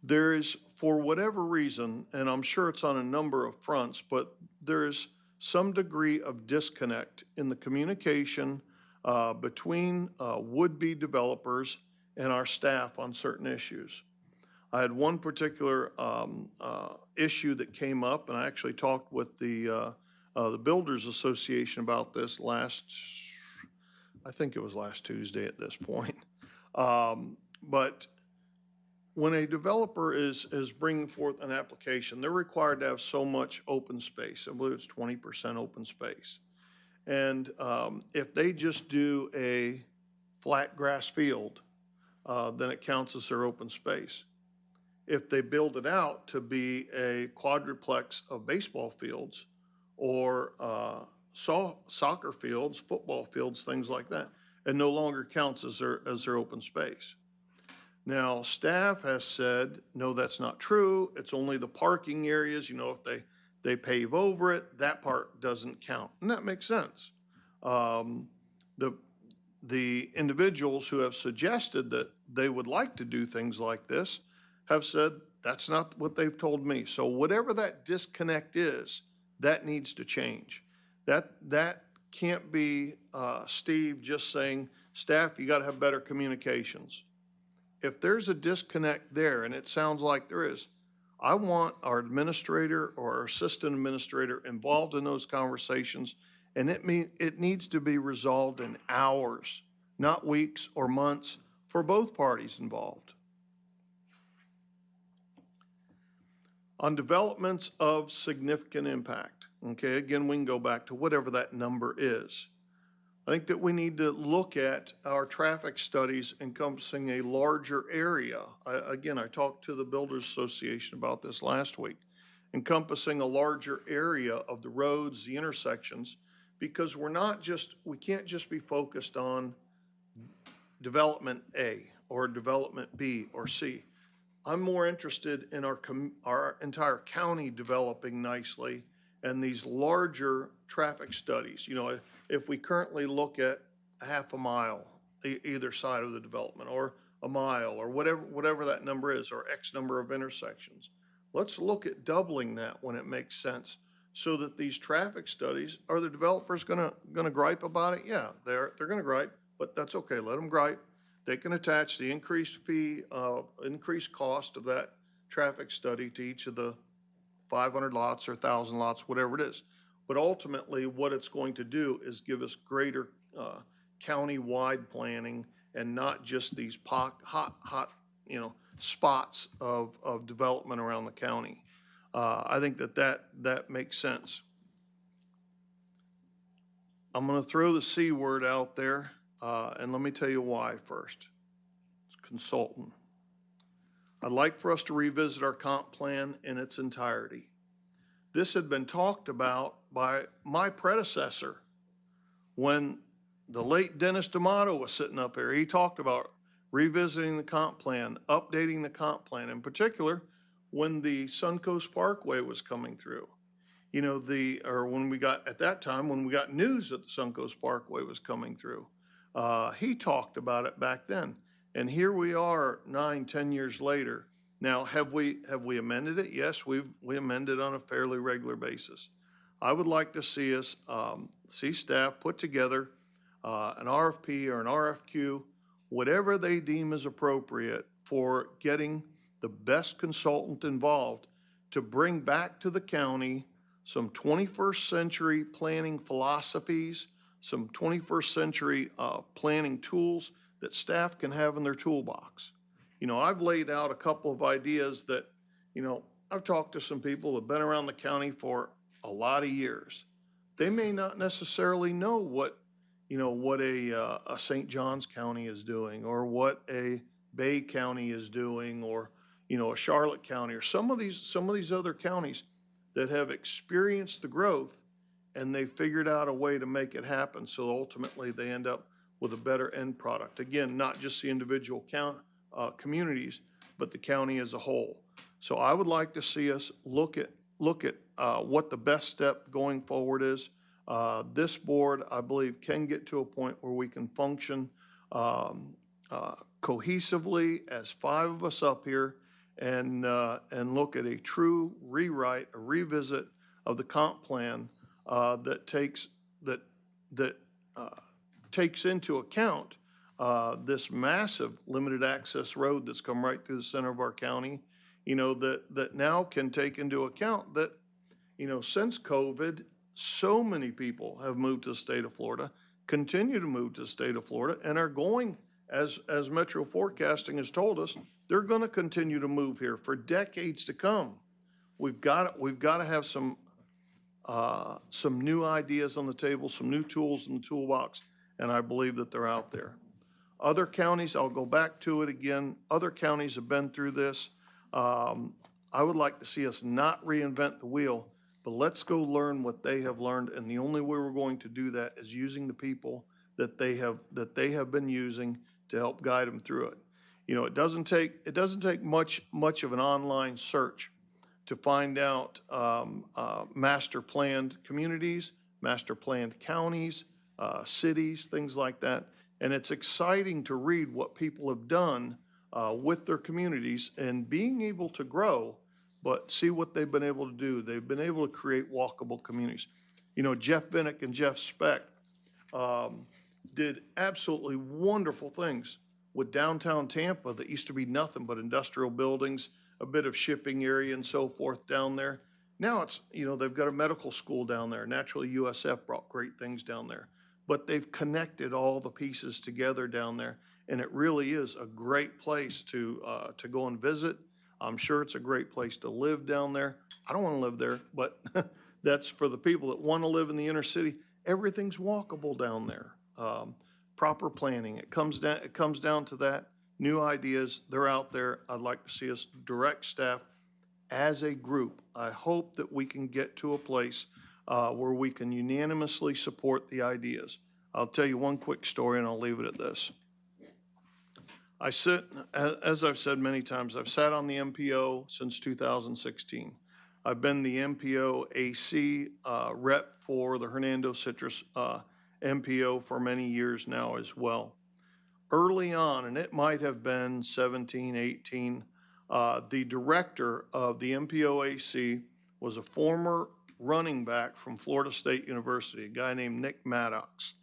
P: There is, for whatever reason, and I'm sure it's on a number of fronts, but there is some degree of disconnect in the communication between would-be developers and our staff on certain issues. I had one particular issue that came up, and I actually talked with the Builders Association about this I think it was last Tuesday at this point. But when a developer is bringing forth an application, they're required to have so much open space. I believe it's 20% open space. And if they just do a flat grass field, then it counts as their open space. If they build it out to be a quadruplex of baseball fields or soccer fields, football fields, things like that, it no longer counts as their open space. Now, staff has said, no, that's not true. It's only the parking areas. You know, if they pave over it, that part doesn't count. And that makes sense. The individuals who have suggested that they would like to do things like this have said, that's not what they've told me. So whatever that disconnect is, that needs to change. That can't be Steve just saying, staff, you got to have better communications. If there's a disconnect there, and it sounds like there is, I want our administrator or our assistant administrator involved in those conversations, and it needs to be resolved in hours, not weeks or months, for both parties involved. On developments of significant impact, okay, again, we can go back to whatever that number is. I think that we need to look at our traffic studies encompassing a larger area. Again, I talked to the Builders Association about this last week, encompassing a larger area of the roads, the intersections, because we can't just be focused on development A or development B or C. I'm more interested in our entire county developing nicely and these larger traffic studies. You know, if we currently look at a half a mile either side of the development, or a mile, or whatever that number is, or X number of intersections, let's look at doubling that when it makes sense, so that these traffic studies, are the developers gonna gripe about it? Yeah, they're gonna gripe, but that's okay. Let them gripe. They can attach the increased fee, increased cost of that traffic study to each of the 500 lots or 1,000 lots, whatever it is. But ultimately, what it's going to do is give us greater county-wide planning, and not just these hot spots of development around the county. I think that makes sense. I'm going to throw the C word out there, and let me tell you why first. It's consultant. I'd like for us to revisit our comp plan in its entirety. This had been talked about by my predecessor when the late Dennis D'Amato was sitting up here. He talked about revisiting the comp plan, updating the comp plan, in particular when the Suncoast Parkway was coming through. You know, when we got news that the Suncoast Parkway was coming through, he talked about it back then. And here we are 9-10 years later, Now, have we amended it? Yes, we amend it on a fairly regular basis. I would like to see us, see staff put together an RFP or an RFQ, whatever they deem is appropriate for getting the best consultant involved to bring back to the county some 21st century planning philosophies, some 21st century planning tools that staff can have in their toolbox. You know, I've laid out a couple of ideas that, you know, I've talked to some people that have been around the county for a lot of years. They may not necessarily know what, you know, what a St. Johns County is doing, or what a Bay County is doing, or, you know, a Charlotte County, or some of these other counties that have experienced the growth and they figured out a way to make it happen. So ultimately they end up with a better end product. Again, not just the individual communities, but the county as a whole. So I would like to see us look at what the best step going forward is. This board, I believe, can get to a point where we can function cohesively as 5 of us up here and look at a true rewrite, a revisit of the comp plan that takes into account this massive limited access road that's come right through the center of our county, you know, that now can take into account that, you know, since COVID, so many people have moved to the state of Florida, continue to move to the state of Florida, and are going, as Metro Forecasting has told us, they're going to continue to move here for decades to come. We've got to have some new ideas on the table, some new tools in the toolbox, and I believe that they're out there. Other counties, I'll go back to it again, other counties have been through this. I would like to see us not reinvent the wheel, but let's go learn what they have learned, and the only way we're going to do that is using the people that they have been using to help guide them through it. You know, it doesn't take much of an online search to find out master planned communities, master planned counties, cities, things like that. And it's exciting to read what people have done with their communities and being able to grow, but see what they've been able to do. They've been able to create walkable communities. You know, Jeff Binnick and Jeff Speck did absolutely wonderful things with downtown Tampa that used to be nothing but industrial buildings, a bit of shipping area and so forth down there. Now it's, you know, they've got a medical school down there. Naturally, USF brought great things down there. But they've connected all the pieces together down there, and it really is a great place to go and visit. I'm sure it's a great place to live down there. I don't want to live there, but that's for the people that want to live in the inner city. Everything's walkable down there. Proper planning. It comes down to that. New ideas, they're out there. I'd like to see us direct staff as a group. I hope that we can get to a place where we can unanimously support the ideas. I'll tell you one quick story and I'll leave it at this. As I've said many times, I've sat on the MPO since 2016. I've been the MPO AC rep for the Hernando Citrus MPO for many years now as well. Early on, and it might have been 17, 18, the director of the MPO AC was a former running back from Florida State University, a guy named Nick Maddox.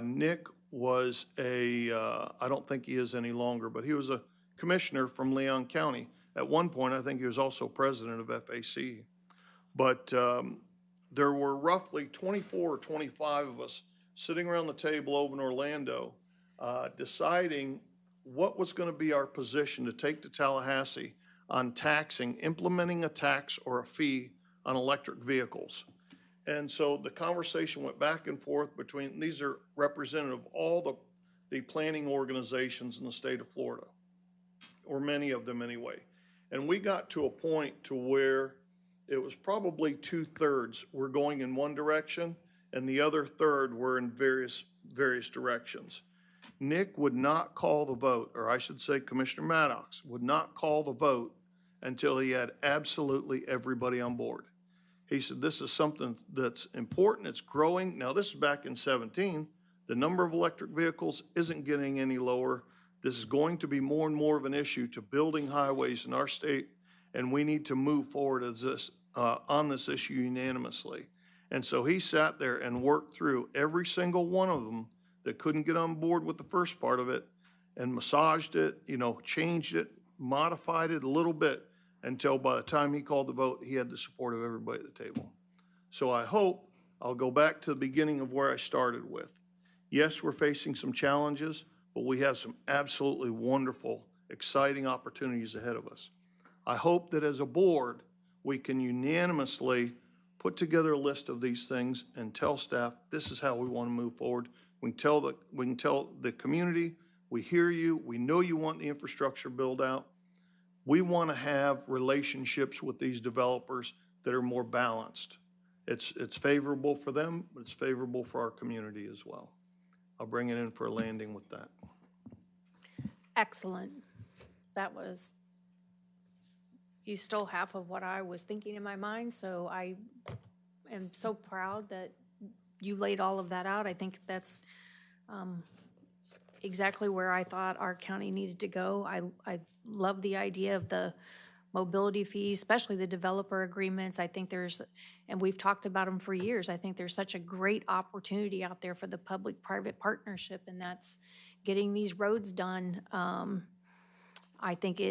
P: Nick was I don't think he is any longer, but he was a commissioner from Leon County. At one point, I think he was also president of FAC. But there were roughly 24 or 25 of us sitting around the table over in Orlando deciding what was going to be our position to take to Tallahassee on implementing a tax or a fee on electric vehicles. And so the conversation went back and forth between, these are representative of all the planning organizations in the state of Florida, or many of them anyway. And we got to a point to where it was probably 2/3 were going in one direction and the other third were in various directions. Nick would not call the vote, or I should say Commissioner Maddox would not call the vote until he had absolutely everybody on board. He said, this is something that's important, it's growing. Now this is back in 17. The number of electric vehicles isn't getting any lower. This is going to be more and more of an issue to building highways in our state, and we need to move forward as this, on this issue unanimously. And so he sat there and worked through every single one of them that couldn't get on board with the first part of it and massaged it, changed it, modified it a little bit until by the time he called the vote, he had the support of everybody at the table. So I hope, I'll go back to the beginning of where I started with. Yes, we're facing some challenges, but we have some absolutely wonderful, exciting opportunities ahead of us. I hope that as a board, we can unanimously put together a list of these things and tell staff, this is how we want to move forward. We can tell the community, we hear you, we know you want the infrastructure build out. We want to have relationships with these developers that are more balanced. It's favorable for them, but it's favorable for our community as well. I'll bring it in for a landing with that.
C: Excellent. You stole half of what I was thinking in my mind, so I am so proud that you laid all of that out. I think that's exactly where I thought our county needed to go. I love the idea of the mobility fees, especially the developer agreements. I think and we've talked about them for years, I think there's such a great opportunity out there for the public-private partnership, and that's getting these roads done. I think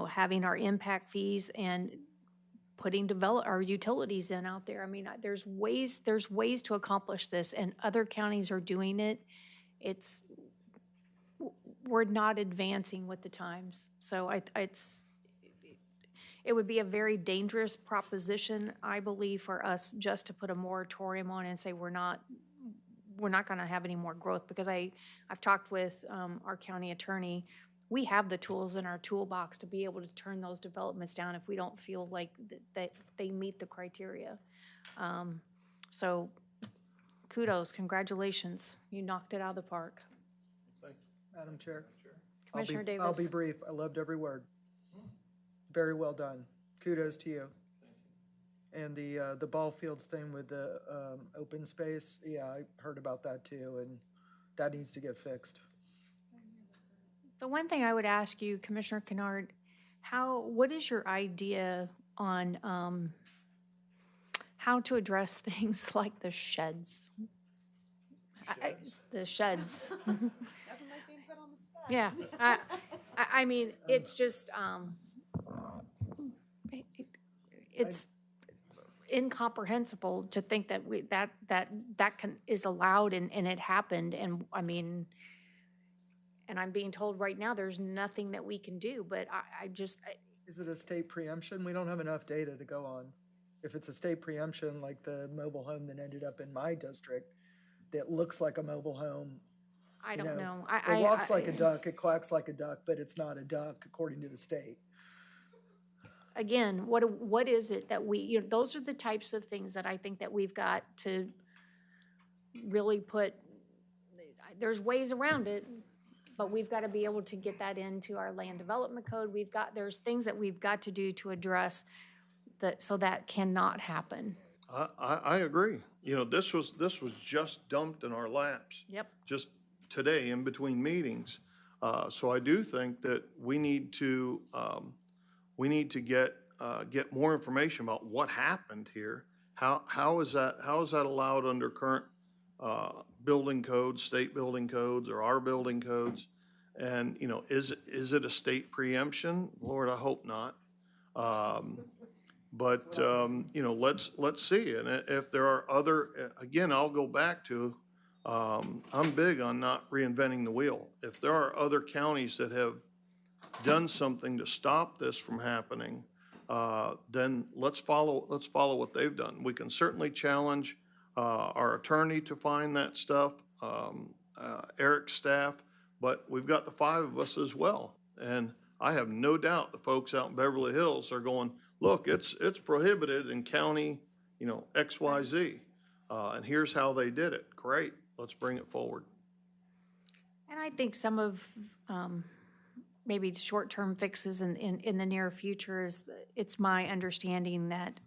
C: having our impact fees and putting our utilities in out there. I mean, there's ways to accomplish this, and other counties are doing it. We're not advancing with the times. So it would be a very dangerous proposition, I believe, for us just to put a moratorium on and say we're not going to have any more growth, because I've talked with our county attorney. We have the tools in our toolbox to be able to turn those developments down if we don't feel like that they meet the criteria. So kudos, congratulations. You knocked it out of the park.
F: Madam Chair.
C: Commissioner Davis.
F: I'll be brief. I loved every word. Very well done. Kudos to you. And the ball fields thing with the open space, yeah, I heard about that too, and that needs to get fixed.
C: The one thing I would ask you, Commissioner Kennard, what is your idea on how to address things like the sheds? The sheds.
W: Nothing like being put on the spot.
C: Yeah, I mean, it's just, it's incomprehensible to think that that is allowed and it happened, and I mean, and I'm being told right now there's nothing that we can do, but
F: Is it a state preemption? We don't have enough data to go on. If it's a state preemption, like the mobile home that ended up in my district, that looks like a mobile home.
C: I don't know.
F: It walks like a duck, it quacks like a duck, but it's not a duck according to the state.
C: Again, what is it that those are the types of things that I think that we've got to really there's ways around it, but we've got to be able to get that into our land development code. There's things that we've got to do to address that so that cannot happen.
P: I agree. This was just dumped in our laps.
C: Yep.
P: Just today in between meetings. So I do think that we need to get more information about what happened here. How is that allowed under current building codes, state building codes, or our building codes? And is it a state preemption? Lord, I hope not. But let's see. And if there are other, again, I'll go back to, I'm big on not reinventing the wheel. If there are other counties that have done something to stop this from happening, then let's follow what they've done. We can certainly challenge our attorney to find that stuff, Eric's staff, but we've got the 5 of us as well. And I have no doubt the folks out in Beverly Hills are going, look, it's prohibited in county, XYZ, and here's how they did it. Great, let's bring it forward.
C: And I think some of maybe short-term fixes in the near future it's my understanding that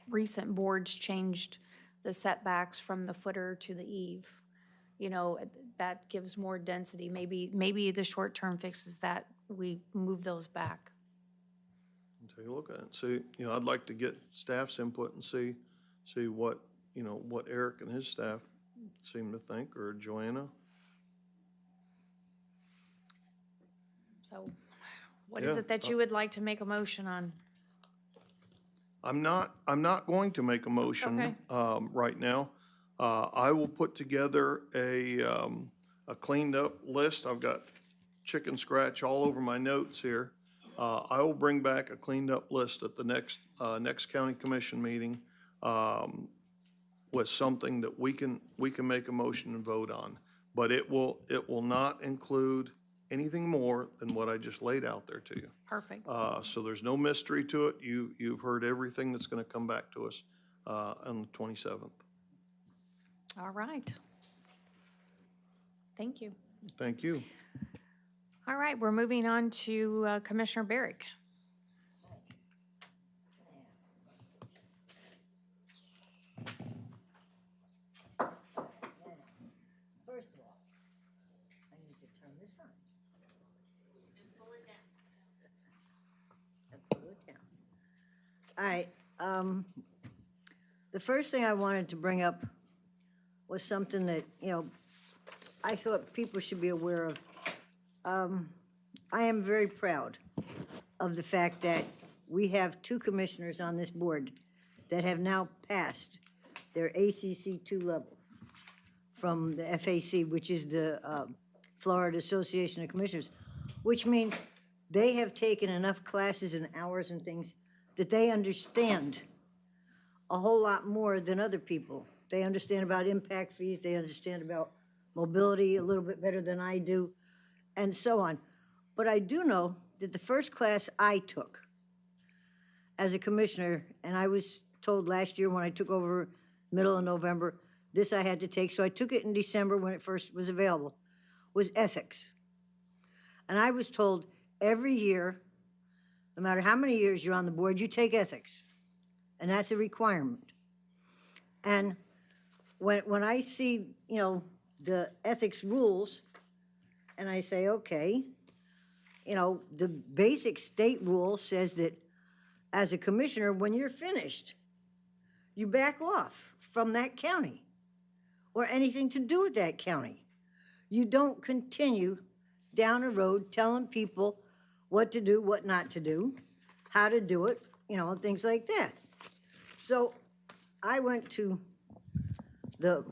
C: recent boards changed the setbacks from the footer to the eave. that gives more density. Maybe the short-term fix is that we move those back.
P: Take a look at it. See, I'd like to get staff's input and see what, what Eric and his staff seem to think, or Joanna.
C: So what is it that you would like to make a motion on?
P: I'm not going to make a motion right now. I will put together a cleaned up list. I've got chicken scratch all over my notes here. I will bring back a cleaned up list at the next county commission meeting with something that we can make a motion and vote on. But it will not include anything more than what I just laid out there to you.
C: Perfect.
P: So there's no mystery to it. You've heard everything that's going to come back to us on the 27th.
C: All right. Thank you.
P: Thank you.
C: All right, we're moving on to Commissioner Barrick.
K: First of all, I need to turn this on. And pull it down. All right, the first thing I wanted to bring up was something that, I thought people should be aware of. I am very proud of the fact that we have 2 commissioners on this board that have now passed their ACC 2 level from the FAC, which is the Florida Association of Commissioners, which means they have taken enough classes and hours and things that they understand a whole lot more than other people. They understand about impact fees, they understand about mobility a little bit better than I do, and so on. But I do know that the first class I took as a commissioner, and I was told last year when I took over middle of November, this I had to take, so I took it in December when it first was available, was ethics. And I was told every year, no matter how many years you're on the board, you take ethics. And that's a requirement. And when I see, the ethics rules, and I say, okay, the basic state rule says that as a commissioner, when you're finished, you back off from that county or anything to do with that county. You don't continue down a road telling people what to do, what not to do, how to do it, and things like that. So I went to the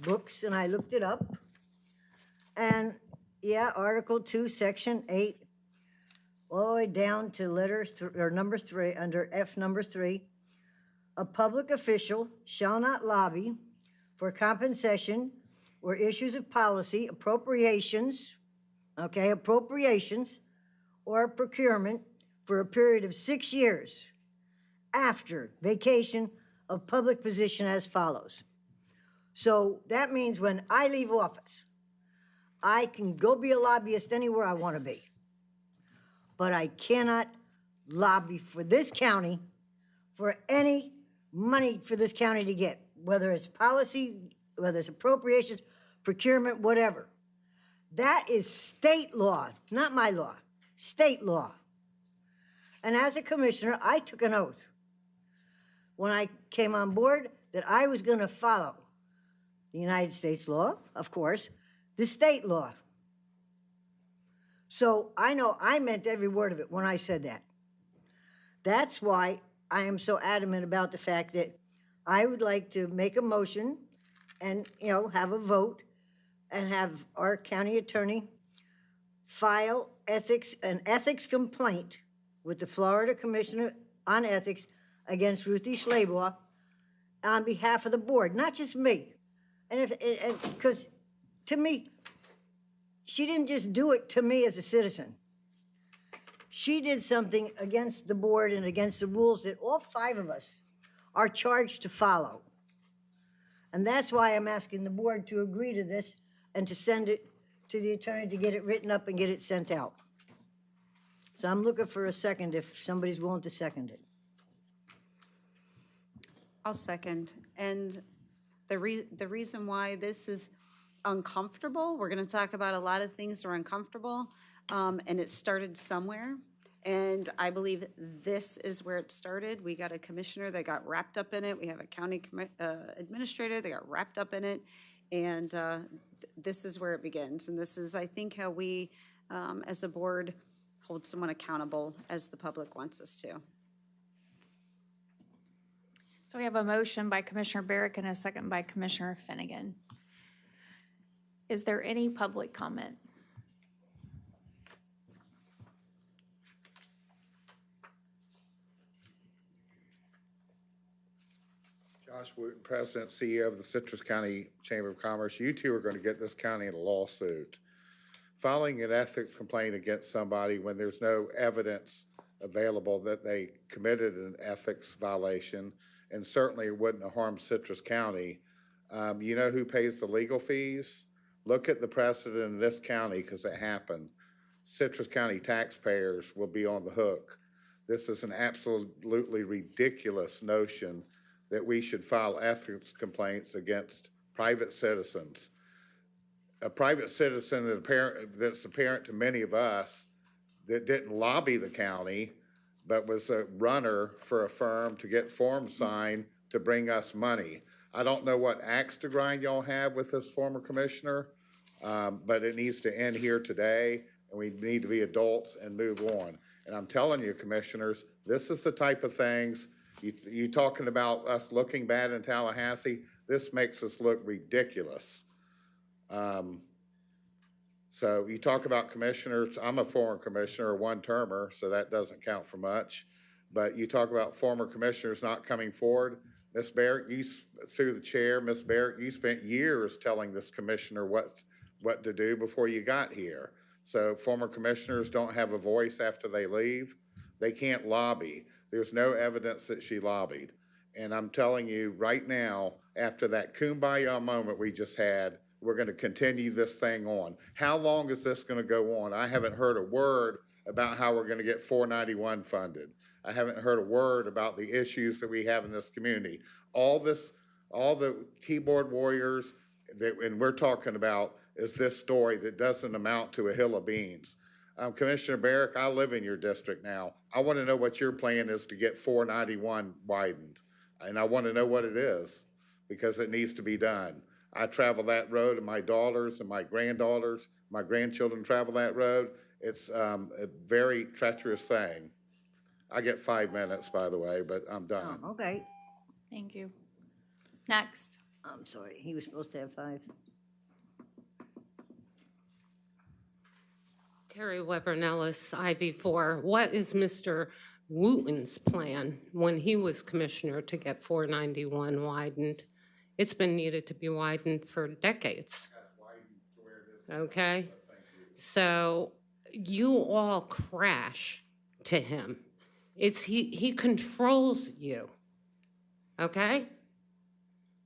K: books and I looked it up. And yeah, Article 2, Section 8, all the way down to number 3, under F number 3, a public official shall not lobby for compensation or issues of policy, appropriations, or procurement for a period of 6 years after vacation of public position as follows. So that means when I leave office, I can go be a lobbyist anywhere I want to be. But I cannot lobby for this county for any money for this county to get, whether it's policy, whether it's appropriations, procurement, whatever. That is state law, not my law, state law. And as a commissioner, I took an oath when I came on board that I was going to follow the United States law, of course, the state law. So I know I meant every word of it when I said that. That's why I am so adamant about the fact that I would like to make a motion and, have a vote and have our county attorney file an ethics complaint with the Florida Commissioner on Ethics against Ruthie Schlabaugh on behalf of the board, not just me. And because to me, she didn't just do it to me as a citizen. She did something against the board and against the rules that all 5 of us are charged to follow. And that's why I'm asking the board to agree to this and to send it to the attorney to get it written up and get it sent out. So I'm looking for a second if somebody's willing to second it.
N: I'll second. And the reason why this is uncomfortable. We're going to talk about a lot of things that are uncomfortable, and it started somewhere. And I believe this is where it started. We got a commissioner that got wrapped up in it. We have a county administrator that got wrapped up in it. And this is where it begins. And this is, I think, how we, as a board, hold someone accountable as the public wants us to.
C: So we have a motion by Commissioner Barrick and a second by Commissioner Finnegan. Is there any public comment?
H: Josh Wooten, President, CEO of the Citrus County Chamber of Commerce. You two are going to get this county in a lawsuit. Filing an ethics complaint against somebody when there's no evidence available that they committed an ethics violation, and certainly it wouldn't have harmed Citrus County. You know who pays the legal fees? Look at the precedent in this county, because it happened. Citrus County taxpayers will be on the hook. This is an absolutely ridiculous notion that we should file ethics complaints against private citizens. A private citizen that's apparent to many of us that didn't lobby the county, but was a runner for a firm to get forms signed to bring us money. I don't know what axe to grind y'all have with this former commissioner, but it needs to end here today, and we need to be adults and move on. And I'm telling you, commissioners, this is the type of things, you talking about us looking bad in Tallahassee, this makes us look ridiculous. So you talk about commissioners, I'm a former commissioner, a one-termer, so that doesn't count for much. But you talk about former commissioners not coming forward. Ms. Barrett, you, through the chair, Ms. Barrett, you spent years telling this commissioner what to do before you got here. So former commissioners don't have a voice after they leave. They can't lobby. There's no evidence that she lobbied. And I'm telling you right now, after that kumbaya moment we just had, we're going to continue this thing on. How long is this going to go on? I haven't heard a word about how we're going to get 491 funded. I haven't heard a word about the issues that we have in this community. All the keyboard warriors and we're talking about is this story that doesn't amount to a hill of beans. Commissioner Barrick, I live in your district now. I want to know what your plan is to get 491 widened. And I want to know what it is, because it needs to be done. I travel that road, and my daughters and my granddaughters, my grandchildren travel that road. It's a very treacherous thing. I get 5 minutes, by the way, but I'm done.
K: Oh, okay.
C: Thank you. Next.
K: I'm sorry, he was supposed to have 5.
T: Terry Weber-Nellis, IV4. What is Mr. Wooten's plan when he was commissioner to get 491 widened? It's been needed to be widened for decades. Okay? So you all crash to him. He controls you. Okay?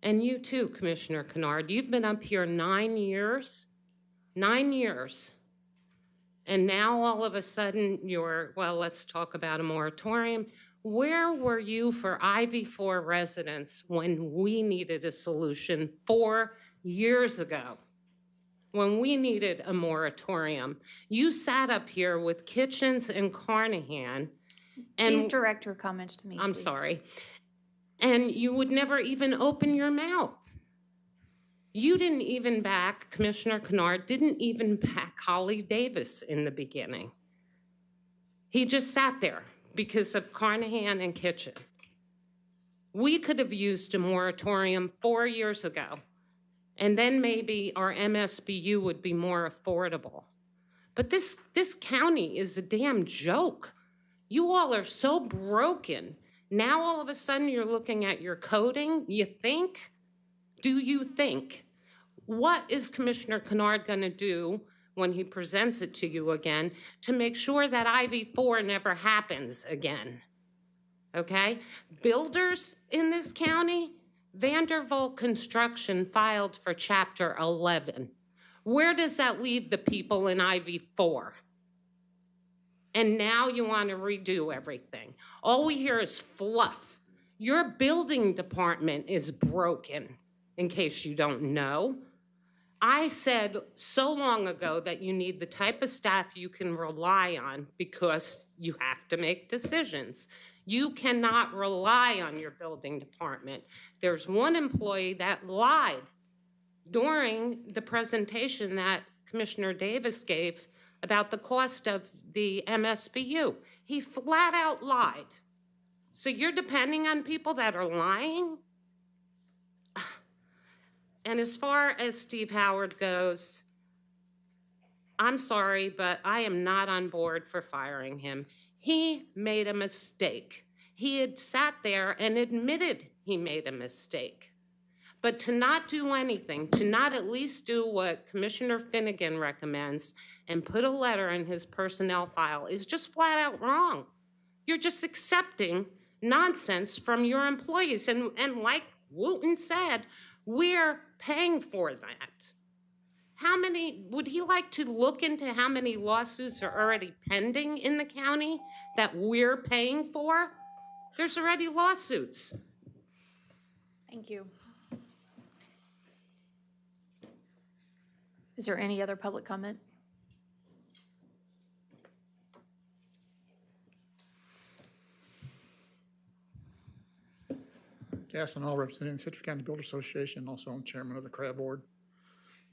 T: And you too, Commissioner Kennard. You've been up here 9 years. 9 years. And now all of a sudden you're, well, let's talk about a moratorium. Where were you for IV4 residents when we needed a solution 4 years ago? When we needed a moratorium, you sat up here with Kitchens and Carnahan. And
C: Please direct your comments to me,
T: I'm
C: please.
T: sorry. And you would never even open your mouth. You didn't even back, Commissioner Kennard didn't even back Holly Davis in the beginning. He just sat there because of Carnahan and Kitchen. We could have used a moratorium 4 years ago, and then maybe our MSBU would be more affordable. But this county is a damn joke. You all are so broken. Now all of a sudden you're looking at your coding. You think? Do you think? What is Commissioner Kennard going to do when he presents it to you again to make sure that IV4 never happens again? Okay? Builders in this county, Vandervolt Construction filed for Chapter 11. Where does that leave the people in IV4? And now you want to redo everything. All we hear is fluff. Your building department is broken, in case you don't know. I said so long ago that you need the type of staff you can rely on because you have to make decisions. You cannot rely on your building department. There's one employee that lied during the presentation that Commissioner Davis gave about the cost of the MSBU. He flat out lied. So you're depending on people that are lying? And as far as Steve Howard goes, I'm sorry, but I am not on board for firing him. He made a mistake. He had sat there and admitted he made a mistake. But to not do anything, to not at least do what Commissioner Finnegan recommends and put a letter in his personnel file is just flat out wrong. You're just accepting nonsense from your employees. And like Wooten said, we're paying for that. How many, would he like to look into how many lawsuits are already pending in the county that we're paying for? There's already lawsuits.
C: Thank you. Is there any other public comment?
J: Gaston Hall, representing the Citrus County Builder Association, also I'm chairman of the CRAB board.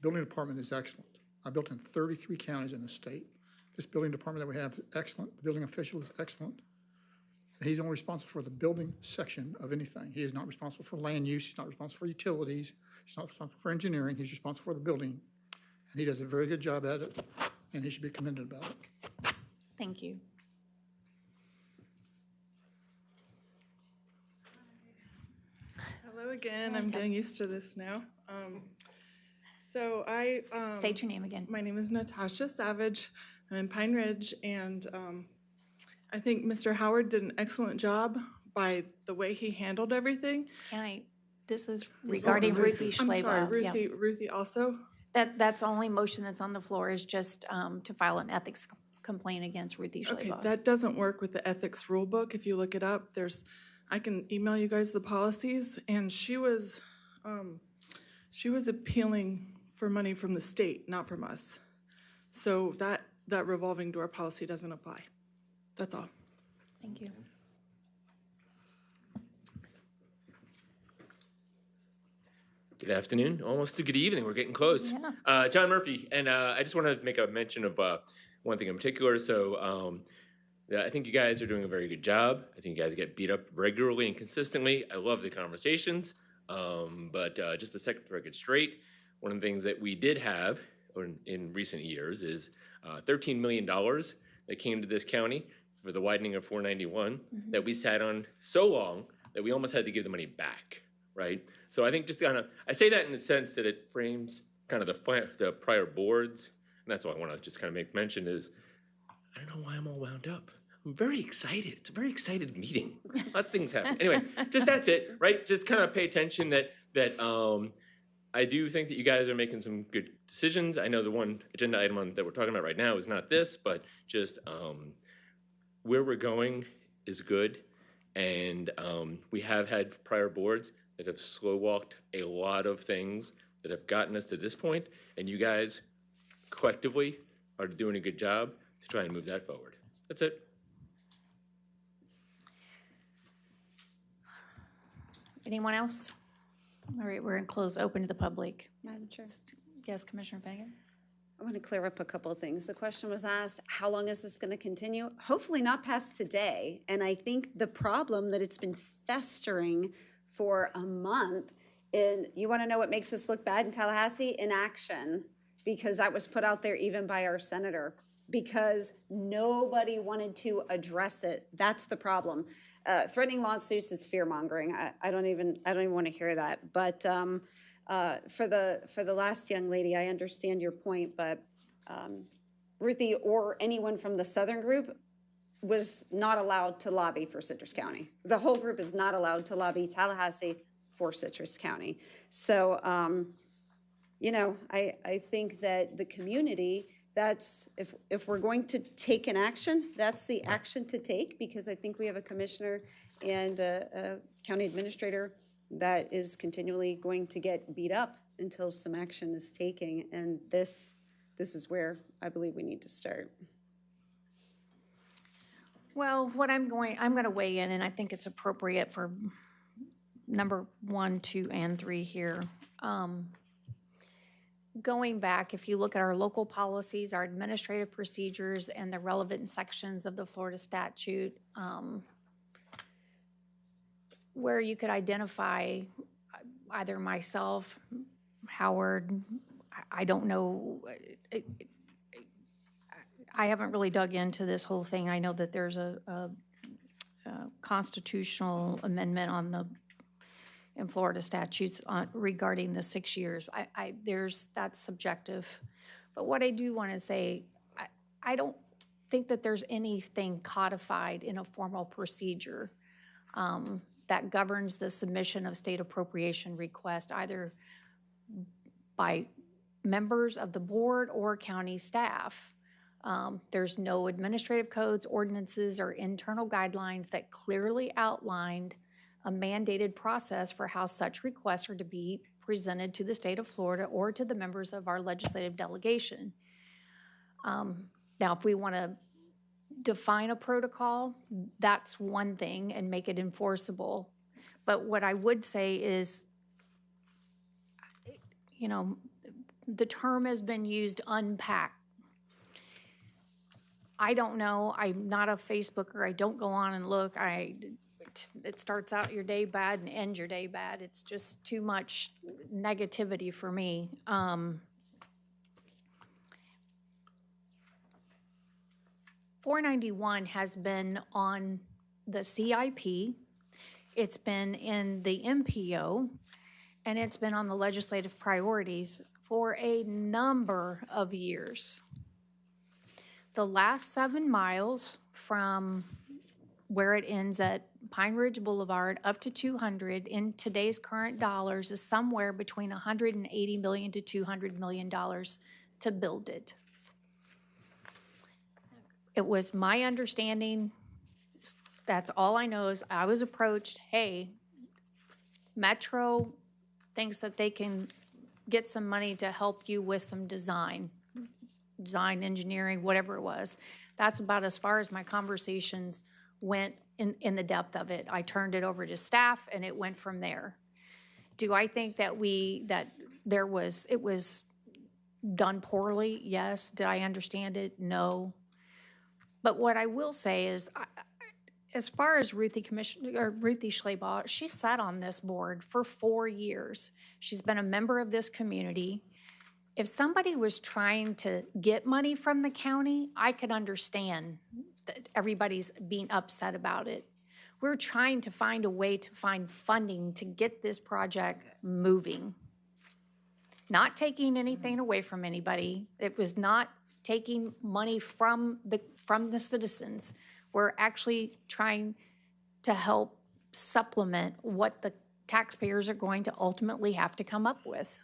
J: Building department is excellent. I built in 33 counties in the state. This building department that we have is excellent. The building official is excellent. He's only responsible for the building section of anything. He is not responsible for land use. He's not responsible for utilities. He's not responsible for engineering. He's responsible for the building. And he does a very good job at it, and he should be commended about it.
C: Thank you.
A: Hello again. I'm getting used to this now.
C: State your name again.
A: My name is Natasha Savage. I'm in Pine Ridge, and I think Mr. Howard did an excellent job by the way he handled everything.
C: This is regarding Ruthie Schleba.
A: I'm sorry, Ruthie also.
C: That's the only motion that's on the floor is just to file an ethics complaint against Ruthie Schleba.
A: Okay, that doesn't work with the ethics rule book. If you look it up, I can email you guys the policies, and she was appealing for money from the state, not from us. So that revolving door policy doesn't apply. That's all.
C: Thank you.
M: Good afternoon, almost a good evening. We're getting close.
C: Yeah.
M: John Murphy, and I just want to make a mention of one thing in particular. So I think you guys are doing a very good job. I think you guys get beat up regularly and consistently. I love the conversations, but just to set the record straight, one of the things that we did have in recent years is $13 million that came to this county for the widening of 491 that we sat on so long that we almost had to give the money back, right? So I think just kind of, I say that in the sense that it frames kind of the prior boards, and that's all I want to just kind of make mention is, I don't know why I'm all wound up. I'm very excited. It's a very excited meeting. Lots of things happen. Anyway, just that's it, right? Just kind of pay attention that I do think that you guys are making some good decisions. I know the one agenda item that we're talking about right now is not this, but just where we're going is good. And we have had prior boards that have slow walked a lot of things that have gotten us to this point, and you guys collectively are doing a good job to try and move that forward. That's it.
C: Anyone else? All right, we're in close, open to the public.
N: Madam Chair.
C: Yes, Commissioner Fagan?
N: I want to clear up a couple of things. The question was asked, how long is this going to continue? Hopefully not past today. And I think the problem that it's been festering for a month, and you want to know what makes us look bad in Tallahassee? Inaction, because that was put out there even by our senator, because nobody wanted to address it. That's the problem. Threatening lawsuits is fear mongering. I don't even want to hear that. But for the last young lady, I understand your point, but Ruthie or anyone from the Southern group was not allowed to lobby for Citrus County. The whole group is not allowed to lobby Tallahassee for Citrus County. So, I think that the community, that's, if we're going to take an action, that's the action to take, because I think we have a commissioner and a county administrator that is continually going to get beat up until some action is taken. And this is where I believe we need to start.
C: Well, I'm going to weigh in, and I think it's appropriate for number 1, 2, and 3 here. Going back, if you look at our local policies, our administrative procedures, and the relevant sections of the Florida statute, where you could identify either myself, Howard, I don't know. I haven't really dug into this whole thing. I know that there's a constitutional amendment in Florida statutes regarding the 6 years. That's subjective. But what I do want to say, I don't think that there's anything codified in a formal procedure that governs the submission of state appropriation request, either by members of the board or county staff. There's no administrative codes, ordinances, or internal guidelines that clearly outlined a mandated process for how such requests are to be presented to the state of Florida or to the members of our legislative delegation. Now, if we want to define a protocol, that's one thing, and make it enforceable. But what I would say is, the term has been used, unpack. I don't know. I'm not a Facebooker. I don't go on and look. It starts out your day bad and ends your day bad. It's just too much negativity for me. 491 has been on the CIP, it's been in the MPO, and it's been on the legislative priorities for a number of years. The last 7 miles from where it ends at Pine Ridge Boulevard up to 200 in today's current dollars is somewhere between $180 million to $200 million to build it. It was my understanding, that's all I know, is I was approached, hey, Metro thinks that they can get some money to help you with some design, engineering, whatever it was. That's about as far as my conversations went in the depth of it. I turned it over to staff and it went from there. Do I think that it was done poorly? Yes. Did I understand it? No. But what I will say is, as far as Ruthie Schleybaugh, she sat on this board for 4 years. She's been a member of this community. If somebody was trying to get money from the county, I could understand that everybody's being upset about it. We're trying to find a way to find funding to get this project moving. Not taking anything away from anybody. It was not taking money from the citizens. We're actually trying to help supplement what the taxpayers are going to ultimately have to come up with.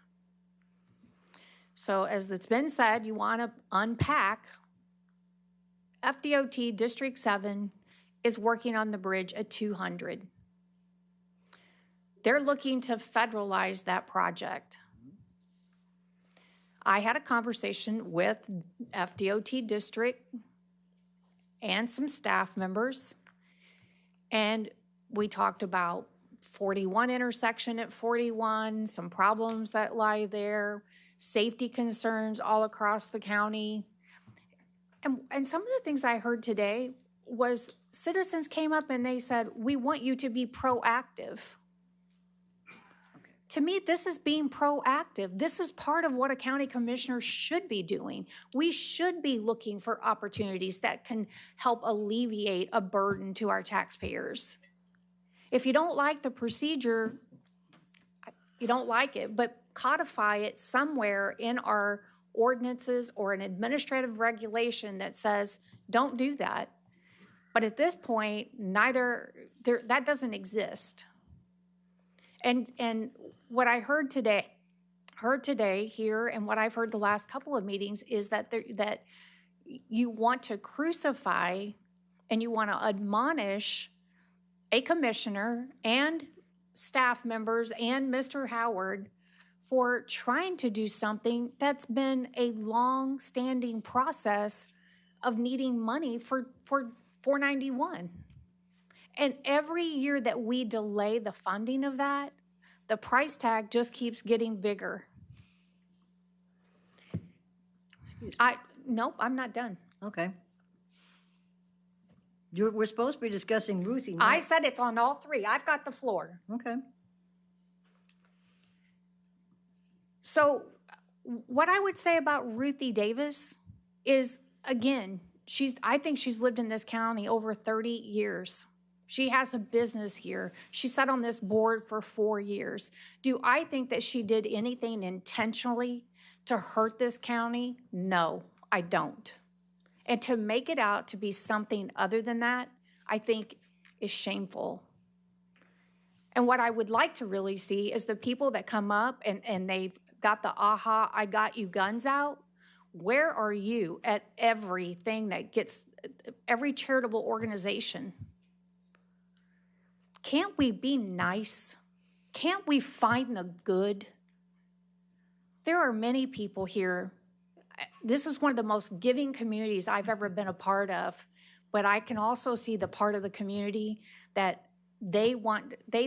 C: So as it's been said, you want to unpack. FDOT District 7 is working on the bridge at 200. They're looking to federalize that project. I had a conversation with FDOT District and some staff members, and we talked about 41 intersection at 41, some problems that lie there, safety concerns all across the county. And some of the things I heard today was citizens came up and they said, we want you to be proactive. To me, this is being proactive. This is part of what a county commissioner should be doing. We should be looking for opportunities that can help alleviate a burden to our taxpayers. If you don't like the procedure, you don't like it, but codify it somewhere in our ordinances or an administrative regulation that says, don't do that. But at this point, that doesn't exist. And what I heard today here, and what I've heard the last couple of meetings is that you want to crucify and you want to admonish a commissioner and staff members and Mr. Howard for trying to do something that's been a long-standing process of needing money for 491. And every year that we delay the funding of that, the price tag just keeps getting bigger. Nope, I'm not done.
K: Okay. We're supposed to be discussing Ruthie.
C: I said it's on all three. I've got the floor.
K: Okay.
C: So what I would say about Ruthie Davis is, again, I think she's lived in this county over 30 years. She has a business here. She sat on this board for 4 years. Do I think that she did anything intentionally to hurt this county? No, I don't. And to make it out to be something other than that, I think is shameful. And what I would like to really see is the people that come up and they've got the aha, I got you guns out. Where are you at everything that gets, every charitable organization? Can't we be nice? Can't we find the good? There are many people here. This is one of the most giving communities I've ever been a part of, but I can also see the part of the community that they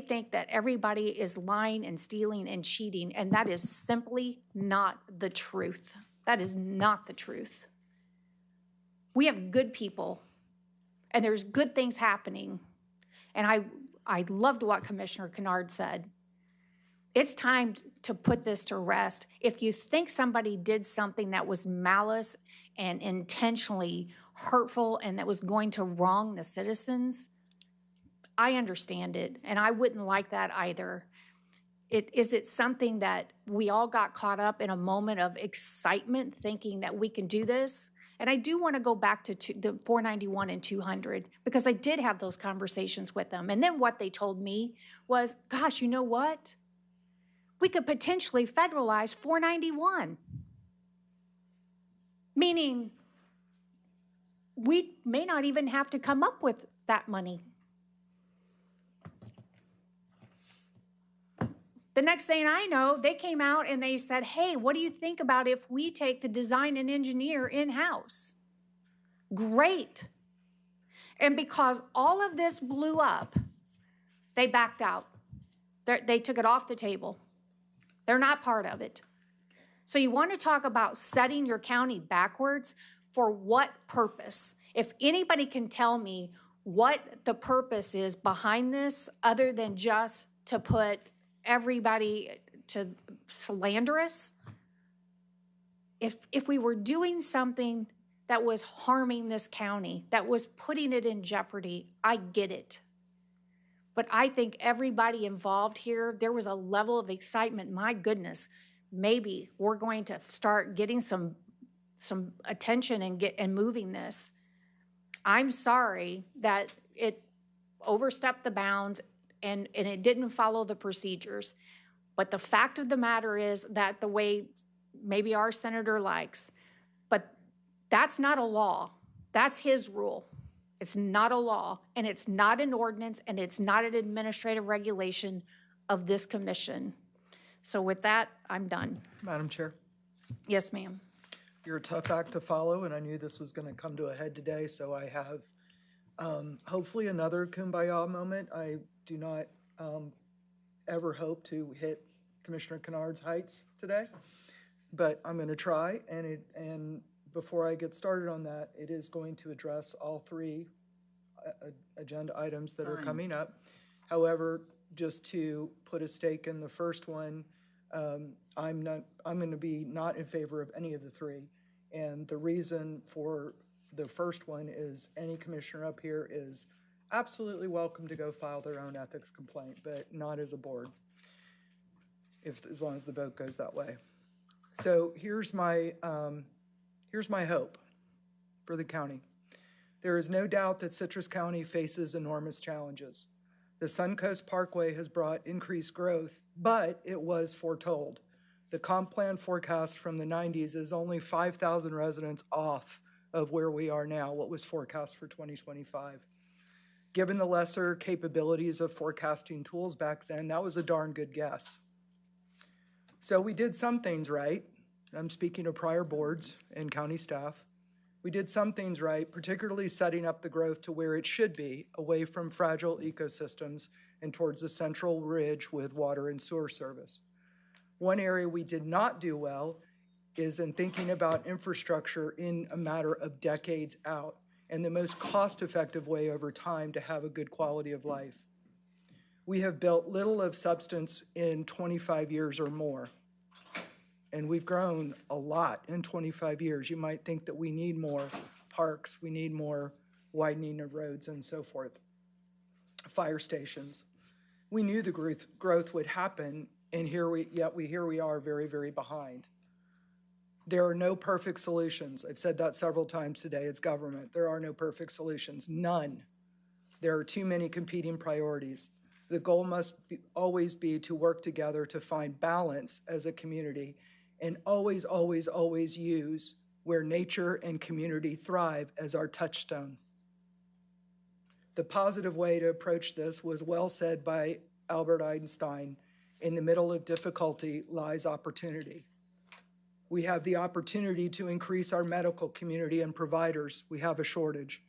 C: think that everybody is lying and stealing and cheating, and that is simply not the truth. That is not the truth. We have good people, and there's good things happening. And I loved what Commissioner Kennard said. It's time to put this to rest. If you think somebody did something that was malice and intentionally hurtful and that was going to wrong the citizens, I understand it, and I wouldn't like that either. Is it something that we all got caught up in a moment of excitement thinking that we can do this? And I do want to go back to the 491 and 200 because I did have those conversations with them. And then what they told me was, gosh, you know what? We could potentially federalize 491. Meaning we may not even have to come up with that money. The next thing I know, they came out and they said, hey, what do you think about if we take the design and engineer in-house? Great. And because all of this blew up, they backed out. They took it off the table. They're not part of it. So you want to talk about setting your county backwards? For what purpose? If anybody can tell me what the purpose is behind this other than just to put everybody to slander us, if we were doing something that was harming this county, that was putting it in jeopardy, I get it. But I think everybody involved here, there was a level of excitement. My goodness, maybe we're going to start getting some attention and moving this. I'm sorry that it overstepped the bounds and it didn't follow the procedures. But the fact of the matter is that the way maybe our senator likes, but that's not a law. That's his rule. It's not a law, and it's not an ordinance, and it's not an administrative regulation of this commission. So with that, I'm done.
F: Madam Chair,
C: Yes, ma'am.
F: you're a tough act to follow, and I knew this was going to come to a head today, so I have hopefully another kumbaya moment. I do not ever hope to hit Commissioner Kennard's heights today, but I'm going to try, and before I get started on that, it is going to address all three agenda items that are coming up. However, just to put a stake in the first one, I'm going to be not in favor of any of the three. And the reason for the first one is any commissioner up here is absolutely welcome to go file their own ethics complaint, but not as a board, as long as the vote goes that way. So here's my hope for the county. There is no doubt that Citrus County faces enormous challenges. The Suncoast Parkway has brought increased growth, but it was foretold. The comp plan forecast from the 90s is only 5,000 residents off of where we are now, what was forecast for 2025. Given the lesser capabilities of forecasting tools back then, that was a darn good guess. So we did some things right. I'm speaking of prior boards and county staff. We did some things right, particularly setting up the growth to where it should be, away from fragile ecosystems and towards the central ridge with water and sewer service. One area we did not do well is in thinking about infrastructure in a matter of decades out and the most cost-effective way over time to have a good quality of life. We have built little of substance in 25 years or more, and we've grown a lot in 25 years. You might think that we need more parks, we need more widening of roads and so forth, fire stations. We knew the growth would happen, and here we are very, very behind. There are no perfect solutions. I've said that several times today. It's government. There are no perfect solutions. None. There are too many competing priorities. The goal must always be to work together to find balance as a community and always, always, always use where nature and community thrive as our touchstone. The positive way to approach this was well said by Albert Einstein, in the middle of difficulty lies opportunity. We have the opportunity to increase our medical community and providers. We have a shortage.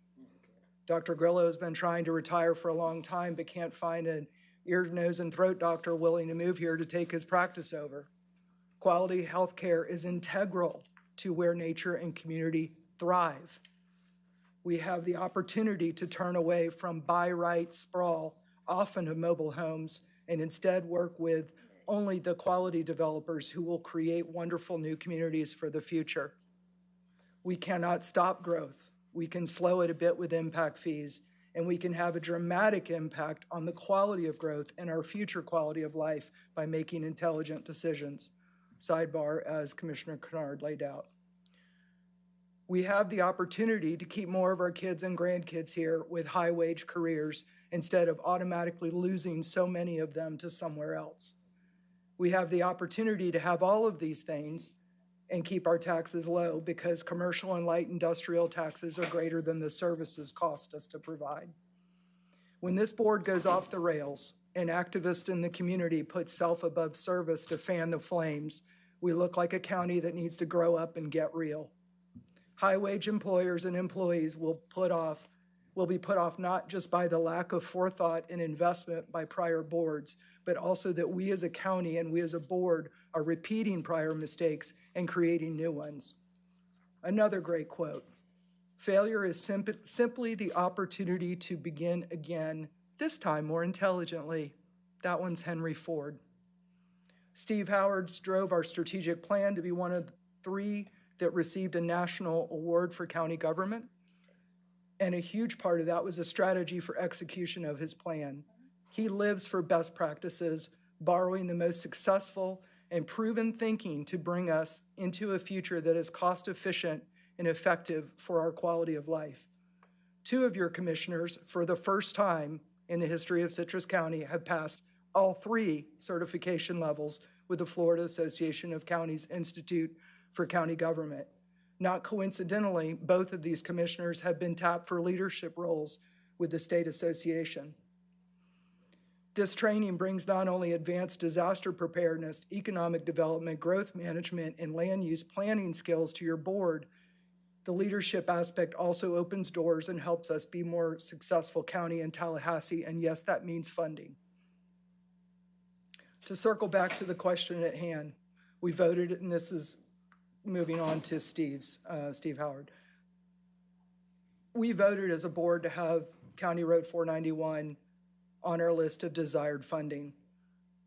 F: Dr. Grillo has been trying to retire for a long time, but can't find an ear, nose, and throat doctor willing to move here to take his practice over. Quality health care is integral to where nature and community thrive. We have the opportunity to turn away from by-right sprawl, often of mobile homes, and instead work with only the quality developers who will create wonderful new communities for the future. We cannot stop growth. We can slow it a bit with impact fees, and we can have a dramatic impact on the quality of growth and our future quality of life by making intelligent decisions. Sidebar, as Commissioner Kennard laid out. We have the opportunity to keep more of our kids and grandkids here with high-wage careers instead of automatically losing so many of them to somewhere else. We have the opportunity to have all of these things and keep our taxes low because commercial and light industrial taxes are greater than the services cost us to provide. When this board goes off the rails and activists in the community put self above service to fan the flames, we look like a county that needs to grow up and get real. High-wage employers and employees will be put off not just by the lack of forethought and investment by prior boards, but also that we as a county and we as a board are repeating prior mistakes and creating new ones. Another great quote, failure is simply the opportunity to begin again, this time more intelligently. That one's Henry Ford. Steve Howard drove our strategic plan to be one of the 3 that received a national award for county government. And a huge part of that was a strategy for execution of his plan. He lives for best practices, borrowing the most successful and proven thinking to bring us into a future that is cost efficient and effective for our quality of life. 2 of your commissioners, for the first time in the history of Citrus County, have passed all 3 certification levels with the Florida Association of Counties Institute for County Government. Not coincidentally, both of these commissioners have been tapped for leadership roles with the state association. This training brings not only advanced disaster preparedness, economic development, growth management, and land use planning skills to your board. The leadership aspect also opens doors and helps us be more successful county in Tallahassee, and yes, that means funding. To circle back to the question at hand, we voted, and this is moving on to Steve Howard. We voted as a board to have County Road 491 on our list of desired funding.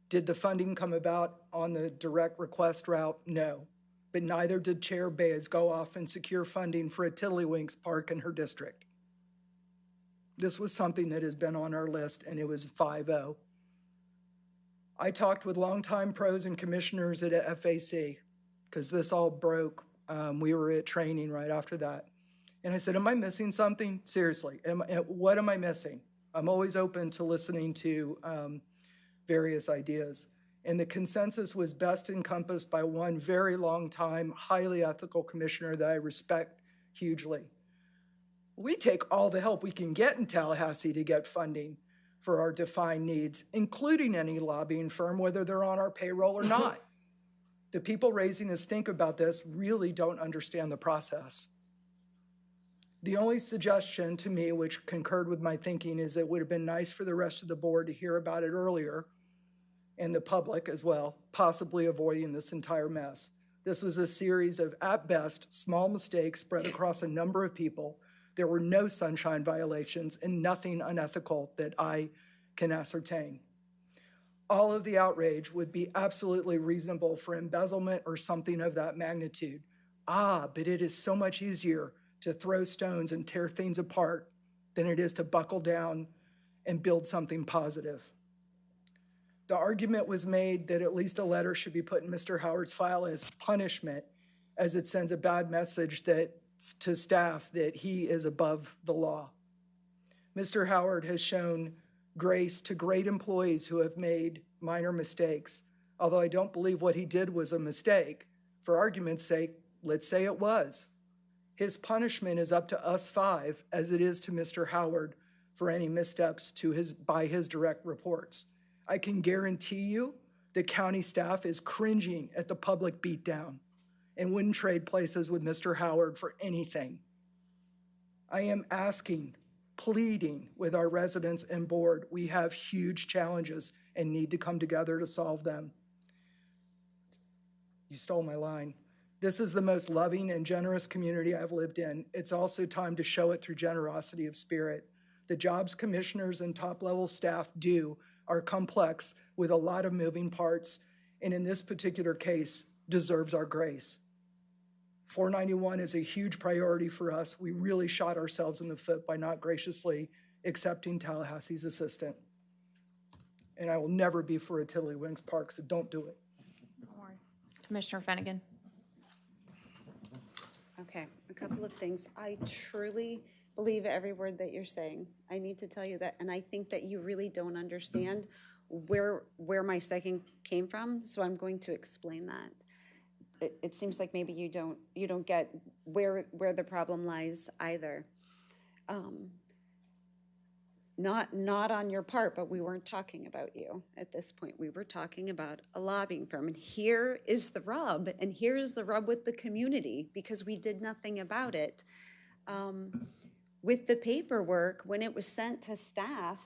F: Did the funding come about on the direct request route? No. But neither did Chair Baez go off and secure funding for a Tiddlywinks park in her district. This was something that has been on our list, and it was 5-0. I talked with longtime pros and commissioners at FAC, because this all broke. We were at training right after that. And I said, am I missing something? Seriously, what am I missing? I'm always open to listening to various ideas. And the consensus was best encompassed by one very long time, highly ethical commissioner that I respect hugely. We take all the help we can get in Tallahassee to get funding for our defined needs, including any lobbying firm, whether they're on our payroll or not. The people raising a stink about this really don't understand the process. The only suggestion to me, which concurred with my thinking, is it would have been nice for the rest of the board to hear about it earlier, and the public as well, possibly avoiding this entire mess. This was a series of, at best, small mistakes spread across a number of people. There were no sunshine violations and nothing unethical that I can ascertain. All of the outrage would be absolutely reasonable for embezzlement or something of that magnitude. But it is so much easier to throw stones and tear things apart than it is to buckle down and build something positive. The argument was made that at least a letter should be put in Mr. Howard's file as punishment, as it sends a bad message to staff that he is above the law. Mr. Howard has shown grace to great employees who have made minor mistakes, although I don't believe what he did was a mistake. For argument's sake, let's say it was. His punishment is up to us 5, as it is to Mr. Howard for any missteps by his direct reports. I can guarantee you the county staff is cringing at the public beatdown and wouldn't trade places with Mr. Howard for anything. I am asking, pleading with our residents and board. We have huge challenges and need to come together to solve them. You stole my line. This is the most loving and generous community I've lived in. It's also time to show it through generosity of spirit. The jobs commissioners and top-level staff do are complex with a lot of moving parts, and in this particular case, deserves our grace. 491 is a huge priority for us. We really shot ourselves in the foot by not graciously accepting Tallahassee's assistant. And I will never be for a Tiddlywinks Park, so don't do it.
C: Commissioner Finnegan.
N: Okay, a couple of things. I truly believe every word that you're saying. I need to tell you that, and I think that you really don't understand where my second came from, so I'm going to explain that. It seems like maybe you don't get where the problem lies either. Not on your part, but we weren't talking about you at this point. We were talking about a lobbying firm. And here is the rub, and here is the rub with the community, because we did nothing about it. With the paperwork, when it was sent to staff,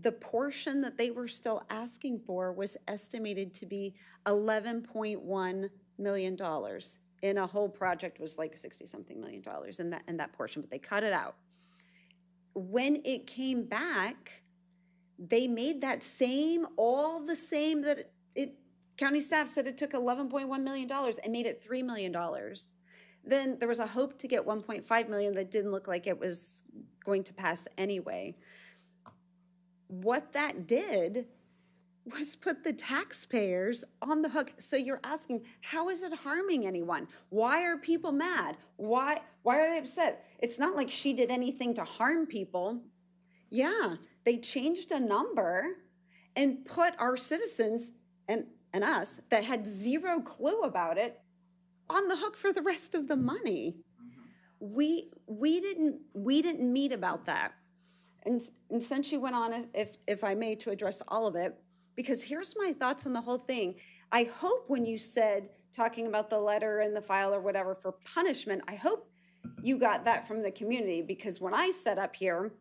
N: the portion that they were still asking for was estimated to be $11.1 million. And a whole project was like $60-something million in that portion, but they cut it out. When it came back, they made that all the same that county staff said it took $11.1 million and made it $3 million. Then there was a hope to get $1.5 million that didn't look like it was going to pass anyway. What that did was put the taxpayers on the hook. So you're asking, how is it harming anyone? Why are people mad? Why are they upset? It's not like she did anything to harm people. Yeah, they changed a number and put our citizens and us that had zero clue about it on the hook for the rest of the money. We didn't meet about that. And since you went on, if I may, to address all of it, because here's my thoughts on the whole thing. I hope when you said, talking about the letter and the file or whatever for punishment, I hope you got that from the community, because when I set up here,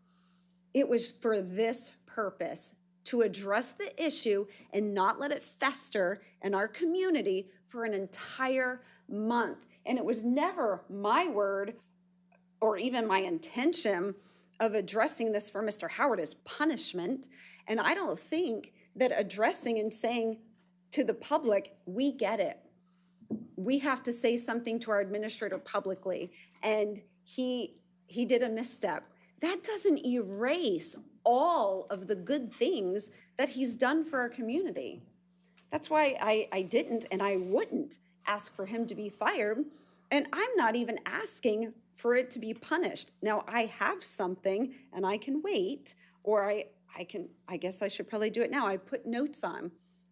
N: it was for this purpose, to address the issue and not let it fester in our community for an entire month. And it was never my word or even my intention of addressing this for Mr. Howard as punishment. And I don't think that addressing and saying to the public, we get it. We have to say something to our administrator publicly, and he did a misstep. That doesn't erase all of the good things that he's done for our community. That's why I didn't and I wouldn't ask for him to be fired. And I'm not even asking for it to be punished. Now, I have something and I can wait, or I guess I should probably do it now. I put notes on.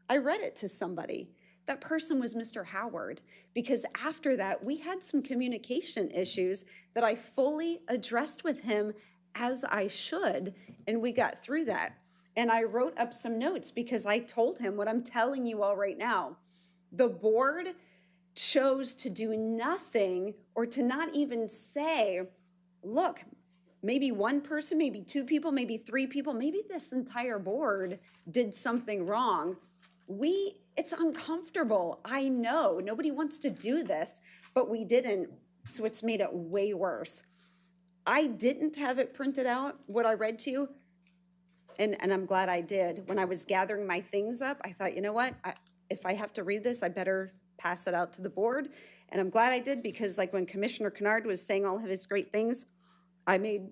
N: I read it to somebody. That person was Mr. Howard, because after that, we had some communication issues that I fully addressed with him as I should, and we got through that. And I wrote up some notes because I told him what I'm telling you all right now. The board chose to do nothing or to not even say, look, maybe one person, maybe two people, maybe three people, maybe this entire board did something wrong. It's uncomfortable. I know nobody wants to do this, but we didn't. So it's made it way worse. I didn't have it printed out, what I read to you, and I'm glad I did. When I was gathering my things up, I thought, you know what? If I have to read this, I better pass it out to the board. And I'm glad I did, because like when Commissioner Kennard was saying all of his great things, I made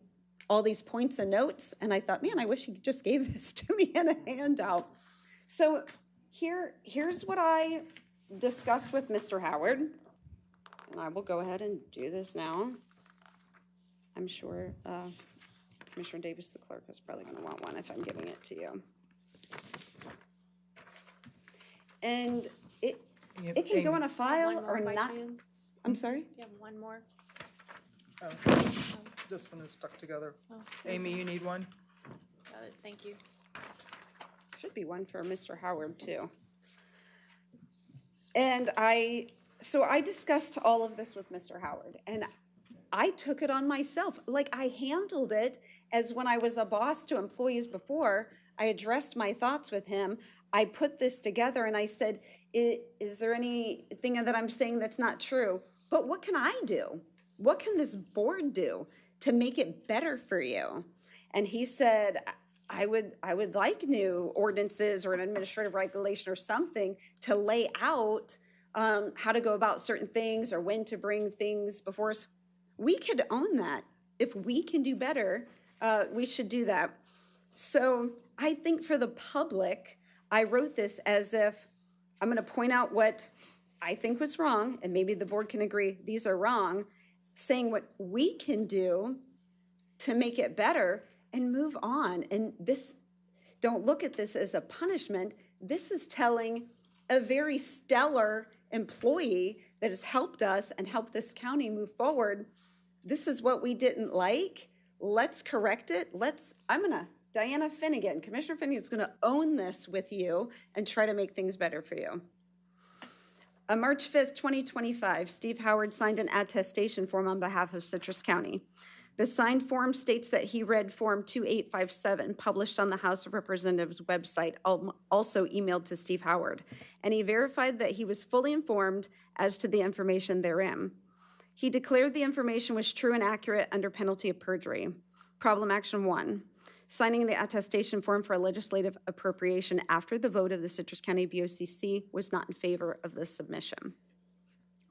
N: all these points and notes, and I thought, man, I wish he just gave this to me in a handout. So here's what I discussed with Mr. Howard, and I will go ahead and do this now. I'm sure Commissioner Davis, the clerk, is probably going to want one if I'm giving it to you. And it can go in a file or not. I'm sorry?
W: Do you have one more?
A: Oh, this one is stuck together.
W: Oh.
A: Amy, you need one?
W: Got it, thank you.
N: Should be one for Mr. Howard too. And so I discussed all of this with Mr. Howard, and I took it on myself. Like, I handled it as when I was a boss to employees before. I addressed my thoughts with him. I put this together and I said, is there anything that I'm saying that's not true? But what can I do? What can this board do to make it better for you? And he said, I would like new ordinances or an administrative regulation or something to lay out how to go about certain things or when to bring things before us. We could own that. If we can do better, we should do that. So I think for the public, I wrote this as if I'm going to point out what I think was wrong, and maybe the board can agree these are wrong, saying what we can do to make it better and move on. And this, don't look at this as a punishment. This is telling a very stellar employee that has helped us and helped this county move forward. This is what we didn't like. Let's correct it. Diana Finnegan, Commissioner Finnegan is going to own this with you and try to make things better for you. On March 5th, 2025, Steve Howard signed an attestation form on behalf of Citrus County. The signed form states that he read Form 2857, published on the House of Representatives website, also emailed to Steve Howard, and he verified that he was fully informed as to the information therein. He declared the information was true and accurate under penalty of perjury. Problem action 1, signing the attestation form for a legislative appropriation after the vote of the Citrus County BOCC was not in favor of the submission.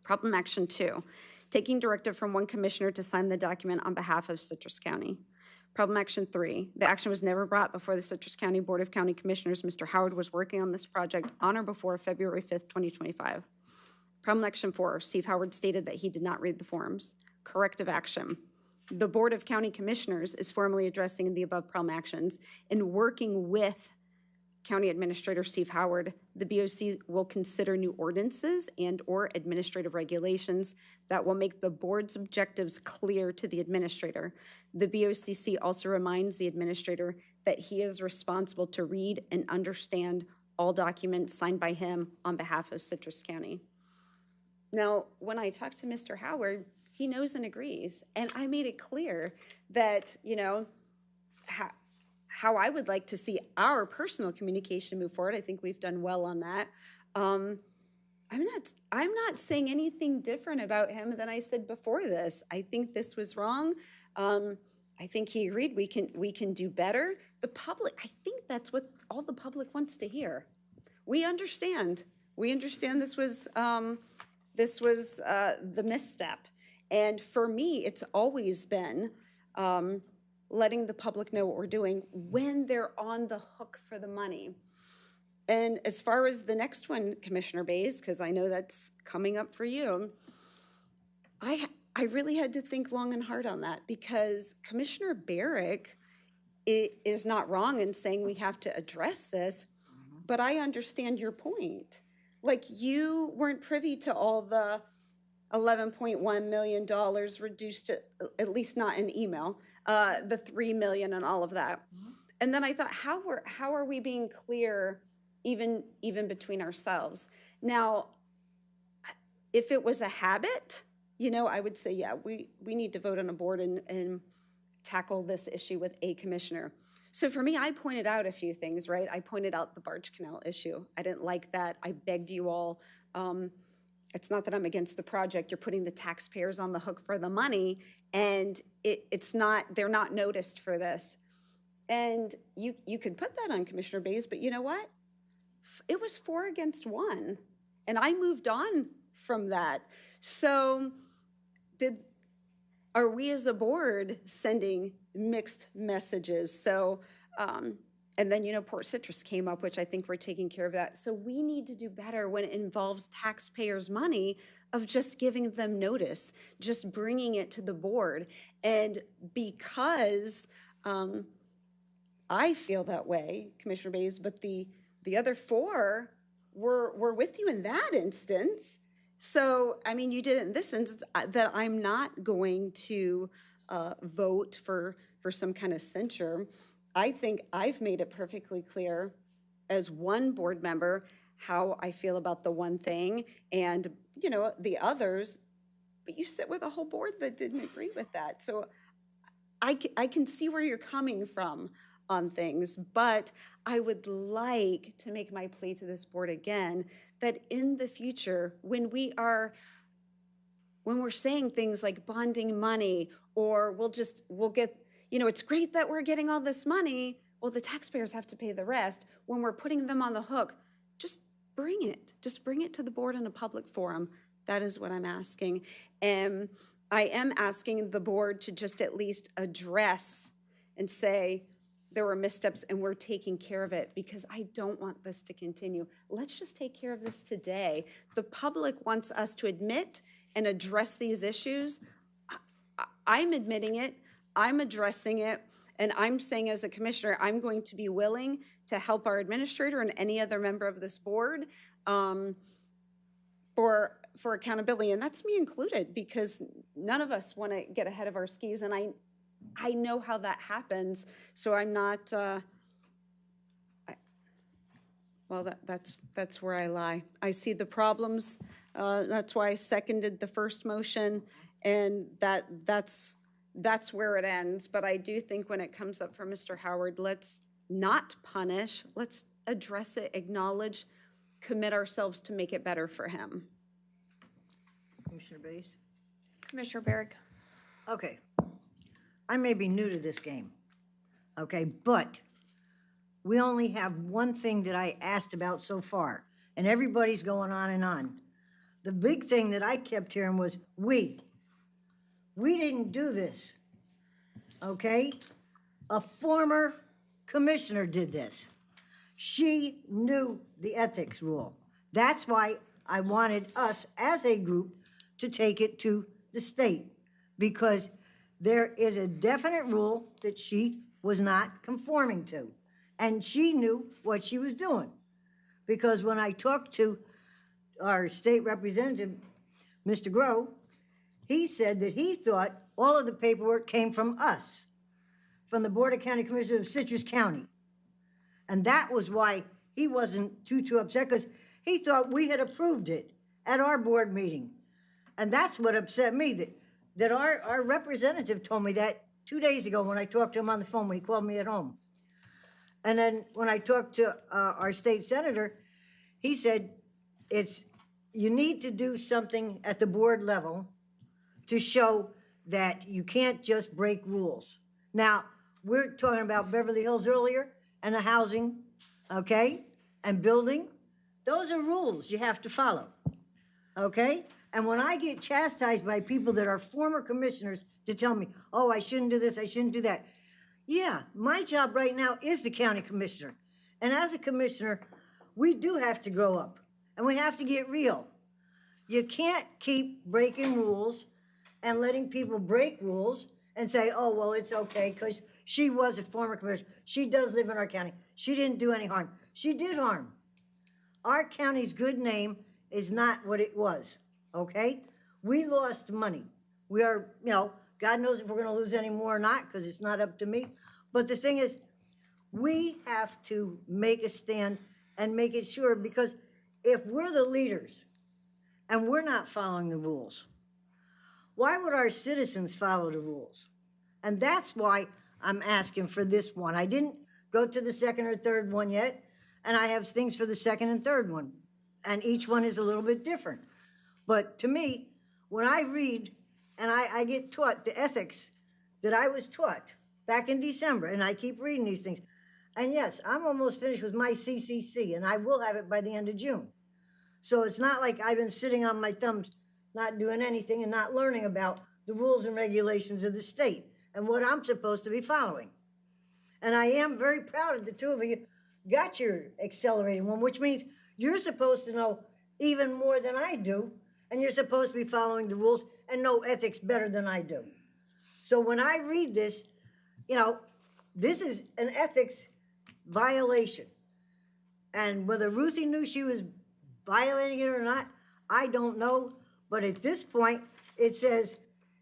N: Problem action 2, taking directive from one commissioner to sign the document on behalf of Citrus County. Problem action 3, the action was never brought before the Citrus County Board of County Commissioners. Mr. Howard was working on this project on or before February 5th, 2025. Problem action 4, Steve Howard stated that he did not read the forms. Corrective action. The Board of County Commissioners is formally addressing the above problem actions and working with County Administrator Steve Howard. The BOC will consider new ordinances and or administrative regulations that will make the board's objectives clear to the administrator. The BOCC also reminds the administrator that he is responsible to read and understand all documents signed by him on behalf of Citrus County. Now, when I talked to Mr. Howard, he knows and agrees. And I made it clear that, how I would like to see our personal communication move forward. I think we've done well on that. I'm not saying anything different about him than I said before this. I think this was wrong. I think he agreed we can do better. The public, I think that's what all the public wants to hear. We understand. We understand this was the misstep. And for me, it's always been letting the public know what we're doing when they're on the hook for the money. And as far as the next one, Commissioner Bays, because I know that's coming up for you, I really had to think long and hard on that, because Commissioner Barrick is not wrong in saying we have to address this, but I understand your point. Like, you weren't privy to all the $11.1 million reduced to, at least not in email, the $3 million and all of that. And then I thought, how are we being clear even between ourselves? Now, If it was a habit, you know, I would say, yeah, we need to vote on a board and tackle this issue with a commissioner. So for me, I pointed out a few things, right? I pointed out the barge canal issue. I didn't like that. I begged you all. It's not that I'm against the project. You're putting the taxpayers on the hook for the money, and they're not noticed for this. And you could put that on Commissioner Bays, but you know what? It was 4 against 1, and I moved on from that. So are we as a board sending mixed messages? So, and then, you know, Port Citrus came up, which I think we're taking care of that. So we need to do better when it involves taxpayers' money of just giving them notice, just bringing it to the board. And because I feel that way, Commissioner Bays, but the other 4 were with you in that instance. So, I mean, you did it in this instance, that I'm not going to vote for some kind of censure. I think I've made it perfectly clear as one board member how I feel about the one thing, and, you know, the others, but you sit with a whole board that didn't agree with that. So I can see where you're coming from on things, but I would like to make my plea to this board again, that in the future, when we're saying things like bonding money, or we'll get, you know, it's great that we're getting all this money, well, the taxpayers have to pay the rest. When we're putting them on the hook, just bring it to the board in a public forum. That is what I'm asking. And I am asking the board to just at least address and say, there were missteps and we're taking care of it, because I don't want this to continue. Let's just take care of this today. The public wants us to admit and address these issues. I'm admitting it, I'm addressing it, and I'm saying as a commissioner, I'm going to be willing to help our administrator and any other member of this board for accountability, and that's me included, because none of us want to get ahead of our skis, and I know how that happens, so I'm not, well, that's where I lie. I see the problems, that's why I seconded the first motion, and that's where it ends. But I do think when it comes up for Mr. Howard, let's not punish, let's address it, acknowledge, commit ourselves to make it better for him.
K: Commissioner Bays?
C: Commissioner Barrick.
K: Okay. I may be new to this game, okay, but we only have one thing that I asked about so far, and everybody's going on and on. The big thing that I kept hearing was, we didn't do this, okay? A former commissioner did this. She knew the ethics rule. That's why I wanted us as a group to take it to the state, because there is a definite rule that she was not conforming to, and she knew what she was doing. Because when I talked to our state representative, Mr. Groh, he said that he thought all of the paperwork came from us, from the Board of County Commissioners of Citrus County. And that was why he wasn't too upset, because he thought we had approved it at our board meeting. And that's what upset me, that our representative told me that 2 days ago when I talked to him on the phone, when he called me at home. And then when I talked to our state senator, he said, you need to do something at the board level to show that you can't just break rules. Now, we're talking about Beverly Hills earlier, and the housing, okay, and building. Those are rules you have to follow, okay? And when I get chastised by people that are former commissioners to tell me, oh, I shouldn't do this, I shouldn't do that. Yeah, my job right now is the county commissioner. And as a commissioner, we do have to grow up, and we have to get real. You can't keep breaking rules and letting people break rules and say, oh, well, it's okay, because she was a former commissioner. She does live in our county. She didn't do any harm. She did harm. Our county's good name is not what it was. Okay? We lost money. We are, you know, God knows if we're going to lose any more or not, because it's not up to me. But the thing is, we have to make a stand and make it sure, because if we're the leaders and we're not following the rules. Why would our citizens follow the rules? And that's why I'm asking for this one. I didn't go to the second or third one yet, and I have things for the second and third one, and each one is a little bit different. But to me, when I read and I get taught the ethics that I was taught back in December, and I keep reading these things, and yes, I'm almost finished with my CCC, and I will have it by the end of June. So it's not like I've been sitting on my thumbs, not doing anything and not learning about the rules and regulations of the state and what I'm supposed to be following. And I am very proud of the two of you got your accelerated one, which means you're supposed to know even more than I do, and you're supposed to be following the rules and know ethics better than I do. So when I read this, you know, this is an ethics violation. And whether Ruthie knew she was violating it or not, I don't know. But at this point, it says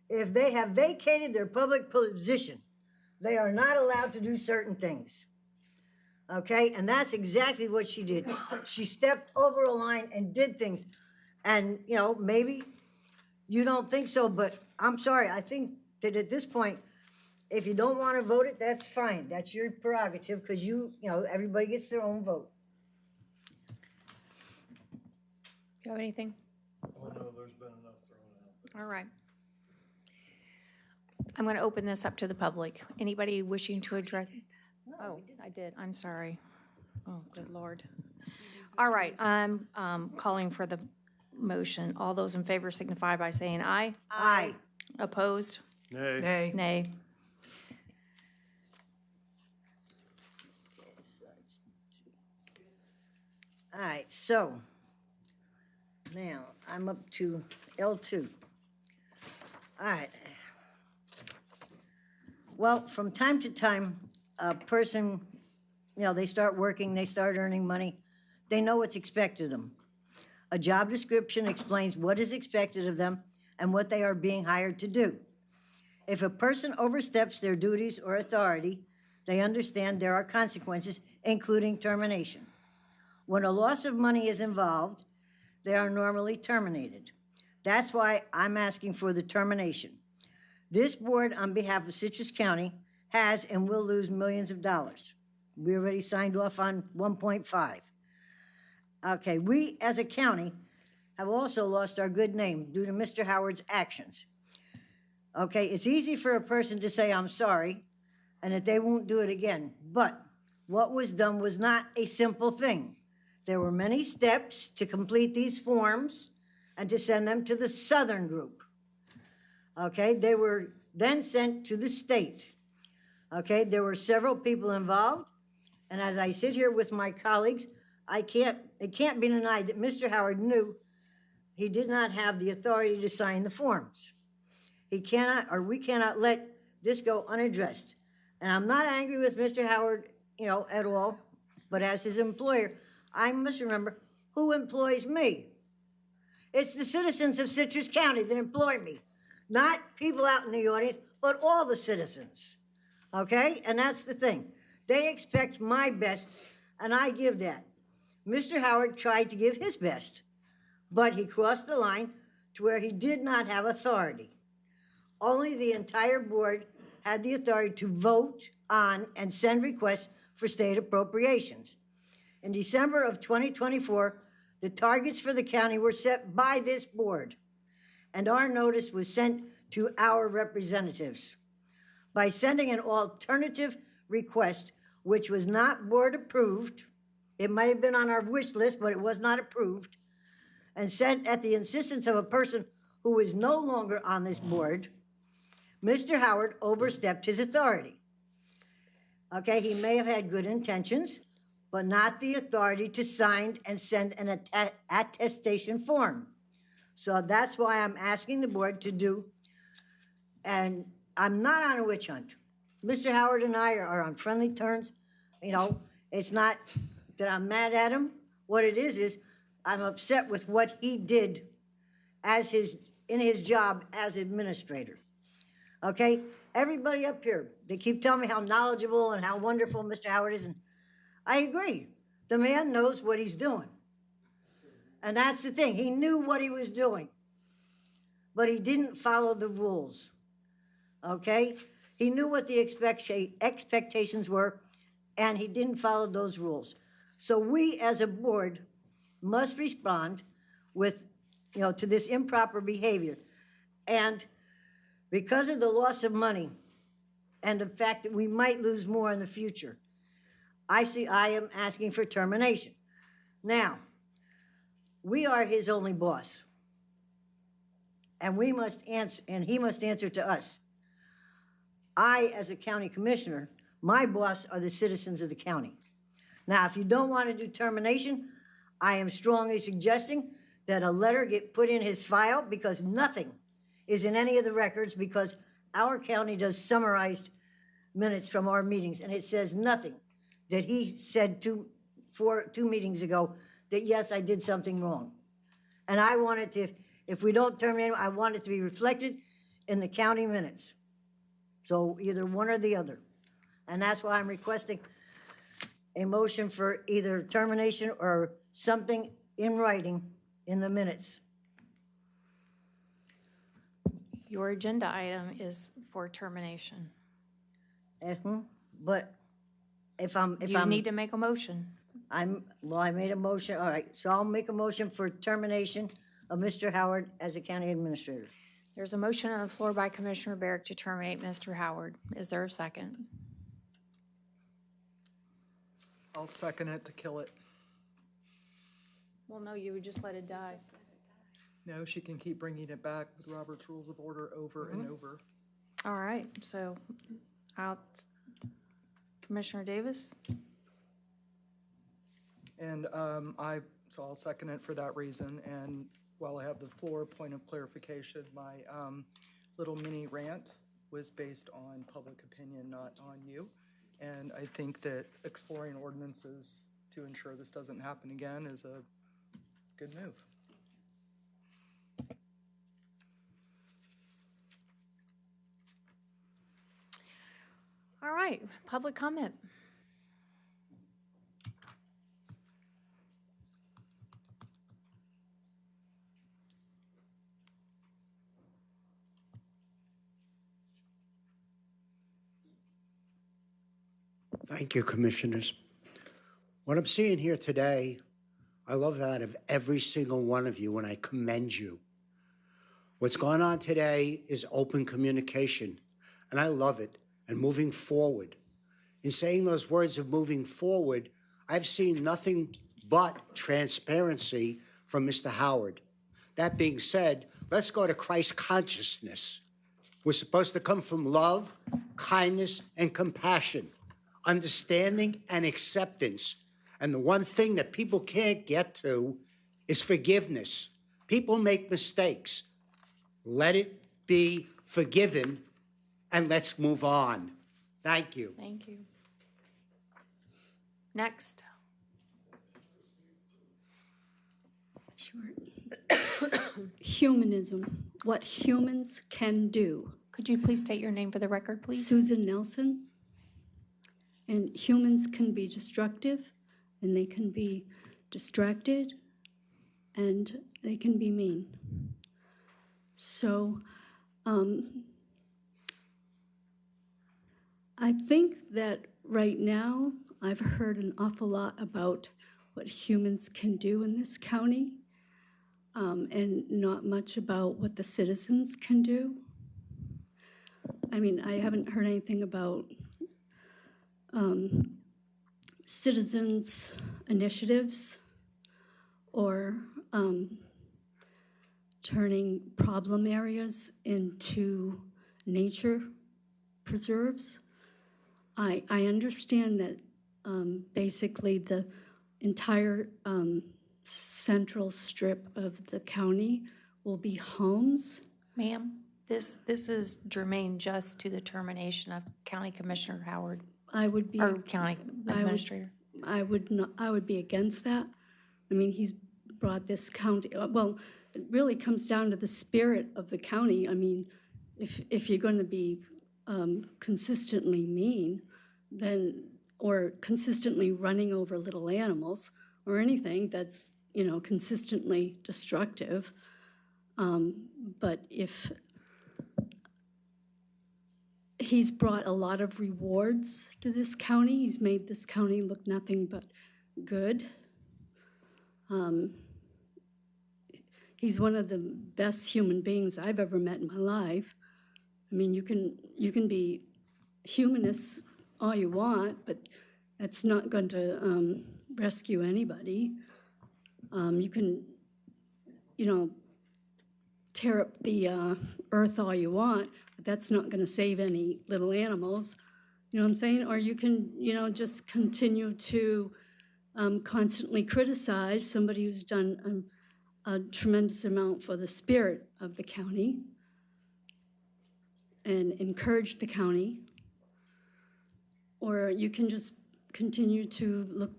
K: if they have vacated their public position, they are not allowed to do certain things. Okay, and that's exactly what she did. She stepped over a line and did things. And, you know, maybe you don't think so, but I'm sorry. I think that at this point, if you don't want to vote it, that's fine. That's your prerogative, because you know, everybody gets their own vote.
C: You have anything?
P: Oh, no, there's been enough thrown out.
C: All right. I'm going to open this up to the public. Anybody wishing to address? Oh, I did. I'm sorry. Oh, good Lord. All right, I'm calling for the motion. All those in favor signify by saying aye.
K: Aye.
C: Opposed?
P: Nay.
F: Nay.
C: Nay.
K: All right, so now I'm up to L2. All right. Well, from time to time, a person, you know, they start working, they start earning money, they know what's expected of them. A job description explains what is expected of them and what they are being hired to do. If a person oversteps their duties or authority, they understand there are consequences, including termination. When a loss of money is involved, they are normally terminated. That's why I'm asking for the termination. This board, on behalf of Citrus County, has and will lose millions of dollars. We already signed off on 1.5. Okay, we as a county have also lost our good name due to Mr. Howard's actions. Okay, it's easy for a person to say, I'm sorry, and that they won't do it again. But what was done was not a simple thing. There were many steps to complete these forms and to send them to the Southern group. Okay, they were then sent to the state. Okay, there were several people involved. And as I sit here with my colleagues, it can't be denied that Mr. Howard knew he did not have the authority to sign the forms. He cannot, or we cannot let this go unaddressed. And I'm not angry with Mr. Howard, you know, at all, but as his employer, I must remember who employs me. It's the citizens of Citrus County that employ me, not people out in the audience, but all the citizens, okay? And that's the thing. They expect my best, and I give that. Mr. Howard tried to give his best, but he crossed the line to where he did not have authority. Only the entire board had the authority to vote on and send requests for state appropriations. In December of 2024, the targets for the county were set by this board, and our notice was sent to our representatives. By sending an alternative request, which was not board approved, it may have been on our wish list, but it was not approved, and sent at the insistence of a person who is no longer on this board, Mr. Howard overstepped his authority. Okay, he may have had good intentions, but not the authority to sign and send an attestation form. So that's why I'm asking the board to do, and I'm not on a witch hunt. Mr. Howard and I are on friendly terms. You know, it's not that I'm mad at him. What it is I'm upset with what he did as in his job as administrator. Okay, everybody up here, they keep telling me how knowledgeable and how wonderful Mr. Howard is, and I agree. The man knows what he's doing. And that's the thing. He knew what he was doing, but he didn't follow the rules. Okay? He knew what the expectations were, and he didn't follow those rules. So we, as a board, must respond with, to this improper behavior. And because of the loss of money and the fact that we might lose more in the future, I am asking for termination. Now, we are his only boss. And we must answer, and he must answer to us. I, as a county commissioner, my boss are the citizens of the county. Now, if you don't want to do termination, I am strongly suggesting that a letter get put in his file, because nothing is in any of the records, because our county does summarized minutes from our meetings, and it says nothing that he said two meetings ago that, yes, I did something wrong. And I want it to, if we don't terminate, I want it to be reflected in the county minutes. So either one or the other. And that's why I'm requesting a motion for either termination or something in writing in the minutes.
C: Your agenda item is for termination.
K: But if I'm...
C: You need to make a motion.
K: I made a motion. All right, so I'll make a motion for termination of Mr. Howard as a county administrator.
C: There's a motion on the floor by Commissioner Barrick to terminate Mr. Howard. Is there a second?
F: I'll second it to kill it.
C: Well, no, you would just let it die.
F: No, she can keep bringing it back with Robert's Rules of Order over and over.
C: All right, so Commissioner Davis?
F: And so I'll second it for that reason. And while I have the floor, point of clarification, my little mini rant was based on public opinion, not on you. And I think that exploring ordinances to ensure this doesn't happen again is a good move.
C: All right, public comment.
V: Thank you, Commissioners. What I'm seeing here today, I love that of every single one of you, and I commend you. What's going on today is open communication, and I love it, and moving forward. In saying those words of moving forward, I've seen nothing but transparency from Mr. Howard. That being said, let's go to Christ consciousness. We're supposed to come from love, kindness, and compassion, understanding and acceptance. And the one thing that people can't get to is forgiveness. People make mistakes. Let it be forgiven, and let's move on. Thank you.
C: Thank you. Next.
G: Sure. Humanism, what humans can do.
C: Could you please state your name for the record, please?
G: Susan Nelson. And humans can be destructive, and they can be distracted, and they can be mean. So I think that right now I've heard an awful lot about what humans can do in this county, and not much about what the citizens can do. I mean, I haven't heard anything about citizens' initiatives or turning problem areas into nature preserves. I understand that basically the entire central strip of the county will be homes.
C: Ma'am, this is germane just to the termination of County Commissioner Howard.
G: I would be
C: or County Administrator.
G: I would be against that. I mean, he's brought this county. Well, it really comes down to the spirit of the county. I mean, if you're going to be consistently mean, then or consistently running over little animals or anything, that's consistently destructive. But if he's brought a lot of rewards to this county, he's made this county look nothing but good. He's one of the best human beings I've ever met in my life. I mean, you can be humanist all you want, but that's not going to rescue anybody. You can, tear up the earth all you want, but that's not going to save any little animals. You know what I'm saying? Or you can, just continue to constantly criticize somebody who's done a tremendous amount for the spirit of the county and encourage the county. Or you can just continue to look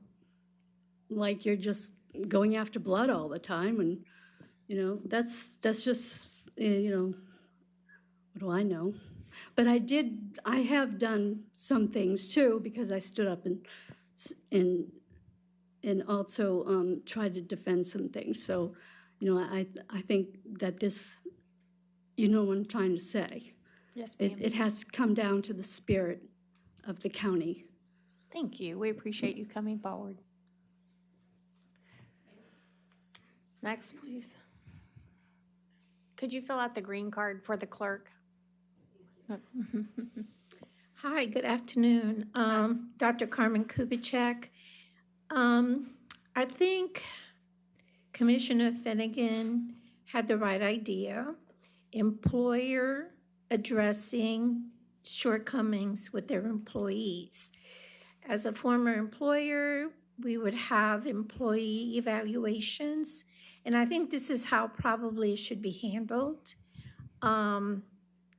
G: like you're just going after blood all the time. And, that's just, what do I know? But I have done some things too, because I stood up and also tried to defend some things. So, I think that this, what I'm trying to say.
C: Yes, ma'am.
G: It has come down to the spirit of the county.
C: Thank you. We appreciate you coming forward. Next, please. Could you fill out the green card for the clerk?
R: Hi, good afternoon. Dr. Carmen Kubitschek. I think Commissioner Finnegan had the right idea. Employer addressing shortcomings with their employees. As a former employer, we would have employee evaluations, and I think this is how probably it should be handled,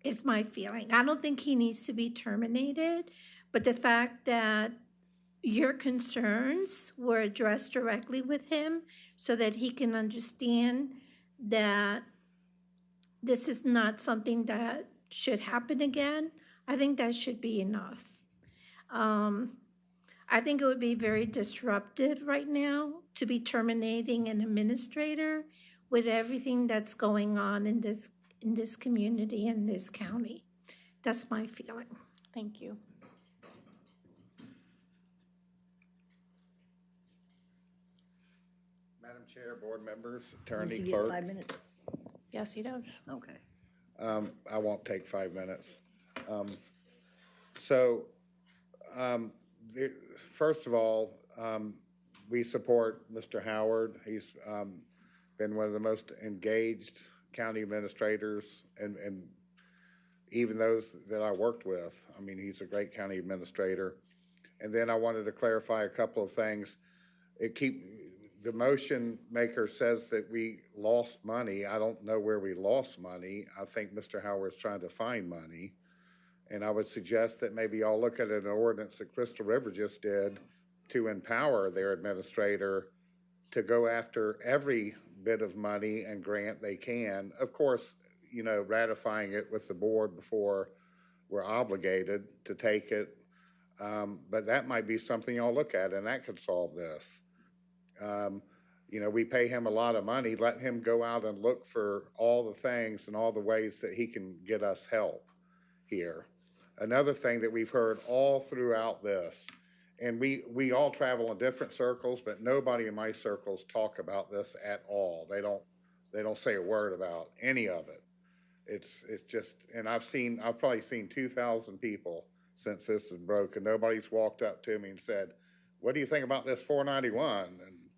R: is my feeling. I don't think he needs to be terminated, but the fact that your concerns were addressed directly with him so that he can understand that this is not something that should happen again, I think that should be enough. I think it would be very disruptive right now to be terminating an administrator with everything that's going on in this community and this county. That's my feeling.
C: Thank you.
H: Madam Chair, board members,
K: Does
H: attorney,
K: he get
H: clerk.
K: 5 minutes?
C: Yes, he does.
K: Okay.
H: I won't take 5 minutes. First of all, we support Mr. Howard. He's been one of the most engaged county administrators, and even those that I worked with. I mean, he's a great county administrator. And then I wanted to clarify a couple of things. The motion maker says that we lost money. I don't know where we lost money. I think Mr. Howard's trying to find money. And I would suggest that maybe y'all look at an ordinance that Crystal River just did to empower their administrator to go after every bit of money and grant they can. Of course, ratifying it with the board before we're obligated to take it. But that might be something y'all look at, and that could solve this. We pay him a lot of money. Let him go out and look for all the things and all the ways that he can get us help here. Another thing that we've heard all throughout this, and we all travel in different circles, but nobody in my circles talk about this at all. They don't say a word about any of it. It's just, and I've probably seen 2,000 people since this was broken. Nobody's walked up to me and said, "What do you think about this 491?" And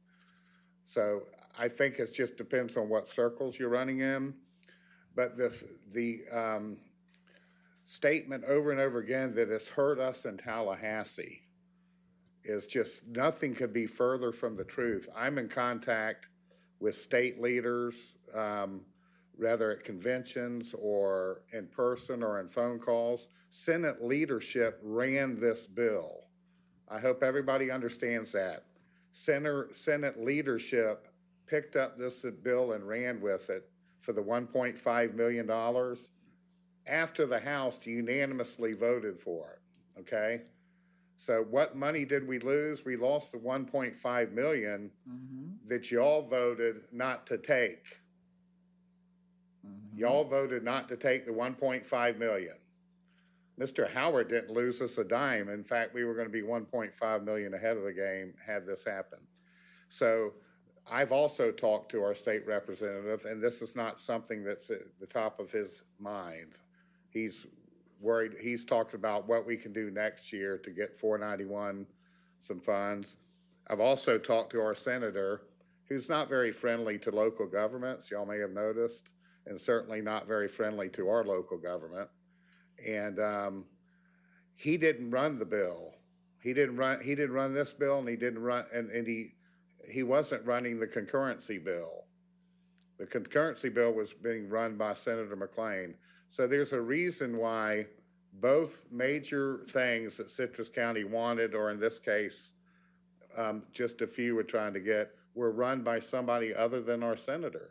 H: so I think it just depends on what circles you're running in. But the statement over and over again that it's hurt us in Tallahassee is just, nothing could be further from the truth. I'm in contact with state leaders, whether at conventions or in person or in phone calls. Senate leadership ran this bill. I hope everybody understands that. Senate leadership picked up this bill and ran with it for the $1.5 million after the House unanimously voted for it, okay? So what money did we lose? We lost the 1.5 million that y'all voted not to take. Y'all voted not to take the 1.5 million. Mr. Howard didn't lose us a dime. In fact, we were going to be 1.5 million ahead of the game had this happened. So I've also talked to our state representative, and this is not something that's at the top of his mind. He's worried. He's talked about what we can do next year to get 491 some funds. I've also talked to our senator, who's not very friendly to local governments, y'all may have noticed, and certainly not very friendly to our local government. And he didn't run the bill. He didn't run this bill, and he didn't run, and he wasn't running the concurrency bill. The concurrency bill was being run by Senator McLean. So there's a reason why both major things that Citrus County wanted, or in this case, just a few were trying to get, were run by somebody other than our senator.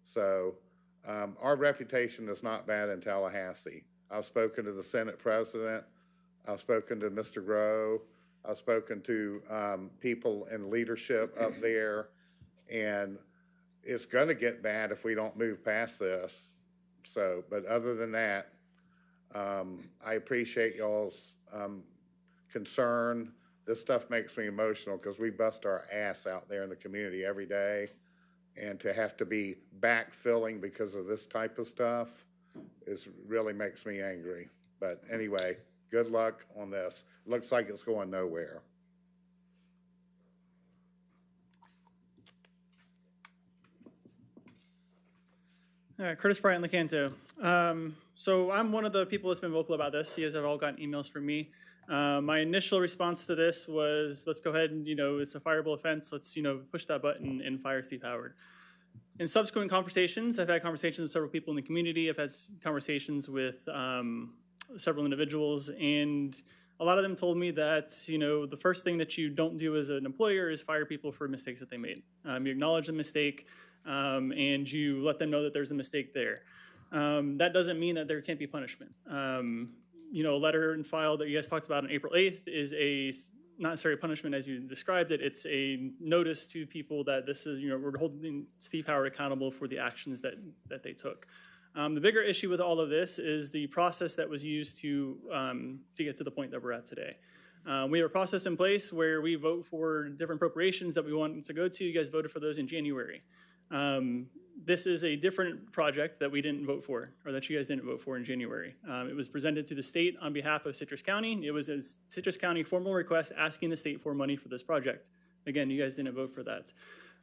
H: So our reputation is not bad in Tallahassee. I've spoken to the Senate president. I've spoken to Mr. Groh. I've spoken to people in leadership up there, and it's going to get bad if we don't move past this. So, but other than that, I appreciate y'all's concern. This stuff makes me emotional because we bust our ass out there in the community every day, and to have to be backfilling because of this type of stuff really makes me angry. But anyway, good luck on this. Looks like it's going nowhere.
L: All right, Curtis Bryant, Lecanto. So I'm one of the people that's been vocal about this. You guys have all gotten emails from me. My initial response to this was, let's go ahead and, it's a fireable offense. Let's, push that button and fire Steve Howard. In subsequent conversations, I've had conversations with several people in the community. I've had conversations with several individuals, and a lot of them told me that, the first thing that you don't do as an employer is fire people for mistakes that they made. You acknowledge the mistake, and you let them know that there's a mistake there. That doesn't mean that there can't be punishment. A letter and file that you guys talked about on April 8th is a not necessarily punishment as you described it. It's a notice to people that this is, we're holding Steve Howard accountable for the actions that they took. The bigger issue with all of this is the process that was used to get to the point that we're at today. We have a process in place where we vote for different appropriations that we want to go to. You guys voted for those in January. This is a different project that we didn't vote for, or that you guys didn't vote for in January. It was presented to the state on behalf of Citrus County. It was a Citrus County formal request asking the state for money for this project. Again, you guys didn't vote for that.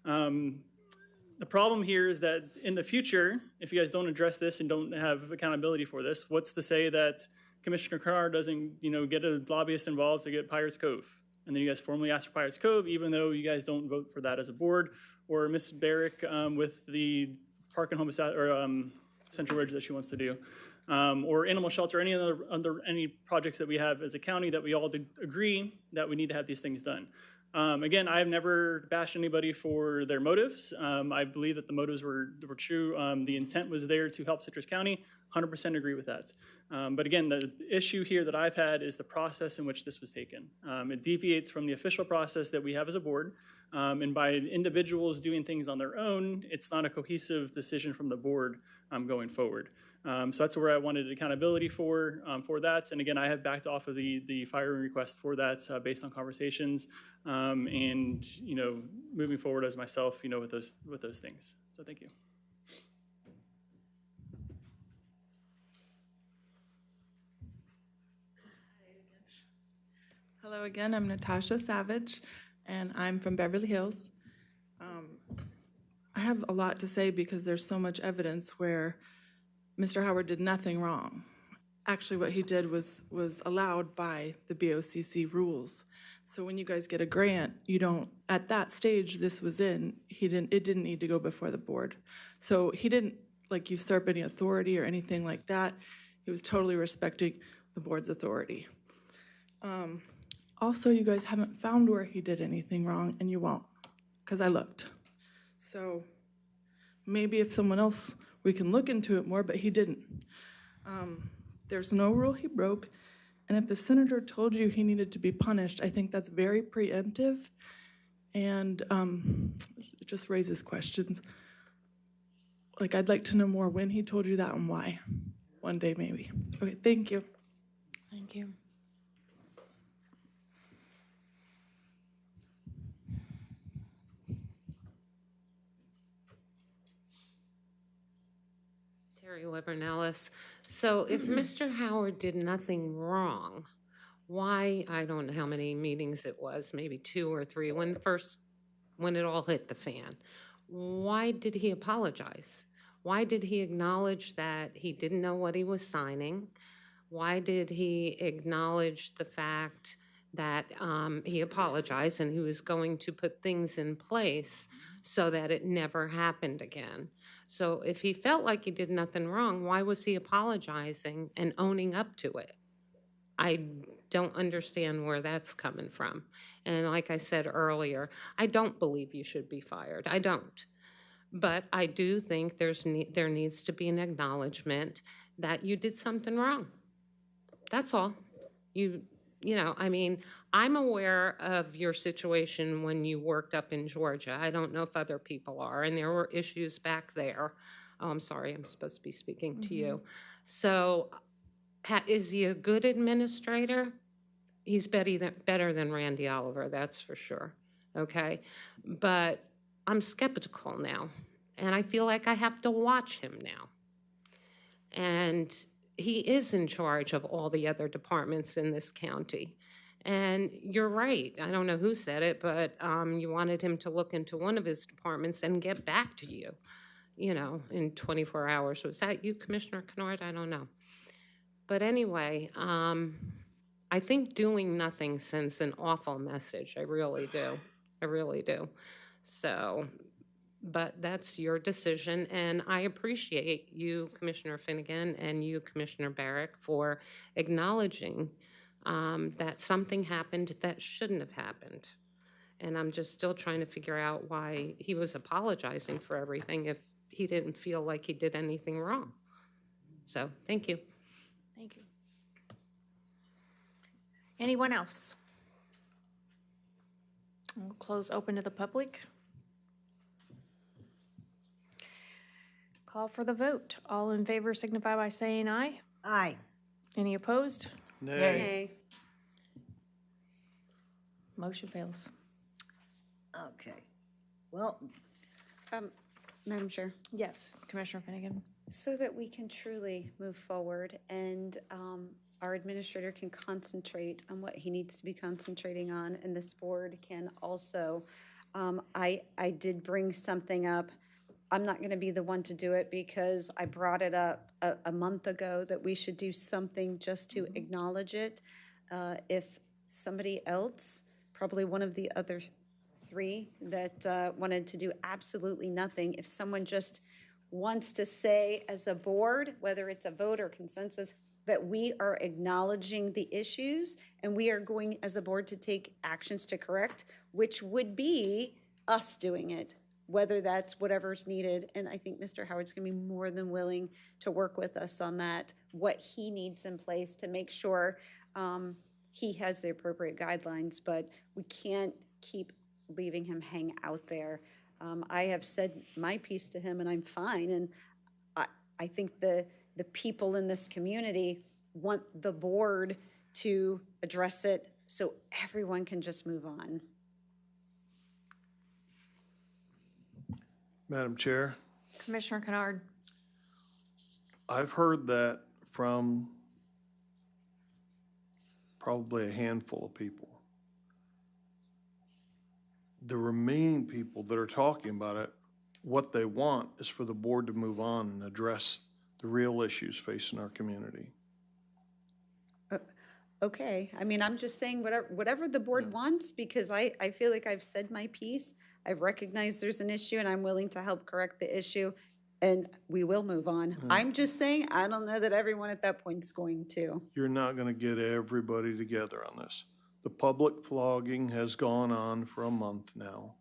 L: The problem here is that in the future, if you guys don't address this and don't have accountability for this, what's to say that Commissioner Kennard doesn't, get a lobbyist involved to get Pirates Cove? And then you guys formally ask for Pirates Cove, even though you guys don't vote for that as a board, or Ms. Barrick with the Park and Home or Central Ridge that she wants to do, or animal shelter, any projects that we have as a county that we all agree that we need to have these things done. Again, I've never bashed anybody for their motives. I believe that the motives were true. The intent was there to help Citrus County. 100% agree with that. But again, the issue here that I've had is the process in which this was taken. It deviates from the official process that we have as a board. And by individuals doing things on their own, it's not a cohesive decision from the board going forward. So that's where I wanted accountability for that. And again, I have backed off of the firing request for that based on conversations and moving forward as myself with those things. So thank you.
A: Hello again, I'm Natasha Savage, and I'm from Beverly Hills. I have a lot to say because there's so much evidence where Mr. Howard did nothing wrong. Actually, what he did was allowed by the BOCC rules. So when you guys get a grant, you don't, at that stage this was in, it didn't need to go before the board. So he didn't usurp any authority or anything like that. He was totally respecting the board's authority. Also, you guys haven't found where he did anything wrong, and you won't, because I looked. So maybe if someone else, we can look into it more, but he didn't. There's no rule he broke, And if the senator told you he needed to be punished, I think that's very preemptive, and it just raises questions. Like, I'd like to know more when he told you that and why. One day, maybe. Okay, thank you.
C: Thank you.
T: Terry Weber-Nellis. So if Mr. Howard did nothing wrong, why, I don't know how many meetings it was, maybe 2 or 3, when it all hit the fan, why did he apologize? Why did he acknowledge that he didn't know what he was signing? Why did he acknowledge the fact that he apologized and he was going to put things in place so that it never happened again? So if he felt like he did nothing wrong, why was he apologizing and owning up to it? I don't understand where that's coming from. And like I said earlier, I don't believe you should be fired. I don't. But I do think there needs to be an acknowledgement that you did something wrong. That's all. You know, I mean, I'm aware of your situation when you worked up in Georgia. I don't know if other people are, and there were issues back there. Oh, I'm sorry, I'm supposed to be speaking to you. So is he a good administrator? He's better than Randy Oliver, that's for sure, okay? But I'm skeptical now, and I feel like I have to watch him now. And he is in charge of all the other departments in this county. And you're right, I don't know who said it, but you wanted him to look into one of his departments and get back to you, you know, in 24 hours. Was that you, Commissioner Kennard? I don't know. But anyway, I think doing nothing sends an awful message. I really do. I really do. So, but that's your decision, and I appreciate you, Commissioner Finnegan, and you, Commissioner Barrick, for acknowledging that something happened that shouldn't have happened. And I'm just still trying to figure out why he was apologizing for everything if he didn't feel like he did anything wrong. So, thank you.
C: Thank you. Anyone else? We'll close open to the public. Call for the vote. All in favor signify by saying aye.
K: Aye.
C: Any opposed?
P: Nay.
C: Motion fails.
K: Okay. Well,
N: Madam Chair.
C: Yes, Commissioner Finnegan.
N: So that we can truly move forward and our administrator can concentrate on what he needs to be concentrating on, and this board can also, I did bring something up. I'm not going to be the one to do it because I brought it up a month ago that we should do something just to acknowledge it. If somebody else, probably one of the other 3 that wanted to do absolutely nothing, if someone just wants to say as a board, whether it's a vote or consensus, that we are acknowledging the issues and we are going as a board to take actions to correct, which would be us doing it, whether that's whatever's needed. And I think Mr. Howard's going to be more than willing to work with us on that, what he needs in place to make sure he has the appropriate guidelines, but we can't keep leaving him hang out there. I have said my piece to him and I'm fine. And I think the people in this community want the board to address it so everyone can just move on.
P: Madam Chair,
C: Commissioner Kennard.
P: I've heard that from probably a handful of people. The remaining people that are talking about it, what they want is for the board to move on and address the real issues facing our community.
N: Okay, I mean, I'm just saying whatever the board wants, because I feel like I've said my piece. I've recognized there's an issue and I'm willing to help correct the issue, and we will move on. I'm just saying, I don't know that everyone at that point is going to.
P: You're not going to get everybody together on this. The public flogging has gone on for a month now.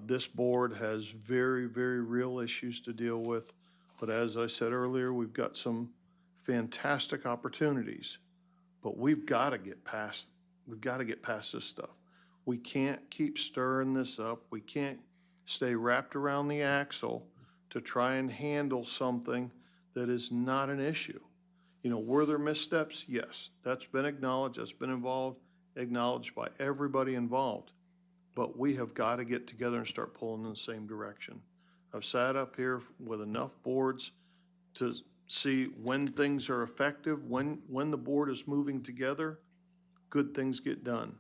P: This board has very, very real issues to deal with. But as I said earlier, we've got some fantastic opportunities But we've got to get past this stuff. We can't keep stirring this up. We can't stay wrapped around the axle to try and handle something that is not an issue. You know, were there missteps? Yes, that's been acknowledged, that's been acknowledged by everybody involved. But we have got to get together and start pulling in the same direction. I've sat up here with enough boards to see when things are effective, when the board is moving together, good things get done.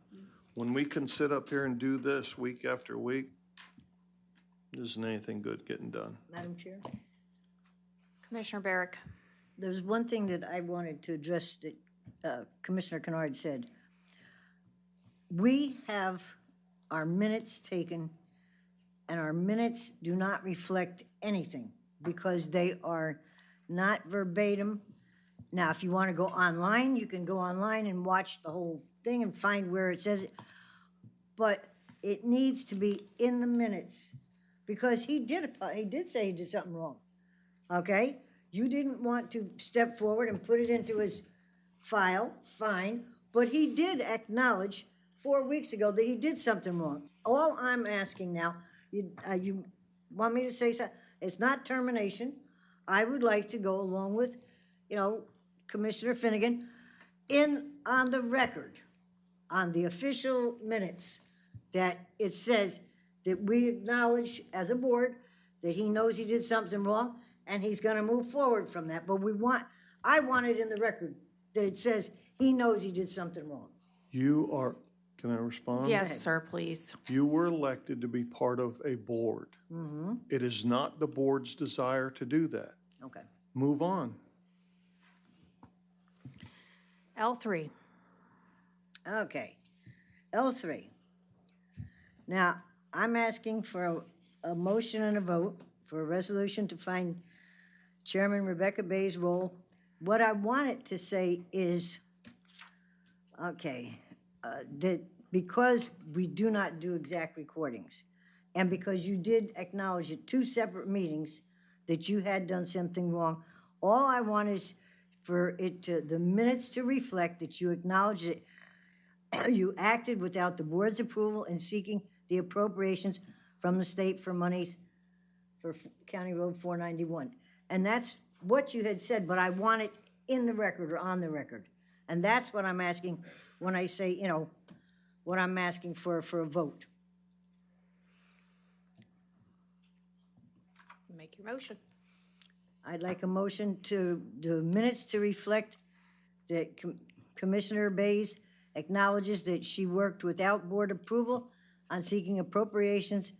P: When we can sit up here and do this week after week, there isn't anything good getting done.
K: Madam Chair?
C: Commissioner Barrick.
K: There's one thing that I wanted to address that Commissioner Kennard said. We have our minutes taken, and our minutes do not reflect anything because they are not verbatim. Now, if you want to go online, you can go online and watch the whole thing and find where it says it. But it needs to be in the minutes because he did say he did something wrong, okay? You didn't want to step forward and put it into his file, fine, but he did acknowledge 4 weeks ago that he did something wrong. All I'm asking now, you want me to say something? It's not termination. I would like to go along with, you know, Commissioner Finnegan, on the record, on the official minutes, that it says that we acknowledge as a board that he knows he did something wrong and he's gonna move forward from that. But I want it in the record that it says he knows he did something wrong.
P: Can I respond?
C: Yes, sir, please.
P: You were elected to be part of a board.
K: Mm-hmm.
P: It is not the board's desire to do that.
K: Okay.
P: Move on.
C: L3.
K: Okay. L3. Now, I'm asking for a motion and a vote for a resolution to find Chairman Rebecca Bay's role. What I want it to say is, okay, that because we do not do exact recordings, and because you did acknowledge at 2 separate meetings that you had done something wrong, all I want is for the minutes to reflect that you acknowledge that you acted without the board's approval in seeking the appropriations from the state for monies for County Road 491. And that's what you had said, but I want it in the record or on the record. And that's what I'm asking when I say, you know, what I'm asking for a vote.
C: Make your motion.
K: I'd like a motion to, the minutes to reflect that Commissioner Bays acknowledges that she worked without board approval on seeking appropriations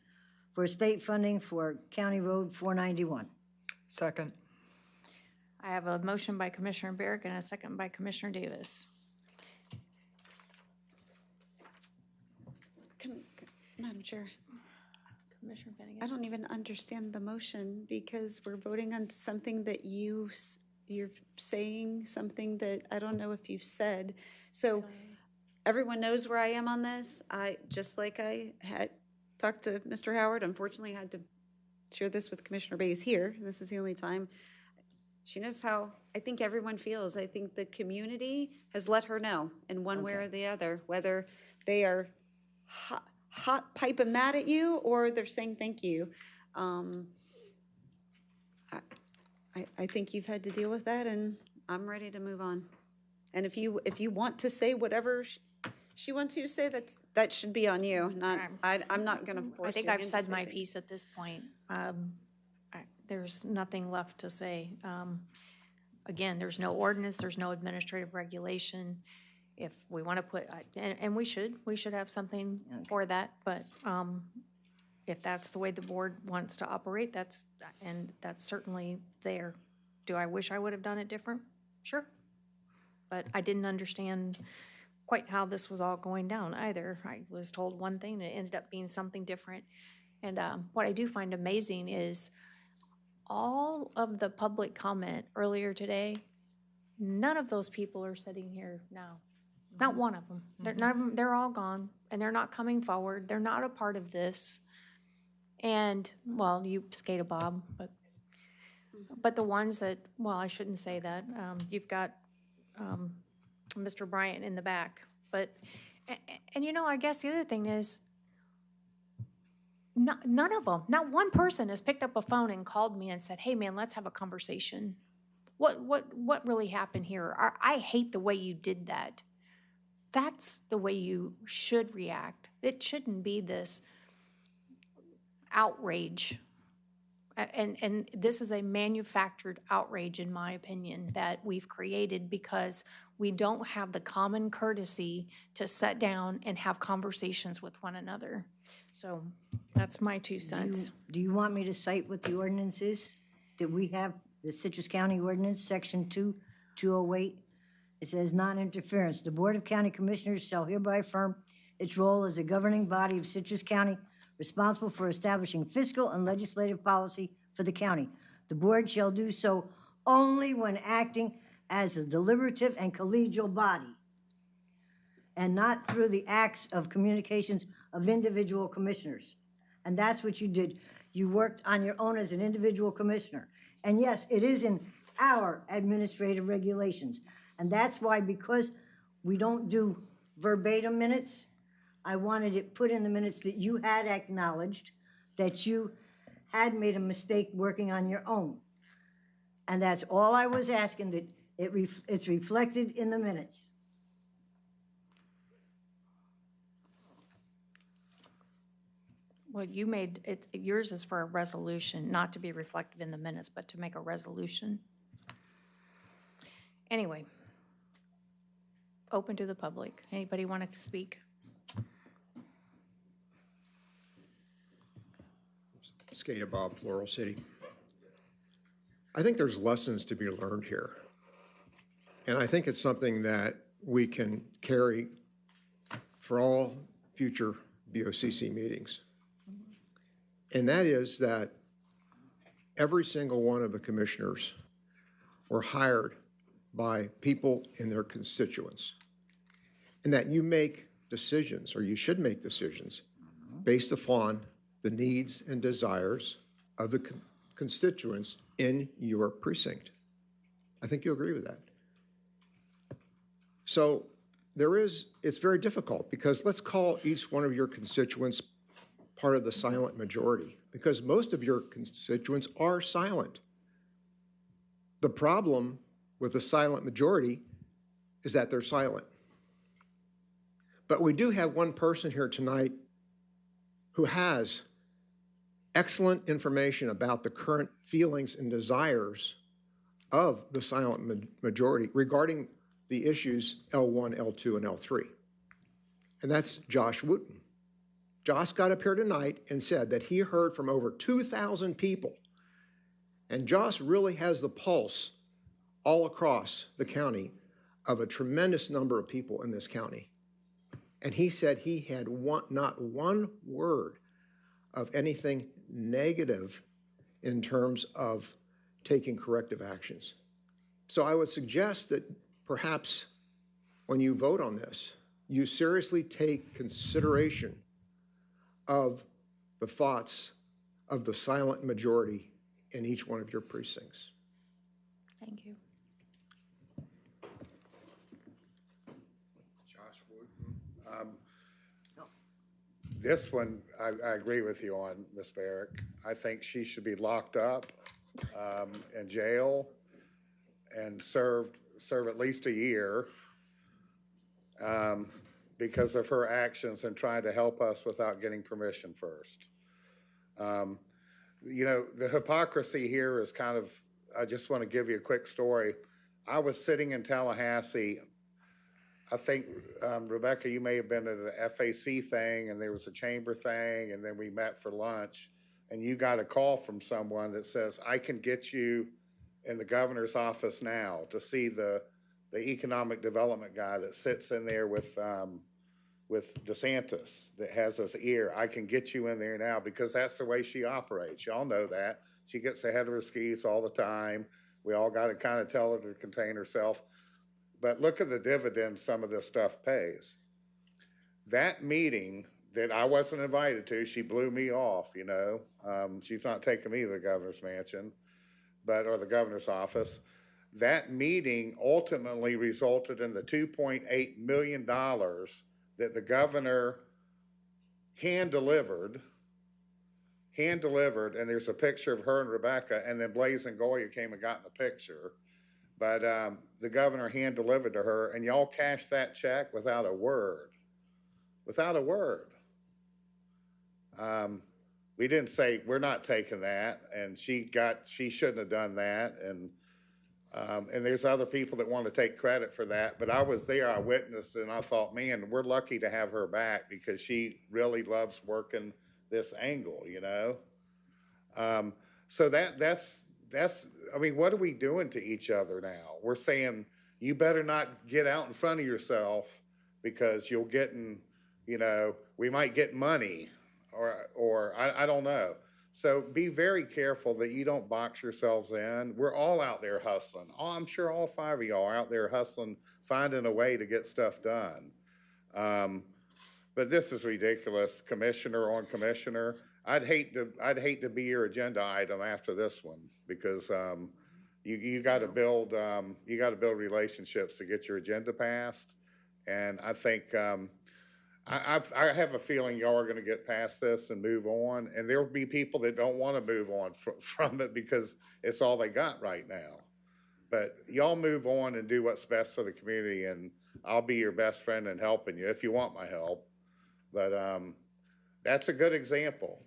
K: for state funding for County Road 491.
F: Second.
C: I have a motion by Commissioner Barrick and a second by Commissioner Davis.
N: Madam Chair,
C: Commissioner Finnegan.
N: I don't even understand the motion because we're voting on something that you're saying something that I don't know if you said. So everyone knows where I am on this. Just like I had talked to Mr. Howard, unfortunately I had to share this with Commissioner Bays here. This is the only time. She knows how I think everyone feels. I think the community has let her know in one way or the other, whether they are hot piping mad at you or they're saying thank you. I think you've had to deal with that, and I'm ready to move on. And if you want to say whatever she wants you to say, that should be on you. I'm not going to force you.
C: I think I've said my piece at this point. There's nothing left to say. Again, there's no ordinance, there's no administrative regulation. If we want to put, and we should have something for that, but if that's the way the board wants to operate, that's certainly there. Do I wish I would have done it different? Sure. But I didn't understand quite how this was all going down either. I was told one thing and it ended up being something different. And what I do find amazing is all of the public comment earlier today, none of those people are sitting here now. Not one of them. They're all gone, and they're not coming forward. They're not a part of this. And, well, you skate a bob, but the ones that, well, I shouldn't say that. You've got Mr. Bryant in the back. But, and you know, I guess the other thing is, none of them, not one person has picked up a phone and called me and said, hey, man, let's have a conversation. What really happened here? I hate the way you did that. That's the way you should react. It shouldn't be this outrage. And this is a manufactured outrage, in my opinion, that we've created because we don't have the common courtesy to sit down and have conversations with one another. So that's my 2 cents.
K: Do you want me to cite what the ordinance is that we have? The Citrus County Ordinance, Section 208. It says non-interference. The Board of County Commissioners shall hereby affirm its role as a governing body of Citrus County, responsible for establishing fiscal and legislative policy for the county. The board shall do so only when acting as a deliberative and collegial body, and not through the acts of communications of individual commissioners. And that's what you did. You worked on your own as an individual commissioner. And yes, it is in our administrative regulations. And that's why, because we don't do verbatim minutes, I wanted it put in the minutes that you had acknowledged that you had made a mistake working on your own. And that's all I was asking, that it's reflected in the minutes.
C: Well, you made it, yours is for a resolution, not to be reflected in the minutes, but to make a resolution. Anyway, open to the public. Anybody want to speak?
Q: Skate Bob, Floral City. I think there's lessons to be learned here. And I think it's something that we can carry for all future BOCC meetings. And that is that every single one of the commissioners were hired by people in their constituents. And that you make decisions, or you should make decisions, based upon the needs and desires of the constituents in your precinct. I think you agree with that. So it's very difficult, because let's call each one of your constituents part of the silent majority, because most of your constituents are silent. The problem with the silent majority is that they're silent. But we do have one person here tonight who has excellent information about the current feelings and desires of the silent majority regarding the issues L1, L2, and L3. And that's Josh Wooten. Josh got up here tonight and said that he heard from over 2,000 people. And Josh really has the pulse all across the county of a tremendous number of people in this county. And he said he had not one word of anything negative in terms of taking corrective actions. So I would suggest that perhaps when you vote on this, you seriously take consideration of the thoughts of the silent majority in each one of your precincts.
C: Thank you.
H: Josh Wooten. This one, I agree with you on, Ms. Barrick. I think she should be locked up in jail and serve at least a year because of her actions in trying to help us without getting permission first. You know, the hypocrisy here is kind of, I just want to give you a quick story. I was sitting in Tallahassee. I think, Rebecca, you may have been at a FAC thing, and there was a chamber thing, and then we met for lunch, and you got a call from someone that says, I can get you in the governor's office now to see the economic development guy that sits in there with DeSantis that has his ear. I can get you in there now, because that's the way she operates. Y'all know that. She gets ahead of her skis all the time. We all got to kind of tell her to contain herself. But look at the dividends some of this stuff pays. That meeting that I wasn't invited to, she blew me off, you know. She's not taking me to the governor's mansion, or the governor's office. That meeting ultimately resulted in the $2.8 million that the governor hand-delivered, and there's a picture of her and Rebecca, and then Blaze and Goya came and got in the picture. But the governor hand-delivered to her, and y'all cashed that check without a word. Without a word. We didn't say, we're not taking that, and she shouldn't have done that, and there's other people that want to take credit for that, but I was there, I witnessed, and I thought, man, we're lucky to have her back because she really loves working this angle, you know? So that's, I mean, what are we doing to each other now? We're saying, you better not get out in front of yourself because you'll get in, you know, we might get money or I don't know. So be very careful that you don't box yourselves in. We're all out there hustling. Oh, I'm sure all 5 of y'all are out there hustling, finding a way to get stuff done. But this is ridiculous, commissioner on commissioner. I'd hate to be your agenda item after this one because you got to build relationships to get your agenda passed, and I think. I have a feeling y'all are going to get past this and move on, and there will be people that don't want to move on from it because it's all they got right now. But y'all move on and do what's best for the community, and I'll be your best friend in helping you if you want my help. But that's a good example.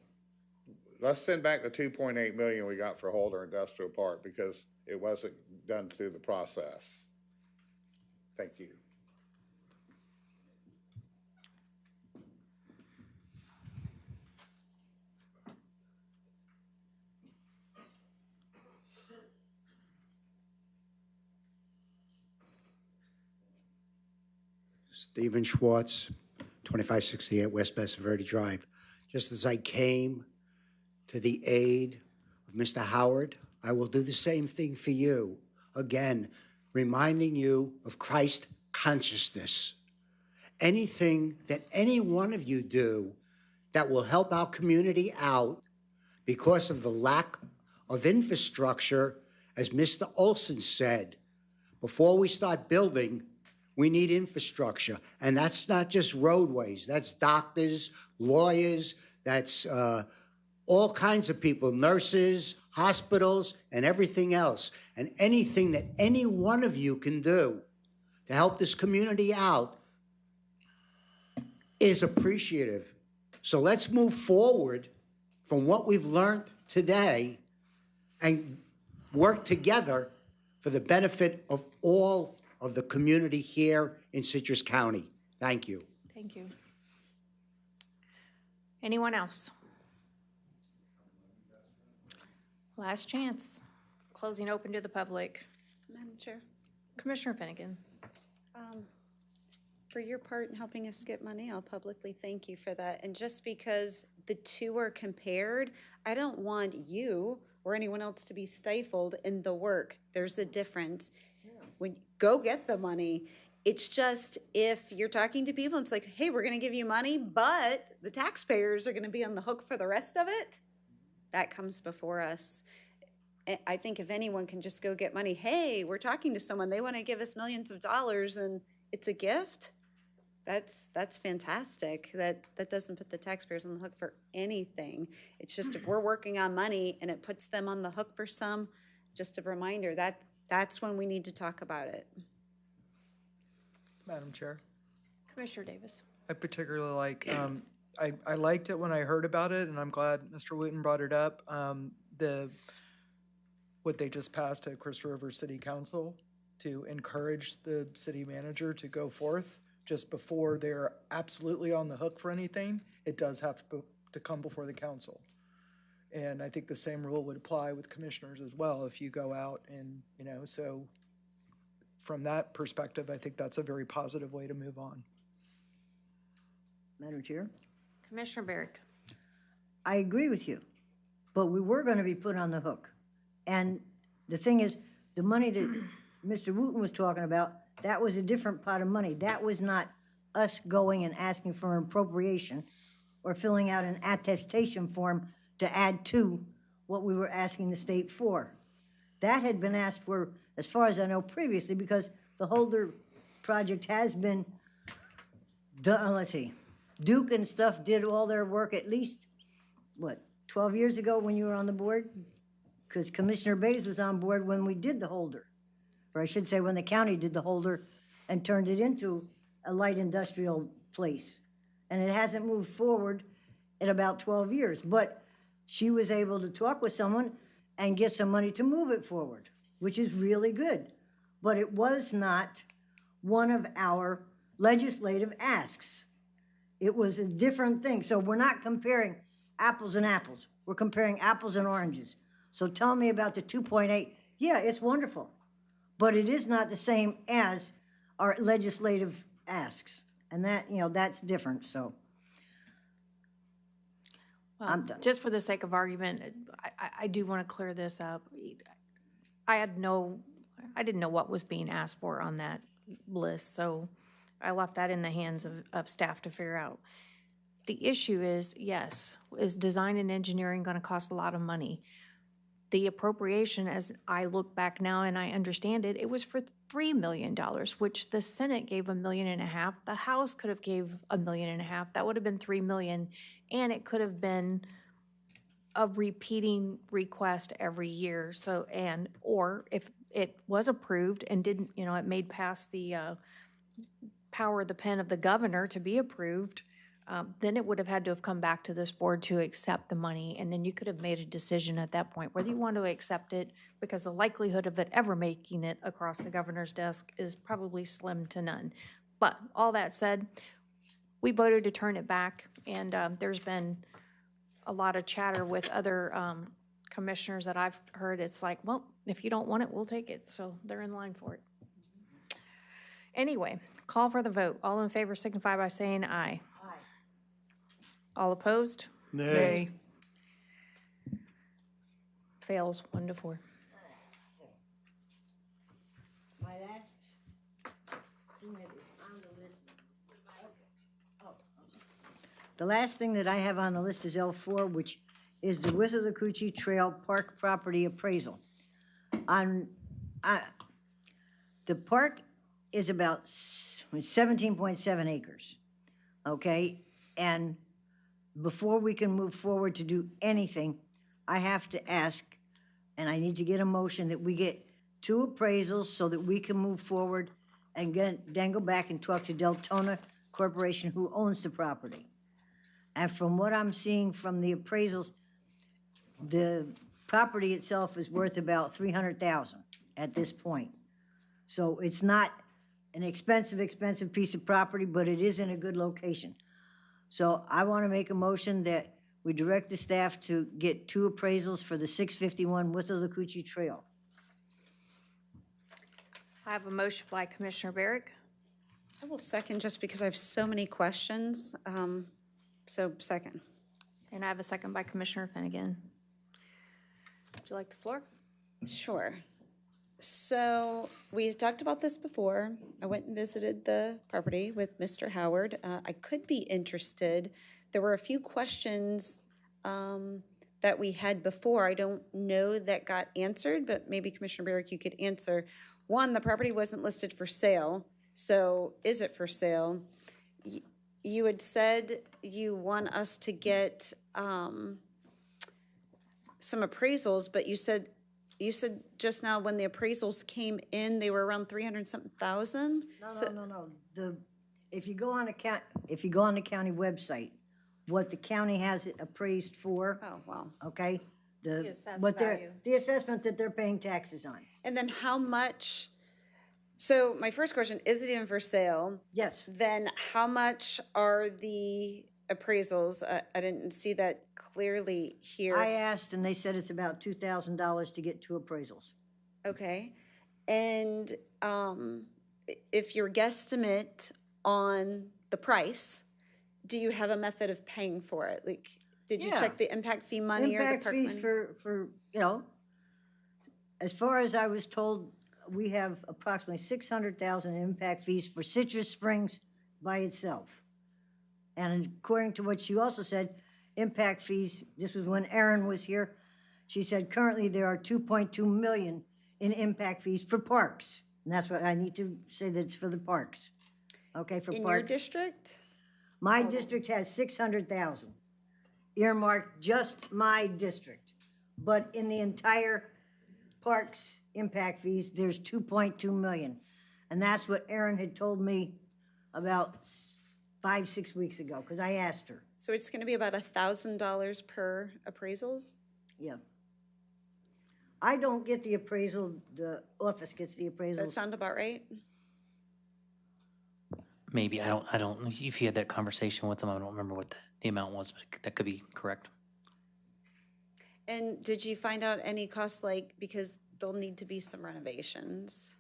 H: Let's send back the $2.8 million we got for Holder Industrial Park because it wasn't done through the process. Thank you.
V: Stephen Schwartz, 2568 West Mesa Verde Drive. Just as I came to the aid of Mr. Howard, I will do the same thing for you. Again, reminding you of Christ consciousness. Anything that any one of you do that will help our community out because of the lack of infrastructure, as Mr. Olson said, before we start building, we need infrastructure, and that's not just roadways. That's doctors, lawyers, that's all kinds of people, nurses, hospitals, and everything else. And anything that any one of you can do to help this community out is appreciative. So let's move forward from what we've learned today and work together for the benefit of all of the community here in Citrus County. Thank you.
C: Thank you. Anyone else? Last chance. Closing open to the public.
N: Madam Chair,
C: Commissioner Finnegan.
N: for your part in helping us get money, I'll publicly thank you for that. And just because the two are compared, I don't want you or anyone else to be stifled in the work. There's a difference. When go get the money. It's just if you're talking to people, it's like, hey, we're going to give you money, but the taxpayers are going to be on the hook for the rest of it. That comes before us. I think if anyone can just go get money, hey, we're talking to someone, they want to give us millions of dollars and it's a gift. That's fantastic. That doesn't put the taxpayers on the hook for anything. It's just if we're working on money and it puts them on the hook for some, just a reminder that's when we need to talk about it.
F: Madam Chair.
C: Commissioner Davis.
F: I particularly like, I liked it when I heard about it, and I'm glad Mr. Wooten brought it up. What they just passed at Crystal River City Council to encourage the city manager to go forth just before they're absolutely on the hook for anything. It does have to come before the council. And I think the same rule would apply with commissioners as well if you go out and, so from that perspective, I think that's a very positive way to move on.
K: Madam Chair?
C: Commissioner Barrick.
K: I agree with you, but we were going to be put on the hook. And the thing is, the money that Mr. Wooten was talking about, that was a different pot of money. That was not us going and asking for an appropriation or filling out an attestation form to add to what we were asking the state for. That had been asked for, as far as I know previously, because the Holder project has been done, let's see, Duke and stuff did all their work at least, 12 years ago when you were on the board? Because Commissioner Bays was on board when we did the Holder, or I should say when the county did the Holder and turned it into a light industrial place. And it hasn't moved forward in about 12 years, but she was able to talk with someone and get some money to move it forward, which is really good. But it was not one of our legislative asks. It was a different thing. So we're not comparing apples and apples. We're comparing apples and oranges. So tell me about the 2.8. Yeah, it's wonderful, but it is not the same as our legislative asks. And that, that's different, so. I'm done.
C: Just for the sake of argument, I do want to clear this up. I didn't know what was being asked for on that list, so I left that in the hands of staff to figure out. The issue is, yes, is design and engineering going to cost a lot of money? The appropriation, as I look back now and I understand it, it was for $3 million, which the Senate gave $1.5 million. The House could have gave $1.5 million. That would have been $3 million, and it could have been a repeating request every year. So, or if it was approved and didn't, it made past the power of the pen of the governor to be approved, then it would have had to have come back to this board to accept the money, and then you could have made a decision at that point whether you want to accept it, because the likelihood of it ever making it across the governor's desk is probably slim to none. But all that said, we voted to turn it back, and there's been a lot of chatter with other commissioners that I've heard. It's like, well, if you don't want it, we'll take it. So they're in line for it. Anyway, call for the vote. All in favor signify by saying aye. All opposed?
F: Nay.
C: Fails 1-4.
K: My last thing that is on the list. The last thing that I have on the list is L4, which is the Withlacoochee Trail Park Property Appraisal. The park is about 17.7 acres, okay? And before we can move forward to do anything, I have to ask, and I need to get a motion that we get 2 appraisals so that we can move forward and then go back and talk to Deltona Corporation, who owns the property. And from what I'm seeing from the appraisals, the property itself is worth about $300,000 at this point. So it's not an expensive piece of property, but it is in a good location. So I want to make a motion that we direct the staff to get 2 appraisals for the 651 Withlacoochee Trail.
C: I have a motion by Commissioner Barrick.
N: I will second, just because I have so many questions. So second.
C: And I have a second by Commissioner Finnegan. Would you like the floor?
N: Sure. So we talked about this before. I went and visited the property with Mr. Howard. I could be interested. There were a few questions that we had before. I don't know that got answered, but maybe Commissioner Barrick, you could answer. One, the property wasn't listed for sale. So is it for sale? You had said you want us to get some appraisals, but you said just now when the appraisals came in, they were around 300-something thousand?
K: No. If you go on the county website, what the county has it appraised for.
N: Oh, wow.
K: Okay?
C: The assessed value.
K: The assessment that they're paying taxes on.
N: And then how much, so my first question, is it even for sale?
K: Yes.
N: Then how much are the appraisals? I didn't see that clearly here.
K: I asked, and they said it's about $2,000 to get 2 appraisals.
N: Okay. And if your guesstimate on the price, do you have a method of paying for it? Like, did you check the impact fee money or the park money?
K: Impact fees for, as far as I was told, we have approximately $600,000 in impact fees for Citrus Springs by itself. And according to what she also said, impact fees, this was when Erin was here, she said currently there are $2.2 million in impact fees for parks. And that's what I need to say, that it's for the parks. Okay, for parks.
N: In your district?
K: My district has 600,000 earmarked, just my district. But in the entire parks impact fees, there's 2.2 million. And that's what Erin had told me about 5-6 weeks ago, because I asked her.
N: So it's gonna be about $1,000 per appraisals?
K: Yeah. I don't get the appraisal, the office gets the appraisal.
N: Does that sound about right?
O: Maybe, I don't, if you had that conversation with them, I don't remember what the amount was, but that could be correct.
N: And did you find out any costs, like, because there'll need to be some renovations?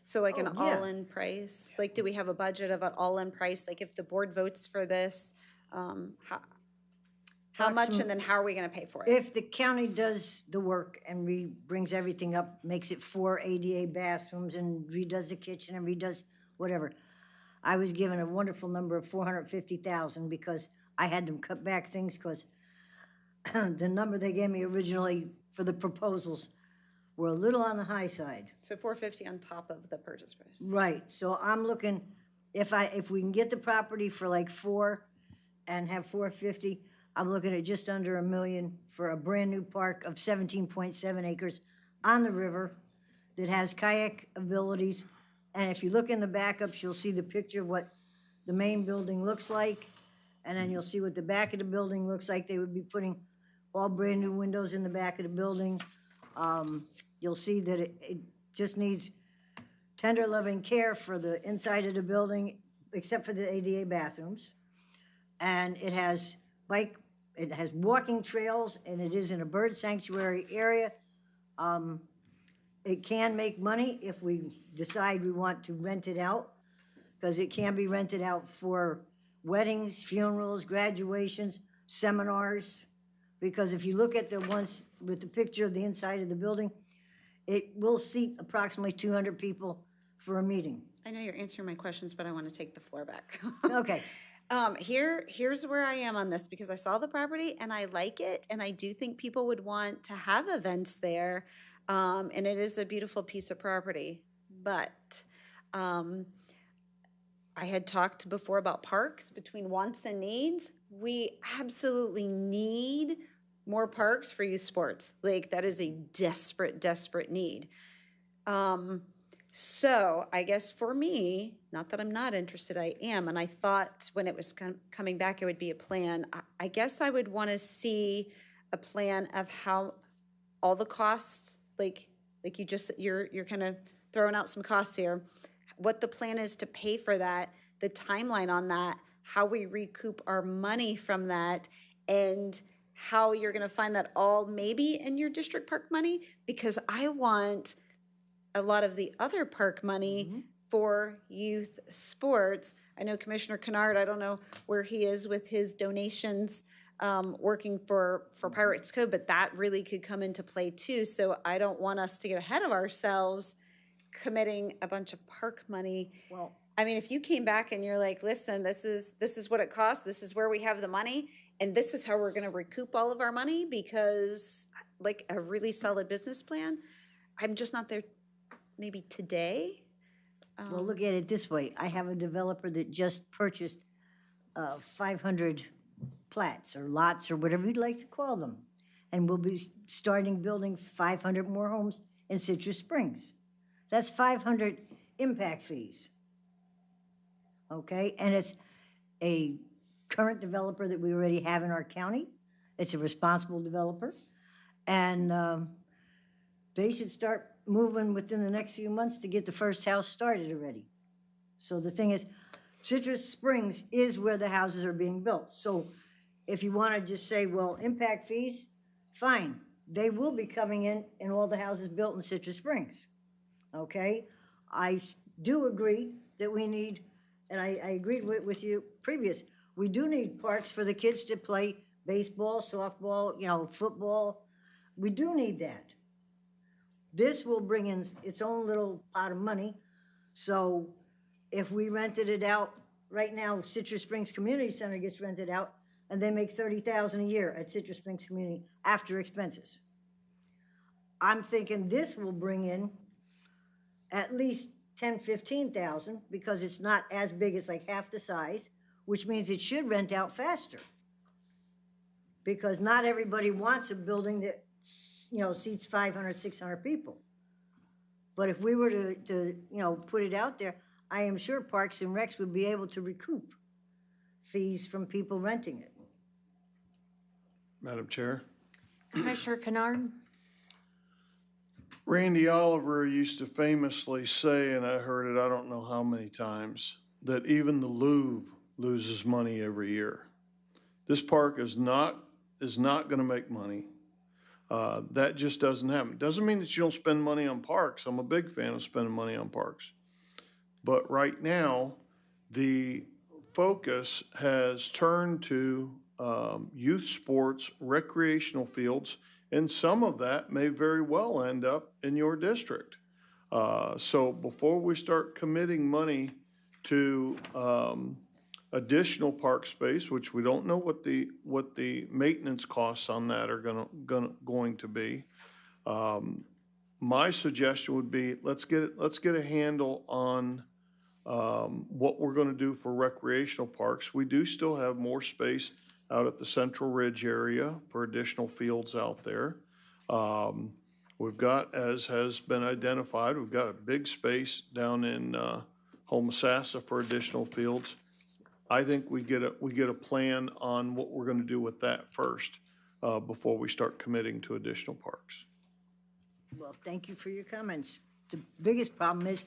N: So like an
K: Oh, yeah.
N: all-in price? Like, do we have a budget of an all-in price? Like, if the board votes for this, how much, and then how are we gonna pay for it?
K: If the county does the work and brings everything up, makes it 4 ADA bathrooms and redoes the kitchen and redoes whatever, I was given a wonderful number of 450,000 because I had them cut back things because the number they gave me originally for the proposals were a little on the high side.
N: So 450 on top of the purchase price?
K: Right, so I'm looking, if we can get the property for like 4 and have 450, I'm looking at just under $1 million for a brand-new park of 17.7 acres on the river that has kayak abilities. And if you look in the backups, you'll see the picture of what the main building looks like, and then you'll see what the back of the building looks like. They would be putting all brand-new windows in the back of the building. You'll see that it just needs tender loving care for the inside of the building, except for the ADA bathrooms. And it has walking trails, and it is in a bird sanctuary area. It can make money if we decide we want to rent it out, because it can be rented out for weddings, funerals, graduations, seminars. Because if you look at the ones with the picture of the inside of the building, it will seat approximately 200 people for a meeting.
N: I know you're answering my questions, but I want to take the floor back.
K: Okay.
N: Here's where I am on this, because I saw the property and I like it, and I do think people would want to have events there, and it is a beautiful piece of property. But I had talked before about parks, between wants and needs. We absolutely need more parks for youth sports. Like, that is a desperate, desperate need. So I guess for me, not that I'm not interested, I am, and I thought when it was coming back, it would be a plan. I guess I would want to see a plan of how all the costs, like you're kind of throwing out some costs here, what the plan is to pay for that, the timeline on that, how we recoup our money from that, and how you're going to find that all maybe in your district park money, because I want a lot of the other park money for youth sports. I know Commissioner Kennard, I don't know where he is with his donations working for Pirates Code, but that really could come into play too. So I don't want us to get ahead of ourselves committing a bunch of park money.
K: Well,
N: I mean, if you came back and you're like, listen, this is what it costs, this is where we have the money, and this is how we're going to recoup all of our money, because like a really solid business plan, I'm just not there maybe today.
K: Well, look at it this way. I have a developer that just purchased 500 plats or lots or whatever you'd like to call them. And we'll be starting building 500 more homes in Citrus Springs. That's 500 impact fees. Okay, and it's a current developer that we already have in our county. It's a responsible developer. And they should start moving within the next few months to get the first house started already. So the thing is, Citrus Springs is where the houses are being built. So if you want to just say, well, impact fees, fine. They will be coming in all the houses built in Citrus Springs. Okay? I do agree that we need, and I agreed with you previous, we do need parks for the kids to play baseball, softball, football. We do need that. This will bring in its own little pot of money. So if we rented it out, right now Citrus Springs Community Center gets rented out, and they make $30,000 a year at Citrus Springs Community after expenses. I'm thinking this will bring in at least 10, 15,000 because it's not as big, it's like half the size, which means it should rent out faster. Because not everybody wants a building that, seats 500, 600 people. But if we were to put it out there, I am sure Parks and Recs would be able to recoup fees from people renting it.
P: Madam Chair.
C: Commissioner Kennard?
P: Randy Oliver used to famously say, and I heard it I don't know how many times, that even the Louvre loses money every year. This park is not going to make money. That just doesn't happen. Doesn't mean that you don't spend money on parks. I'm a big fan of spending money on parks. But right now, the focus has turned to youth sports, recreational fields, and some of that may very well end up in your district. So before we start committing money to additional park space, which we don't know what the maintenance costs on that are going to be, my suggestion would be let's get a handle on what we're going to do for recreational parks. We do still have more space out at the Central Ridge area for additional fields out there. We've got, as has been identified, we've got a big space down in Homosassa for additional fields. I think we get a plan on what we're going to do with that first before we start committing to additional parks.
K: Well, thank you for your comments. The biggest problem is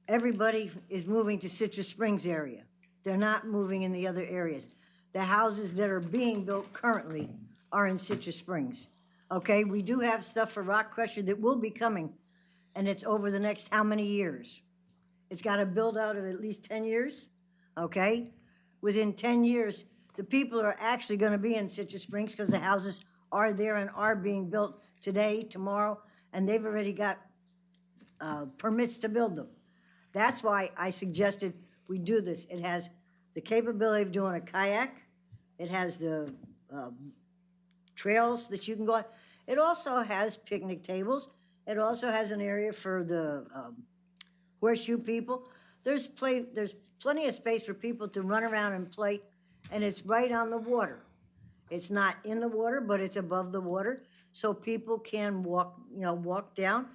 K: everybody is moving to Citrus Springs area. They're not moving in the other areas. The houses that are being built currently are in Citrus Springs. Okay, we do have stuff for Rock Crusher that will be coming, and it's over the next how many years? It's got a build out of at least 10 years, okay? Within 10 years, the people are actually gonna be in Citrus Springs because the houses are there and are being built today, tomorrow, and they've already got permits to build them. That's why I suggested we do this. It has the capability of doing a kayak. It has the trails that you can go on. It also has picnic tables. It also has an area for the horseshoe people. There's plenty of space for people to run around and play, and it's right on the water. It's not in the water, but it's above the water, so people can walk down.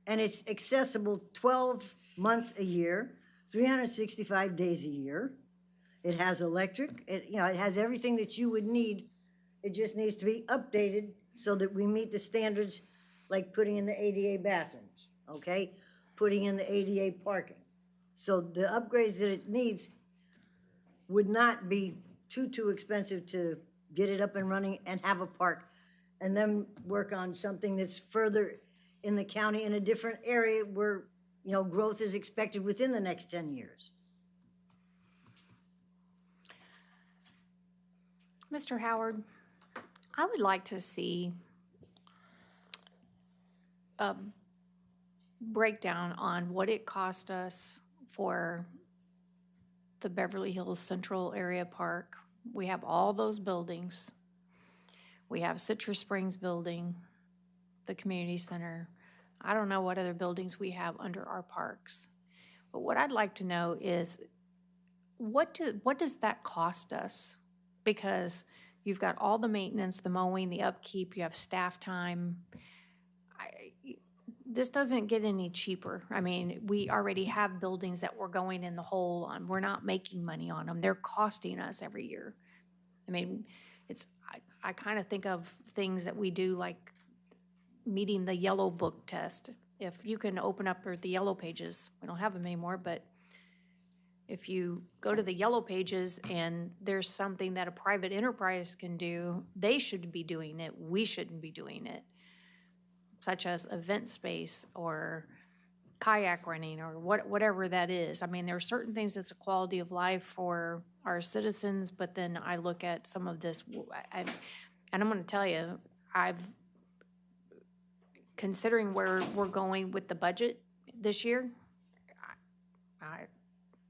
K: And it's accessible 12 months a year, 365 days a year. It has electric, it has everything that you would need. It just needs to be updated so that we meet the standards, like putting in the ADA bathrooms, okay? Putting in the ADA parking. So the upgrades that it needs would not be too expensive to get it up and running and have a park, and then work on something that's further in the county in a different area where, growth is expected within the next 10 years.
C: Mr. Howard, I would like to see a breakdown on what it cost us for the Beverly Hills Central Area Park. We have all those buildings. We have Citrus Springs building, the community center. I don't know what other buildings we have under our parks. But what I'd like to know is what does that cost us? Because you've got all the maintenance, the mowing, the upkeep, you have staff time. This doesn't get any cheaper. I mean, we already have buildings that we're going in the hole on. We're not making money on them. They're costing us every year. I mean, I kind of think of things that we do like meeting the yellow book test. If you can open up the yellow pages, we don't have them anymore, but if you go to the yellow pages and there's something that a private enterprise can do, they should be doing it. We shouldn't be doing it, such as event space or kayak running or whatever that is. I mean, there are certain things that's a quality of life for our citizens, but then I look at some of this, and I'm going to tell you, considering where we're going with the budget this year,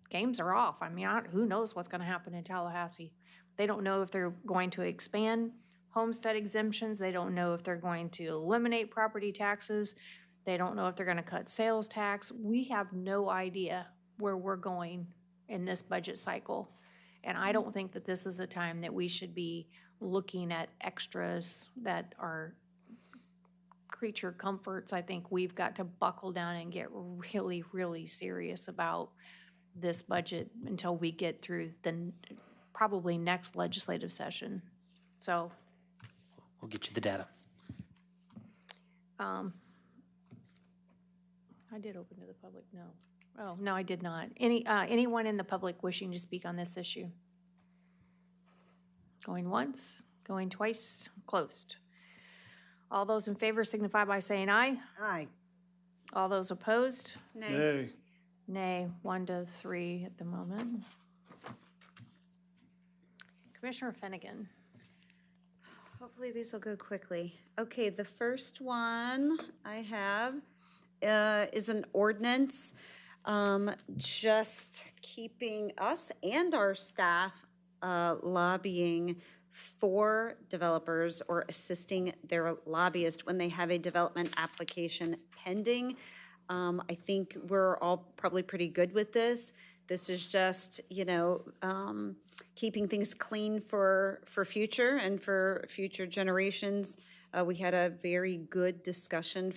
C: games are off. I mean, who knows what's going to happen in Tallahassee? They don't know if they're going to expand homestead exemptions. They don't know if they're going to eliminate property taxes. They don't know if they're going to cut sales tax. We have no idea where we're going in this budget cycle. And I don't think that this is a time that we should be looking at extras that are creature comforts. I think we've got to buckle down and get really, really serious about this budget until we get through the probably next legislative session. So
O: We'll get you the data.
C: I did open to the public, no. Oh, no, I did not. Anyone in the public wishing to speak on this issue? Going once, going twice, closed. All those in favor signify by saying aye.
K: Aye.
C: All those opposed?
P: Nay.
C: Nay, 1 to 3 at the moment. Commissioner Finnegan.
N: Hopefully these will go quickly. Okay, the first one I have is an ordinance just keeping us and our staff lobbying for developers or assisting their lobbyist when they have a development application pending. I think we're all probably pretty good with this. This is just, keeping things clean for future and for future generations. We had a very good discussion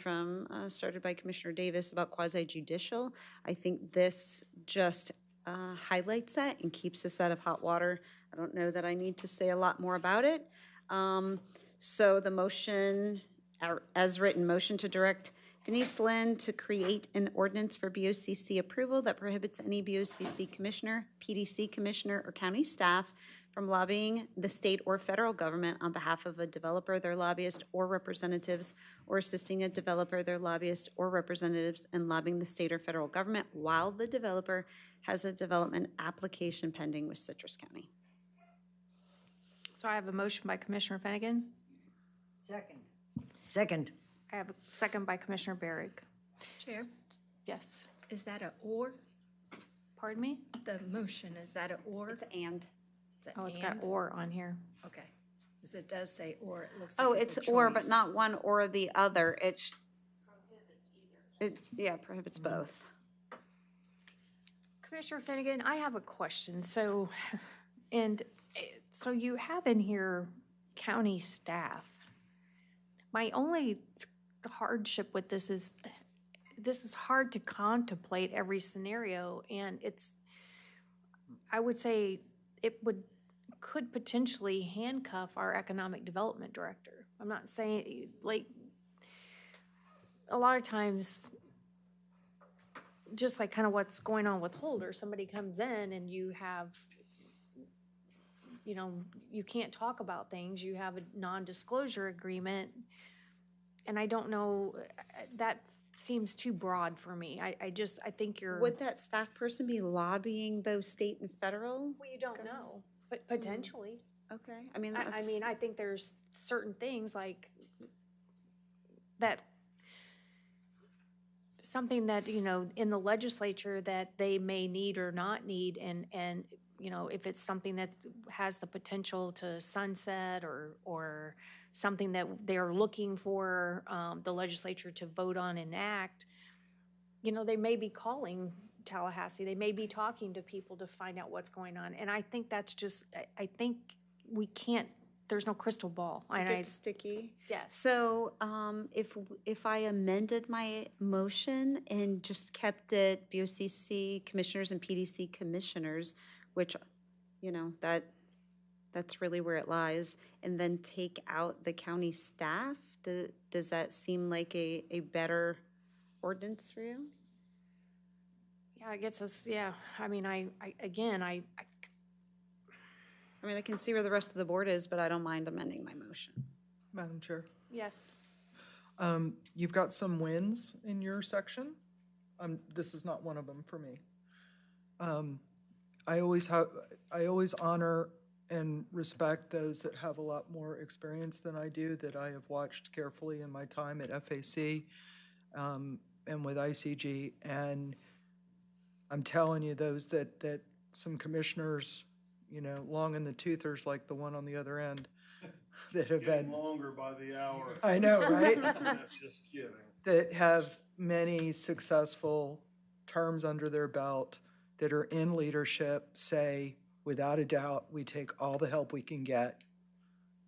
N: started by Commissioner Davis about quasi-judicial. I think this just highlights that and keeps us out of hot water. I don't know that I need to say a lot more about it. So the motion, as written, motion to direct Denise Lynn to create an ordinance for BOCC approval that prohibits any BOCC commissioner, PDC commissioner, or county staff from lobbying the state or federal government on behalf of a developer, their lobbyist, or representatives, or assisting a developer, their lobbyist, or representatives in lobbying the state or federal government while the developer has a development application pending with Citrus County.
C: So I have a motion by Commissioner Finnegan.
K: Second.
C: I have a second by Commissioner Barrick.
B: Chair,
C: Yes.
B: is that a or?
C: Pardon me?
B: The motion, is that a or?
N: It's and.
C: Oh, it's got or on here.
B: Okay, because it does say or, it looks like
N: Oh,
B: it's
N: it's
B: a
N: or, but
B: choice.
N: not one or the other. It prohibits both.
C: Commissioner Finnegan, I have a question. So you have in here county staff. My only hardship with this is hard to contemplate every scenario, and I would say it could potentially handcuff our economic development director. I'm not saying, like, a lot of times, just like kind of what's going on with Holder, somebody comes in and you have, you can't talk about things, you have a non-disclosure agreement, and I don't know, that seems too broad for me. I think you're.
N: Would that staff person be lobbying those state and federal?
C: Well, you don't know, but potentially.
N: Okay, I mean,
C: I think there's certain things like that, something that, in the legislature that they may need or not need, and if it's something that has the potential to sunset or something that they're looking for the legislature to vote on and enact, they may be calling Tallahassee, they may be talking to people to find out what's going on. And I think that's just, I think we can't, there's no crystal ball.
N: It gets sticky.
C: Yes.
N: So if I amended my motion and just kept it BOCC commissioners and PDC commissioners, which, that's really where it lies, and then take out the county staff, does that seem like a better ordinance for you?
C: Yeah, it gets us, yeah. I mean, I
N: can see where the rest of the board is, but I don't mind amending my motion.
F: Madam Chair,
C: yes.
F: you've got some wins in your section. This is not one of them for me. I always honor and respect those that have a lot more experience than I do, that I have watched carefully in my time at FAC and with ICG. And I'm telling you, those that some commissioners, long in the toothers like the one on the other end that have
P: Getting
F: been,
P: longer by the hour.
F: I know, right?
P: Just kidding.
F: That have many successful terms under their belt, that are in leadership, say, without a doubt, we take all the help we can get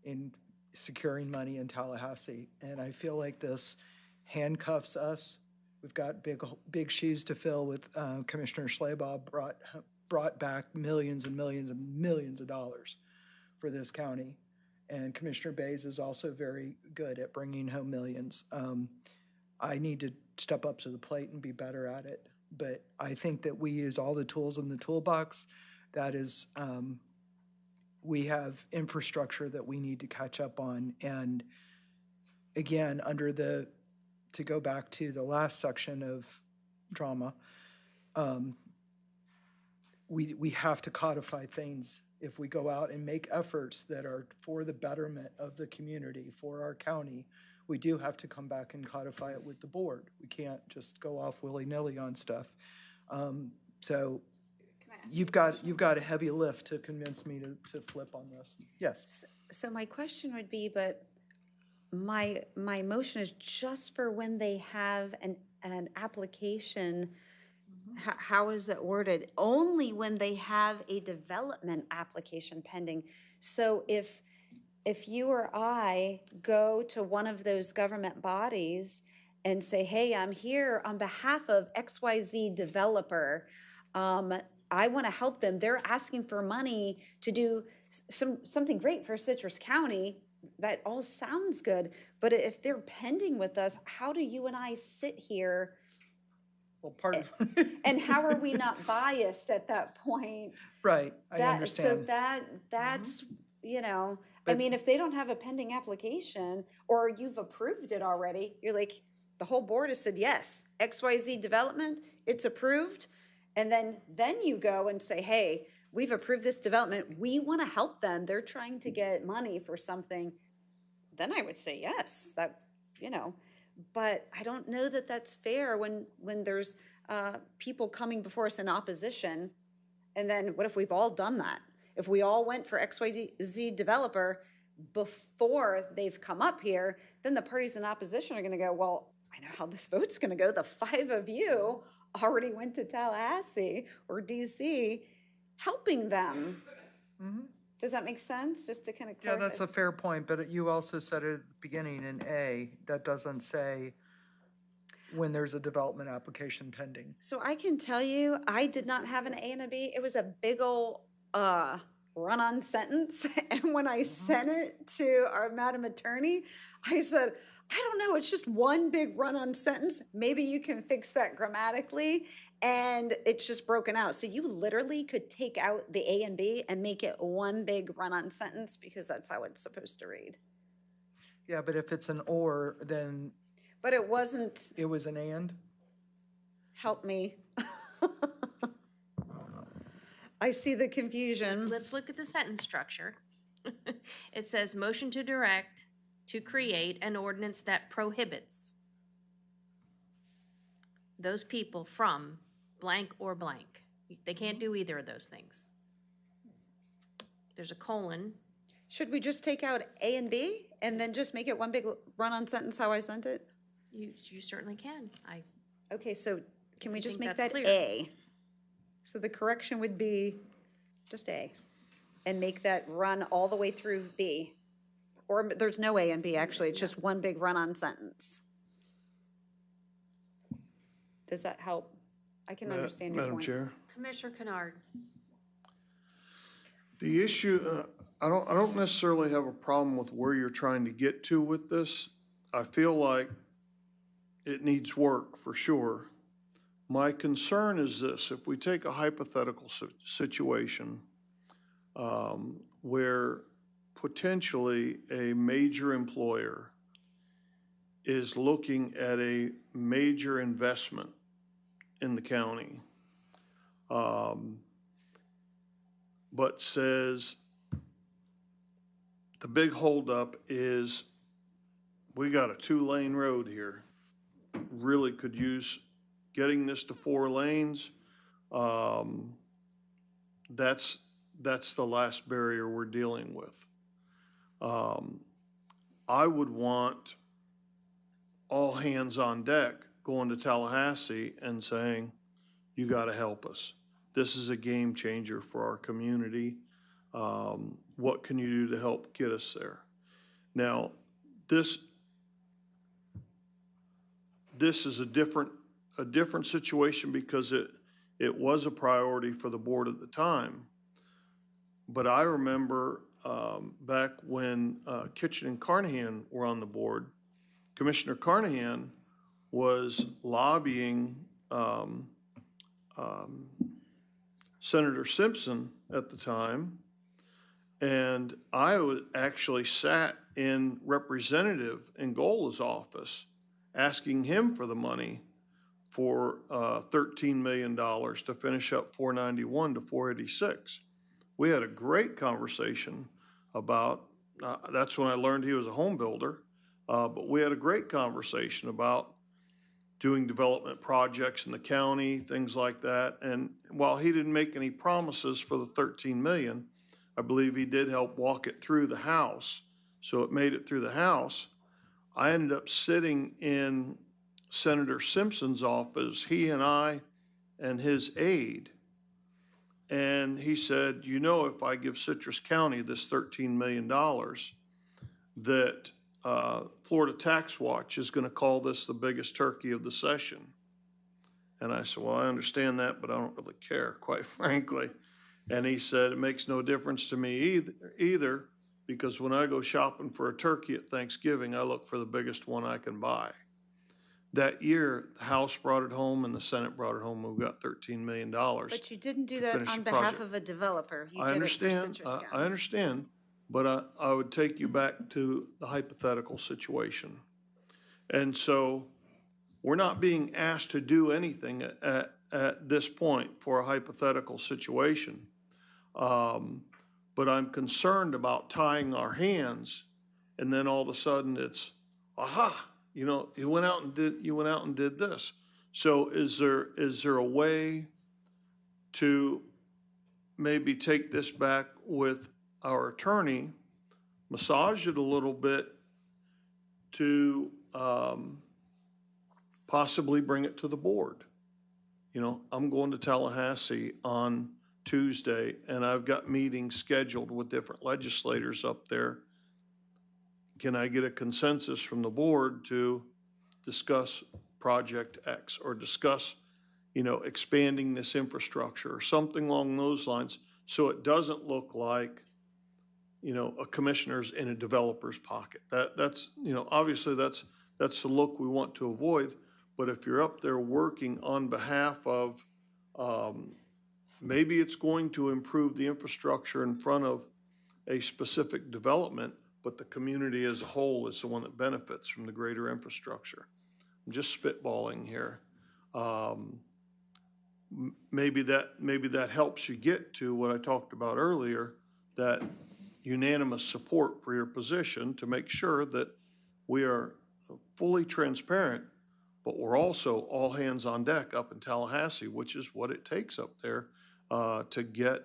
F: in securing money in Tallahassee. And I feel like this handcuffs us. We've got big shoes to fill with Commissioner Schleybaugh brought back millions and millions and millions of dollars for this county. And Commissioner Bays is also very good at bringing home millions. I need to step up to the plate and be better at it. But I think that we use all the tools in the toolbox. That is, we have infrastructure that we need to catch up on. And again, to go back to the last section of drama, we have to codify things. If we go out and make efforts that are for the betterment of the community, for our county, we do have to come back and codify it with the board. We can't just go off willy-nilly on stuff. So you've got a heavy lift to convince me to flip on this. Yes.
N: So my question would be, but my motion is just for when they have an application. How is it worded? Only when they have a development application pending. So if you or I go to one of those government bodies and say, hey, I'm here on behalf of XYZ developer, I want to help them. They're asking for money to do something great for Citrus County. That all sounds good. But if they're pending with us, how do you and I sit here?
F: Well, part of
N: and how are we not biased at that point?
F: Right, I understand.
N: So that's, I mean, if they don't have a pending application or you've approved it already, you're like, the whole board has said, yes, XYZ development, it's approved. And then you go and say, hey, we've approved this development. We want to help them. They're trying to get money for something. Then I would say yes, but I don't know that that's fair when there's people coming before us in opposition. And then what if we've all done that? If we all went for XYZ developer before they've come up here, then the parties in opposition are going to go, well, I know how this vote's going to go. The 5 of you already went to Tallahassee or DC helping them.
F: Mm-hmm.
N: Does that make sense? Just to kind of clarify.
F: Yeah, that's a fair point, but you also said it at the beginning in A, that doesn't say when there's a development application pending.
N: So I can tell you, I did not have an A and a B. It was a big ol' run-on sentence. And when I sent it to our Madam Attorney, I said, I don't know, it's just one big run-on sentence. Maybe you can fix that grammatically. And it's just broken out. So you literally could take out the A and B and make it one big run-on sentence because that's how it's supposed to read.
F: Yeah, but if it's an or, then.
N: But it wasn't.
F: It was an and?
N: Help me. I see the confusion.
W: Let's look at the sentence structure. It says motion to direct to create an ordinance that prohibits those people from blank or blank. They can't do either of those things. There's a colon.
N: Should we just take out A and B and then just make it one big run-on sentence how I sent it?
W: You certainly can.
N: Okay, so can we just
W: think
N: make
W: that's
N: that
W: clear.
N: A? So the correction would be just A and make that run all the way through B. Or there's no A and B, actually. It's just one big run-on sentence. Does that help? I can understand your point.
P: Madam Chair.
B: Commissioner Kennard.
P: The issue, I don't necessarily have a problem with where you're trying to get to with this. I feel like it needs work for sure. My concern is this: if we take a hypothetical situation where potentially a major employer is looking at a major investment in the county, but says the big holdup is we got a 2-lane road here. Really could use getting this to 4 lanes. That's that's the last barrier we're dealing with. I would want all hands on deck going to Tallahassee and saying, you got to help us. This is a game changer for our community. What can you do to help get us there? Now, this is a different situation because it was a priority for the board at the time. But I remember back when Kitchen and Carnahan were on the board, Commissioner Carnahan was lobbying Senator Simpson at the time, and I actually sat in Representative Ngola's office asking him for the money for $13 million to finish up 491 to 486. We had a great conversation about, that's when I learned he was a home builder, but we had a great conversation about doing development projects in the county, things like that. And while he didn't make any promises for the 13 million, I believe he did help walk it through the House. So it made it through the House. I ended up sitting in Senator Simpson's office, he and I and his aide. And he said, you know, if I give Citrus County this $13 million, that Florida Tax Watch is going to call this the biggest turkey of the session. And I said, well, I understand that, but I don't really care, quite frankly. And he said, it makes no difference to me either, because when I go shopping for a turkey at Thanksgiving, I look for the biggest one I can buy. That year, the House brought it home and the Senate brought it home, and we got $13 million.
N: But you didn't do that on behalf of a developer. You did it for Citrus County.
P: I understand, but I would take you back to the hypothetical situation. And so we're not being asked to do anything at this point for a hypothetical situation. But I'm concerned about tying our hands, and then all of a sudden it's, aha, you know, you went out and did this. So is there a way to maybe take this back with our attorney, massage it a little bit to possibly bring it to the board? You know, I'm going to Tallahassee on Tuesday, and I've got meetings scheduled with different legislators up there. Can I get a consensus from the board to discuss Project X or discuss, you know, expanding this infrastructure or something along those lines, so it doesn't look like, you know, a commissioner's in a developer's pocket. That's, you know, obviously that's the look we want to avoid. But if you're up there working on behalf of, maybe it's going to improve the infrastructure in front of a specific development, but the community as a whole is the one that benefits from the greater infrastructure. I'm just spitballing here. Maybe that helps you get to what I talked about earlier, that unanimous support for your position to make sure that we are fully transparent, but we're also all hands on deck up in Tallahassee, which is what it takes up there to get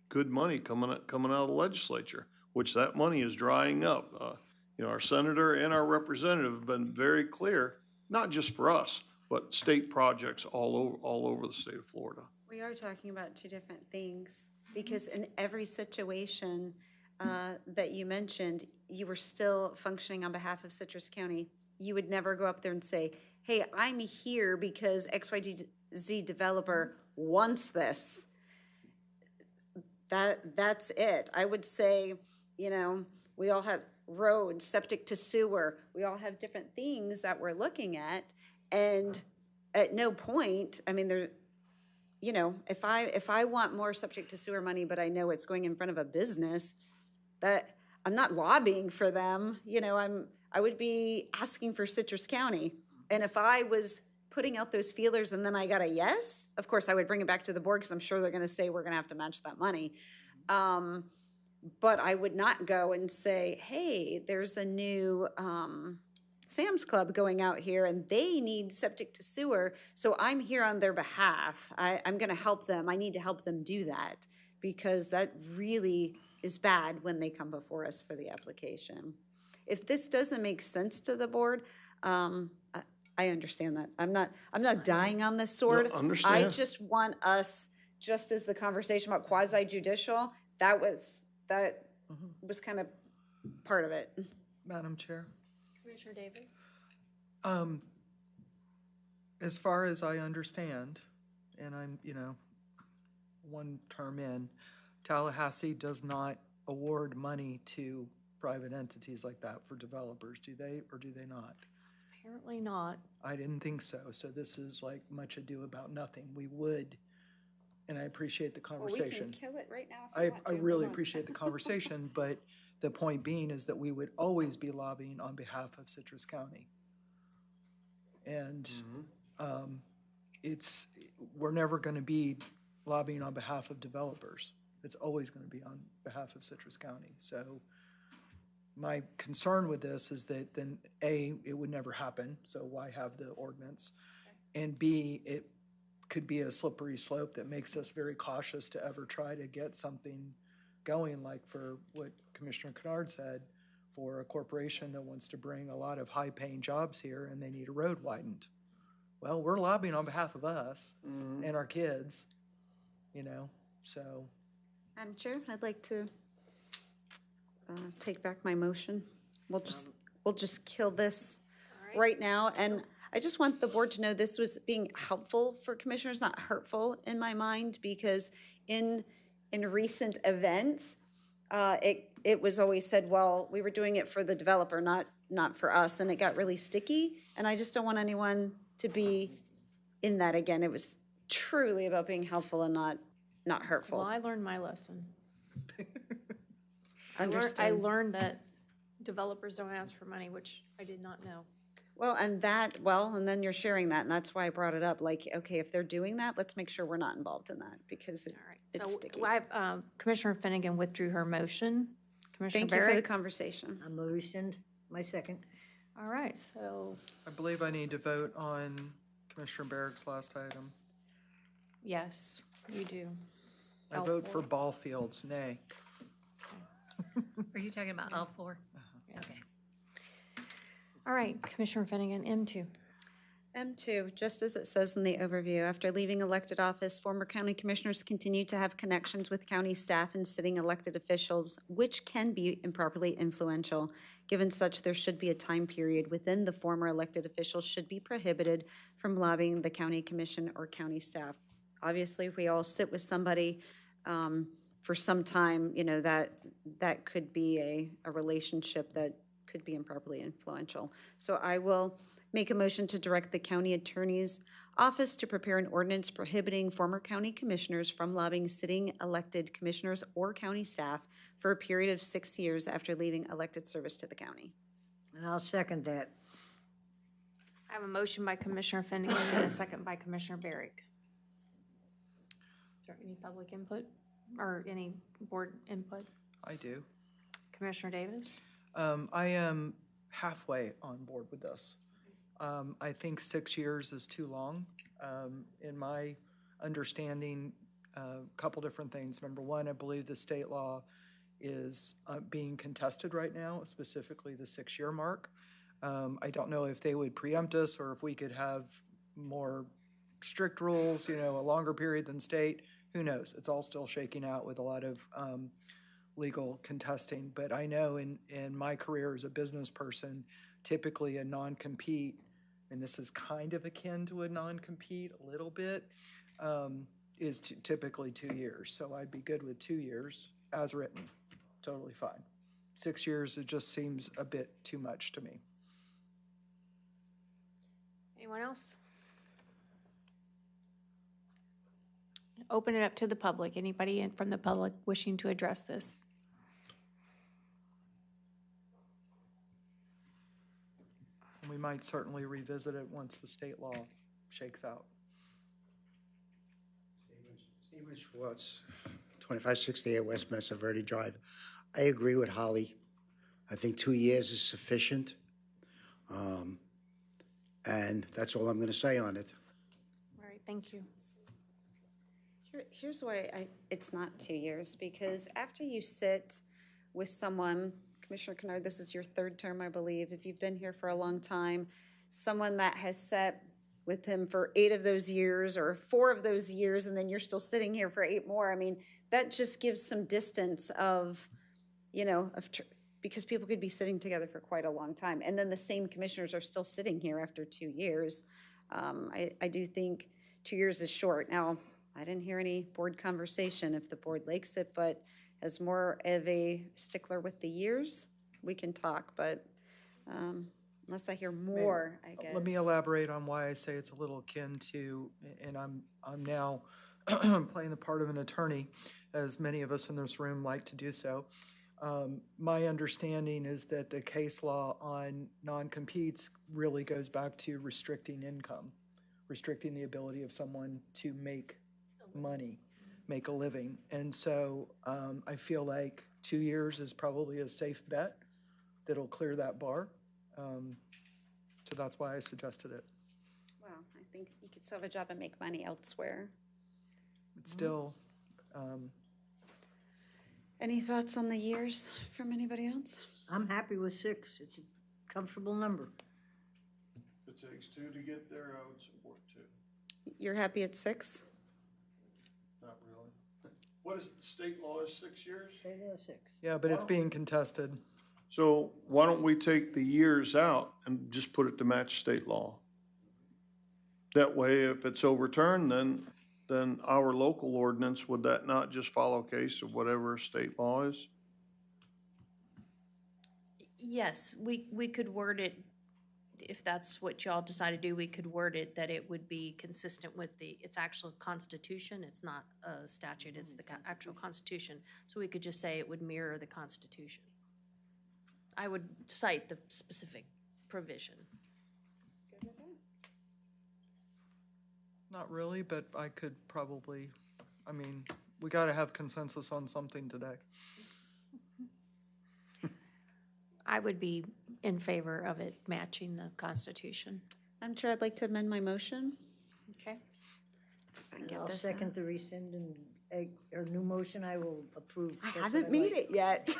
P: good money coming out of the legislature, which that money is drying up. You know, our senator and our representative have been very clear, not just for us, but state projects all over the state of Florida.
N: We are talking about two different things, because in every situation that you mentioned, you were still functioning on behalf of Citrus County. You would never go up there and say, hey, I'm here because XYZ developer wants this. That's it. I would say, you know, we all have roads, septic to sewer. We all have different things that we're looking at. And at no point, I mean, there, you know, if I want more septic to sewer money, but I know it's going in front of a business, that I'm not lobbying for them. You know, I would be asking for Citrus County. And if I was putting out those feelers and then I got a yes, of course I would bring it back to the board, because I'm sure they're going to say we're going to have to match that money. But I would not go and say, hey, there's a new Sam's Club going out here and they need septic to sewer, so I'm here on their behalf. I'm going to help them. I need to help them do that. because that really is bad when they come before us for the application. If this doesn't make sense to the board, I understand that. I'm not dying on this sword.
P: No, understand.
N: I just want us, just as the conversation about quasi judicial, that was kind of part of it.
F: Madam Chair,
W: Commissioner Davis?
F: as far as I understand, and I'm, one term in, Tallahassee does not award money to private entities like that for developers, do they, or do they not?
W: Apparently not.
F: I didn't think so. So this is like much ado about nothing. We would, and I appreciate the conversation.
N: Well, we can kill it right now if you want
F: I
N: to.
F: really appreciate the conversation, but the point being is that we would always be lobbying on behalf of Citrus County. And we're never going to be lobbying on behalf of developers. It's always going to be on behalf of Citrus County. So my concern with this is that then A, it would never happen, so why have the ordinance? And B, it could be a slippery slope that makes us very cautious to ever try to get something going, like for what Commissioner Kennard said, for a corporation that wants to bring a lot of high-paying jobs here and they need a road widened. Well, we're lobbying on behalf of us and our kids, so.
N: Madam Chair, I'd like to take back my motion. We'll just kill this right now. And I just want the board to know this was being helpful for commissioners, not hurtful in my mind, because in recent events, it was always said, well, we were doing it for the developer, not for us, and it got really sticky. And I just don't want anyone to be in that again. It was truly about being helpful and not hurtful.
W: Well, I learned my lesson. I
N: Understood.
W: learned that developers don't ask for money, which I did not know.
N: Well, and then you're sharing that, and that's why I brought it up. Like, okay, if they're doing that, let's make sure we're not involved in that, because it's
W: So
N: sticky.
W: Commissioner Finnegan withdrew her motion. Commissioner
N: Thank you for
W: Barrick?
N: the conversation.
K: I'm going to rescind my second.
W: All right, so
F: I believe I need to vote on Commissioner Barrick's last item.
W: yes, you do.
F: I vote for ball fields, nay.
B: Are you talking about L4? Okay.
W: All right, Commissioner Finnegan, M2.
N: M2, just as it says in the overview, after leaving elected office, former county commissioners continue to have connections with county staff and sitting elected officials, which can be improperly influential. Given such, there should be a time period within the former elected officials should be prohibited from lobbying the county commission or county staff. Obviously, if we all sit with somebody for some time, that could be a relationship that could be improperly influential. So I will make a motion to direct the county attorney's office to prepare an ordinance prohibiting former county commissioners from lobbying sitting elected commissioners or county staff for a period of 6 years after leaving elected service to the county.
K: And I'll second that.
W: I have a motion by Commissioner Finnegan and a second by Commissioner Barrick. Is there any public input or any board input?
F: I do.
W: Commissioner Davis?
F: I am halfway on board with this. I think 6 years is too long. In my understanding, a couple different things. Number one, I believe the state law is being contested right now, specifically the 6-year mark. I don't know if they would preempt us or if we could have more strict rules, a longer period than state. Who knows? It's all still shaking out with a lot of legal contesting. But I know in my career as a business person, typically a non-compete, and this is kind of akin to a non-compete a little bit, is typically 2 years. So I'd be good with 2 years as written. Totally fine. 6 years, it just seems a bit too much to me.
W: Anyone else? Open it up to the public. Anybody from the public wishing to address this?
F: And we might certainly revisit it once the state law shakes out.
V: Stephen Schwartz, 2568 West Mesa Verde Drive. I agree with Holly. I think 2 years is sufficient. And that's all I'm going to say on it.
W: All right, thank you.
N: Here's why it's not 2 years, because after you sit with someone, Commissioner Kennard, this is your third term, I believe. If you've been here for a long time, someone that has sat with him for 8 of those years or 4 of those years, and then you're still sitting here for 8 more. I mean, that just gives some distance of, because people could be sitting together for quite a long time. And then the same commissioners are still sitting here after 2 years. I do think 2 years is short. Now, I didn't hear any board conversation if the board likes it, but as more of a stickler with the years, we can talk, but unless I hear more, I guess.
F: Let me elaborate on why I say it's a little akin to, and I'm now playing the part of an attorney, as many of us in this room like to do so. My understanding is that the case law on non-competes really goes back to restricting income, restricting the ability of someone to make money, make a living. And so I feel like 2 years is probably a safe bet that'll clear that bar. So that's why I suggested it.
N: Well, I think you could still have a job and make money elsewhere.
F: It's still.
N: Any thoughts on the years from anybody else?
K: I'm happy with 6. It's a comfortable number.
P: If it takes 2 to get there, I would support 2.
N: You're happy at 6?
P: Not really. What is it, state law is 6 years?
K: State law is 6.
F: Yeah, but it's being contested.
P: So why don't we take the years out and just put it to match state law? That way, if it's overturned, then our local ordinance, would that not just follow case of whatever state law is?
W: Yes, we could word it, if that's what y'all decide to do, we could word it that it would be consistent with its actual constitution. It's not a statute, it's the actual constitution. So we could just say it would mirror the constitution. I would cite the specific provision.
F: Not really, but I could probably, I mean, we got to have consensus on something today.
C: I would be in favor of it matching the Constitution.
N: Madam Chair, I'd like to amend my motion.
C: Okay.
K: I'll second the rescind and, or new motion, I will approve.
N: I
K: That's what
N: haven't
K: I'd
N: made
K: like.
N: it yet.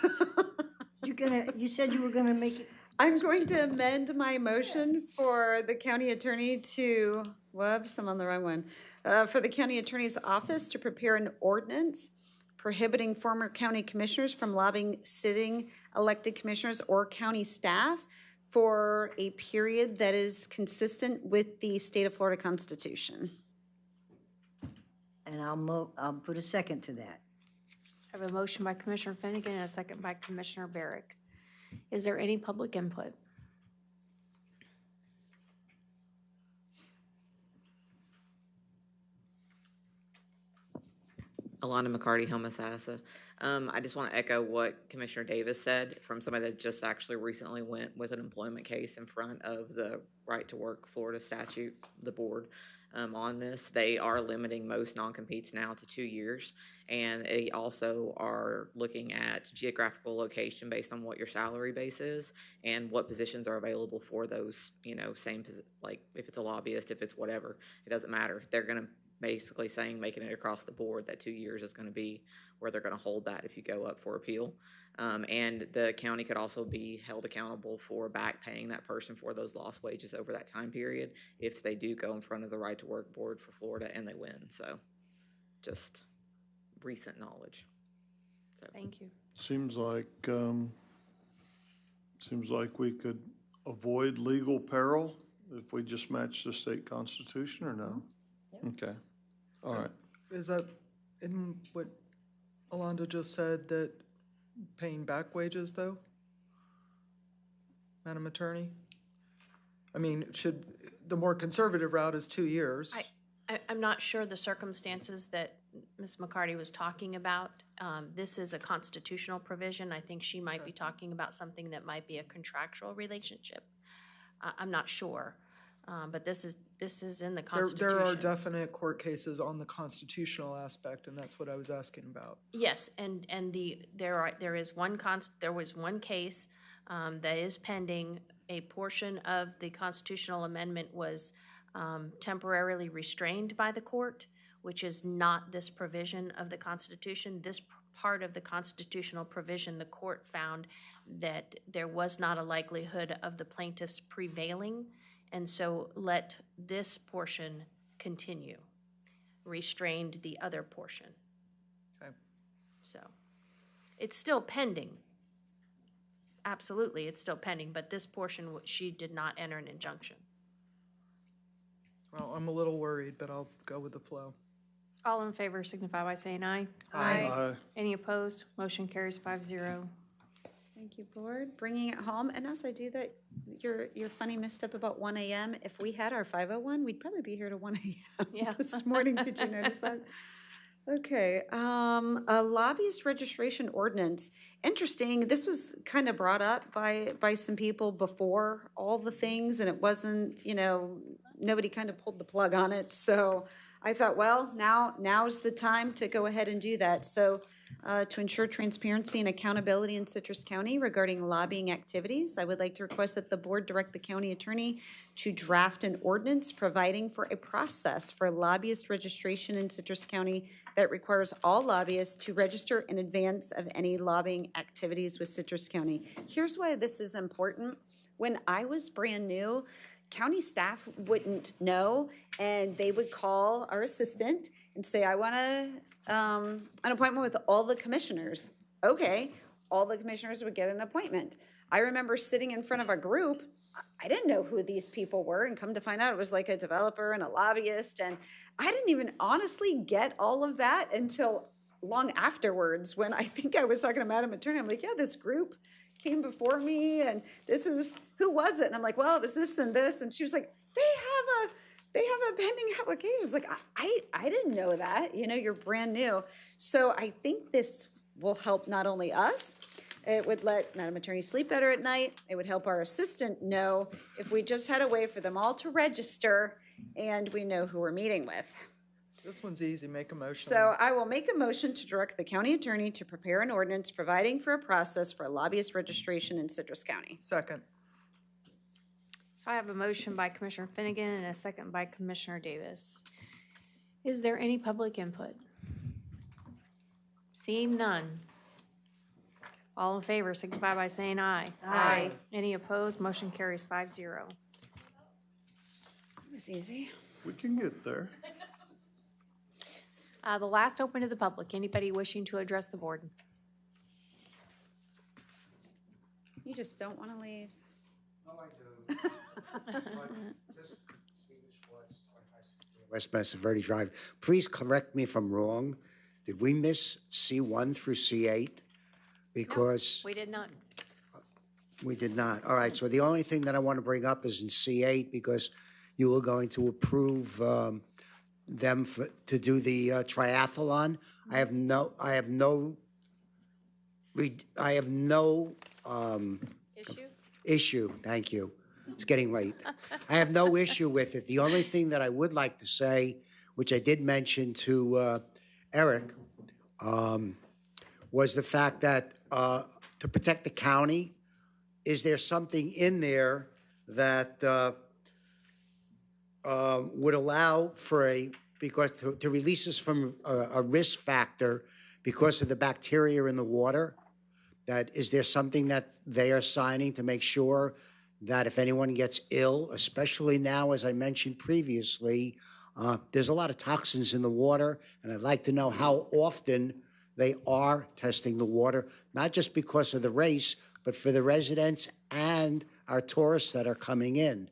K: You said you were gonna make it.
N: I'm going to amend my motion for the county attorney to, whoops, I'm on the wrong one. For the county attorney's office to prepare an ordinance prohibiting former county commissioners from lobbying sitting elected commissioners or county staff for a period that is consistent with the state of Florida Constitution.
K: And I'll put a second to that.
C: I have a motion by Commissioner Finnegan and a second by Commissioner Barrick. Is there any public input?
E: Alana McCarty, Homosassa. I just want to echo what Commissioner Davis said from somebody that just actually recently went with an employment case in front of the Right to Work Florida statute, the board. On this, they are limiting most non-competes now to 2 years, and they also are looking at geographical location based on what your salary base is and what positions are available for those, like if it's a lobbyist, if it's whatever, it doesn't matter. They're going to basically saying, making it across the board, that 2 years is going to be where they're going to hold that if you go up for appeal. And the county could also be held accountable for back paying that person for those lost wages over that time period if they do go in front of the Right to Work Board for Florida and they win. So just recent knowledge. So
C: thank you.
P: Seems like we could avoid legal peril if we just match the state constitution, or no? Okay, all right.
F: Is that in what Alonda just said, that paying back wages, though? Madam Attorney? I mean, the more conservative route is 2 years.
W: I'm not sure the circumstances that Ms. McCarty was talking about. This is a constitutional provision. I think she might be talking about something that might be a contractual relationship. I'm not sure. But this is in the Constitution.
F: There are definite court cases on the constitutional aspect, and that's what I was asking about.
W: Yes, and there was one case that is pending. A portion of the constitutional amendment was temporarily restrained by the court, which is not this provision of the Constitution. This part of the constitutional provision, the court found that there was not a likelihood of the plaintiffs prevailing, and so let this portion continue, restrained the other portion.
F: Okay.
W: So it's still pending. Absolutely, it's still pending, but this portion, she did not enter an injunction.
A: Well, I'm a little worried, but I'll go with the flow.
C: All in favor signify by saying aye.
P: Aye.
C: Any opposed? Motion carries 5-0.
N: Thank you, Board. Bringing it home. And as I do that, your funny misstep about 1 a.m., if we had our 5:01, we'd probably be here to 1 a.m.
C: Yeah.
N: this morning. Did you notice that? Okay. A lobbyist registration ordinance. Interesting. This was kind of brought up by some people before all the things, and it wasn't, nobody kind of pulled the plug on it. So I thought, well, now's the time to go ahead and do that. So to ensure transparency and accountability in Citrus County regarding lobbying activities, I would like to request that the board direct the county attorney to draft an ordinance providing for a process for lobbyist registration in Citrus County that requires all lobbyists to register in advance of any lobbying activities with Citrus County. Here's why this is important. When I was brand new, county staff wouldn't know, and they would call our assistant and say, I want an appointment with all the commissioners. Okay, all the commissioners would get an appointment. I remember sitting in front of a group. I didn't know who these people were, and come to find out it was like a developer and a lobbyist, and I didn't even honestly get all of that until long afterwards when I think I was talking to Madam Attorney. I'm like, yeah, this group came before me, and this is, who was it? And I'm like, well, it was this and this. And she was like, they have a pending application. It's like, I didn't know that. You're brand new. So I think this will help not only us, it would let Madam Attorney sleep better at night. It would help our assistant know if we just had a way for them all to register and we know who we're meeting with.
A: This one's easy. Make a motion.
N: So I will make a motion to direct the county attorney to prepare an ordinance providing for a process for lobbyist registration in Citrus County.
A: Second.
C: So I have a motion by Commissioner Finnegan and a second by Commissioner Davis. Is there any public input? Seeing none. All in favor signify by saying aye.
N: Aye.
C: Any opposed? Motion carries 5-0.
N: It was easy.
P: We can get there.
C: The last open to the public. Anybody wishing to address the board?
N: You just don't want to leave.
V: No, I do. West Mesa Verde Drive. Please correct me if I'm wrong. Did we miss C1 through C8? Because
C: We did not.
V: we did not. All right, so the only thing that I want to bring up is in C8, because you were going to approve them to do the triathlon. I have no issue. Thank you. It's getting late. I have no issue with it. The only thing that I would like to say, which I did mention to Eric, was the fact that to protect the county, is there something in there that would allow for because to release us from a risk factor because of the bacteria in the water? That is there something that they are signing to make sure that if anyone gets ill, especially now, as I mentioned previously, there's a lot of toxins in the water, and I'd like to know how often they are testing the water, not just because of the race, but for the residents and our tourists that are coming in.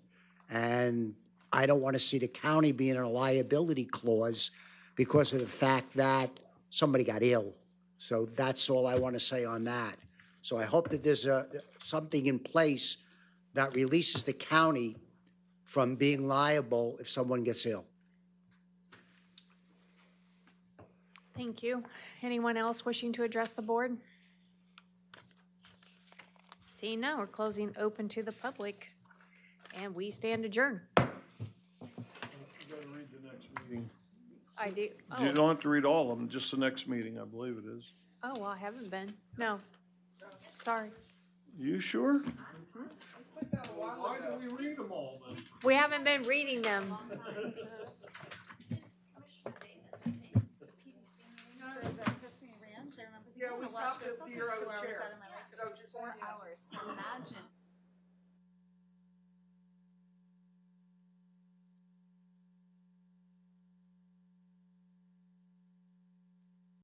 V: And I don't want to see the county being in a liability clause because of the fact that somebody got ill. So that's all I want to say on that. So I hope that there's something in place that releases the county from being liable if someone gets ill.
C: Thank you. Anyone else wishing to address the board? Seeing none, we're closing open to the public, and we stand adjourned.
P: You gotta read the next meeting.
C: I do.
P: You don't have to read all of them, just the next meeting, I believe it is.
C: Oh, well, I haven't been. No. Sorry.
P: You sure? Why do we read them all then?
C: We haven't been reading them.
F: Yeah, we stopped at the year I was chair.
D: That was 4 hours. So imagine